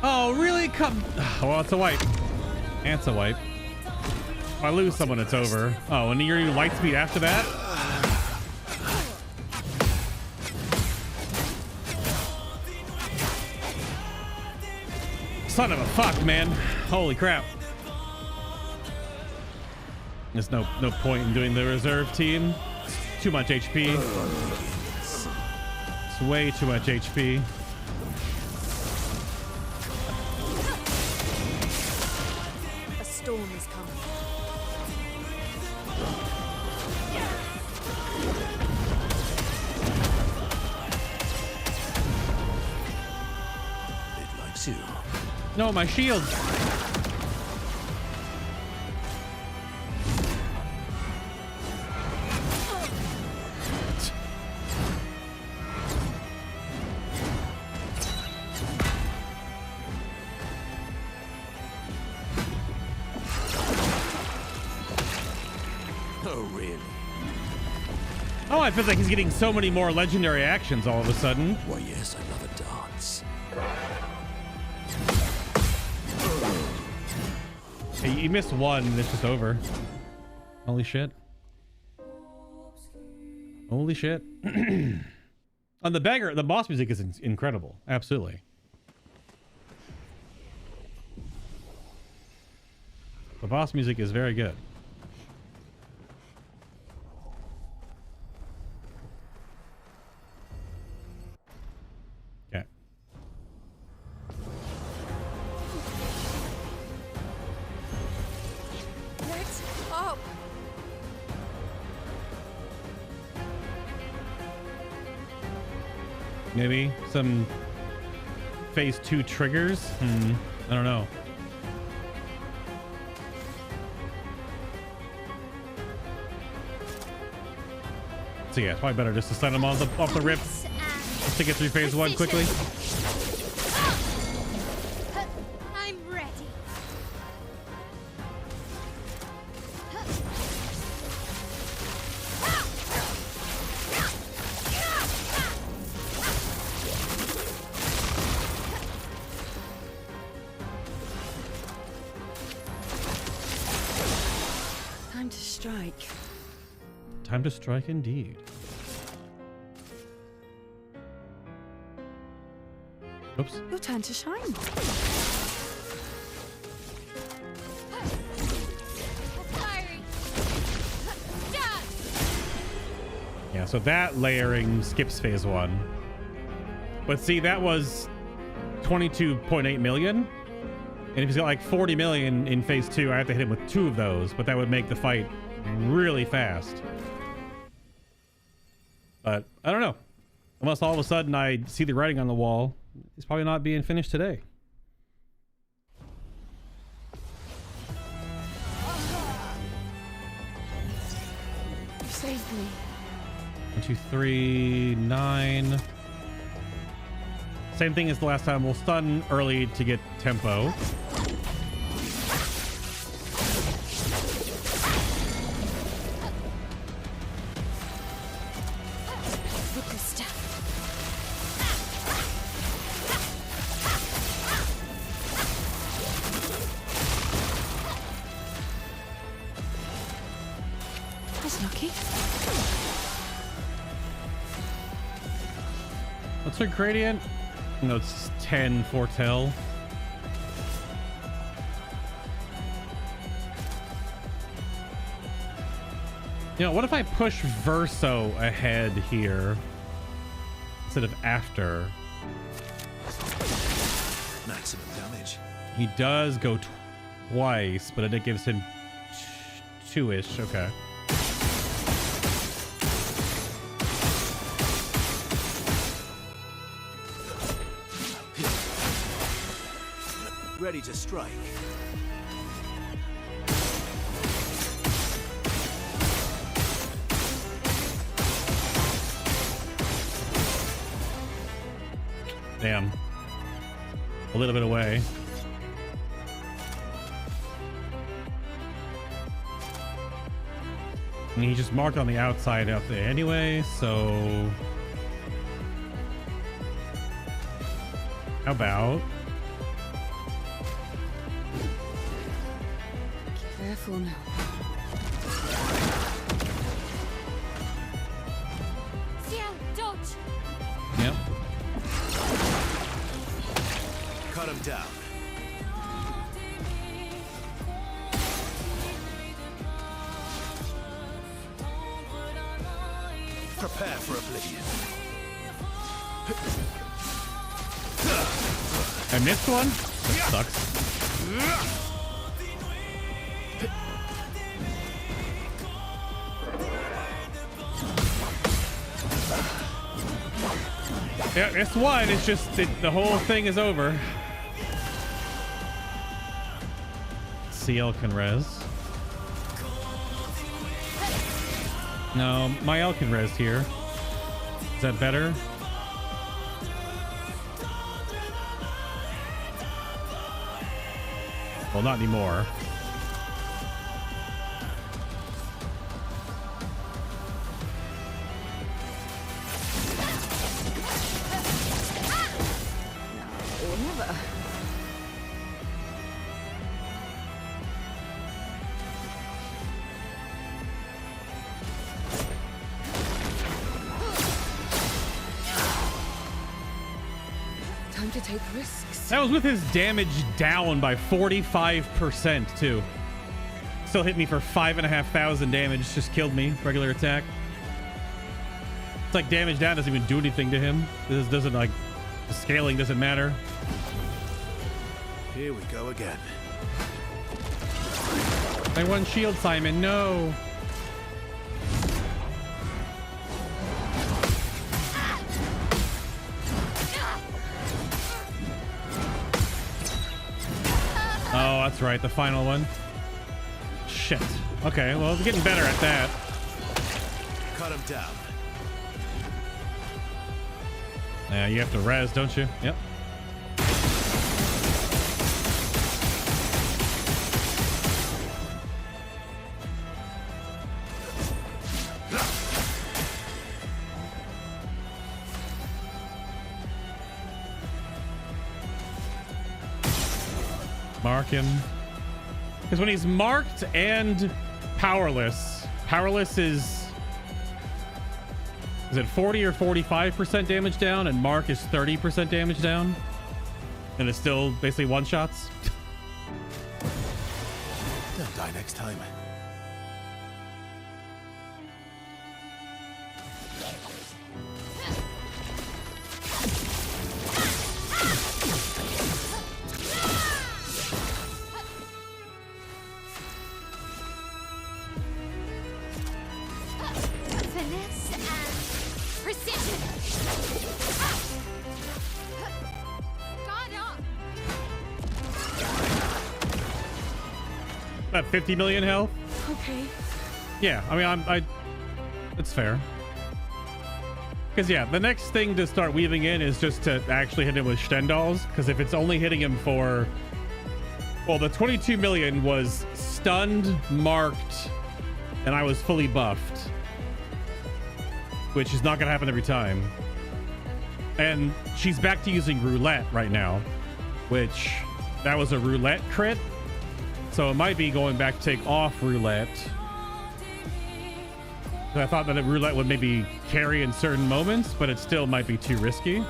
Oh, really? Come. Well, it's a wipe. And it's a wipe. If I lose someone, it's over. Oh, and you're light speed after that? Son of a fuck, man. Holy crap. There's no point in doing the reserve team. It's too much HP. It's way too much HP.
A storm is coming.
It likes you.
No, my shield.
Oh, really?
Oh, I feel like he's getting so many more legendary actions all of a sudden.
Why, yes, I love a dance.
Hey, you missed one and it's just over. Holy shit. Holy shit. On the beggar, the boss music is incredible. Absolutely. The boss music is very good. Okay.
Let's up.
Maybe some phase 2 triggers? I don't know. So yeah, it's probably better just to send them off the rip to get through phase 1 quickly.
I'm ready.
Time to strike.
Time to strike indeed. Oops.
Your turn to shine.
Yeah, so that layering skips phase 1. But see, that was 22.8 million. And if he's got like 40 million in phase 2, I have to hit him with 2 of those, but that would make the fight really fast. But I don't know. Unless all of a sudden I see the writing on the wall, it's probably not being finished today.
You saved me.
1, 2, 3, 9. Same thing as the last time. We'll stun early to get tempo.
With the staff. That's lucky.
What's her gradient? No, it's 10 foretell. You know, what if I push Verso ahead here instead of after?
Maximum damage.
He does go twice, but it gives him 2-ish. Okay.
Ready to strike.
Damn. A little bit away. And he just marked on the outside out there anyway, so... How about...
Careful now.
Ciel, dodge.
Yep.
Cut him down.
Prepare for oblivion.
I missed one? That sucks. Yeah, it's one. It's just the whole thing is over. CL can res. No, my L can res here. Is that better? Well, not anymore.
Or never. Time to take risks.
That was with his damage down by 45% too. Still hit me for 5,500 damage. Just killed me. Regular attack. It's like damage down doesn't even do anything to him. This doesn't, like, the scaling doesn't matter.
Here we go again.
I won shield, Simon. No. Oh, that's right. The final one. Shit. Okay, well, we're getting better at that.
Cut him down.
Yeah, you have to res, don't you? Yep. Mark him. Because when he's marked and powerless is it 40 or 45% damage down, and Mark is 30% damage down, and it's still basically one shots.
Don't die next time.
Finesse and precision. Guard up.
About 50 million health.
Okay.
Yeah, I mean, it's fair. Because yeah, the next thing to start weaving in is just to actually hit him with Stendhals. Because if it's only hitting him for, well, the 22 million was stunned, marked, and I was fully buffed, which is not going to happen every time. And she's back to using roulette right now, which that was a roulette crit. So it might be going back to take off roulette. I thought that a roulette would maybe carry in certain moments, but it still might be too risky.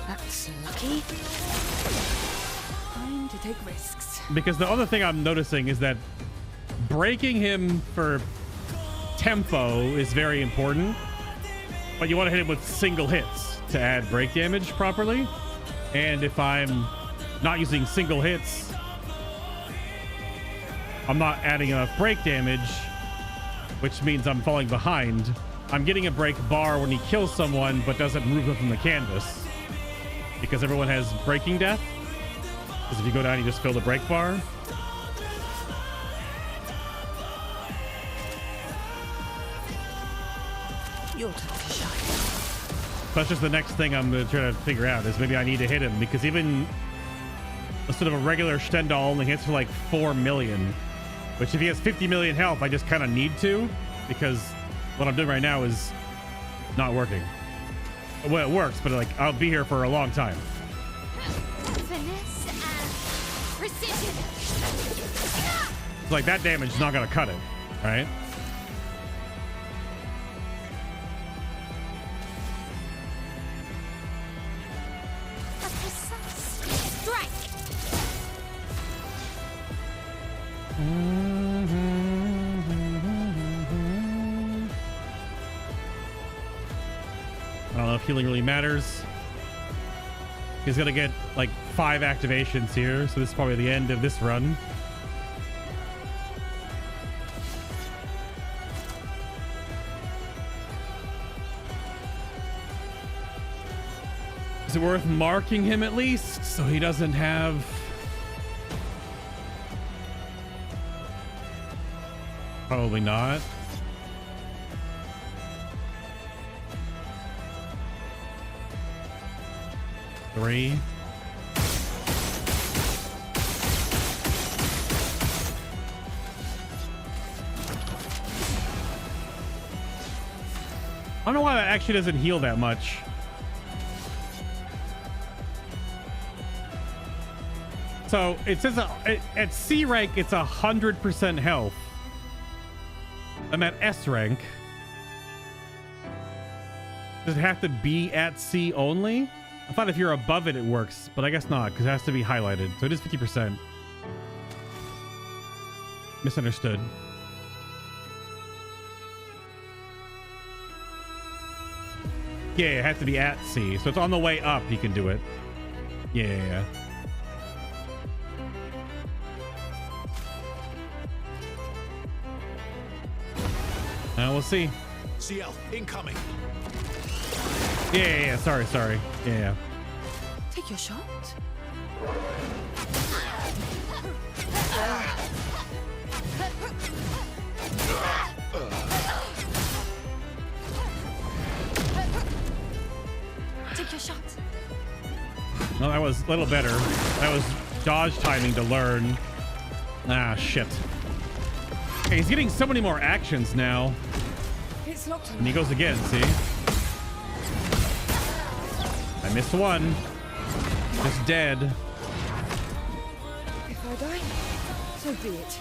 That's lucky. Time to take risks.
Because the other thing I'm noticing is that breaking him for tempo is very important, but you want to hit him with single hits to add break damage properly. And if I'm not using single hits, I'm not adding enough break damage, which means I'm falling behind. I'm getting a break bar when he kills someone, but doesn't move them from the canvas because everyone has breaking death. Because if you go down, you just fill the break bar.
Your turn to shine.
That's just the next thing I'm going to try to figure out is maybe I need to hit him, because even sort of a regular Stendhal only hits for like 4 million, which if he has 50 million health, I just kind of need to, because what I'm doing right now is not working. Well, it works, but like I'll be here for a long time.
Finesse and precision.
It's like that damage is not going to cut it, right?
A precise strike.
I don't know if healing really matters. He's gonna get like 5 activations here, so this is probably the end of this run. Is it worth marking him at least so he doesn't have... Probably not. Three. I don't know why that actually doesn't heal that much. So it says at C rank it's 100% health. I'm at S rank. Does it have to be at C only? I thought if you're above it, it works, but I guess not, because it has to be highlighted. So it is 50%. Misunderstood. Yeah, it has to be at C. So it's on the way up, you can do it. Yeah. We'll see.
CL, incoming.
Yeah. Sorry. Yeah.
Take your shot. Take your shot.
No, that was a little better. That was dodge timing to learn. Ah, shit. Okay, he's getting so many more actions now.
It's locked.
And he goes again, see? I missed one. Just dead.
If I die, so be it.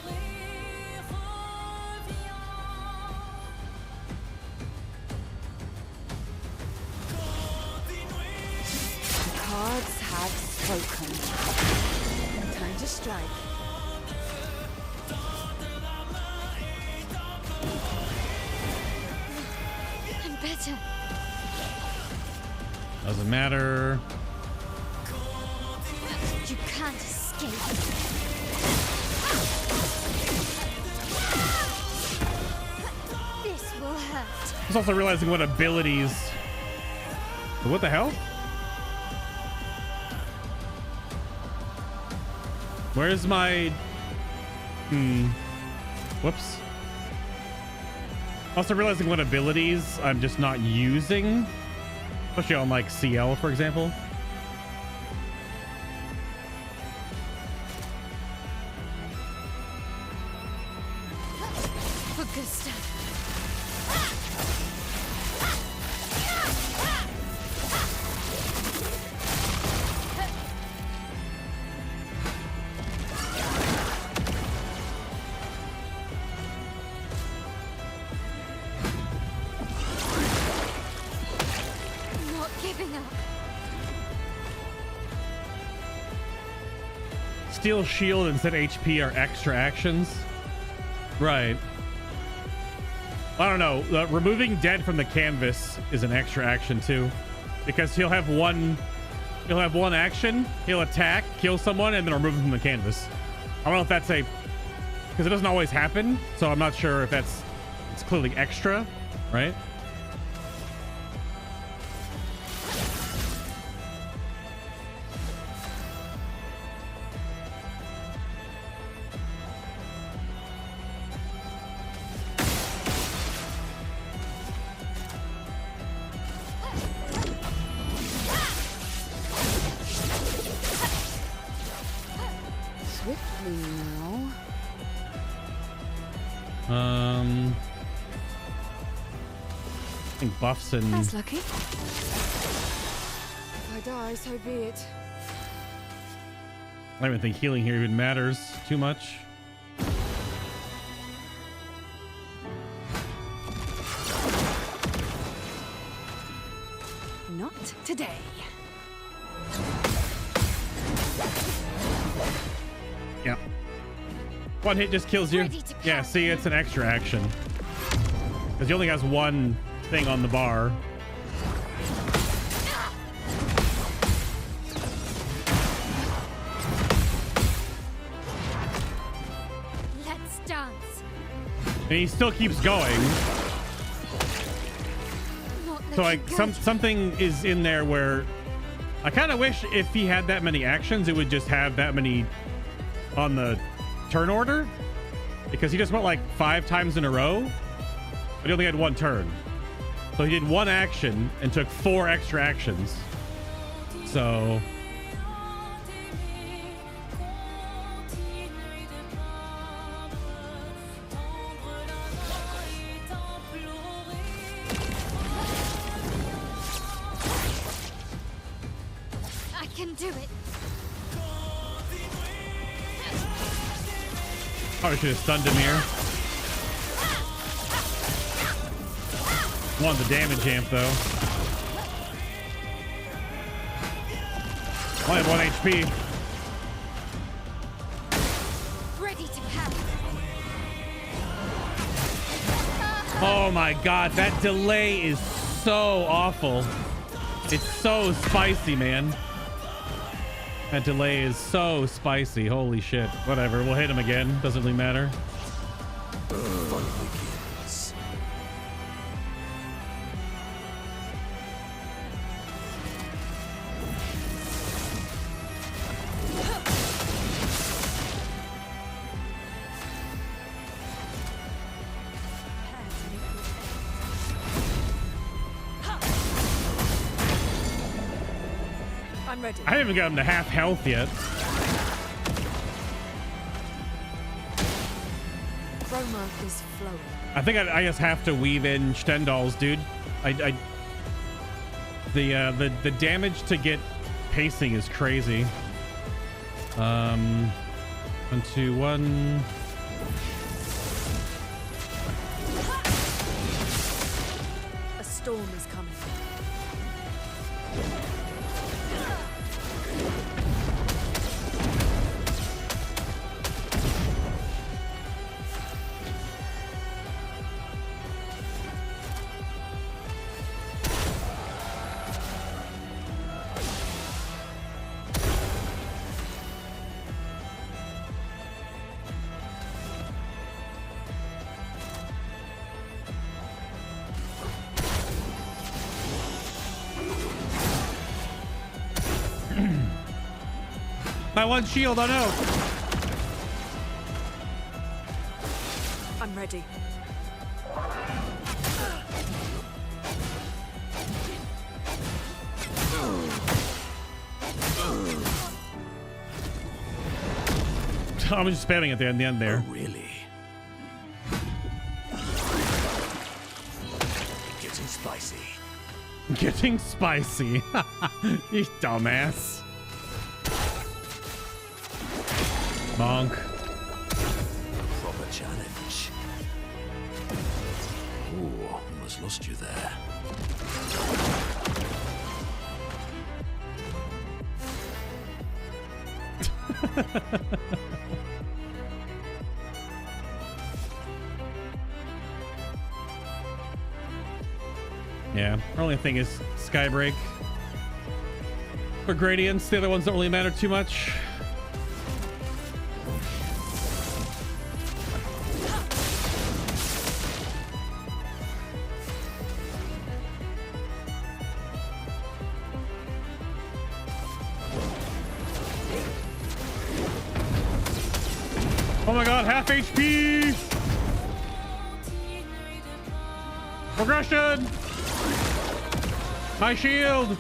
The cards have spoken. Time to strike.
I'm better.
Doesn't matter.
You can't escape. This will hurt.
I was also realizing what abilities... What the hell? Where's my... Whoops. Also realizing what abilities I'm just not using. Especially on like CL, for example.
For good stuff.
Steel shield and set HP are extra actions. Right. I don't know. Removing dead from the canvas is an extra action too, because he'll have one action. He'll attack, kill someone, and then remove him from the canvas. I don't know if that's because it doesn't always happen. So I'm not sure if it's clearly extra, right? I think buffs and...
That's lucky. If I die, so be it.
I don't even think healing here even matters too much.
Not today.
Yeah. One hit just kills you. Yeah, see, it's an extra action. Because he only has one thing on the bar. And he still keeps going. So like something is in there where I kind of wish if he had that many actions, it would just have that many on the turn order, because he just went like 5 times in a row, but he only had 1 turn. So he did 1 action and took 4 extra actions. So
I can do it.
probably should have stunned him here. Wanted the damage amp though. Only have 1 HP.
Ready to pounce.
Oh my god, that delay is so awful. It's so spicy, man. That delay is so spicy. Holy shit. Whatever, we'll hit him again. Doesn't really matter.
Fun begins.
I'm ready.
I haven't got him to half health yet.
Roma is flowing.
I think I just have to weave in Stendhal's, dude. The damage to get pacing is crazy. 1, 2, 1.
A storm is coming.
My 1 shield, oh no!
I'm ready.
I'm just spamming at the end there.
Oh, really? Getting spicy.
Getting spicy. You dumbass. Bonk.
Proper challenge. Ooh, almost lost you there.
Yeah, our only thing is Skybreak. For gradients, the other ones don't really matter too much. Oh my god, half HP! Progression! My shield!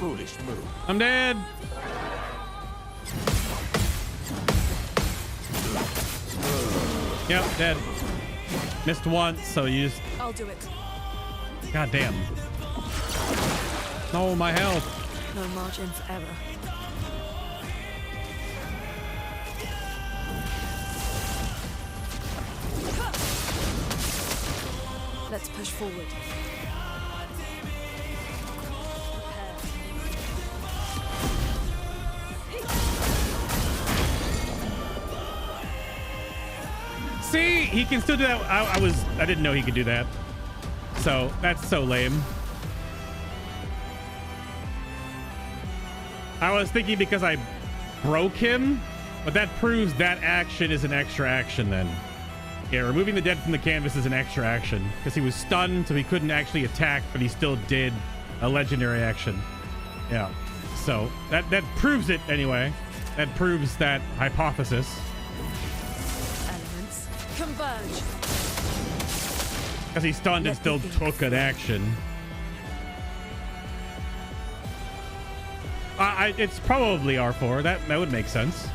Foolish move.
I'm dead! Yep, dead. Missed once, so you just...
I'll do it.
God damn. Oh, my health.
No margin for error. Let's push forward.
See, he can still do that. I didn't know he could do that. So that's so lame. I was thinking because I broke him, but that proves that action is an extra action then. Yeah, removing the dead from the canvas is an extra action because he was stunned, so he couldn't actually attack, but he still did a legendary action. Yeah, so that proves it anyway. That proves that hypothesis.
Elements converge.
Because he's stunned and still took an action. It's probably R4. That would make sense.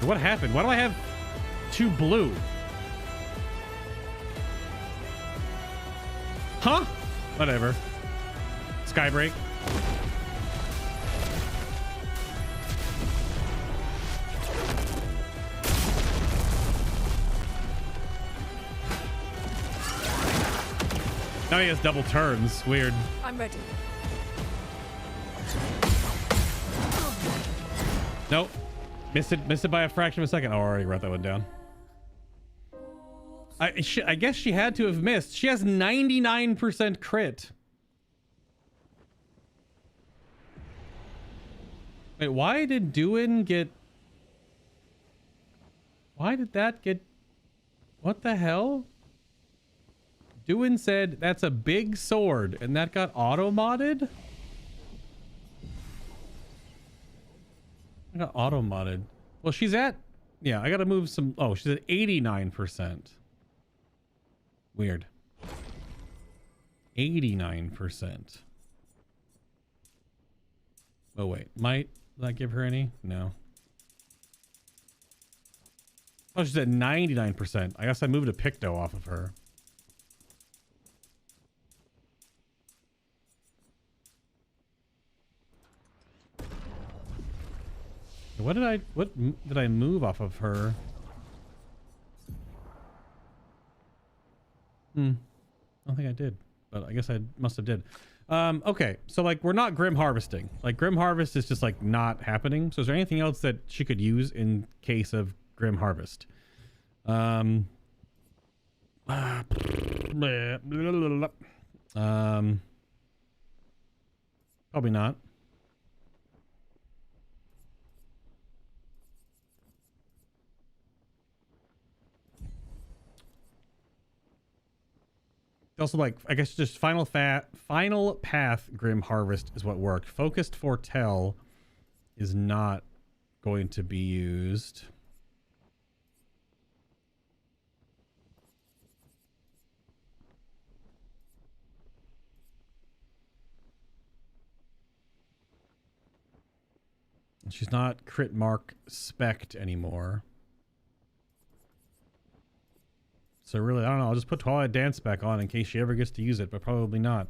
What happened? Why do I have 2 blue? Huh? Whatever. Skybreak. Now he has double turns. Weird.
I'm ready.
Nope. Missed it by a fraction of a second. Oh, I already wrote that one down. I guess she had to have missed. She has 99% crit. Wait, why did Duin get... Why did that get... What the hell? Duin said that's a big sword, and that got auto-modded? I got auto-modded. Well, she's at... Yeah, I gotta move some... Oh, she's at 89%. Weird. 89%. Oh, wait. Might that give her any? No. Oh, she's at 99%. I guess I moved a Picto off of her. What did I move off of her? I don't think I did, but I guess I must have did. Okay, so like we're not Grim Harvesting. Like Grim Harvest is just like not happening. So is there anything else that she could use in case of Grim Harvest? Probably not. Also, like, I guess just final path Grim Harvest is what worked. Focused Foretell is not going to be used. She's not crit mark spec'd anymore. So really, I don't know. I'll just put Twilight Dance back on in case she ever gets to use it, but probably not.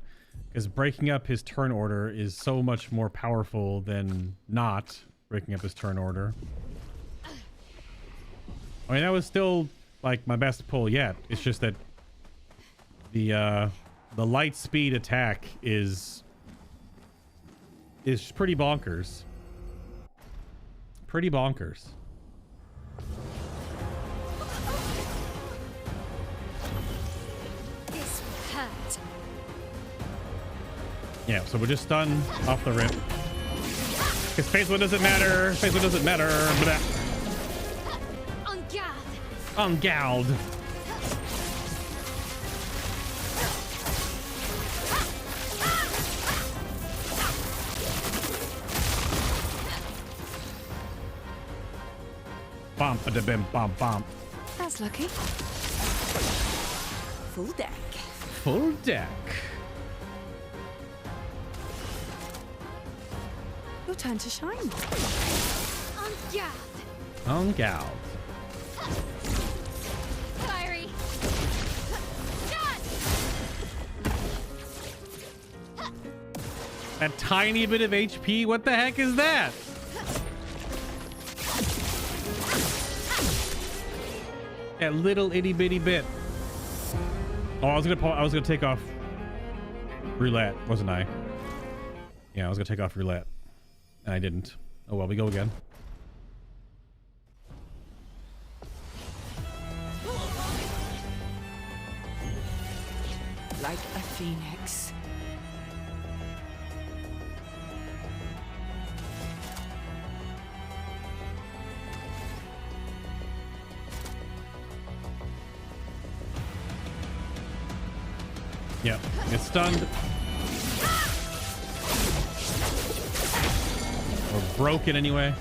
Because breaking up his turn order is so much more powerful than not breaking up his turn order. I mean, that was still, like, my best pull yet. It's just that the light speed attack is pretty bonkers. Pretty bonkers. Yeah, so we're just stunned off the rip. Because Phase 1 doesn't matter. Phase 1 doesn't matter. Blah. En garde. Bump a da bim bump bump.
That's lucky. Full deck.
Full deck.
Your turn to shine.
En garde.
En garde.
Fiery.
A tiny bit of HP? What the heck is that? That little itty bitty bit. Oh, I was gonna take off roulette, wasn't I? Yeah, I was gonna take off roulette. And I didn't. Oh well, we go again.
Like a phoenix.
Yep, get stunned. Or broken anyway.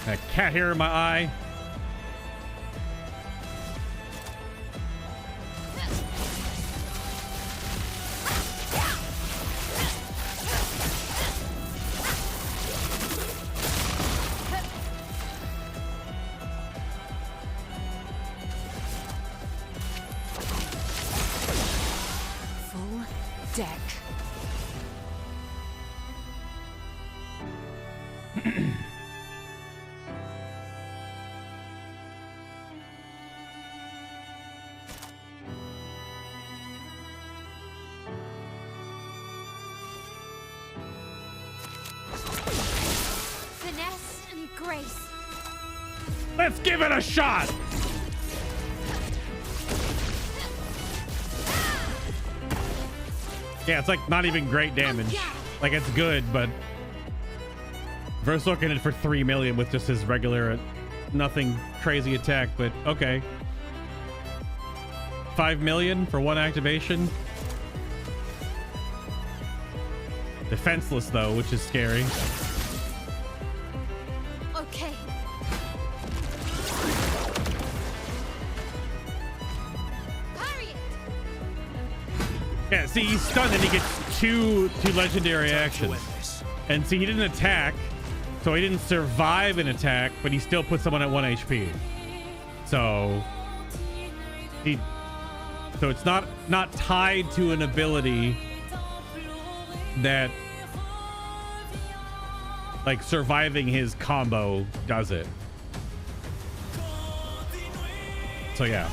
That cat hair in my eye.
Full deck.
Finesse and grace.
Let's give it a shot. Yeah, it's like not even great damage. Like it's good, but Versook in it for 3 million with just his regular, nothing crazy attack, but okay. 5 million for one activation. Defenseless though, which is scary.
Okay. Parry it.
Yeah, see, he's stunned and he gets two legendary actions. And see, he didn't attack, so he didn't survive an attack, but he still put someone at 1 HP. So it's not tied to an ability that like surviving his combo does it. So yeah.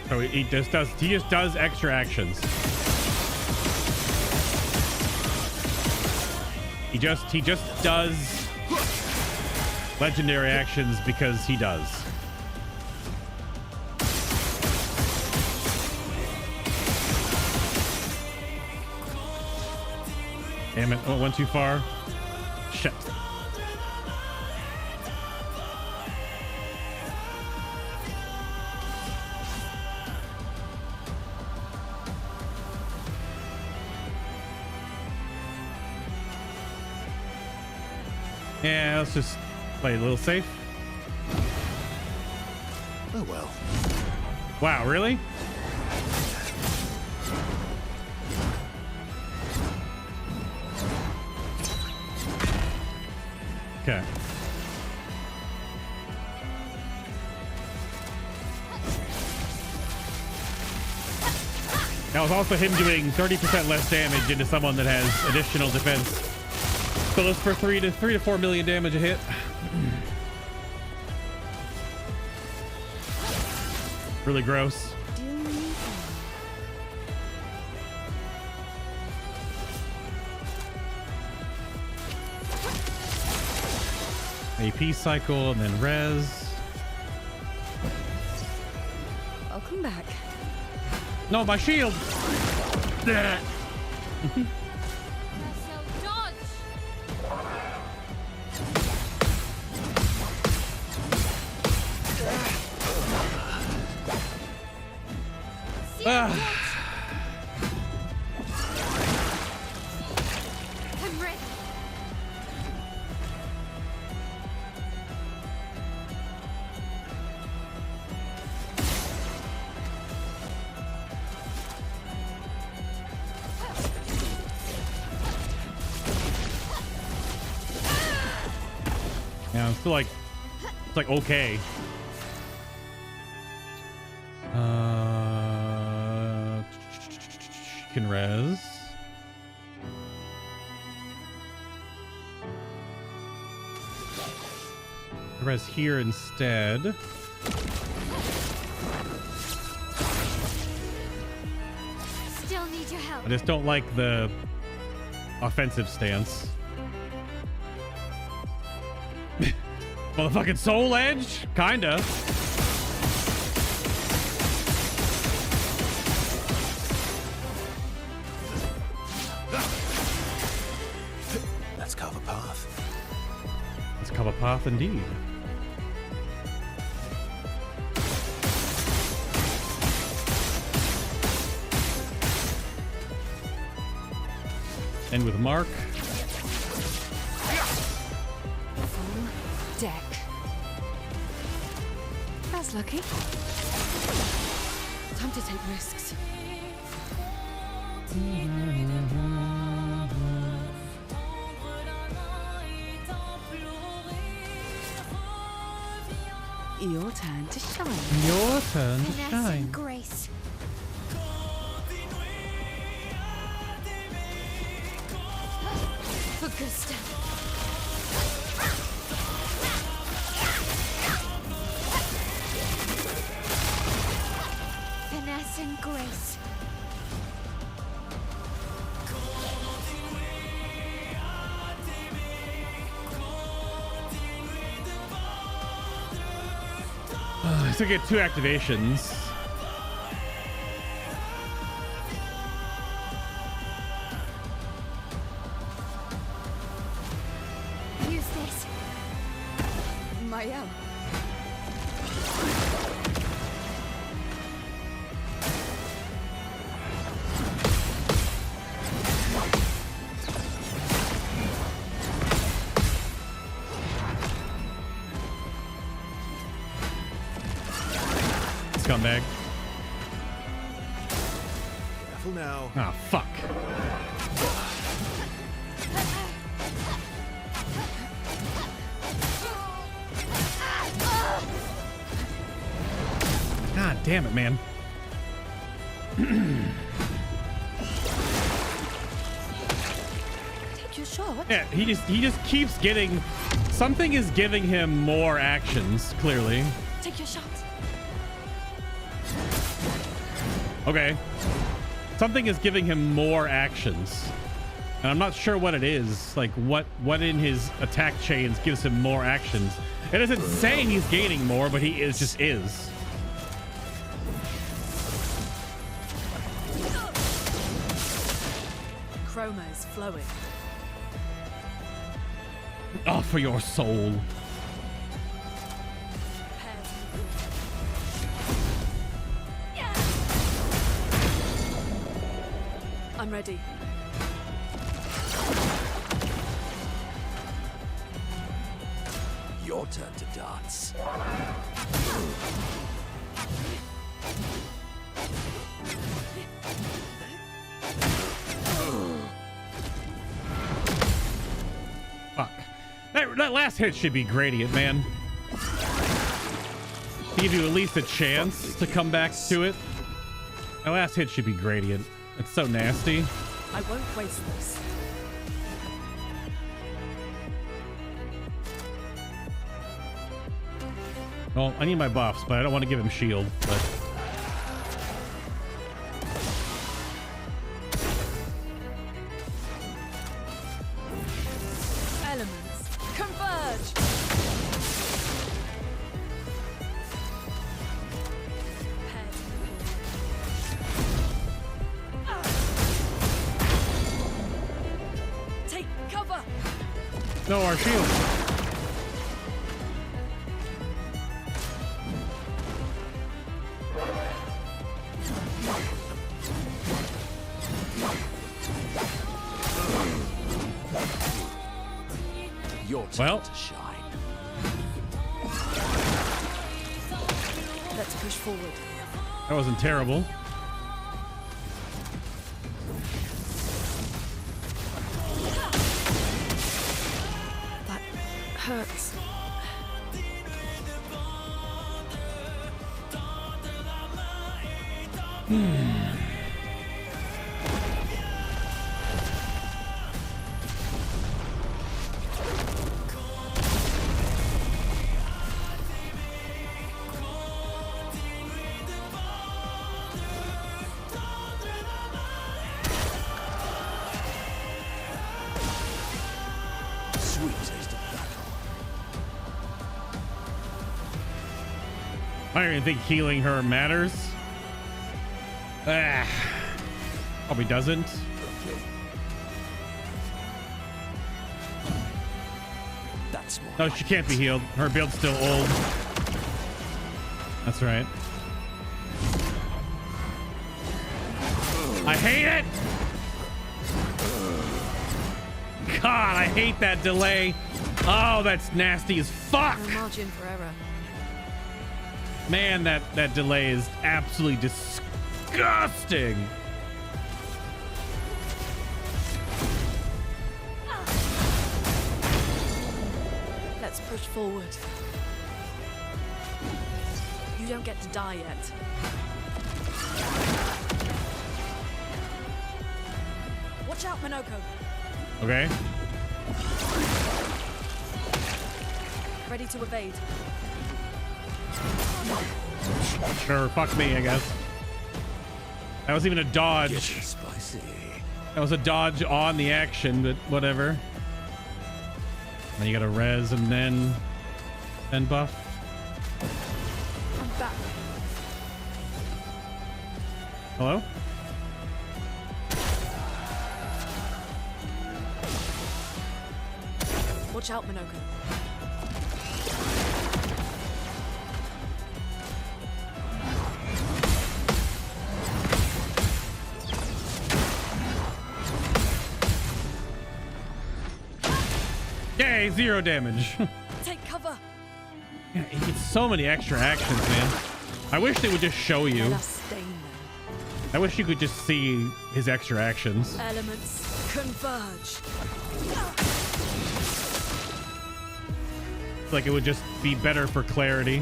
So he just does extra actions. He just does legendary actions because he does. Damn it, went too far. Shit. Yeah, let's just play a little safe.
Oh well.
Wow, really? Okay. That was also him doing 30% less damage into someone that has additional defense. So that's for 3 to 4 million damage a hit. Really gross. AP cycle and then res.
I'll come back.
No, my shield.
I'm ready.
Yeah, it's still like, it's like okay. Can res. Res here instead.
Still need your help.
I just don't like the offensive stance. Motherfucking soul edge? Kinda.
Let's carve a path.
Let's carve a path indeed. End with Mark.
Full deck. That's lucky. Time to take risks. Your turn to shine.
Your turn to
Finesse
shine.
and grace. For good stuff. Finesse and grace.
So get 2 activations.
Use this.
Maya.
Scumbag.
Careful now.
Ah, fuck. God damn it, man.
Take your shot.
Yeah, he just keeps getting something is giving him more actions, clearly.
Take your shot.
Okay. Something is giving him more actions. And I'm not sure what it is. Like what in his attack chains gives him more actions. It isn't saying he's gaining more, but he just is.
Chroma is flowing.
Oh, for your soul.
I'm ready.
Your turn to dance.
Fuck. That last hit should be gradient, man. To give you at least a chance to come back to it. That last hit should be gradient. It's so nasty.
I won't waste this.
Well, I need my buffs, but I don't want to give him shield. But
Elements converge. Take cover.
no, our shield.
Your turn
Well.
to shine.
Let's push forward.
That wasn't terrible.
That hurts.
Sweet taste of battle.
I don't even think healing her matters. Ah, probably doesn't.
That's more.
No,
like
she can't be
it.
healed. Her build's still old. That's right. I hate it! God, I hate that delay. Oh, that's nasty as fuck.
No margin for error.
Man, that delay is absolutely disgusting.
Let's push forward. You don't get to die yet. Watch out, Minoko.
Okay.
Ready to evade.
Sure, fuck me, I guess. That was even a dodge.
Getting spicy.
That was a dodge on the action, but whatever. Then you gotta res and then buff.
I'm back.
Hello?
Watch out, Minoko.
Yay, 0 damage.
Take cover.
Yeah, he gets so many extra actions, man. I wish they would just show you.
Let us stain them.
I wish you could just see his extra actions.
Elements converge.
Like it would just be better for clarity.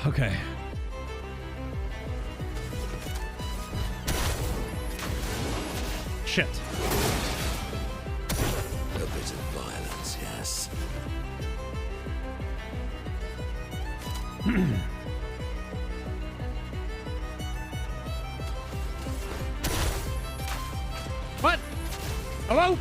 Okay. Shit.
A bit of violence, yes.
What? Hello?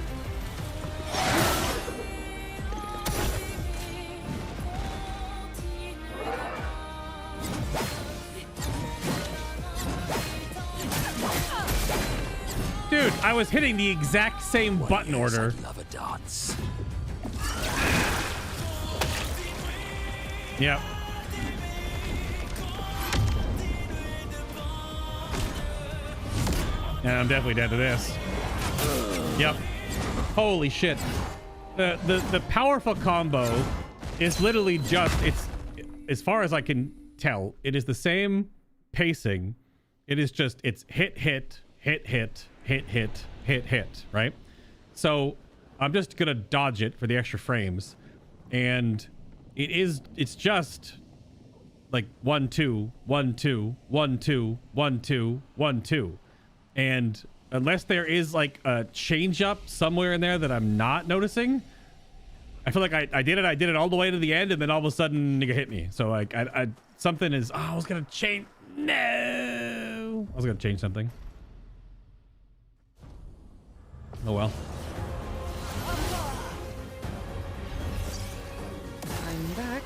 Dude, I was hitting the exact same button order.
Lover dots.
Yep. And I'm definitely dead to this. Yep. Holy shit. The powerful combo is literally just, it's, as far as I can tell, it is the same pacing. It is just, it's hit, hit, hit, hit, hit, hit, hit, hit, right? So I'm just gonna dodge it for the extra frames. And it's just like 1 2 1 2 1 2 1 2 1 2, and unless there is like a change up somewhere in there that I'm not noticing, I feel like I did it all the way to the end, and then all of a sudden nigga hit me. So like I something is, oh, I was gonna change, no, I was gonna change something. Oh well.
I'm back.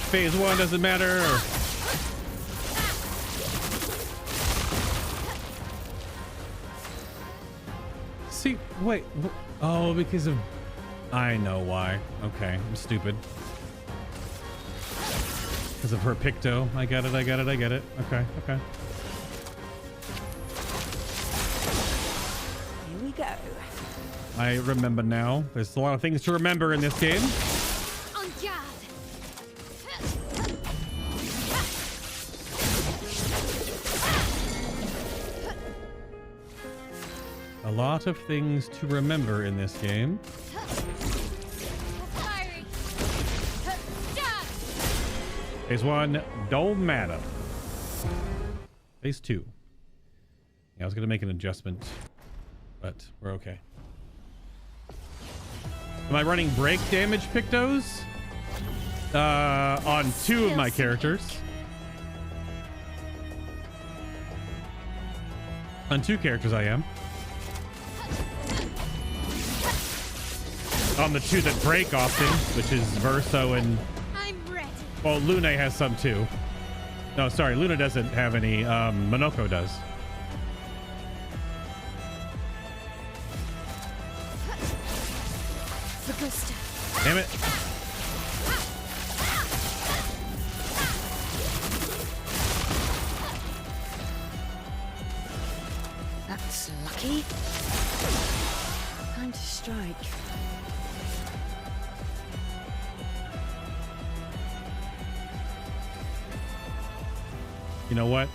Phase 1 doesn't matter. See, wait. Oh, because of... I know why. Okay, I'm stupid. Because of her Picto. I get it. Okay.
Here we go.
I remember now. There's a lot of things to remember in this game.
On guard.
A lot of things to remember in this game.
Firing.
Phase 1, don't matter. Phase 2. Yeah, I was going to make an adjustment, but we're okay. Am I running break damage Pictos? On 2 of my characters. On 2 characters, I am. On the 2 that break often, which is Verso and...
I'm ready.
Well, Luna has some too. No, sorry, Luna doesn't have any. Monoko does.
Augusta.
Damn it.
That's lucky. Time to strike.
You know what?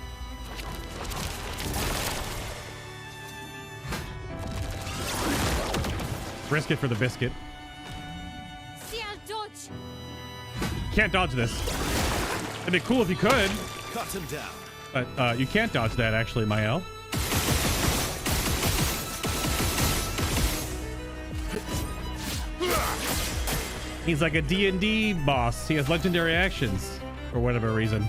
Risk it for the biscuit.
See, I'll dodge.
Can't dodge this. It'd be cool if you could.
Cut him down.
But you can't dodge that, actually, Mael. He's like a D&D boss. He has legendary actions for whatever reason.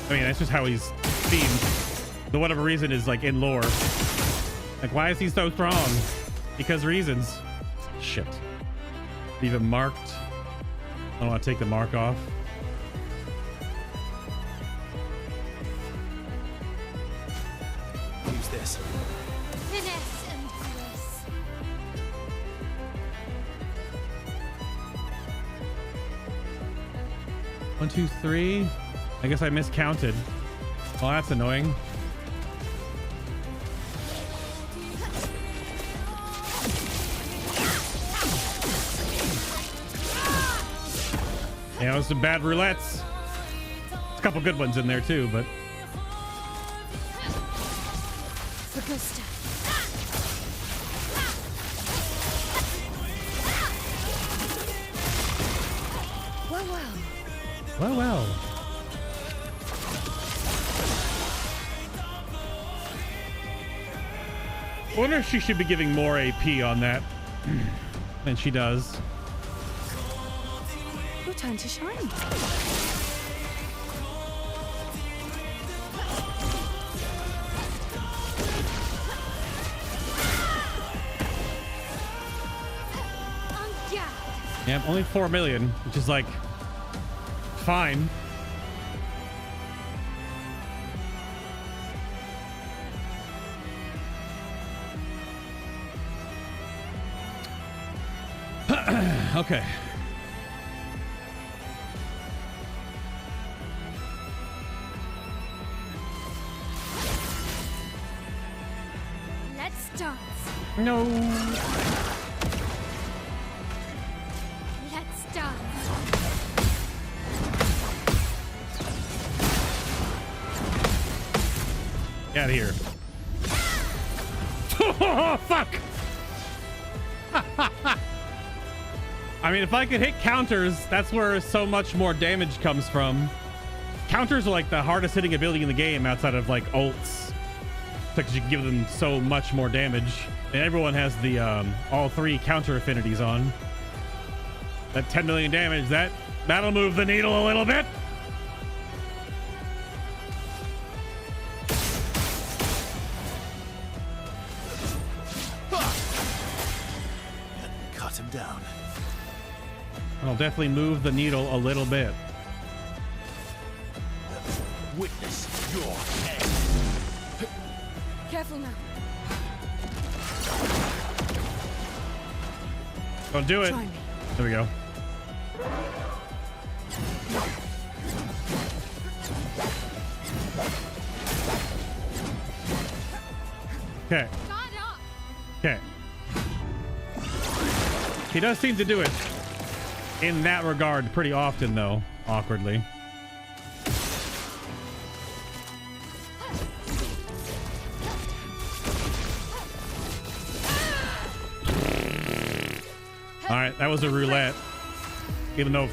I mean, that's just how he's themed. The whatever reason is like in lore. Like, why is he so strong? Because reasons. Shit. Leave him marked. I don't want to take the mark off.
Use this.
Finesse and grace.
1, 2, 3. I guess I miscounted. Well, that's annoying. Yeah, it was some bad roulettes. A couple good ones in there too, but
Augusta.
Well, well.
well, well. I wonder if she should be giving more AP on that than she does.
Your time to shine.
Yeah, only 4 million, which is like fine. Okay.
Let's dance.
No.
Let's dance.
Get out of here. Oh, fuck. I mean, if I could hit counters, that's where so much more damage comes from. Counters are like the hardest hitting ability in the game outside of like ults, because you can give them so much more damage. And everyone has the all 3 counter affinities on. That 10 million damage, that'll move the needle a little bit.
Cut him down.
I'll definitely move the needle a little bit.
Witness your end.
Careful now.
Don't do it.
Try me.
There we go. Okay. Okay. He does seem to do it in that regard pretty often, though, awkwardly. All right, that was a roulette. Even though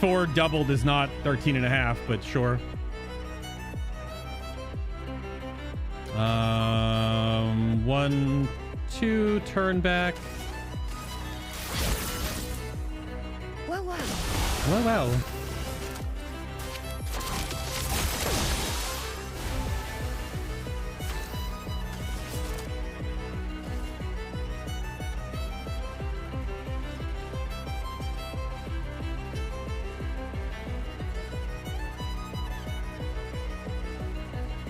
4 doubled is not 13.5, but sure. 1, 2, turn back.
Well, well.
Well, well.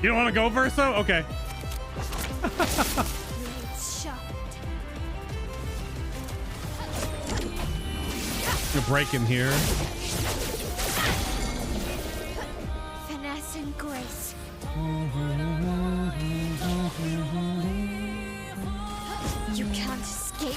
You don't want to go, Verso? Okay.
Blades sharpened.
Gonna break him here.
Finesse and grace. You can't escape.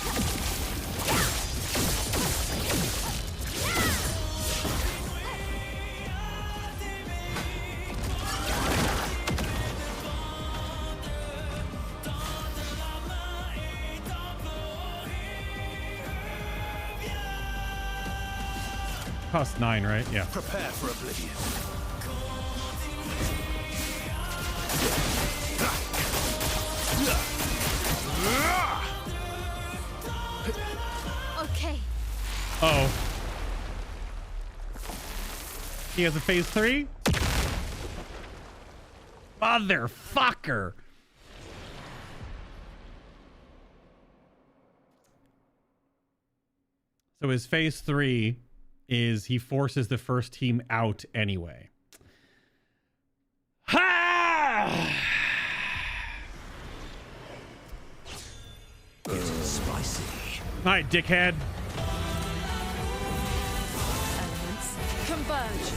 Cost 9, right? Yeah.
Prepare for oblivion.
Okay.
Uh-oh. He has a phase 3? Motherfucker. So his phase 3 is he forces the first team out anyway. Ha!
Getting spicy.
All right, dickhead.
Elements converge.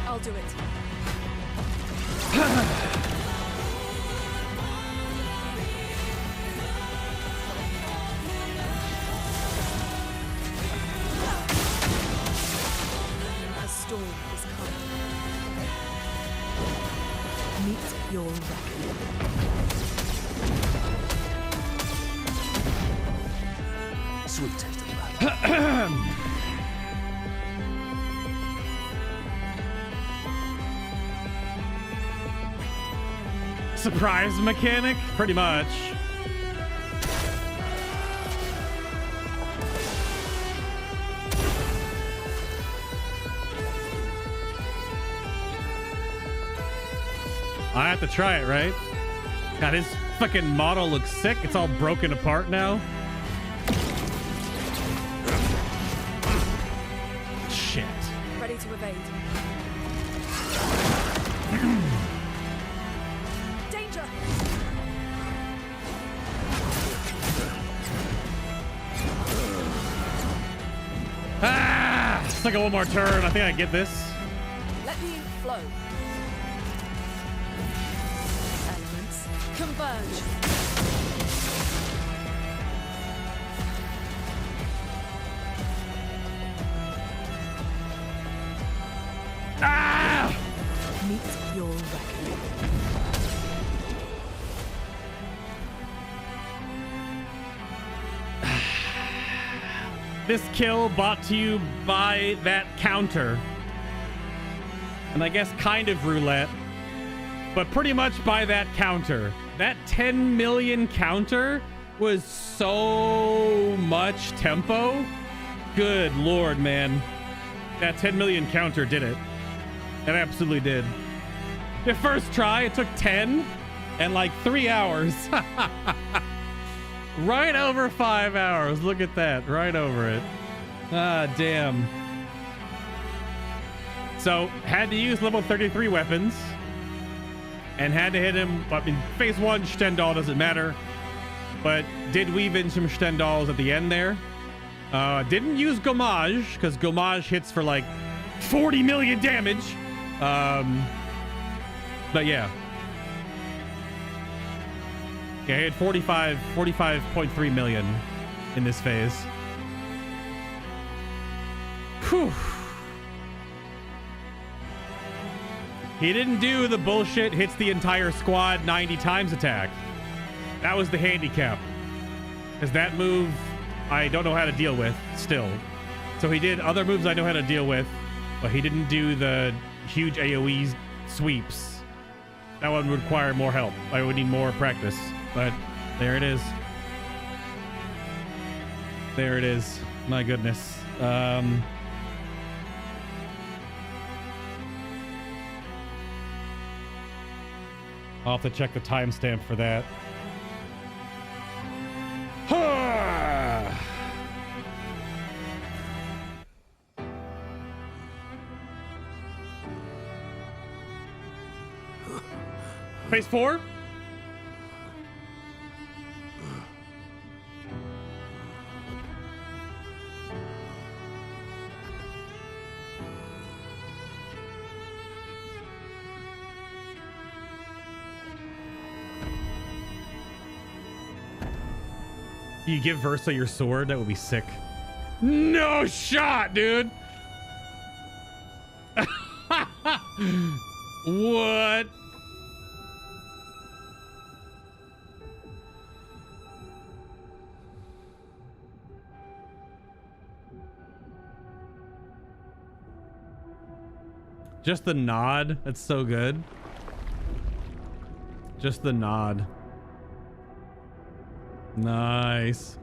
I'll do it. A storm is coming. Meet your reckoning.
Sweet taste of blood.
Surprise mechanic? Pretty much. I have to try it, right? God, his fucking model looks sick. It's all broken apart now. Shit.
Ready to evade. Danger!
Ah! Let's take one more turn. I think I get this.
Let the ink flow. Elements converge.
Ah!
Meet your reckoning.
This kill brought to you by that counter. And I guess kind of roulette, but pretty much by that counter. That 10 million counter was so much tempo. Good Lord, man. That 10 million counter did it. It absolutely did. The first try, it took 10 and like 3 hours. Right over 5 hours. Look at that. Right over it. Ah, damn. So, had to use level 33 weapons. And had to hit him. I mean, phase 1, Stendhal doesn't matter. But did weave in some Stendhals at the end there. Didn't use Gommage, because Gommage hits for like 40 million damage. But yeah. Yeah, he had 45.3 million in this phase. Whew. He didn't do the bullshit hits the entire squad 90 times attack. That was the handicap. Because that move, I don't know how to deal with still. So he did other moves I know how to deal with, but he didn't do the huge AoE sweeps. That one would require more help. I would need more practice. But there it is. There it is. My goodness. I'll have to check the timestamp for that. Phase 4? You give Versa your sword? That would be sick. No shot, dude. What? Just the nod. That's so good. Just the nod. Nice.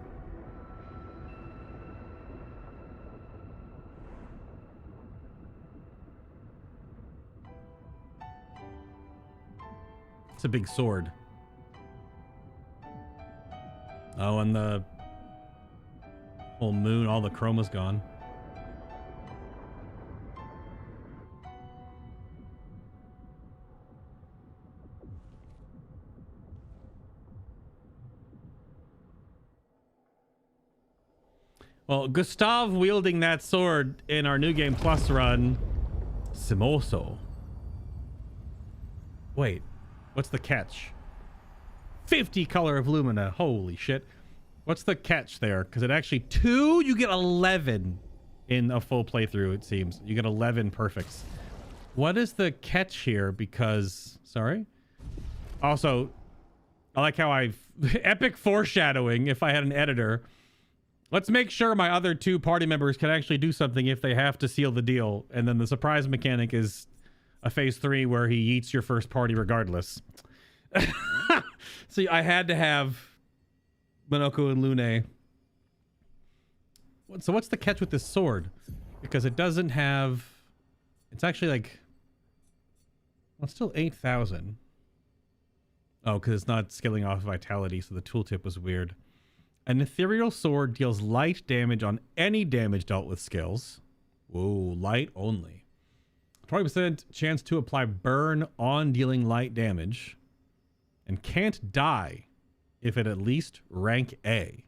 It's a big sword. Oh, and the whole moon, all the chroma's gone. Well, Gustav wielding that sword in our New Game Plus run, Simoso. Wait, what's the catch? 50 color of Lumina. Holy shit. What's the catch there? Because it actually, you get 11 in a full playthrough, it seems. You get 11 perfects. What is the catch here? Because, sorry. Also, I like how I've, epic foreshadowing if I had an editor. Let's make sure my other 2 party members can actually do something if they have to seal the deal. And then the surprise mechanic is a phase 3 where he eats your first party regardless. See, I had to have Monoko and Lune. So what's the catch with this sword? Because it doesn't have... It's actually like... Well, it's still 8,000. Oh, because it's not scaling off vitality, so the tooltip was weird. An ethereal sword deals light damage on any damage dealt with skills. Whoa, light only. 20% chance to apply burn on dealing light damage. And can't die if it at least rank A.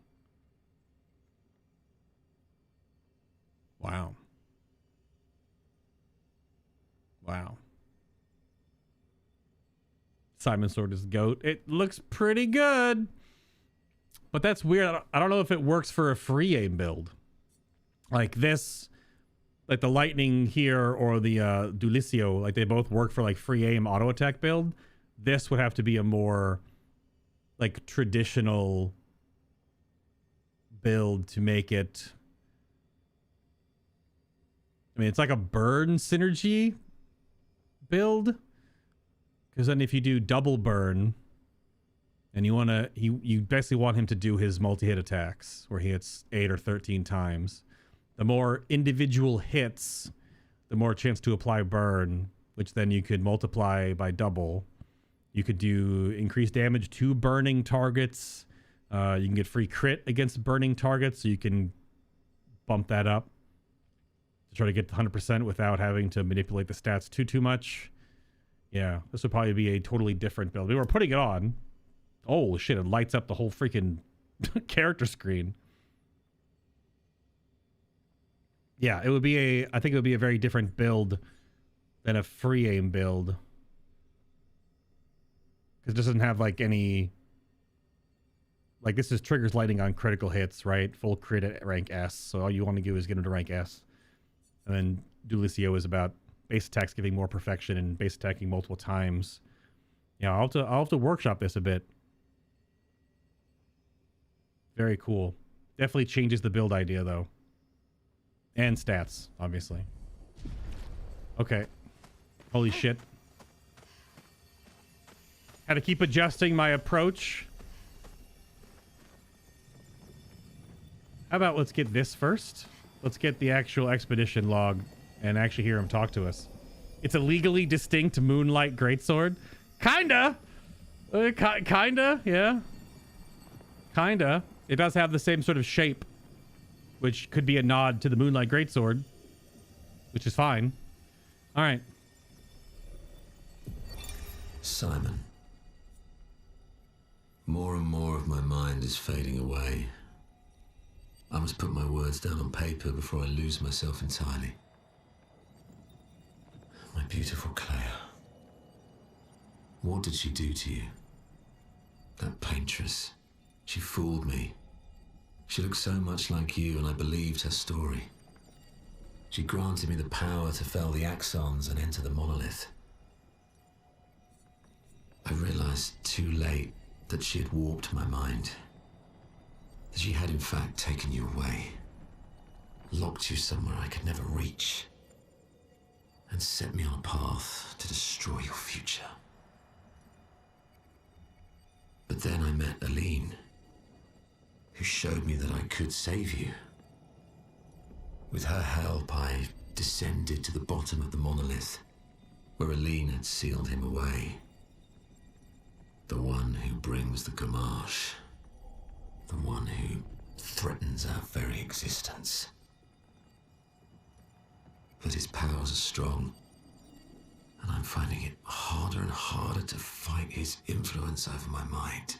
Wow. Wow. Simon's sword is GOAT. It looks pretty good. But that's weird. I don't know if it works for a free aim build. Like this, like the lightning here or the Dulicio, like they both work for like free aim auto attack build. This would have to be a more like traditional build to make it. I mean, it's like a burn synergy build. Because then if you do double burn, and you want to, you basically want him to do his multi-hit attacks where he hits 8 or 13 times. The more individual hits, the more chance to apply burn, which then you could multiply by double. You could do increased damage to burning targets. You can get free crit against burning targets, so you can bump that up to try to get to 100% without having to manipulate the stats too much. Yeah, this would probably be a totally different build. We were putting it on. Oh shit, it lights up the whole freaking character screen. Yeah, it would be I think it would be a very different build than a free aim build. Because it doesn't have like any, like this is triggers lighting on critical hits, right? Full crit at rank S. So all you want to do is get him to rank S. And then Dulicio is about base attacks giving more perfection and base attacking multiple times. Yeah, I'll have to workshop this a bit. Very cool. Definitely changes the build idea though. And stats, obviously. Okay. Holy shit. Had to keep adjusting my approach. How about let's get this first? Let's get the actual expedition log and actually hear him talk to us. It's a legally distinct Moonlight Greatsword. Kinda. Kinda, yeah. Kinda. It does have the same sort of shape, which could be a nod to the Moonlight Greatsword, which is fine. All right.
Simon, mind is fading away. I must put my words down on paper before I lose myself entirely. My beautiful Claire. What did she do to you? That Paintress. She fooled me. She looked so much like you, and I believed her story. She granted me the power to fell the axons and enter the monolith. I realized too late that she had warped my mind. That she had in fact taken you away, locked you somewhere I could never reach, and set me on a path to destroy your future. But then I met Aline, who showed me that I could save you. With her help, I descended to the bottom of the monolith, where Aline had sealed him away. The one who brings the Gamache. The one who threatens our very existence. But his powers are strong, and I'm finding it harder and harder to fight his influence over my mind.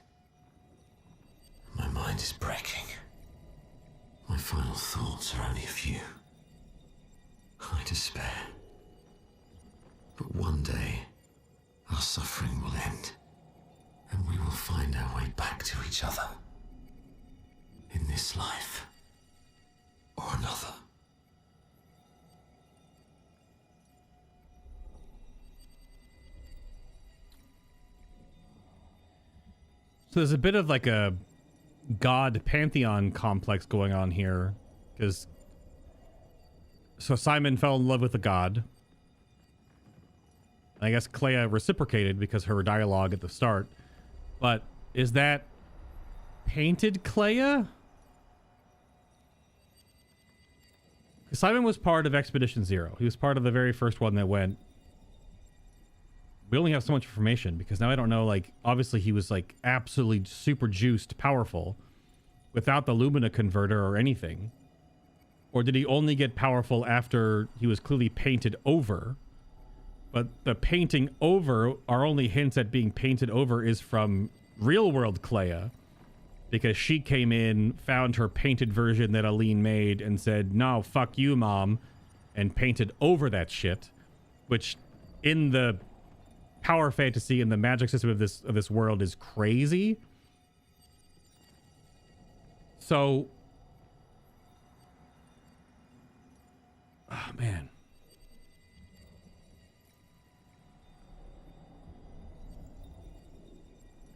My mind is breaking. My final thoughts are only a few. I despair. But one day, our suffering will end, and we will find our way back to each other. In this life, or another.
So there's a bit of like a god pantheon complex going on here, because so Simon fell in love with a god. I guess Claire reciprocated because her dialogue at the start. But is that painted Claire? Simon was part of Expedition Zero. He was part of the very first one that went. We only have so much information because now I don't know, like, obviously he was like absolutely super juiced, powerful without the Lumina converter or anything. Or did he only get powerful after he was clearly painted over? But the painting over, our only hints at being painted over is from real world Claire. Because she came in, found her painted version that Aline made, and said, "No, fuck you, Mom," and painted over that shit. Which, in the power fantasy and the magic system of this world, is crazy. So, oh man,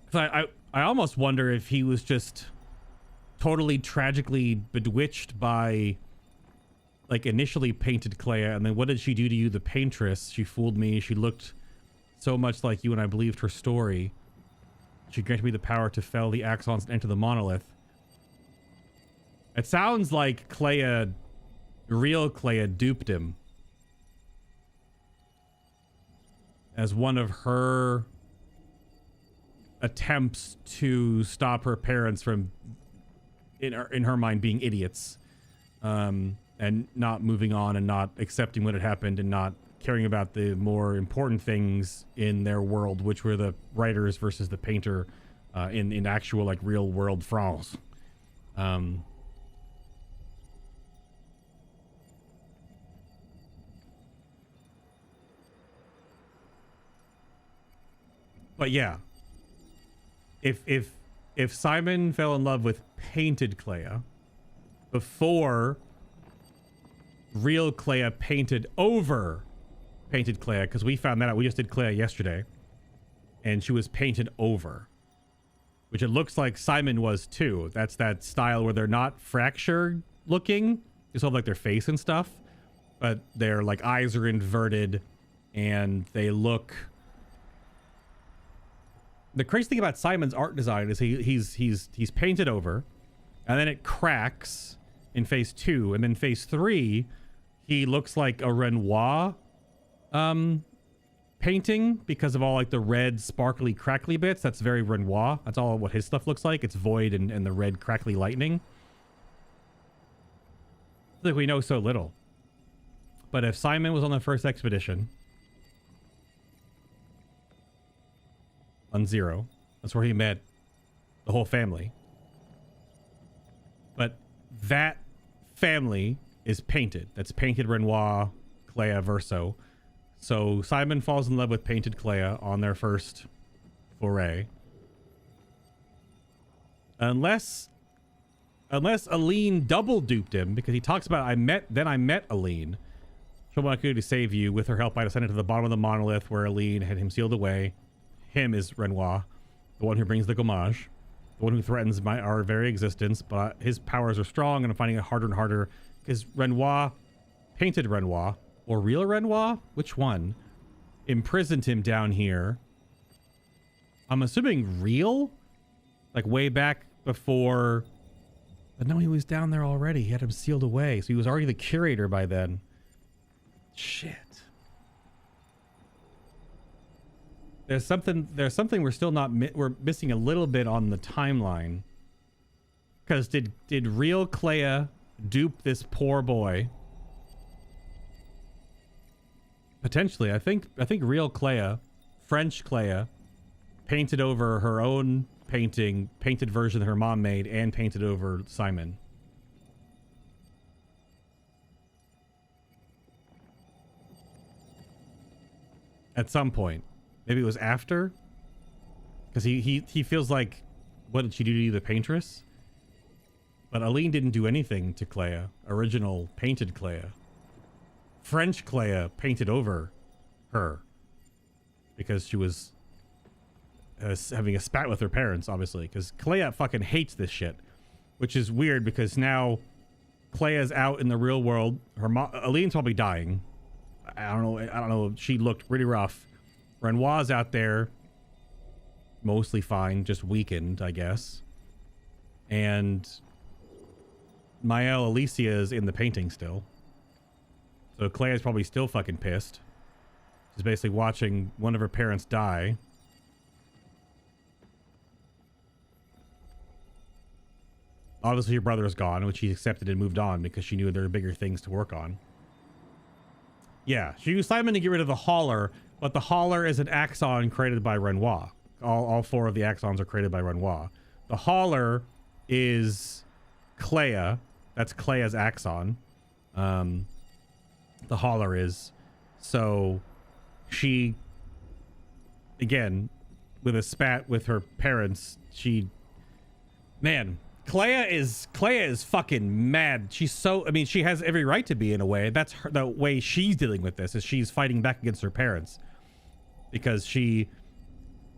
because I almost wonder if he was just totally tragically bewitched by, like, initially painted Claire, and then what did she do to you, the Paintress? She fooled me. She looked so much like you, and I believed her story. She granted me the power to fell the axons and enter the monolith. It sounds like Claire, real Claire, duped him as one of her attempts to stop her parents from, in her mind, being idiots, and not moving on and not accepting what had happened and not caring about the more important things in their world, which were the writers versus the painter, in actual, like, real world France. But yeah, if Simon fell in love with painted Claire before real Claire painted over painted Claire, because we found that out, we just did Claire yesterday, and she was painted over, which it looks like Simon was too. That's that style where they're not fractured looking, they still have like their face and stuff, but their like eyes are inverted and they look. The crazy thing about Simon's art design is he's painted over, and then it cracks in phase 2, and then phase 3, he looks like a Renoir painting because of all like the red sparkly crackly bits. That's very Renoir. That's all what his stuff looks like. It's void and the red crackly lightning. I feel like we know so little. But if Simon was on the first expedition on Zero, that's where he met the whole family. But that family is painted. That's painted Renoir, Clea, Verso. So Simon falls in love with painted Clea on their first foray. Unless Aline double duped him, because he talks about I met Aline. Show what I could do to save you. With her help, I descended to the bottom of the monolith where Aline had him sealed away. Him is Renoir, the one who brings the gommage, the one who threatens our very existence. But his powers are strong, and I'm finding it harder and harder because Renoir, painted Renoir, or real Renoir, which one, imprisoned him down here. I'm assuming real, like way back before. But no, he was down there already. He had him sealed away, so he was already the curator by then. Shit. There's something we're still not we're missing a little bit on the timeline. Because did real Clea dupe this poor boy? Potentially. I think real Clea, French Clea, painted over her own painted version that her mom made and painted over Simon. At some point. Maybe it was after? Because he feels like, what did she do to you, the Paintress? But Aline didn't do anything to Clea. Original painted Clea. French Clea painted over her. Because she was having a spat with her parents, obviously. Because Clea fucking hates this shit. Which is weird because now Clea's out in the real world. Aline's probably dying. I don't know. She looked pretty rough. Renoir's out there, mostly fine, just weakened, I guess. And Maëlle Alicia is in the painting still. So Clea's probably still fucking pissed. She's basically watching one of her parents die. Obviously, her brother is gone, which she accepted and moved on because she knew there were bigger things to work on. Yeah, she used Simon to get rid of the Hauler, but the Hauler is an axon created by Renoir. All four of the axons are created by Renoir. The Hauler is Clea. That's Clea's axon. The Hauler is. So she, again, with a spat with her parents, man, Clea is fucking mad. She's so, I mean, she has every right to be in a way. That's the way she's dealing with this, is she's fighting back against her parents. Because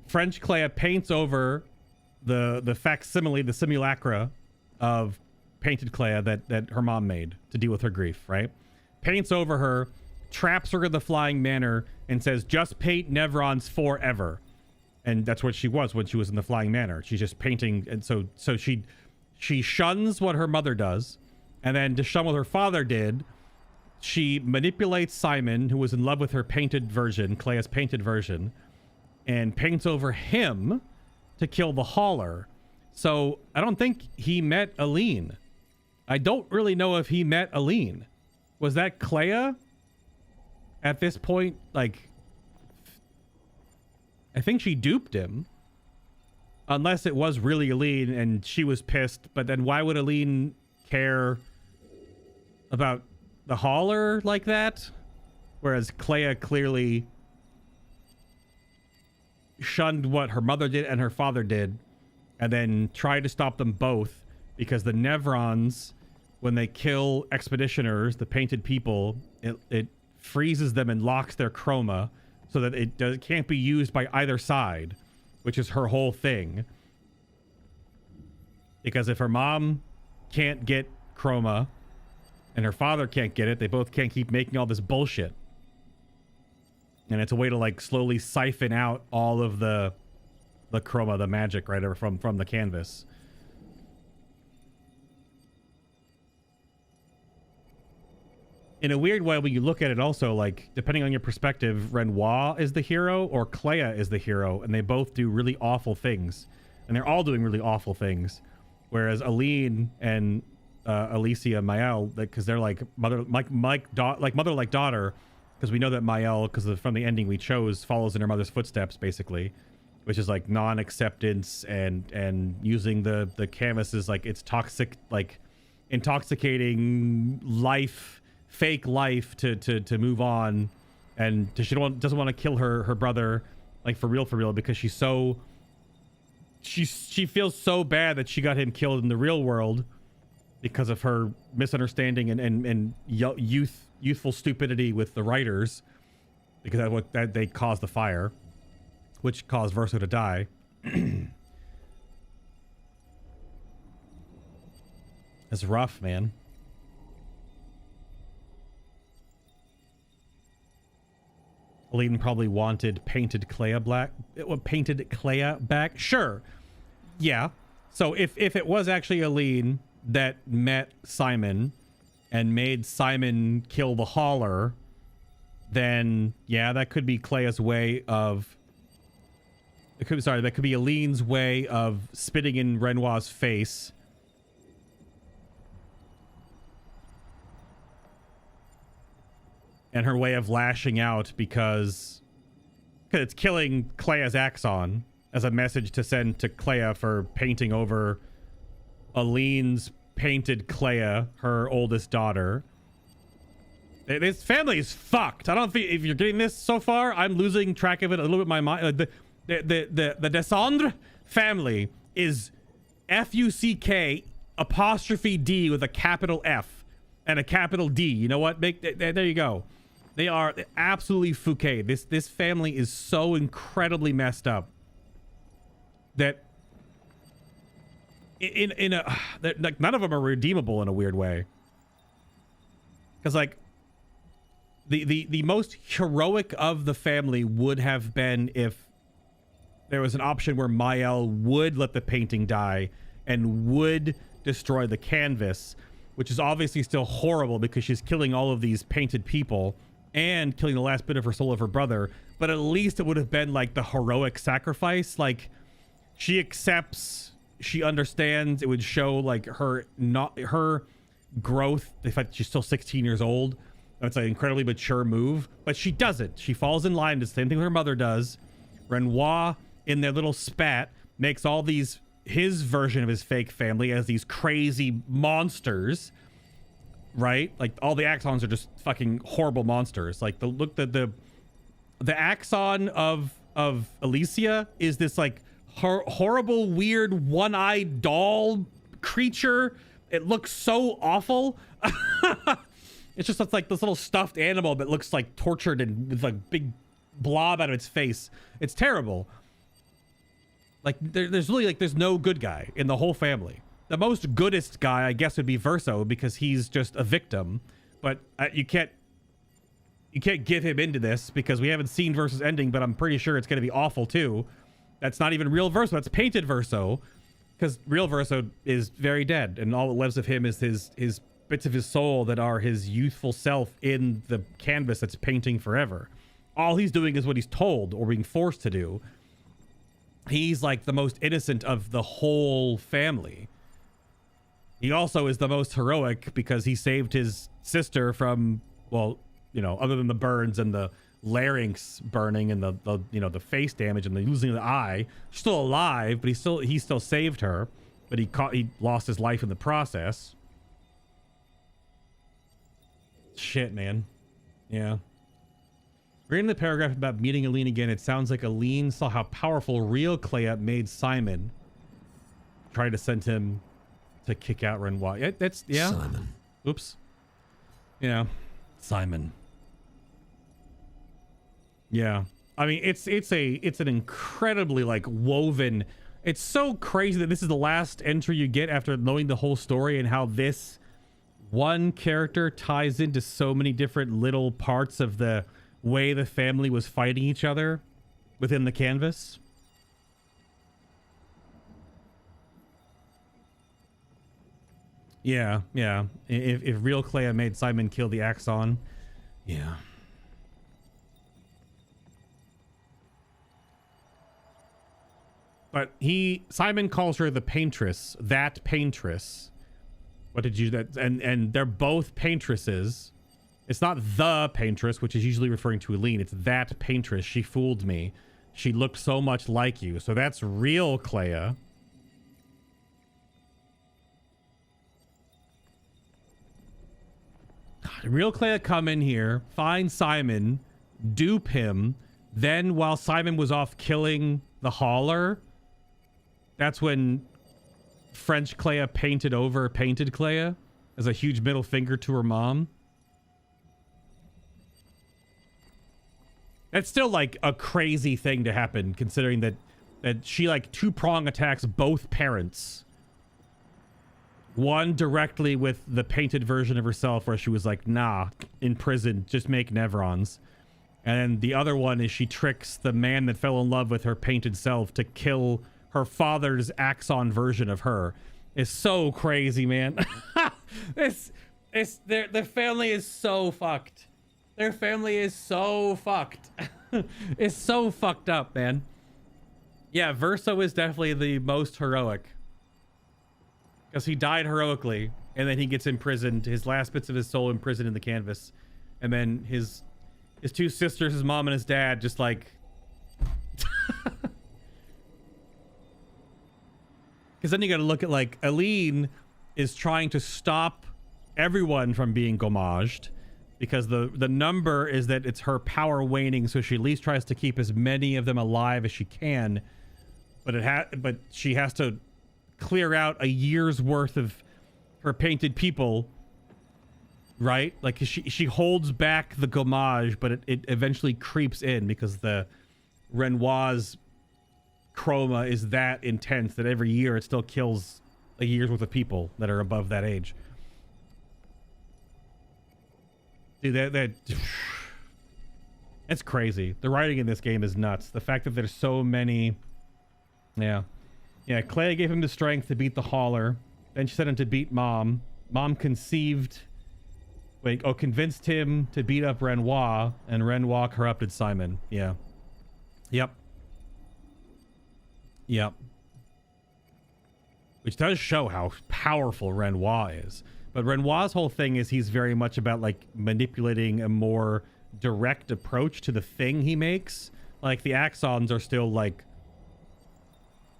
French Clea paints over the facsimile, the simulacra of painted Clea that her mom made to deal with her grief, right? Paints over her, traps her in the flying manor, and says, just paint Nevrons forever. And that's what she was when she was in the flying manor. She's just painting, and so she shuns what her mother does, and then to shun what her father did, she manipulates Simon, who was in love with her painted version, Clea's painted version, and paints over him to kill the Hauler. So I don't think he met Aline. I don't really know if he met Aline. Was that Clea at this point? Like, I think she duped him. Unless it was really Aline and she was pissed. But then why would Aline care about the Hauler like that? Whereas Clea clearly shunned what her mother did and her father did. And then tried to stop them both. Because the Nevrons, when they kill expeditioners, the painted people, it freezes them and locks their chroma. So that it can't be used by either side. Which is her whole thing. Because if her mom can't get chroma and her father can't get it, they both can't keep making all this bullshit. And it's a way to like slowly siphon out all of the chroma, the magic, right, from the canvas. In a weird way, when you look at it also, like, depending on your perspective, Renoir is the hero or Clea is the hero, and they both do really awful things. And they're all doing really awful things. Whereas Aline and Alicia, Maëlle, because they're like mother like daughter, because we know that Maëlle, because from the ending we chose, follows in her mother's footsteps, basically, which is like non-acceptance and using the canvas as like it's toxic, like intoxicating life, fake life to move on, and doesn't want to kill her brother, like for real, because she's so she feels so bad that she got him killed in the real world because of her misunderstanding and youthful stupidity with the writers, because that they caused the fire, which caused Verso to die. It's rough, man. Aline probably wanted painted Clea back. Sure. Yeah. So if it was actually Aline that met Simon and made Simon kill the Hauler, then yeah, that could be Clea's way of... that could be Aline's way of spitting in Renoir's face. And her way of lashing out because it's killing Clea's Axon as a message to send to Clea for painting over Aline's painted Clea, her oldest daughter. This family is fucked. I don't think if you're getting this so far, I'm losing track of it a little bit in my mind. The Descendre family is F-U-C-K apostrophe D with a capital F and a capital D. You know what? There you go. They are absolutely Fouquet. This family is so incredibly messed up that like none of them are redeemable in a weird way. Because like the most heroic of the family would have been if there was an option where Mael would let the painting die and would destroy the canvas, which is obviously still horrible because she's killing all of these painted people and killing the last bit of her soul of her brother. But at least it would have been like the heroic sacrifice. Like she accepts, she understands. It would show like her growth, the fact that she's still 16 years old. That's an incredibly mature move, but she doesn't. She falls in line to the same thing her mother does. Renoir, in their little spat, makes all these, his version of his fake family as these crazy monsters, right? Like all the Axons are just fucking horrible monsters. Like the Axon of Alicia is this like horrible, weird, one-eyed doll creature. It looks so awful. It's just like this little stuffed animal that looks like tortured and with like big blob out of its face. It's terrible. Like there's really like there's no good guy in the whole family. The most goodest guy, I guess, would be Verso because he's just a victim. But you can't give him into this because we haven't seen Verso's ending. But I'm pretty sure it's going to be awful too. That's not even real Verso. That's painted Verso, because real Verso is very dead, and all that lives of him is his bits of his soul that are his youthful self in the canvas that's painting forever. All he's doing is what he's told or being forced to do. He's like the most innocent of the whole family. He also is the most heroic because he saved his sister from, well, you know, other than the burns and the larynx burning and the you know, the face damage and the losing the eye. She's still alive, but he still saved her, but he lost his life in the process. Shit, man. Yeah. Reading the paragraph about meeting Aline again, it sounds like Aline saw how powerful real Clea made Simon. Tried to send him to kick out Renoir. Yeah.
Simon.
Oops. Yeah. Simon. Yeah. I mean, it's an incredibly like woven. It's so crazy that this is the last entry you get after knowing the whole story and how this one character ties into so many different little parts of the way the family was fighting each other within the canvas. Yeah. If real Clea made Simon kill the Axon, yeah. But Simon calls her the Paintress, that Paintress. What did you that? And they're both Paintresses. It's not the Paintress, which is usually referring to Aline. It's that Paintress. She fooled me. She looked so much like you. So that's real Clea. Real Claire come in here, find Simon, dupe him. Then while Simon was off killing the hauler, that's when French Clea painted Clea as a huge middle finger to her mom. That's still like a crazy thing to happen, considering that she like two-prong attacks both parents. One directly with the painted version of herself where she was like, nah, in prison, just make Nevrons. And then the other one is she tricks the man that fell in love with her painted self to kill her father's Axon version of her. It's so crazy, man. Their family is so fucked. Their family is so fucked. It's so fucked up, man. Yeah, Verso is definitely the most heroic. Because he died heroically, and then he gets imprisoned, his last bits of his soul imprisoned in the canvas. And then his two sisters, his mom and his dad, just like... Because then you gotta look at, like, Aline is trying to stop everyone from being gommaged. Because the number is that it's her power waning, so she at least tries to keep as many of them alive as she can. But she has to clear out a year's worth of her painted people, right? Like she holds back the gommage, but it eventually creeps in because the Renoir's chroma is that intense that every year it still kills a year's worth of people that are above that age. Dude, it's crazy. The writing in this game is nuts. The fact that there's so many... Yeah, Claire gave him the strength to beat the hauler. Then she sent him to beat Mom. Mom conceived... convinced him to beat up Renoir, and Renoir corrupted Simon. Yeah. Yep. Which does show how powerful Renoir is. But Renoir's whole thing is he's very much about like manipulating a more direct approach to the thing he makes. Like the Axons are still like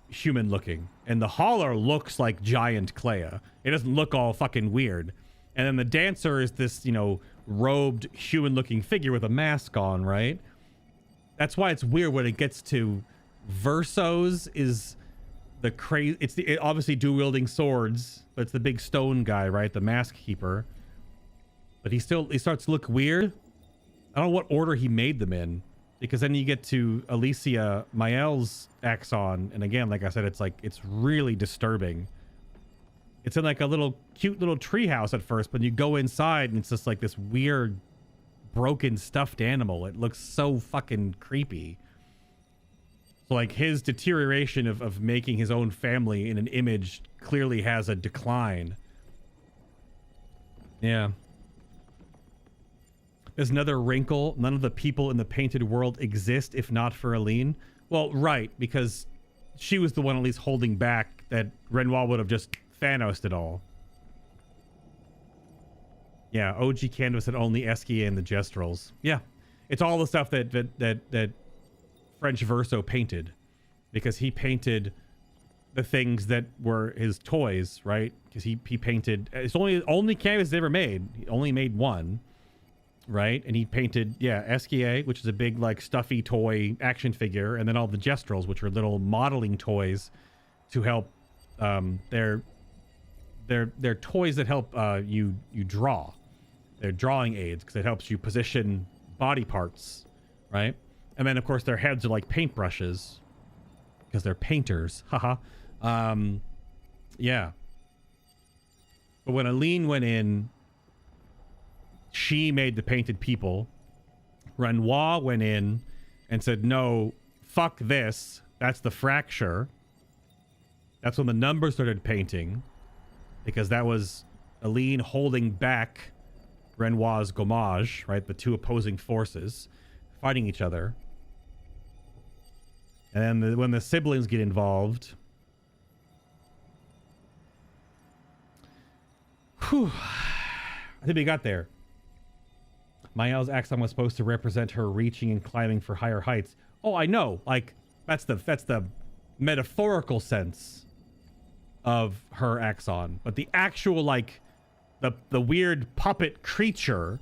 human looking, and the hauler looks like giant Clea. It doesn't look all fucking weird. And then the dancer is this, robed human looking figure with a mask on, right? That's why it's weird when it gets to Verso's is the crazy. It's obviously dual wielding swords, but it's the big stone guy, right? The mask keeper. But he starts to look weird. I don't know what order he made them in, because then you get to Alicia Mael's Axon, and again, like I said, it's really disturbing. It's in like a cute little treehouse at first, but you go inside and it's just like this weird, broken stuffed animal. It looks so fucking creepy. So like his deterioration of making his own family in an image clearly has a decline. Yeah. There's another wrinkle. None of the people in the painted world exist if not for Aline. Well, right, because she was the one at least holding back that Renoir would have just Thanos'd it all. Yeah, OG canvas had only Esquia and the Gestrels. Yeah, it's all the stuff that French Verso painted, because he painted the things that were his toys, right? Because he painted, it's only canvas he ever made. He only made one, right? And he painted, Esquia, which is a big like stuffy toy action figure, and then all the Gestrels, which are little modeling toys to help they're toys that help you draw. They're drawing aids because it helps you position body parts, right? And then of course their heads are like paintbrushes because they're painters. Haha. Yeah. But when Aline went in, she made the painted people. Renoir went in and said, no, fuck this. That's the fracture. That's when the numbers started painting, because that was Aline holding back Renoir's gommage, right? The two opposing forces fighting each other. And then when the siblings get involved... Whew. I think we got there. Mael's Axon was supposed to represent her reaching and climbing for higher heights. Oh, I know. Like, that's the metaphorical sense of her Axon. But the actual, like, the weird puppet creature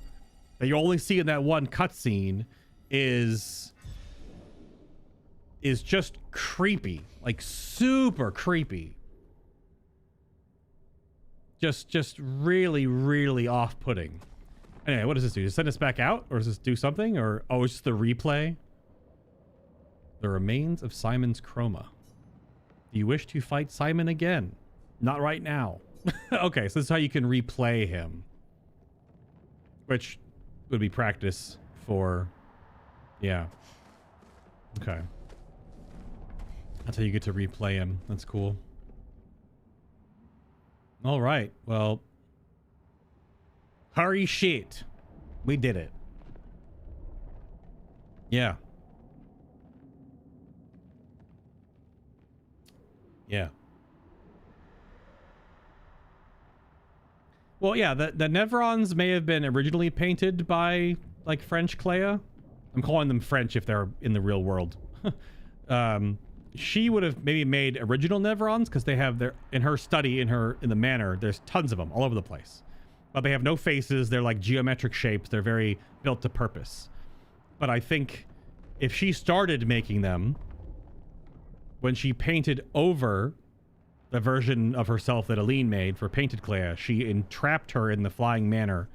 that you only see in that one cutscene is just creepy, like super creepy. Just really, really off-putting. Anyway, what does this do? Does it send us back out, or does this do something? Or oh, it's just the replay. The remains of Simon's chroma. Do you wish to fight Simon again? Not right now. Okay, so this is how you can replay him, which would be practice for, yeah. Okay, that's how you get to replay him. That's cool. All right, well, hurry shit, we did it. Yeah. Yeah. Well, yeah, the Nevrons may have been originally painted by, like, French Clea. I'm calling them French if they're in the real world. She would have maybe made original Nevrons because they have their, in her study, in the manor, there's tons of them all over the place. But they have no faces. They're like geometric shapes. They're very built to purpose. But I think if she started making them when she painted over the version of herself that Aline made for Painted Clea, she entrapped her in the Flying Manor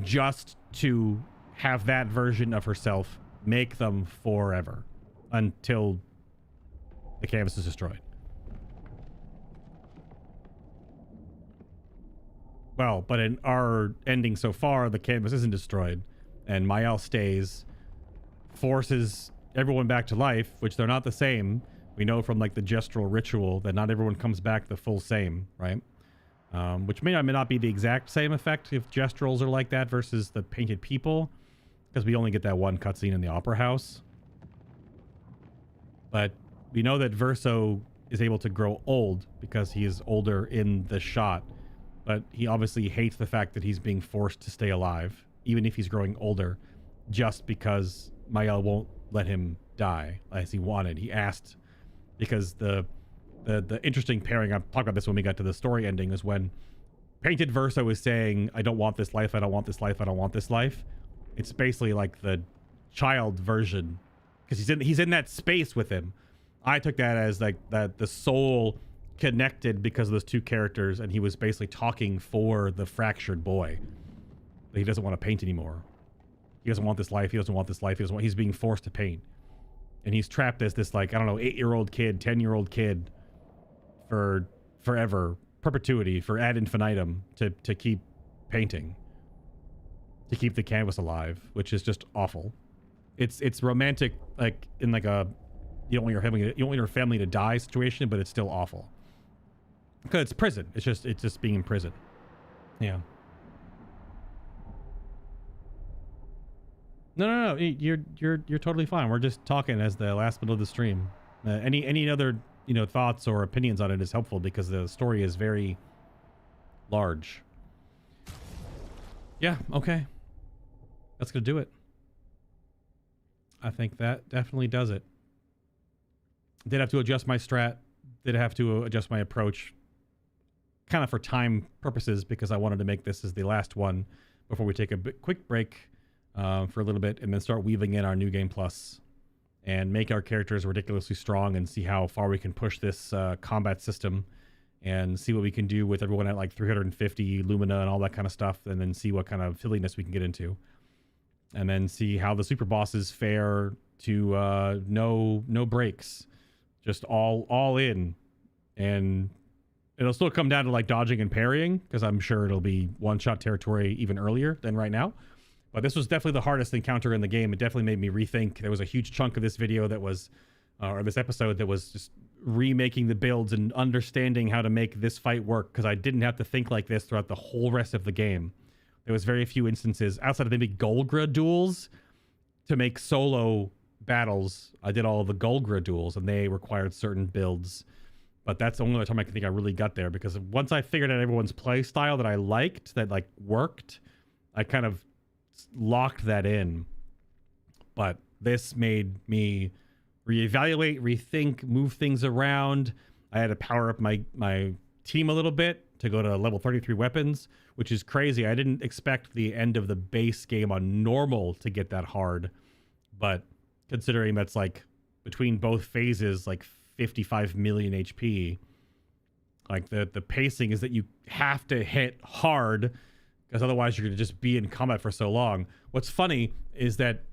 just to have that version of herself make them forever until the canvas is destroyed. Well, but in our ending so far, the canvas isn't destroyed, and Mael stays, forces everyone back to life, which they're not the same. We know from like the gestural ritual that not everyone comes back the full same, right? Which may or may not be the exact same effect if gesturals are like that versus the painted people, because we only get that one cutscene in the opera house. But we know that Verso is able to grow old because he is older in the shot, but he obviously hates the fact that he's being forced to stay alive, even if he's growing older, just because Mael won't let him die as he wanted. He asked, because the interesting pairing, I'll talk about this when we got to the story ending, is when Painted Verso is saying, I don't want this life, I don't want this life, I don't want this life. It's basically like the child version, because he's in that space with him. I took that as like that the soul connected because of those two characters, and he was basically talking for the fractured boy. He doesn't want to paint anymore. He doesn't want this life. He doesn't want this life. He's being forced to paint. And he's trapped as this, like, I don't know, 8-year-old kid, 10-year-old kid for forever, perpetuity, for ad infinitum, to keep painting, to keep the canvas alive, which is just awful. It's romantic, like in like a you don't want your family to die situation, but it's still awful because it's prison. It's just being in prison. Yeah. No. You're totally fine. We're just talking as the last minute of the stream. Any other thoughts or opinions on it is helpful because the story is very large. Yeah. Okay. That's gonna do it. I think that definitely does it. Did have to adjust my strat. Did have to adjust my approach, kind of for time purposes, because I wanted to make this as the last one before we take a quick break for a little bit, and then start weaving in our New Game Plus and make our characters ridiculously strong and see how far we can push this combat system and see what we can do with everyone at like 350 Lumina and all that kind of stuff, and then see what kind of silliness we can get into, and then see how the super bosses fare to no breaks, just all in. And it'll still come down to like dodging and parrying, because I'm sure it'll be one-shot territory even earlier than right now. But this was definitely the hardest encounter in the game. It definitely made me rethink. There was a huge chunk of this video that was, or this episode that was just remaking the builds and understanding how to make this fight work, because I didn't have to think like this throughout the whole rest of the game. There was very few instances outside of maybe Golgra duels to make solo battles. I did all of the Golgra duels, and they required certain builds. But that's the only other time I can think I really got there, because once I figured out everyone's play style that I liked, that like worked, I kind of locked that in. But this made me reevaluate, rethink, move things around. I had to power up my team a little bit to go to level 33 weapons, which is crazy. I didn't expect the end of the base game on normal to get that hard, but considering that's like between both phases, like 55 million HP, like the pacing is that you have to hit hard because otherwise you're going to just be in combat for so long. What's funny is that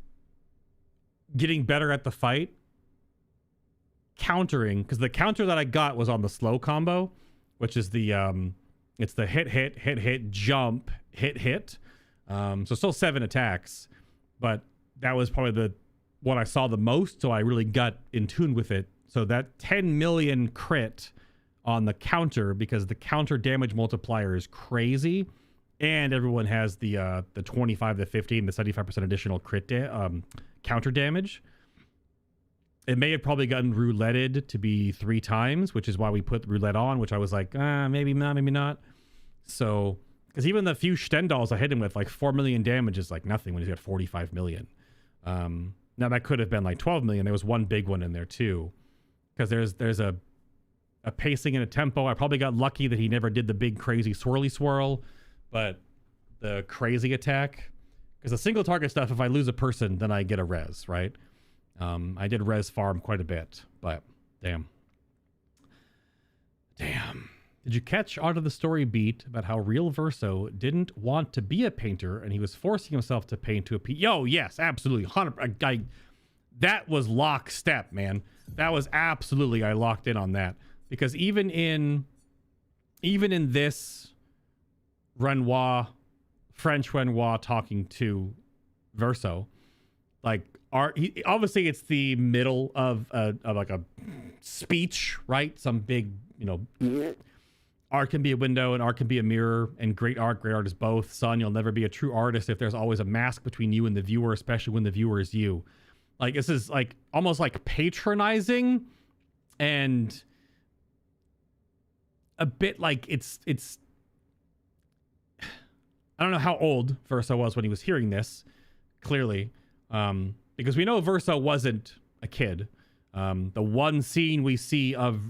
getting better at the fight, countering, because the counter that I got was on the slow combo, which is the it's the hit, jump, hit. So still 7 attacks, but that was probably the one I saw the most, so I really got in tune with it. So that 10 million crit on the counter, because the counter damage multiplier is crazy, and everyone has the 25 to 15, the 75% additional crit counter damage. It may have probably gotten rouletted to be 3 times, which is why we put roulette on, which I was like, maybe not, maybe not. So, because even the few Stendals I hit him with, like 4 million damage is like nothing when he's got 45 million. Now that could have been like 12 million. There was one big one in there too, because there's a pacing and a tempo. I probably got lucky that he never did the big crazy swirly swirl, but the crazy attack, because the single target stuff, if I lose a person, then I get a res, right? I did res farm quite a bit, but damn. Did you catch onto the story beat about how real Verso didn't want to be a painter and he was forcing himself to paint to a piece? Yo, yes, absolutely. 100%. That was lockstep, man. That was absolutely, I locked in on that. Because even in this Renoir, French Renoir talking to Verso, like, obviously it's the middle of like a speech, right? Some big, art can be a window and art can be a mirror, and great art is both. Son, you'll never be a true artist if there's always a mask between you and the viewer, especially when the viewer is you. Like, this is like almost like patronizing and a bit like it's I don't know how old Verso was when he was hearing this, clearly. Because we know Verso wasn't a kid. The one scene we see of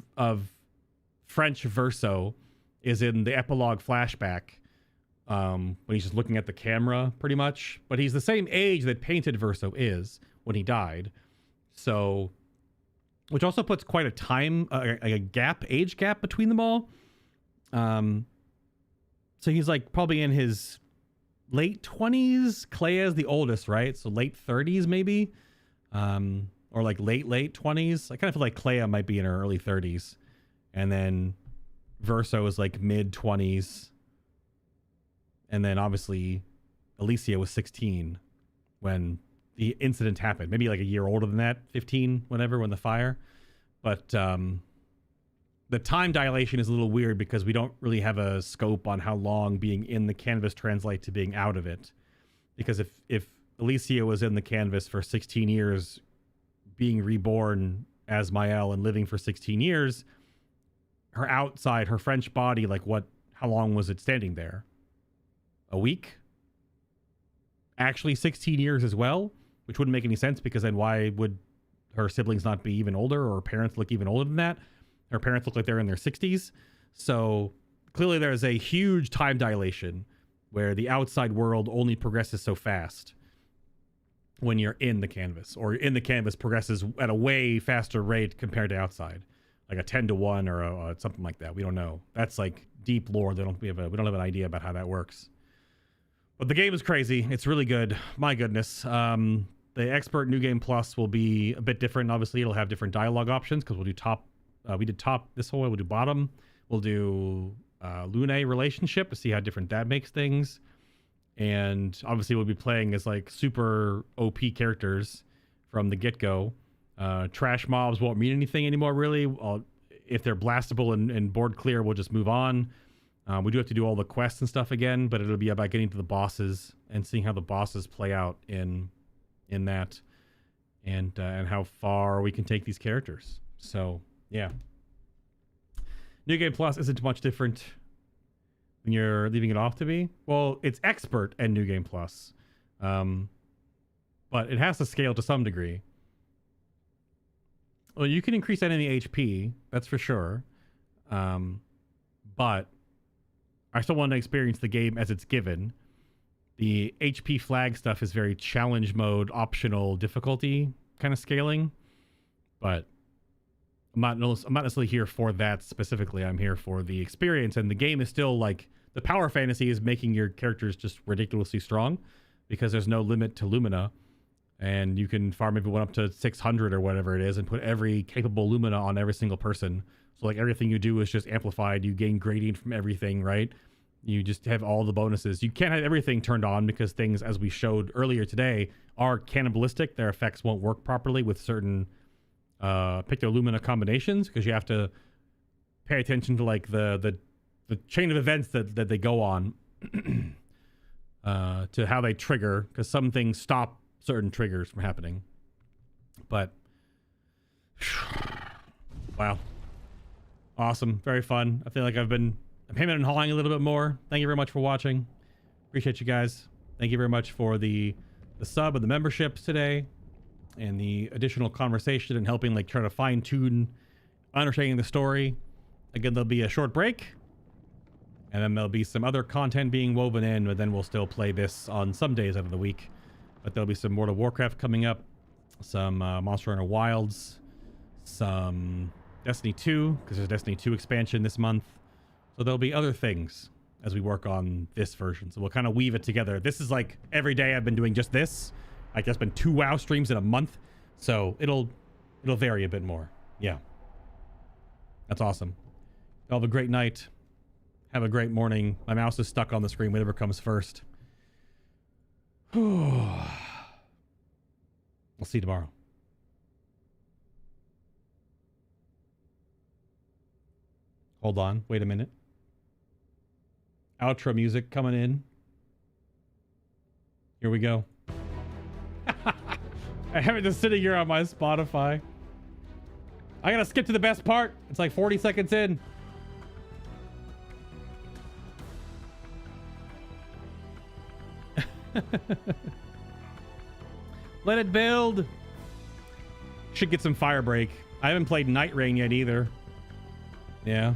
French Verso is in the epilogue flashback, when he's just looking at the camera, pretty much. But he's the same age that painted Verso is when he died. So, which also puts quite a time, age gap between them all. So he's like probably in his late 20s. Clea is the oldest, right? So late 30s maybe, or like late 20s. I kind of feel like Clea might be in her early 30s, and then Verso is like mid 20s, and then obviously Alicia was 16 when the incident happened. Maybe like a year older than that, 15, whatever, when the fire. But the time dilation is a little weird because we don't really have a scope on how long being in the canvas translates to being out of it. Because if Alicia was in the canvas for 16 years, being reborn as Maëlle and living for 16 years, her outside, her French body, like how long was it standing there? A week? Actually 16 years as well, which wouldn't make any sense, because then why would her siblings not be even older, or her parents look even older than that? Her parents look like they're in their 60s. So clearly there's a huge time dilation where the outside world only progresses so fast when you're in the canvas, or in the canvas progresses at a way faster rate compared to outside, like a 10-to-1 or something like that. We don't know. That's like deep lore. We don't have an idea about how that works. But the game is crazy. It's really good. My goodness. The Expert New Game Plus will be a bit different. Obviously, it'll have different dialogue options because we'll do top. We did top this whole way. We'll do bottom. We'll do Lune relationship to see how different that makes things. And obviously we'll be playing as like super OP characters from the get-go. Trash mobs won't mean anything anymore, really. If they're blastable and board clear, we'll just move on. We do have to do all the quests and stuff again, but it'll be about getting to the bosses and seeing how the bosses play out in that, and how far we can take these characters. So yeah, New Game Plus isn't much different when you're leaving it off to be. Well, it's Expert and New Game Plus, but it has to scale to some degree. Well, you can increase enemy HP, that's for sure, but I still want to experience the game as it's given. The HP flag stuff is very challenge mode, optional difficulty kind of scaling, but I'm not necessarily here for that specifically. I'm here for the experience, and the game is still like the power fantasy is making your characters just ridiculously strong because there's no limit to Lumina, and you can farm everyone up to 600 or whatever it is and put every capable Lumina on every single person. So like everything you do is just amplified. You gain gradient from everything, right? You just have all the bonuses. You can't have everything turned on because things, as we showed earlier today, are cannibalistic. Their effects won't work properly with certain Picto Lumina combinations because you have to pay attention to like the chain of events that they go on to how they trigger, because some things stop certain triggers from happening. But wow, awesome, very fun. I feel like I'm hemming and hawing a little bit more. Thank you very much for watching. Appreciate you guys. Thank you very much for the sub and the memberships today, and the additional conversation and helping like try to fine tune understanding the story. Again, there'll be a short break, and then there'll be some other content being woven in, but then we'll still play this on some days out of the week. But there'll be some World of Warcraft coming up, some Monster Hunter Wilds, some Destiny 2, because there's a Destiny 2 expansion this month. So there'll be other things as we work on this version. So we'll kind of weave it together. This is like every day I've been doing just this. Like there's been 2 WoW streams in a month. So it'll vary a bit more. Yeah. That's awesome. Have a great night. Have a great morning. My mouse is stuck on the screen, whatever comes first. We'll see you tomorrow. Hold on. Wait a minute. Outro music coming in. Here we go. I have it just sitting here on my Spotify. I gotta skip to the best part. It's like 40 seconds in. Let it build. Should get some Fire Break. I haven't played Night Rain yet either. Yeah.